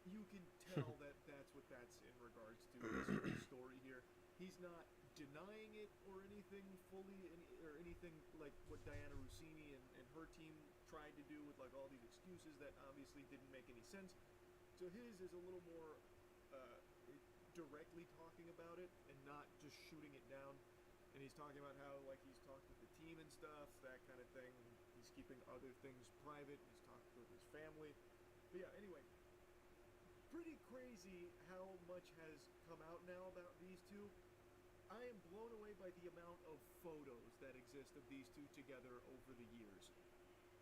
you can tell that that's what that's in regards to this whole story here. He's not denying it or anything fully, or anything like what Diana Rossini and her team tried to do with like all these excuses that obviously didn't make any sense. So his is a little more directly talking about it and not just shooting it down. And he's talking about how like he's talked with the team and stuff, that kind of thing. And he's keeping other things private. He's talked with his family. But yeah, anyway, pretty crazy how much has come out now about these two. I am blown away by the amount of photos that exist of these two together over the years.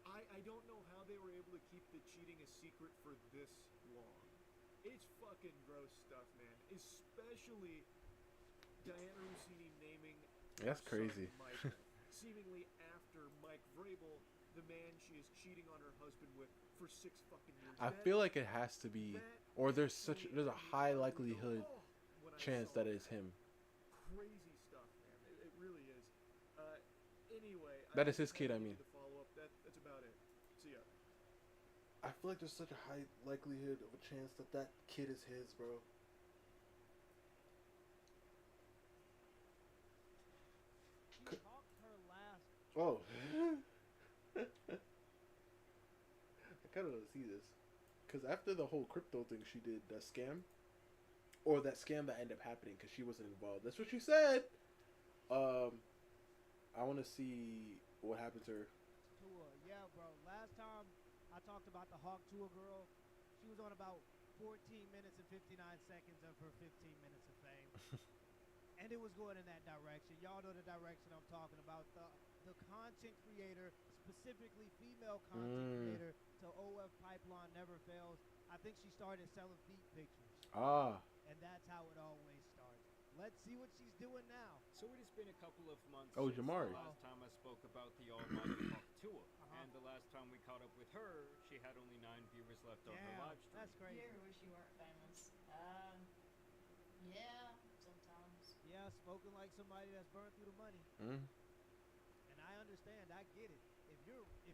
I don't know how they were able to keep the cheating a secret for this long. It's fucking gross stuff, man. Especially Diana Rossini naming That's her son crazy. Michael, seemingly after Mike Vrabel, the man she is cheating on her husband with for 6 fucking years. I feel like it has to be, or there's a high likelihood chance that it's him. Crazy stuff, man. It really is. Anyway, That is his kid, I mean. The follow-up. That's about it. See ya. I feel like there's such a high likelihood of a chance that that kid is his, bro. She talked her last. Oh. I kind of want to see this. Because after the whole crypto thing she did, that scam, or that scam that ended up happening because she wasn't involved. That's what she said. I want to see what happened to her. Tua, yeah, bro. Last time I talked about the Hawk Tua girl, she was on about 14 minutes and 59 seconds of her 15 minutes of fame. And it was going in that direction. Y'all know the direction I'm talking about. The content creator, specifically female content creator, to OF Pipeline Never Fails. I think she started selling feet pictures. Ah. And that's how it always starts. Let's see what she's doing now. So it has been a couple of months Oh, since Jamari. the last time I spoke about the almighty Hawk Tua. And the last time we caught up with her, she had only 9 viewers left on her live stream. That's crazy. You wish you weren't famous. Yeah, sometimes. Yeah, spoken like somebody that's burned through the money. Mm. And I understand, I get it. If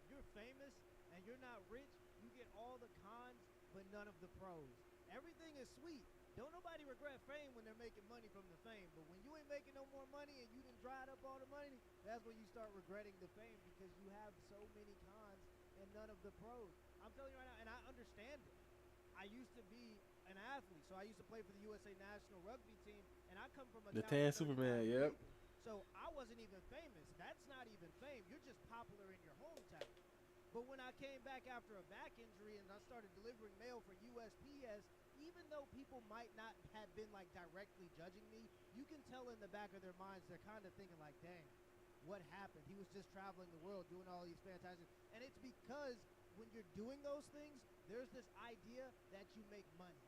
you're famous and you're not rich, you get all the cons but none of the pros. Everything is sweet. Don't nobody regret fame when they're making money from the fame. But when you ain't making no more money and you done dried up all the money, that's when you start regretting the fame because you have so many cons and none of the pros. I'm telling you right now, and I understand it. I used to be an athlete. So I used to play for the USA national rugby team, and I come from a The town Tan of 30,000 Superman, yep. people. So I wasn't even famous. That's not even fame. You're just popular in your hometown. But when I came back after a back injury and I started delivering mail for USPS, even though people might not have been like directly judging me, you can tell in the back of their minds they're kind of thinking like, dang, what happened? He was just traveling the world doing all these fantastic. And it's because when you're doing those things, there's this idea that you make money.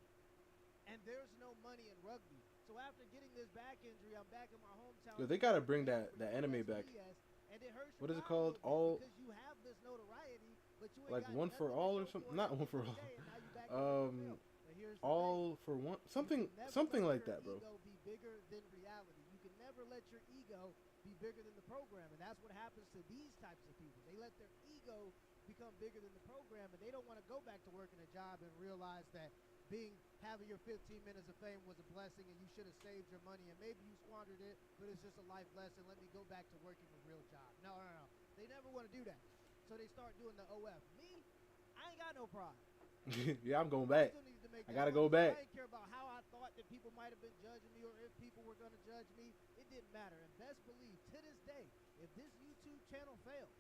And there's no money in rugby. So after getting this back injury, I'm back in my hometown. Yo, they gotta bring that anime back. And it hurts What is it called? All because you have this notoriety, but you ain't like got one for nothing to all or show something? for it Not at one the for end all. of the day, and now you back in the field. But here's the All for one. Something like that, bro. Ego be bigger than reality. You can never let your ego be bigger than the program, and that's what happens to these types of people. They let their ego become bigger than the program, and they don't want to go back to working a job and realize that having your 15 minutes of fame was a blessing, and you should have saved your money, and maybe you squandered it, but it's just a life lesson. Let me go back to working a real job. No. They never want to do that, so they start doing the OF. Me, I ain't got no pride. Yeah, I'm going back. Still need to make I that gotta go money. back. I didn't care about how I thought that people might have been judging me or if people were going to judge me. It didn't matter. And best believe, to this day, if this YouTube channel fails,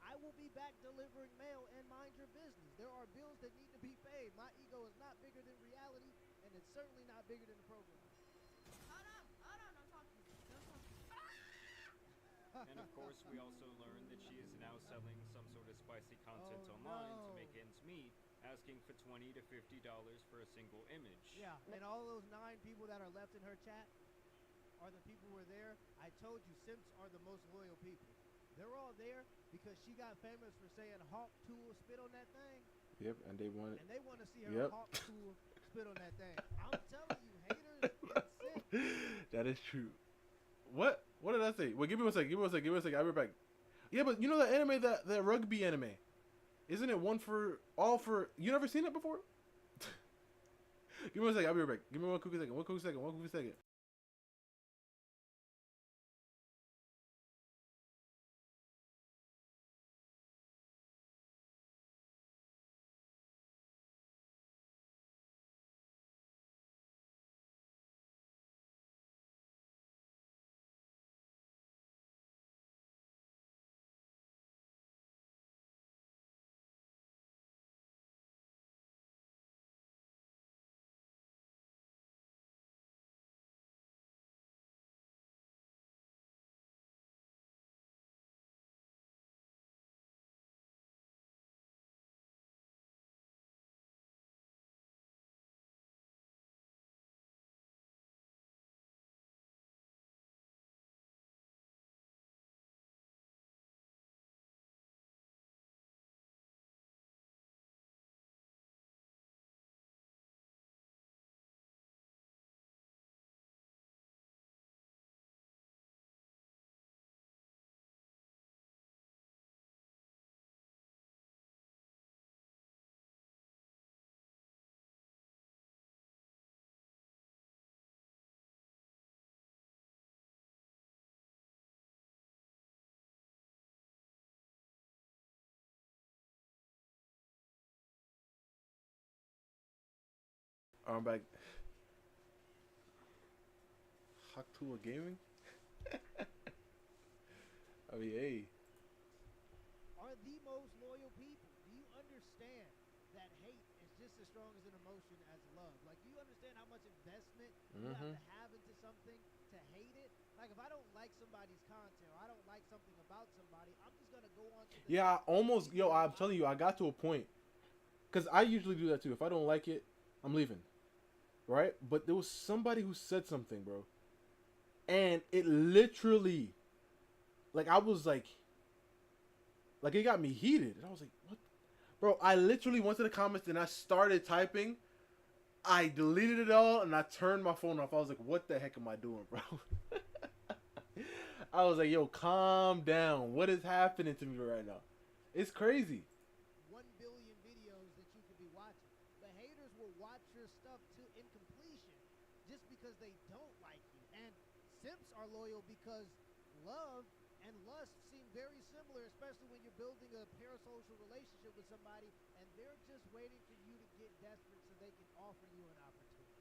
I will be back delivering mail and mind your business. There are bills that need to be paid. My ego is not bigger than reality, and it's certainly not bigger than the program. And of course, we also learned that she is now selling some sort of spicy content online to make ends meet, asking for $20 to $50 for a single image. Yeah, and all those 9 people that are left in her chat are the people who are there. I told you, simps are the most loyal people. They're all there because she got famous for saying Hawk Tool spit on that thing. Yep, and they want it. And they want to see her Hawk Tool spit on that thing. I'm telling you, haters and simps. That is true. What did I say? Wait, give me one second. I'll be right back. Yeah, but you know that anime, that rugby anime, isn't it one for all for? You never seen it before? Give me one second. I'll be right back. Give me one quick second. I'm back. Haktua Gaming? I mean, hey. Are the most loyal people. Do you understand that hate is just as strong as an emotion as love? Like, do you understand how much investment you have to have into something to hate it? Like, if I don't like somebody's content or I don't like something about somebody, I'm just going to go on to the Yeah, I'm telling you, I got to a point. Because I usually do that too. If I don't like it, I'm leaving. Right? But there was somebody who said something, bro. And it literally, like, I was like, it got me heated. And I was like, what? Bro, I literally went to the comments and I started typing. I deleted it all and I turned my phone off. I was like, what the heck am I doing, bro? I was like, yo, calm down. What is happening to me right now? It's crazy. 1 billion videos that you could be watching. The haters will watch your stuff to incompletion just because they don't like you. And simps are loyal because love and and lust seem very similar, especially when you're building a parasocial relationship with somebody and they're just waiting for you to get desperate so they can offer you an opportunity.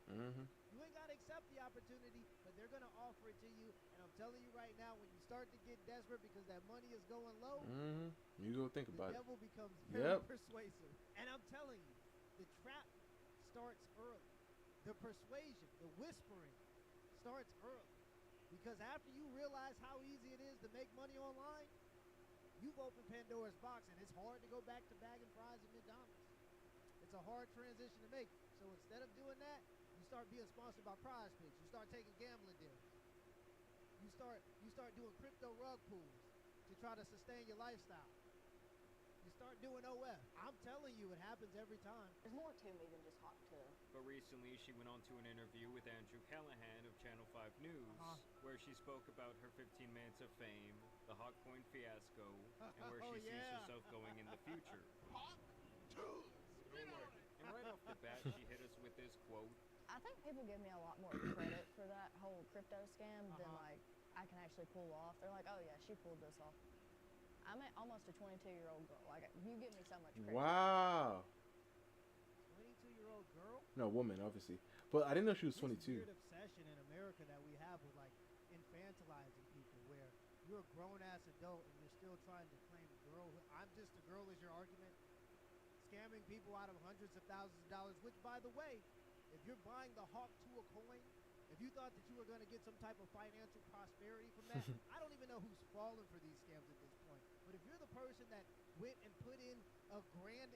Mm-hmm. You ain't got to accept the opportunity, but they're going to offer it to you. And I'm telling you right now, when you start to get desperate because that money is going low, You go think about the it. devil becomes very Yep. persuasive. And I'm telling you, the trap starts early. The persuasion, the whispering starts early. Because after you realize how easy it is to make money online, you've opened Pandora's box, and it's hard to go back to bagging fries at McDonald's. It's a hard transition to make. So instead of doing that, you start being sponsored by Prize Picks. You start taking gambling deals. You start doing crypto rug pools to try to sustain your lifestyle. You start doing OF. I'm telling you, it happens every time. There's more to me than just Hawk Tuah. But recently, she went on to an interview with Andrew Callahan of Channel 5 News, where she spoke about her 15 minutes of fame, the Hawk Coin fiasco, and where she sees herself going in the future. And right off the bat, she hit us with this quote. I think people give me a lot more credit for that whole crypto scam than like I can actually pull off. They're like, oh yeah, she pulled this off. I'm almost a 22-year-old girl. Like, you give me so much credit. Wow. 22-year-old girl? No, woman, obviously. But I didn't know she was 22. This weird obsession in America that we have with like infantilizing people, where you're a grown-ass adult and you're still trying to claim girlhood. I'm just a girl is your argument. Scamming people out of hundreds of thousands of dollars, which, by the way, if you're buying the Hawk Tuah coin, if you thought that you were going to get some type of financial prosperity from that, I don't even know who's falling for these scams at this point. But if you're the person that went and put in $1,000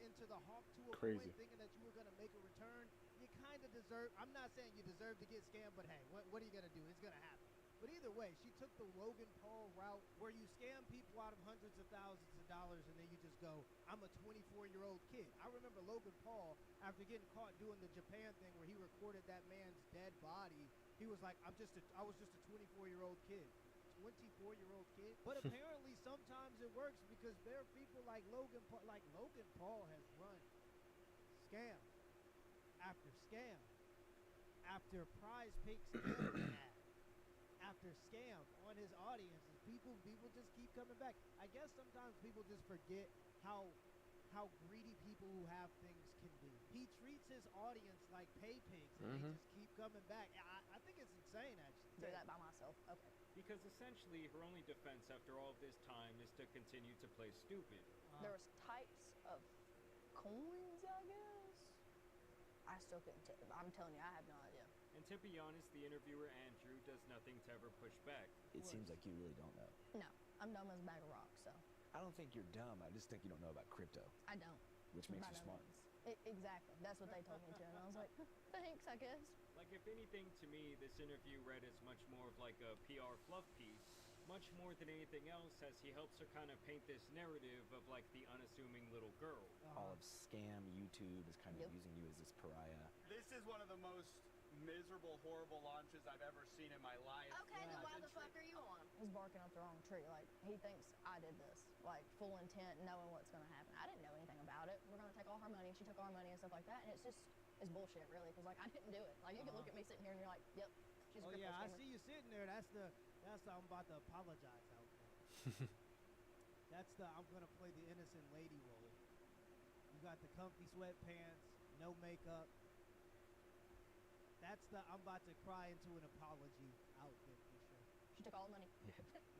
into the Hawk Tuah coin thinking that you were going to make a return, you kind of deserve, I'm not saying you deserve to get scammed, but hey, what are you going to do? It's going to happen. But either way, she took the Logan Paul route where you scam people out of hundreds of thousands of dollars and then you just go, I'm a 24-year-old kid. I remember Logan Paul, after getting caught doing the Japan thing where he recorded that man's dead body, he was like, I was just a 24-year-old kid. 24-year-old kid? But apparently sometimes it works because there are people like Logan Paul. Like Logan Paul has run scam after scam after Prize Picks gambling ad after scam on his audiences. People just keep coming back. I guess sometimes people just forget how greedy people who have things can be. He treats his audience like pay pigs, and they just keep coming back. I think it's insane, actually. Do that by myself. Okay. Because essentially, her only defense after all this time is to continue to play stupid. There's types of coins, I guess. I still couldn't I'm telling you, I have no idea. And to be honest, the interviewer Andrew does nothing to ever push back. It seems like you really don't know. No, I'm dumb as a bag of rocks, so. I don't think you're dumb. I just think you don't know about crypto. I don't. Which makes By you no smart. means. Exactly. That's what they told me to. And I was like, thanks, I guess. Like, if anything, to me, this interview read as much more of like a PR fluff piece, much more than anything else, as he helps her kind of paint this narrative of like the unassuming little girl. All of scam YouTube is kind of using you as this pariah. This is one of the most miserable, horrible launches I've ever seen in my life. Okay, then why the fuck are you on? He's barking up the wrong tree. Like, he thinks I did this. Like, full intent, knowing what's going to happen. I didn't know anything about it. We're going to take all her money. She took our money and stuff like that. And it's bullshit, really. Because, like, I didn't do it. Like, you can look at me sitting here and you're like, yep, she's a crypto yeah, I scammer. see you sitting there. That's the I'm about to apologize outfit. That's the I'm going to play the innocent lady role. You got the comfy sweatpants, no makeup. That's the I'm about to cry into an apology outfit for sure. She took all the money.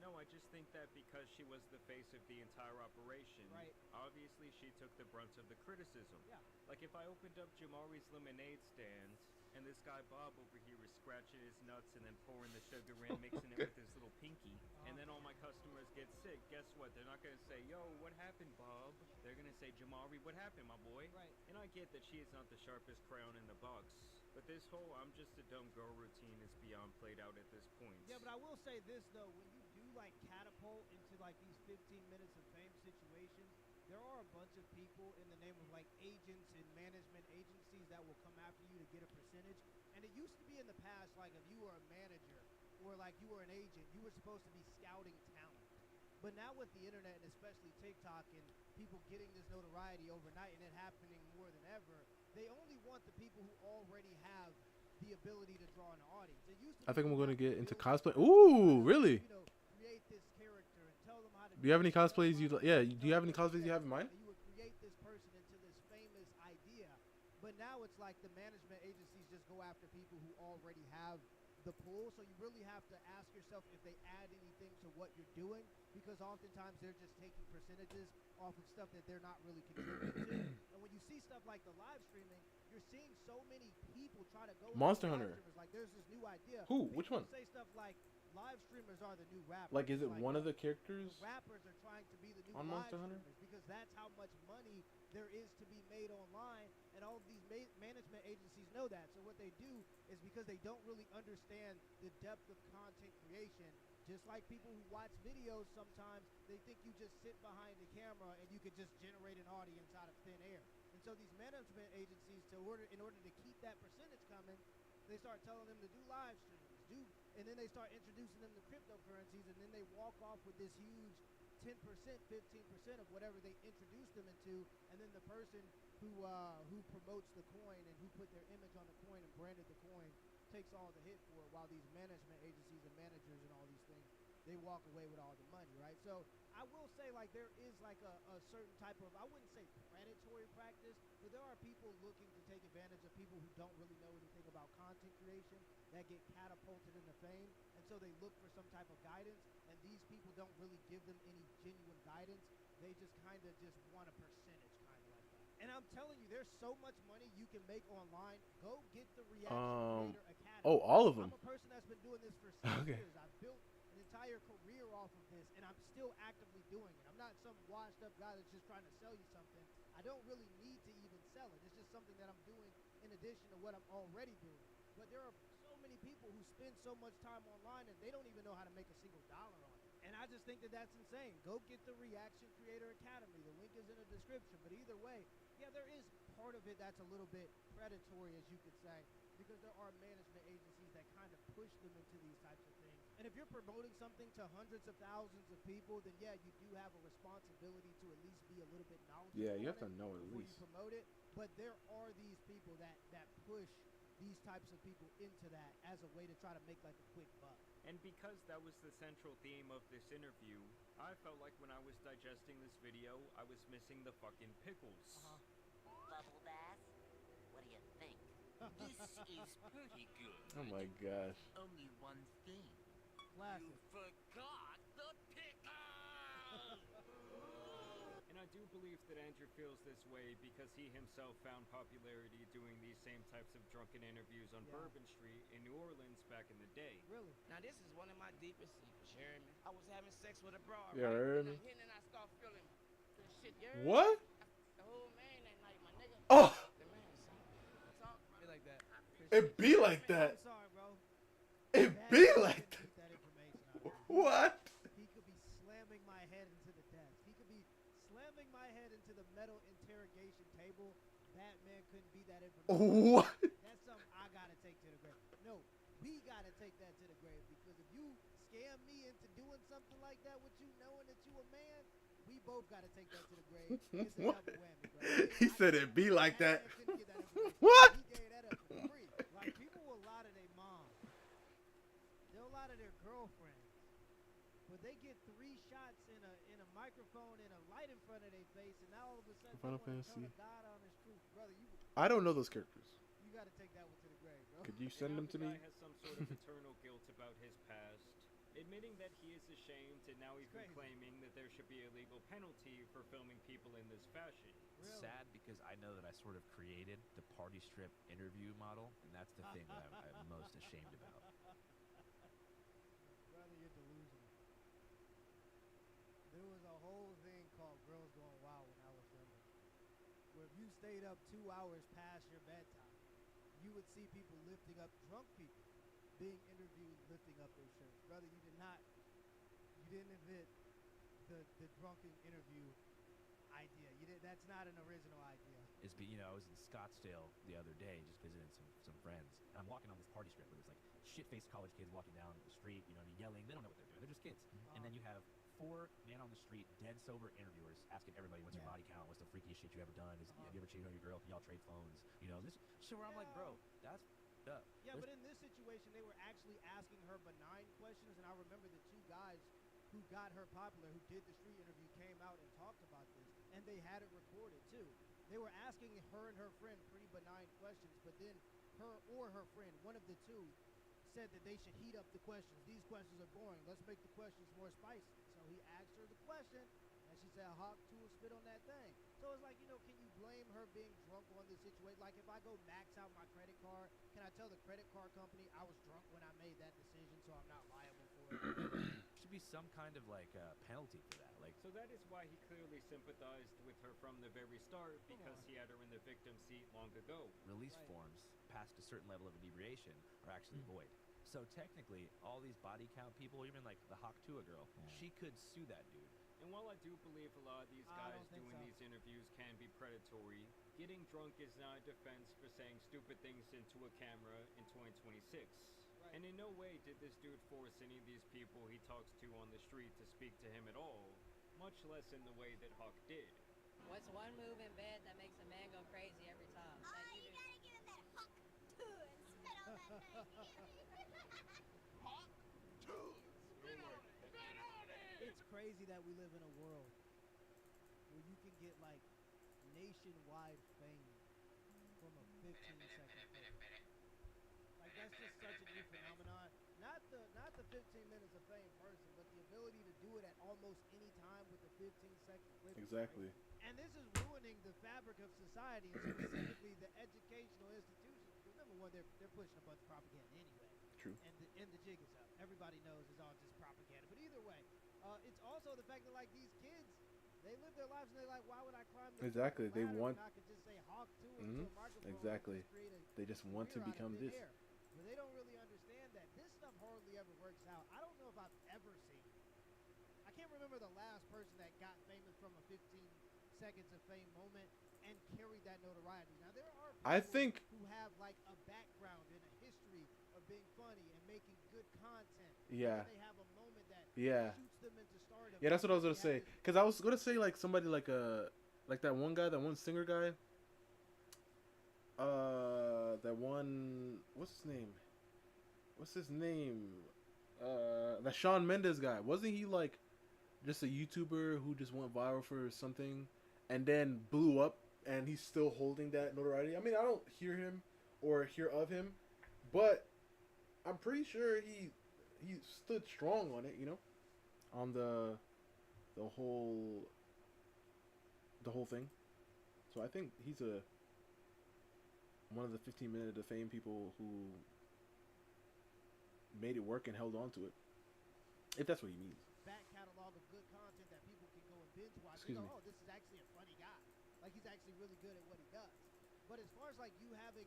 No, I just think that because she was the face of the entire operation, obviously she took the brunt of the criticism. Yeah. Like if I opened up Jamari's lemonade stand and this guy Bob over here is scratching his nuts and then pouring the sugar in, mixing it with his little pinky, and then all my customers get sick, guess what? They're not going to say, yo, what happened, Bob? They're going to say, Jamari, what happened, my boy? Right. And I get that she is not the sharpest crayon in the box. But this whole I'm just a dumb girl routine is beyond played out at this point. Yeah, but I will say this, though. When you do, like, catapult into, like, these 15 minutes of fame situations, there are a bunch of people in the name of, like, agents and management agencies that will come after you to get a percentage. And it used to be in the past, like, if you were a manager or, like, you were an agent, you were supposed to be scouting talent. But now with the internet, and especially TikTok, and people getting this notoriety overnight and it happening more than ever, they only want the people who already have the ability to draw an audience. It used to I be think I'm you going to have get into build- cosplay. Ooh, really? You know, create this character Do you have any cosplays you? Yeah. Do you have any cosplays you have in mind? You would create this person into this famous idea, but now it's like the management agencies just go after people who already have the pool. So you really have to ask yourself if they add anything to what you're doing, because oftentimes they're just taking percentages off of stuff that they're not really contributing to. And when you see stuff like the live streaming, you're seeing so many people try to go Monster into Hunter. live streamers. Like there's this new idea. Who? Which People one? say stuff like live streamers are the new rappers. Like, is it one of the characters? Rappers are trying to be the new on live Monster Hunter? streamers because that's how much money there is to be made online, and all of these management agencies know that. So what they do is, because they don't really understand the depth of content creation, just like people who watch videos sometimes, they think you just sit behind the camera and you could just generate an audience out of thin air. And so these management agencies, in order to keep that percentage coming, they start telling them to do live streams, and then they start introducing them to cryptocurrencies, and then they walk off with this huge 10%, 15% of whatever they introduce them into, and then the person who promotes the coin and who put their image on the coin and branded the coin takes all the hit for it, while these management agencies and managers and all these things, they walk away with all the money, right? So I will say, like, there is like a certain type of, I wouldn't say predatory practice, but there are people looking to take advantage of people who don't really know anything about content creation that get catapulted into fame, and so they look for some type of guidance, and these people don't really give them any genuine guidance. They just kind of just want a percentage, kind of like that. And I'm telling you, there's so much money you can make online. Go get the Reaction Creator Academy. Oh, all of them. I'm a person that's been doing this for 6 Okay. years. I've built an entire career off of this, and I'm still actively doing it. I'm not some washed up guy that's just trying to sell you something. I don't really need to even sell it. It's just something that I'm doing in addition to what I'm already doing. But there are so many people who spend so much time online and they don't even know how to make a single dollar on it. And I just think that that's insane. Go get the Reaction Creator Academy. The link is in the description. But either way, yeah, there is part of it that's a little bit predatory, as you could say, because there are management agencies that kind of push them into these types of things. And if you're promoting something to hundreds of thousands of people, then yeah, you do have a responsibility to at least be a little bit knowledgeable. Yeah, you have to know at before least. you promote it. But there are these people that push these types of people into that as a way to try to make like a quick buck. And because that was the central theme of this interview, I felt like when I was digesting this video, I was missing the fucking pickles. Bubble bath? What do you think? This is pretty good. Oh my gosh. Only one thing. Classic. You forgot the pickles! And I do believe that Andrew feels this way because he himself found popularity doing these same types of drunken interviews on Bourbon Street in New Orleans back in the day. Really? Now this is one of my deepest secrets, you heard me? I was having sex with a bra, Yeah, right? heard And me. I'm hitting and I start feeling the shit, you heard me? What? The whole man that night, my nigga. Oh! The man, son. Talk be like that. It be like that. I'm sorry, bro. It be like that. That information out of me. What? He could be slamming my head into the desk. He could be slamming my head into the metal interrogation table. That man couldn't be that information. What? That's something I gotta take to the grave. No, we gotta take that to the grave, because if you scam me into doing something like that with you knowing that you a man, we both gotta take that to the grave. It's a What? double whammy, bro. He said it be like that. Man couldn't get that information. What? He gave that up for free. Like, people will lie to their moms. They'll lie to their girlfriends. But they get 3 shots in a microphone and a light in front of their face, and now all of a sudden Final they want to Fantasy. tell God on his truth. Brother, I don't know those characters. you got to take that one to the grave, bro. Could you send them to me? The guy has some sort of eternal guilt about his past, admitting that he is ashamed, and now he's been claiming that there should be a legal penalty for filming people in this fashion. It's sad because I know that I sort of created the party strip interview model, and that's the thing that I'm most ashamed about. Brother, you're delusional. There was a whole thing called Girls Going Wild when I was younger, where if you stayed up 2 hours past your bedtime, you would see people lifting up, drunk people being interviewed, lifting up their shirts. Brother, you didn't invent the drunken interview idea. That's not an original idea. I was in Scottsdale the other day just visiting some friends, and I'm walking on this party strip where there's like shit-faced college kids walking down the street, yelling. They don't know what they're doing. They're just kids. And then you have 4 man on the street, dead sober interviewers asking everybody, what's your body count? What's the freakiest shit you ever done? Have you ever cheated on your girl? Can y'all trade phones? This shit where I'm like, bro, that's up. Yeah, but in this situation, they were actually asking her benign questions, and I remember the 2 guys who got her popular, who did the street interview, came out and talked about this, and they had it recorded too. They were asking her and her friend pretty benign questions, but then her or her friend, one of the two, said that they should heat up the questions. These questions are boring. Let's make the questions more spicy. So he asked her the question, and she said, Hawk 2 will spit on that thing. So it's like, you know, can you blame her being drunk on this situation? Like, if I go max out my credit card, can I tell the credit card company I was drunk when I made that decision, so I'm not liable for it? Should be some kind of like penalty for that. Like, So that is why he clearly sympathized with her from the very start, because he had her in the victim seat long ago. release forms past a certain level of inebriation are actually void. So technically, all these body count people, even like the Hawk Tua girl, she could sue that dude. And while I do believe a lot of these I guys don't think doing so. these interviews can be predatory, getting drunk is not a defense for saying stupid things into a camera in 2026. And in no way did this dude force any of these people he talks to on the street to speak to him at all, much less in the way that Hawk did. What's one move in bed that makes a man go crazy every time? Oh, you gotta give him that Hawk 2 and spit on that thing. Hawk 2, spit on it. It's crazy that we live in a world where you can get like nationwide fame from a 15-second clip. Like that's just such a new phenomenon. Not the 15 minutes of fame person, but the ability to do it at almost any time with a 15-second clip. is Exactly. crazy. And this is ruining the fabric of society, and specifically the educational institutions. Because number one, they're pushing a bunch of propaganda anyway. True. And the jig is up. Everybody knows it's all just propaganda. But either way, it's also the fact that like these kids, they live their lives and they're like, why would I climb this Exactly. They ladder want. when I could just say Hawk 2 into Mhm. a microphone and Exactly. just create a They just want to career out of become thin this. air. But they don't really understand that this stuff hardly ever works out. I don't know if I've ever seen. I can't remember the last person that got famous from a 15 seconds of fame moment and carried that notoriety. Now there are people I think- who have like a background and a history of being funny and making good content. Yeah. And they have a moment that Yeah. shoots them into stardom. Yeah, that's what I was gonna They say. have this- Cause I was gonna say like somebody like that one guy, that one singer guy. That one. What's his name? That Shawn Mendes guy. Wasn't he like just a YouTuber who just went viral for something, and then blew up, and he's still holding that notoriety? I mean, I don't hear him or hear of him, but I'm pretty sure he stood strong on it. You know, on the whole thing. So I think he's one of the 15-minute of fame people who made it work and held on to it. If that's what he means. back catalog of good content that people can go and binge watch. Excuse They go, me. oh, this is actually a funny guy. Like he's actually really good at what he does. But as far as like you having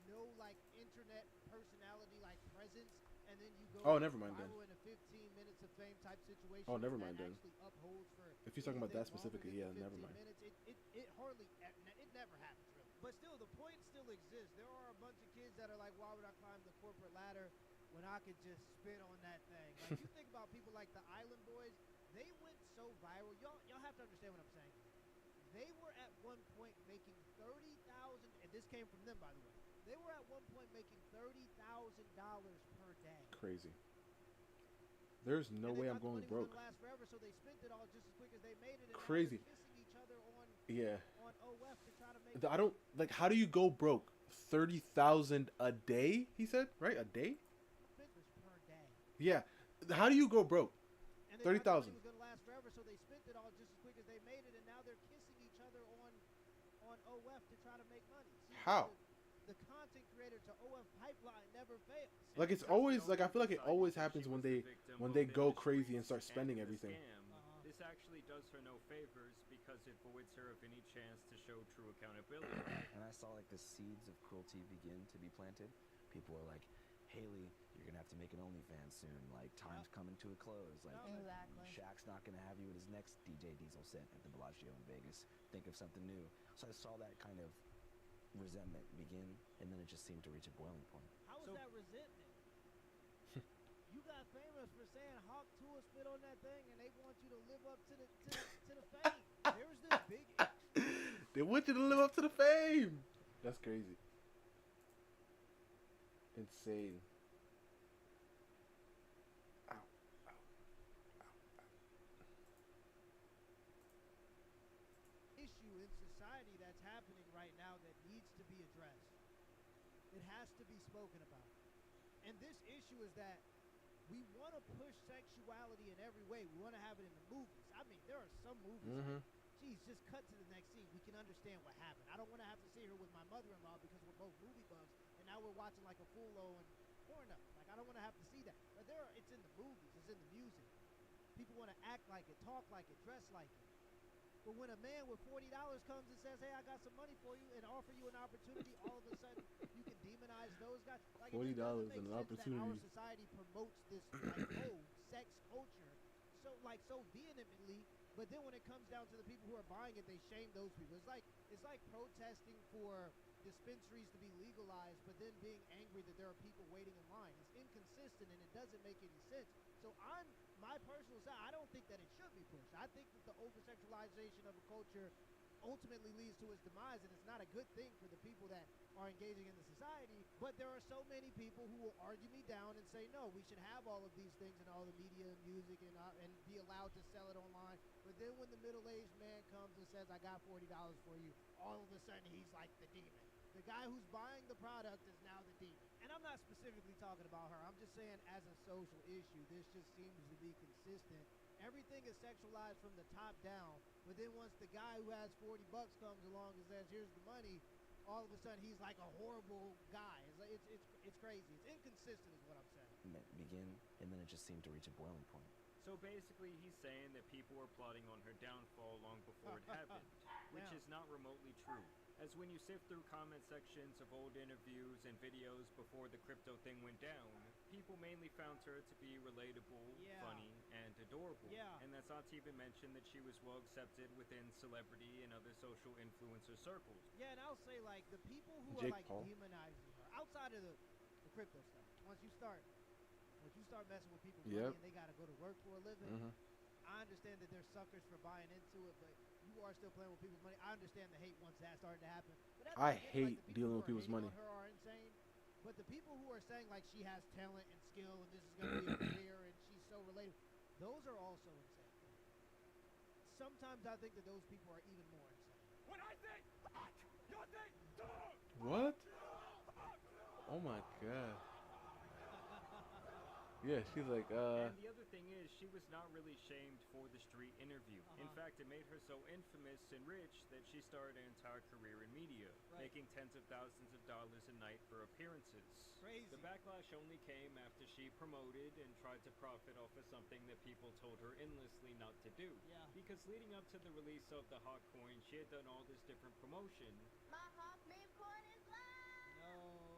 no like internet personality like presence, and then you go Oh, never mind then. viral in a 15 minutes of fame type situation. Oh, never that mind then. actually upholds for If you're talking about that anything longer specifically, than yeah, 15 never mind. Minutes, it hardly it never happens really. But still, the point still exists. There are a bunch of kids that are like, why would I climb the corporate ladder when I could just spit on that thing? Like you think about people like the Island Boys, they went so viral. Y'all have to understand what I'm saying. They were at one point making $30,000, and this came from them, by the way. They were at one point making $30,000 per day. Crazy. There's no And they way thought I'm the going money was broke. gonna last forever, so they spent it all just as quick as they made it. And now Crazy. they're kissing each other on Yeah. OF to try to make. I don't like. How do you go broke? 30,000 a day? He said, right? A day? business per day. Yeah. How do you go broke? And they thought the 30,000. money was gonna last forever, so they spent it all just as quick as they made it, and now they're kissing each other on OF to try to make money. See, How? The content creator to OF pipeline never fails. Like it's always like I feel like it always happens when they go crazy and start spending everything. This actually does her no favors because it voids her of any chance to show true accountability. And I saw like the seeds of cruelty begin to be planted. People were like, Haley, you're gonna have to make an OnlyFans soon. Like time's coming to a close. Like Exactly. Shaq's not gonna have you at his next DJ Diesel set at the Bellagio in Vegas. Think of something new. So I saw that kind of resentment begin, and then it just seemed to reach a boiling point. How is that resentment? You got famous for saying Hawk 2 will spit on that thing, and they want you to live up to the fame. There's this big. They want you to live up to the fame. That's crazy. Insane. Ow. Ow. Ow. Ow. issue in society that's happening right now that needs to be addressed. It has to be spoken about. And this issue is that we want to push sexuality in every way. We want to have it in the movies. I mean, there are some movies, like, geez, just cut to the next scene. We can understand what happened. I don't want to have to sit here with my mother-in-law because we're both movie buffs, and now we're watching like a full-on porno. Like, I don't want to have to see that. But it's in the movies. It's in the music. People want to act like it, talk like it, dress like it. But when a man with $40 comes and says, hey, I got some money for you, and offer you an opportunity, all of a sudden you can demonize those guys. Like, $40 and an opportunity. That our society promotes this like sex culture so vehemently, but then when it comes down to the people who are buying it, they shame those people. It's like protesting for dispensaries to be legalized, but then being angry that there are people waiting in line. It's inconsistent and it doesn't make any sense. So my personal side, I don't think that it should be pushed. I think that the over-sexualization of a culture ultimately leads to its demise, and it's not a good thing for the people that are engaging in the society. But there are so many people who will argue me down and say, no, we should have all of these things in all the media and music and be allowed to sell it online. But then when the middle-aged man comes and says, I got $40 for you, all of a sudden he's like the demon. The guy who's buying the product is now the demon. And I'm not specifically talking about her. I'm just saying as a social issue, this just seems to be consistent. Everything is sexualized from the top down, but then once the guy who has $40 comes along and says, here's the money, all of a sudden he's like a horrible guy. It's crazy. It's inconsistent is what I'm saying. Begin, and then it just seemed to reach a boiling point. So basically, he's saying that people were plotting on her downfall long before it happened, which is not remotely true. As when you sift through comment sections of old interviews and videos before the crypto thing went down, people mainly found her to be relatable, funny, and adorable. And that's not to even mention that she was well accepted within celebrity and other social influencer circles. Yeah, and I'll say, like, the people who Jake are, like, Paul. demonizing her, outside of the crypto stuff, once you start messing with people's Yep. money and they got to go to work for a living, I understand that they're suckers for buying into it, but you are still playing with people's money. I understand the hate once that started to happen. But that's I again, hate like, the dealing people with who are people's hating money. on her are insane. But the people who are saying like she has talent and skill and this is going to be a career and she's so relatable, those are also insane. Sometimes I think that those people are even more insane. When I think hot, you think dog. What? Oh my god. Yeah, she's like, And the other thing is, she was not really shamed for the street interview. In fact, it made her so infamous and rich that she started an entire career in media, making tens of thousands of dollars a night for appearances. Crazy. The backlash only came after she promoted and tried to profit off of something that people told her endlessly not to do. Yeah. Because leading up to the release of the hot coin, she had done all this different promotion. My hot meme coin is live!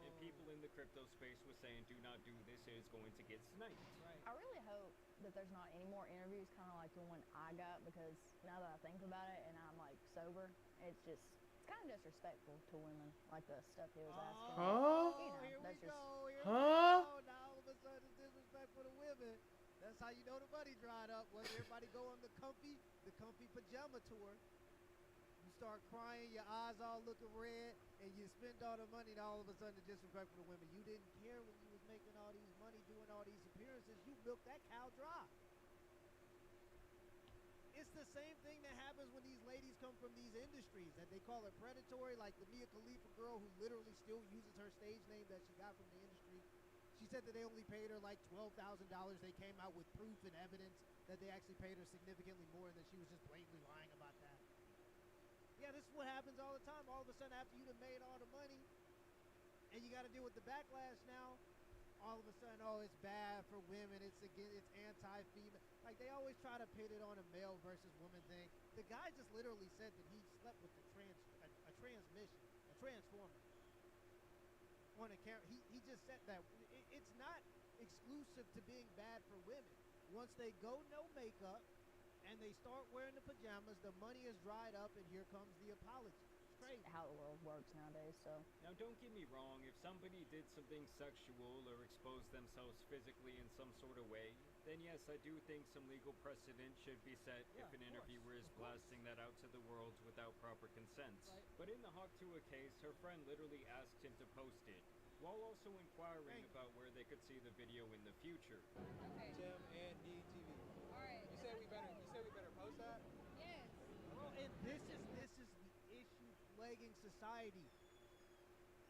And people in the crypto space were saying, do not do this, it is going to get sniped. I really hope that there's not any more interviews kind of like the one I got, because now that I think about it and I'm like sober, it's kind of disrespectful to women, like the stuff he was asking. Huh? Here we go. Now all of a sudden it's disrespectful to women. That's how you know the money dried up. When everybody go on the comfy pajama tour, you start crying, your eyes all looking red, and you spend all the money, and all of a sudden it's disrespectful to women. You didn't care when you was making all these money, doing all these appearances. You milked that cow dry. It's the same thing that happens when these ladies come from these industries that they call it predatory, like the Mia Khalifa girl who literally still uses her stage name that she got from the industry. She said that they only paid her like $12,000. They came out with proof and evidence that they actually paid her significantly more and that she was just blatantly lying about that. Yeah, this is what happens all the time. All of a sudden, after you done made all the money and you got to deal with the backlash now, all of a sudden, oh, it's bad for women. It's anti-female. Like, they always try to pit it on a male versus woman thing. The guy just literally said that he slept with a transformer. On a camera. He just said that. It's not exclusive to being bad for women. Once they go no makeup and they start wearing the pajamas, the money is dried up, and here comes the apology. It's crazy. How the world works nowadays, so. Now, don't get me wrong, if somebody did something sexual or exposed themselves physically in some sort of way, then yes, I do think some legal precedent should be set if an interviewer is blasting that out to the world without proper consent. But in the Hawk Tuah case, her friend literally asked him to post it, while also inquiring about where they could see the video in the future. Okay. Tim and DTV. All right. You said we better post that? Yes. Well, and this is the bootlegging society.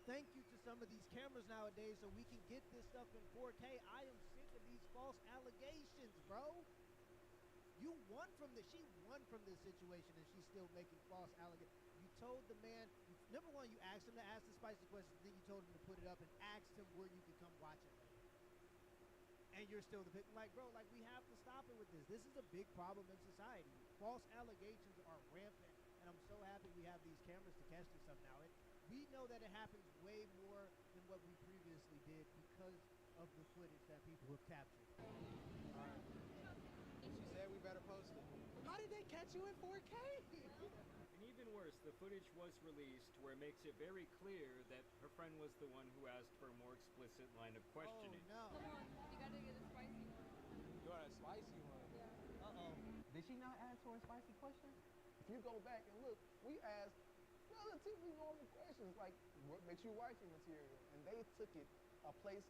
Thank you to some of these cameras nowadays so we can get this stuff in 4K. I am sick of these false allegations, bro. You won from this. She won from this situation, and she's still making false allegations. You told the man, number one, you asked him to ask the spicy questions, then you told him to put it up and asked him where you could come watch it later. And you're still the victim. Like, bro, like, we have to stop it with this. This is a big problem in society. False allegations are rampant, and I'm so happy we have these cameras to catch this stuff now. We know that it happens way more than what we previously did because of the footage that people have captured. She said we better post it. How did they catch you in 4K? And even worse, the footage was released where it makes it very clear that her friend was the one who asked for a more explicit line of questioning. Oh, no. Come on, you gotta get a spicy one. You want a spicy one? Yeah. Uh-oh. Did she not ask for a spicy question? If you go back and look, we asked relatively normal questions like, what makes you wifey material? And they took it a place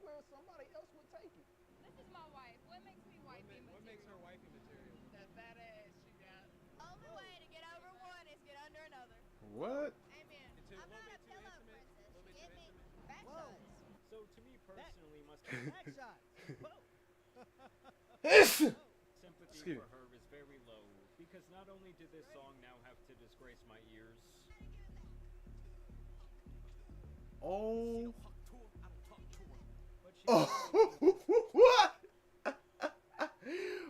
where somebody else would take it. This is my wife. What makes me wifey material? What makes her wifey material? That fat ass she got. Only way to get over one is get under another. What? Amen. I'm not a pillow princess. You get me? Back Whoa. shots. So to me personally, my Back shots. Whoa. sympathy Excuse for her is very low because not only did this song now have to disgrace my ears, Oh. but she Oh. What?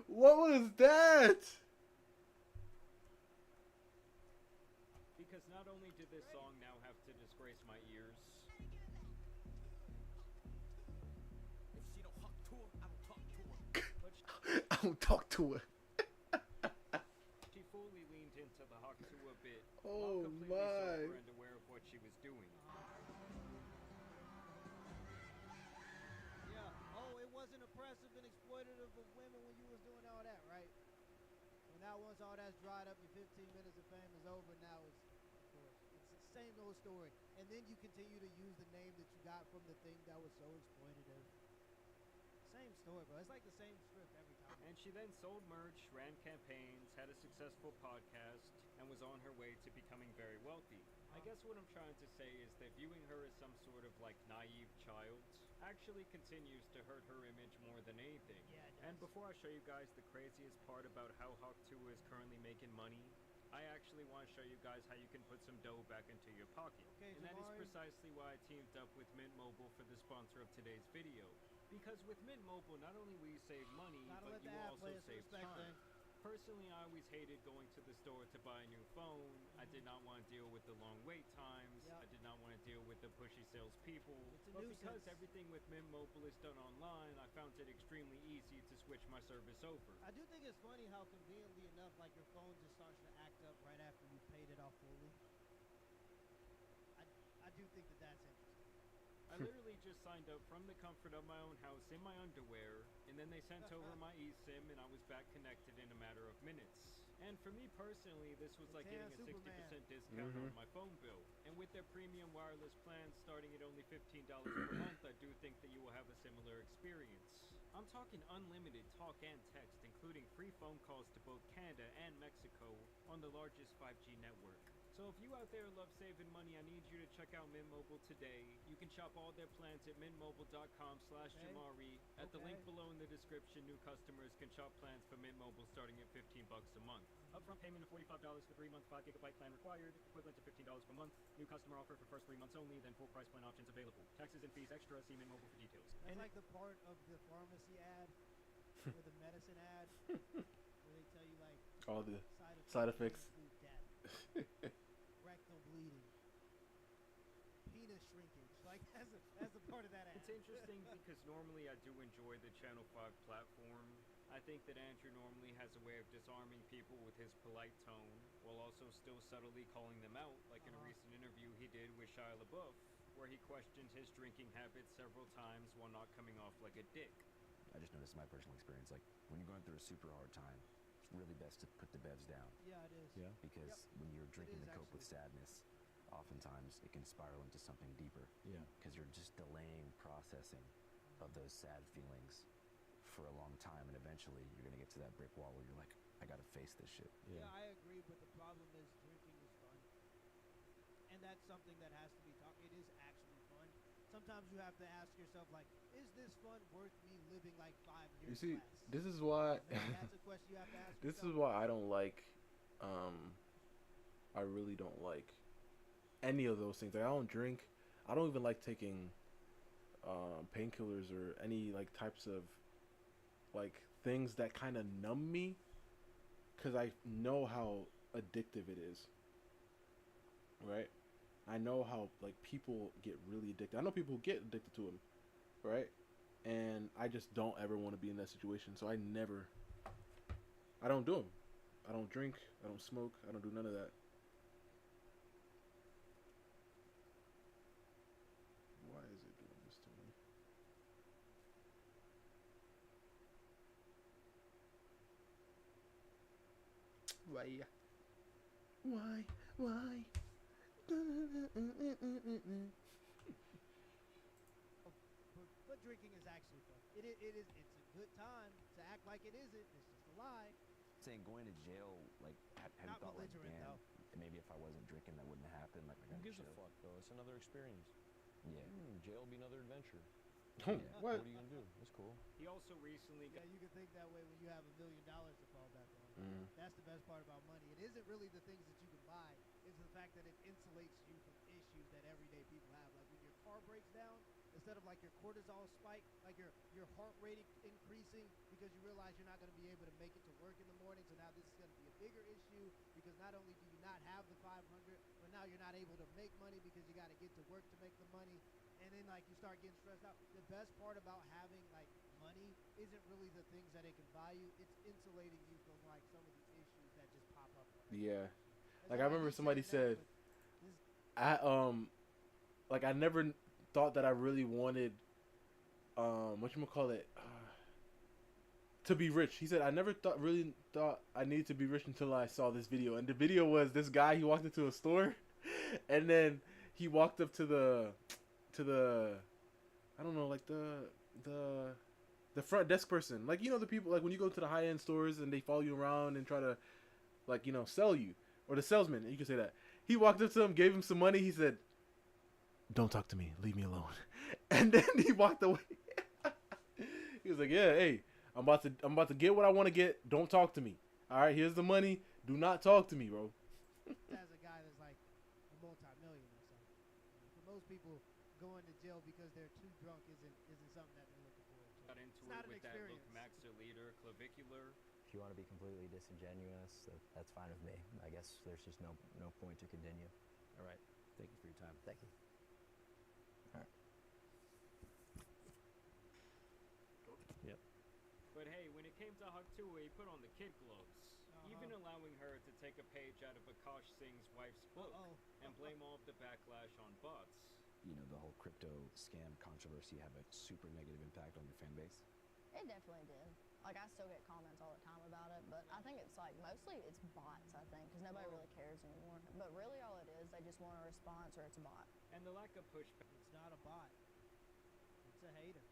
What was that? because not only did this song now have to disgrace my ears, I don't talk to her. she fully leaned into the Haktua bit Oh, while completely my. sober and aware of what she was doing. Yeah. Oh, it wasn't oppressive and exploitative of women when you was doing all that, right? Well, now once all that's dried up, your 15 minutes of fame is over. Now it's, of course, it's the same old story. And then you continue to use the name that you got from the thing that was so exploitative. Same story, bro. It's like the same script every time. And she then sold merch, ran campaigns, had a successful podcast, and was on her way to becoming very wealthy. I guess what I'm trying to say is that viewing her as some sort of like naive child actually continues to hurt her image more than anything. Yeah, it And does. before I show you guys the craziest part about how Haktua is currently making money, I actually want to show you guys how you can put some dough back into your pocket. Okay, and that is Jamari. precisely why I teamed up with Mint Mobile for the sponsor of today's video. Because with Mint Mobile, not only will you save money, Gotta but let you the will app also play its save respect time. thing. Personally, I always hated going to the store to buy a new phone. I did not want to deal with the long wait times. Yep. I did not want to deal with the pushy salespeople. It's a But because nuisance. everything with Mint Mobile is done online, I found it extremely easy to switch my service over. I do think it's funny how conveniently enough, like your phone just starts to act up right after you paid it off fully. I do think that that's interesting. I literally just signed up from the comfort of my own house in my underwear, and then they sent over my eSIM, and I was back connected in a matter of minutes. And for me personally, this was like getting a 60% discount on my phone bill. And with their premium wireless plans starting at only $15 per month, I do think that you will have a similar experience. I'm talking unlimited talk and text, including free phone calls to both Canada and Mexico on the largest 5G network. So if you out there love saving money, I need you to check out Mint Mobile today. You can shop all their plans at mintmobile.com/Jamari. At the link below in the description, new customers can shop plans for Mint Mobile starting at $15 a month. Upfront payment of $45 for 3 months, 5 gigabyte plan required, equivalent to $15 per month. New customer offer for first 3 months only, then full price plan options available. Taxes and fees extra, see Mint Mobile for details. That's like the part of the pharmacy ad or the medicine ad where they tell you like All the side effects. include death, rectal bleeding, penis shrinkage. Like that's a part of that ad. It's interesting because normally I do enjoy the Channel 5 platform. I think that Andrew normally has a way of disarming people with his polite tone, while also still subtly calling them out, like in a recent interview he did with Shia LaBeouf, where he questioned his drinking habits several times while not coming off like a dick. I just noticed my personal experience, like when you're going through a super hard time, it's really best to put the bevs down. Yeah, it is. Yeah. Because when you're drinking is to cope with sadness, oftentimes it can spiral into something deeper. Yeah. Because you're just delaying processing of those sad feelings for a long time, and eventually you're gonna get to that brick wall where you're like, I gotta face this shit. Yeah, I agree, but the problem is drinking is fun. and that's something that has to be taught. It is actually fun. Sometimes you have to ask yourself, like, is this fun worth me living like 5 years? You see, less? this is why. That's a question you have to ask This yourself. is why I don't like. I really don't like any of those things. Like, I don't drink. I don't even like taking painkillers or any like types of like things that kind of numb me, because I know how addictive it is. Right? I know how like people get really addicted. I know people who get addicted to them, right? And I just don't ever want to be in that situation. So I don't do them. I don't drink. I don't smoke. I don't do none of that. Why is it doing this to me? Why? But drinking is actually fun. It's a good time to act like it isn't. It's just a lie. Saying going to jail, like, have you Not thought, like, belligerent, damn, though. maybe if I wasn't drinking, that wouldn't happen. Like, I Who got gives a chill. fuck, though? It's another experience. Yeah. Jail will be another adventure. What? What are you gonna do? It's cool. He also recently Yeah, you can think that way when you have $1 million to fall back on. Mm. That's the best part about money. It isn't really the things that you can buy. It's the fact that it insulates you from issues that everyday people have. Like when your car breaks down, instead of like your cortisol spike, like your heart rate increasing because you realize you're not going to be able to make it to work in the morning. So now this is going to be a bigger issue because not only do you not have the 500, but now you're not able to make money because you got to get to work to make the money. And then like you start getting stressed out. The best part about having like money isn't really the things that it can buy you. It's insulating you from like some of the issues that just pop up. Yeah. That's Like why I remember he's somebody saying said, that, I never thought that I really wanted, to be rich. He said, I never really thought I needed to be rich until I saw this video. And the video was this guy, he walked into a store and then he walked up to the I don't know, like the front desk person. Like, you know, the people, like when you go to the high end stores and they follow you around and try to, like, you know, sell you. Or the salesman, you can say that. He walked up to him, gave him some money. He said, "Don't talk to me. Leave me alone." And then he walked away. He was like, "Yeah, hey, I'm about to get what I want to get. Don't talk to me. All right, here's the money. Do not talk to me, bro." As a guy that's like a multi-millionaire, so for most people, going to jail because they're too drunk isn't something that they're looking forward to. got into It's it not an with that Luke experience. Maxer leader, clavicular. If you want to be completely disingenuous, that's fine with me. I guess there's just no point to continue. All right. Thank you for your time. Thank you. All right. Yep. But hey, when it came to Haktua, he put on the kid gloves, even allowing her to take a page out of Akash Singh's wife's book and blame all of the backlash on bots. You know, the whole crypto scam controversy have a super negative impact on your fan base? It definitely did. Like, I still get comments all the time about it, but I think it's like mostly it's bots, I think, because nobody really cares anymore. But really all it is, they just want a response or it's a bot. And the lack of pushback. It's not a bot. It's a hater.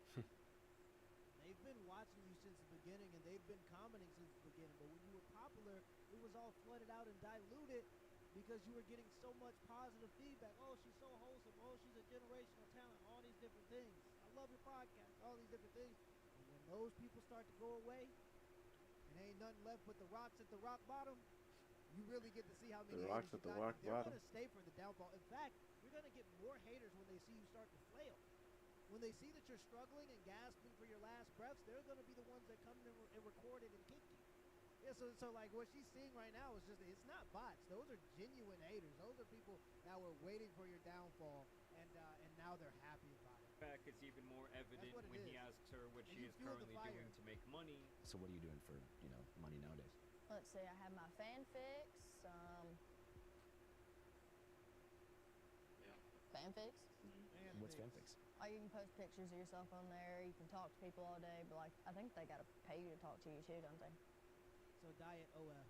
They've been watching you since the beginning, and they've been commenting since the beginning. But when you were popular, it was all flooded out and diluted because you were getting so much positive feedback. Oh, she's so wholesome. Oh, she's a generational talent. All these different things. I love your podcast. All these different things. And when those people start to go away, and ain't nothing left but the rocks at the rock bottom, you really get to see how many The rocks haters at the you got. rock They're bottom. going to stay for the downfall. In fact, you're going to get more haters when they see you start to flail. When they see that you're struggling and gasping for your last breaths, they're going to be the ones that come in and record it and kick you. Yeah, so like what she's seeing right now is just, it's not bots. Those are genuine haters. Those are people that were waiting for your downfall, and now they're happy about it. Back is even more evident what it when he is. asks her what And she you is fuel the currently fire. doing to make money. So what are you doing for, you know, money nowadays? Let's see, I have my fanfics, fanfics. What's fanfics? Like, you can post pictures of yourself on there, you can talk to people all day, but like, I think they gotta pay you to talk to you too, don't they? So Diet OF.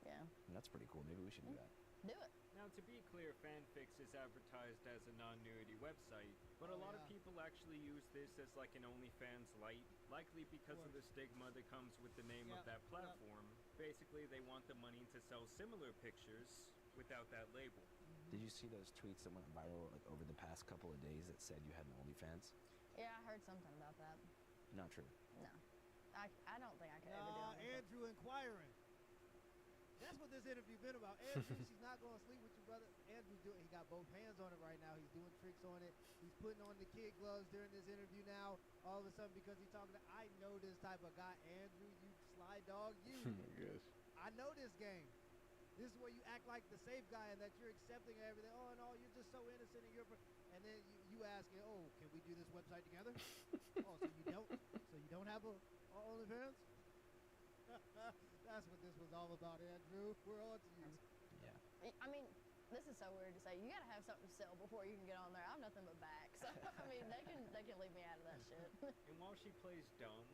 Yeah. That's pretty cool. Maybe we should do that. Do it. Now, to be clear, Fanfics is advertised as a non-nudity website, but a lot of people actually use this as like an OnlyFans light. likely because of the stigma that comes with the name of that platform. Basically, they want the money to sell similar pictures without that label. Did you see those tweets that went viral like over the past couple of days that said you had an OnlyFans? Yeah, I heard something about that. Not true. No. I don't think I could ever do it. Andrew inquiring. That's what this interview been about. Andrew, she's not going to sleep with you, brother. Andrew's doing, he got both hands on it right now. He's doing tricks on it. He's putting on the kid gloves during this interview now. All of a sudden, because he's talking to, I know this type of guy. Andrew, you sly dog, you. Yes. I know this game. This is where you act like the safe guy and that you're accepting everything. Oh, no, you're just so innocent and and then you ask, oh, can we do this website together? Oh, so you don't have a OnlyFans? That's what this was all about, Andrew. We're on to you. Yeah. I mean, this is so weird to say. You gotta have something to sell before you can get on there. I'm nothing but back. So I mean, they can leave me out of that shit. And while she plays dumb,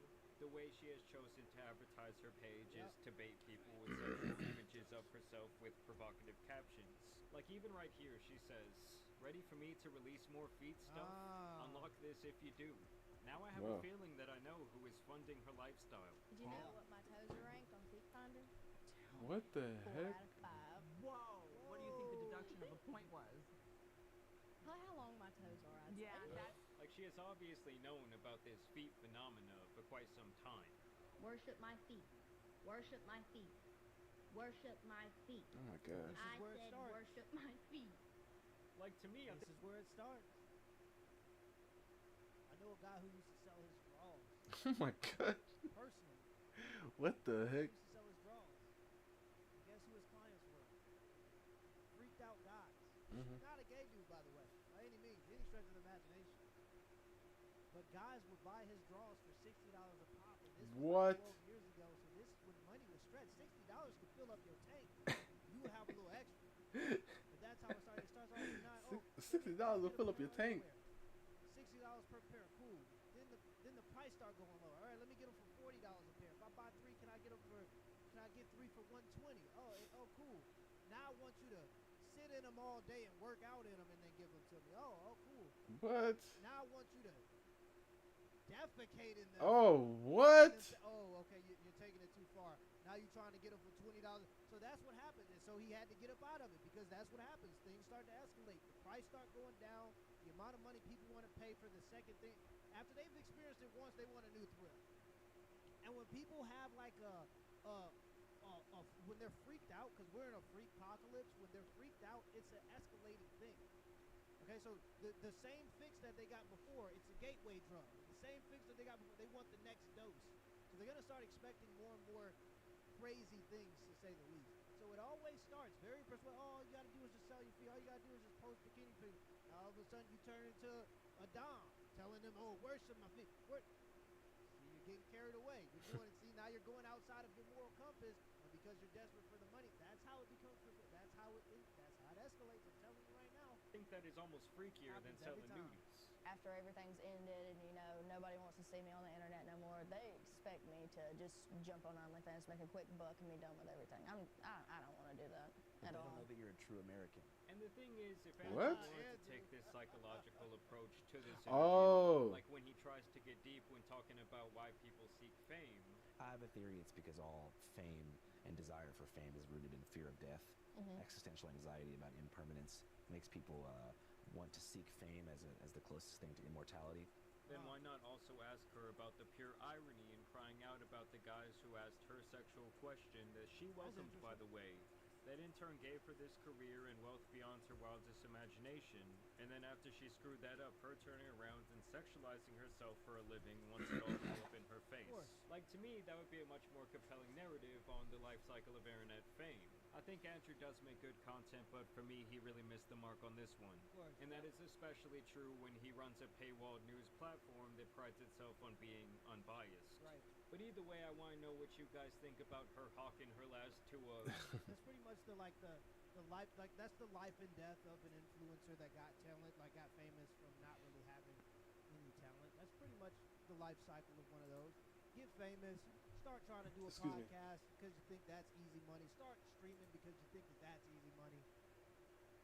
the way she has chosen to advertise her page is to bait people with sexual images of herself with provocative captions. Like even right here, she says, "Ready for me to release more feet stuff? Unlock this if you do." Now I have a feeling that I know who is funding her lifestyle. Did you know what my toes are ranked on Feet Finder? What the 4 heck? out of 5. Whoa! What do you think the deduction of a point was? How long my toes are, I'd Yeah, say. that's Like she has obviously known about this feet phenomena for quite some time. Worship my feet. Worship my feet. Worship my feet. Oh my gosh. I said worship my feet. Like to me, This is where it starts. I know a guy who used to sell his drawers. Oh my god. Personally. What the heck? He used to sell his drawers. And guess who his clients were? Freaked out guys. Not a gay dude, by the way, by any means, any stretch of the imagination. But guys would buy his drawers for $60 a pop, and this was 12 years ago. So this, when money was stretched, $60 could fill up your tank. You would have a little extra. But that's how it started. It starts off with $60 will fill up your tank. $60 per pair, cool. Then the price start going lower. All right, let me get them for $40 a pair. If I buy 3, can I get 3 for $120? Oh, cool. Now I want you to sit in them all day and work out in them and then give them to me. Oh, cool. What? Now I want you to defecate in them. Oh, what? Oh, okay, you're taking it too far. Now you're trying to get them for $20. So that's what happened. And so he had to get up out of it because that's what happens. Things start to escalate. The price start going down. The amount of money people want to pay for the second thing. After they've experienced it once, they want a new thrill. And when people have like when they're freaked out, because we're in a freak apocalypse, when they're freaked out, it's an escalating thing. Okay, so the same fix that they got before, it's a gateway drug. The same fix that they got before, they want the next dose. So they're going to start expecting more and more crazy things, to say the least. So it always starts very persuasive. All you got to do is just sell your feet. All you got to do is just post bikini pics. All of a sudden you turn into a dom, telling them, oh, worship my feet. See, you're getting carried away. You're doing it. See, now you're going outside of your moral compass, and because you're desperate for the money, that's how it becomes. That's how it escalates. I'm telling you right now. I think that is almost freakier than selling nudes. After everything's ended and, nobody wants to see me on the internet no more, they expect me to just jump on OnlyFans, make a quick buck, and be done with everything. I don't want to do that at They all. don't know that you're a true American. And the thing is, if What? Andrew wanted to take this psychological approach to this Oh. interview, like when he tries to get deep when talking about why people seek fame. I have a theory it's because all fame and desire for fame is rooted in fear of death, existential anxiety about impermanence, makes people want to seek fame as the closest thing to immortality. Then why not also ask her about the pure irony in crying out about the guys who asked her sexual question that she welcomed, by the way, that in turn gave her this career and wealth beyond her wildest imagination, and then after she screwed that up, her turning around and sexualizing herself for a living once it all blew up in her face. Like, to me, that would be a much more compelling narrative on the life cycle of internet fame. I think Andrew does make good content, but for me, he really missed the mark on this one. And that is especially true when he runs a paywalled news platform that prides itself on being unbiased. Right. But either way, I want to know what you guys think about her hawking her last two That's pretty much the life, that's the life and death of an influencer that got talent, got famous from not really having any talent. That's pretty much the life cycle of one of those. Get famous, start trying to do a podcast because you think that's easy money. Start streaming because you think that's easy money.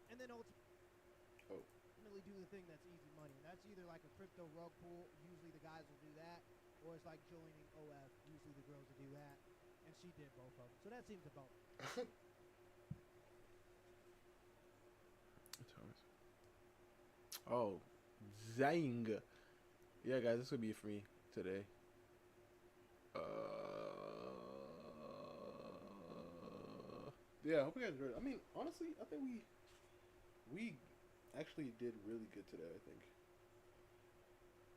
And then ultimately do the thing that's easy money. And that's either like a crypto rug pull. Usually the guys will do that. or it's like joining OF. Usually the girls that do that, and she did both of them. So that seems about right. Oh, Zang. Yeah, guys, this would be for me today. Yeah, I hope you guys enjoyed it. I mean, honestly, I think we actually did really good today, I think.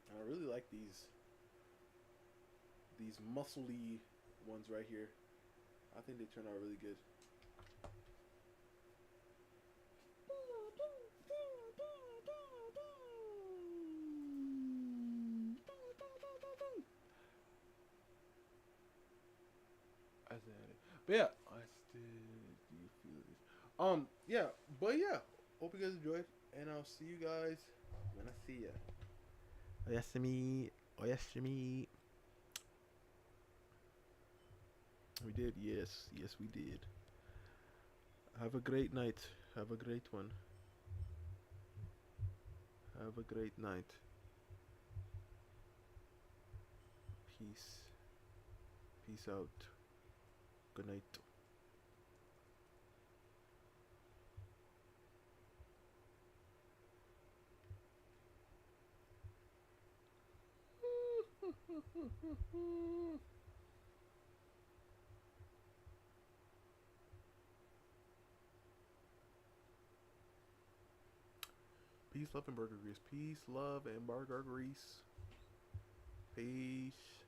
And I really like these muscly ones right here. I think they turned out really good. But yeah, I still do feel this. Yeah, but yeah, hope you guys enjoyed, and I'll see you guys when I see ya. Oyasumi, oyasumi. We did, yes, we did. Have a great night. Have a great one. Have a great night. Peace. Peace out. Good night. Peace, love, and burger grease. Peace, love, and burger grease. Peace.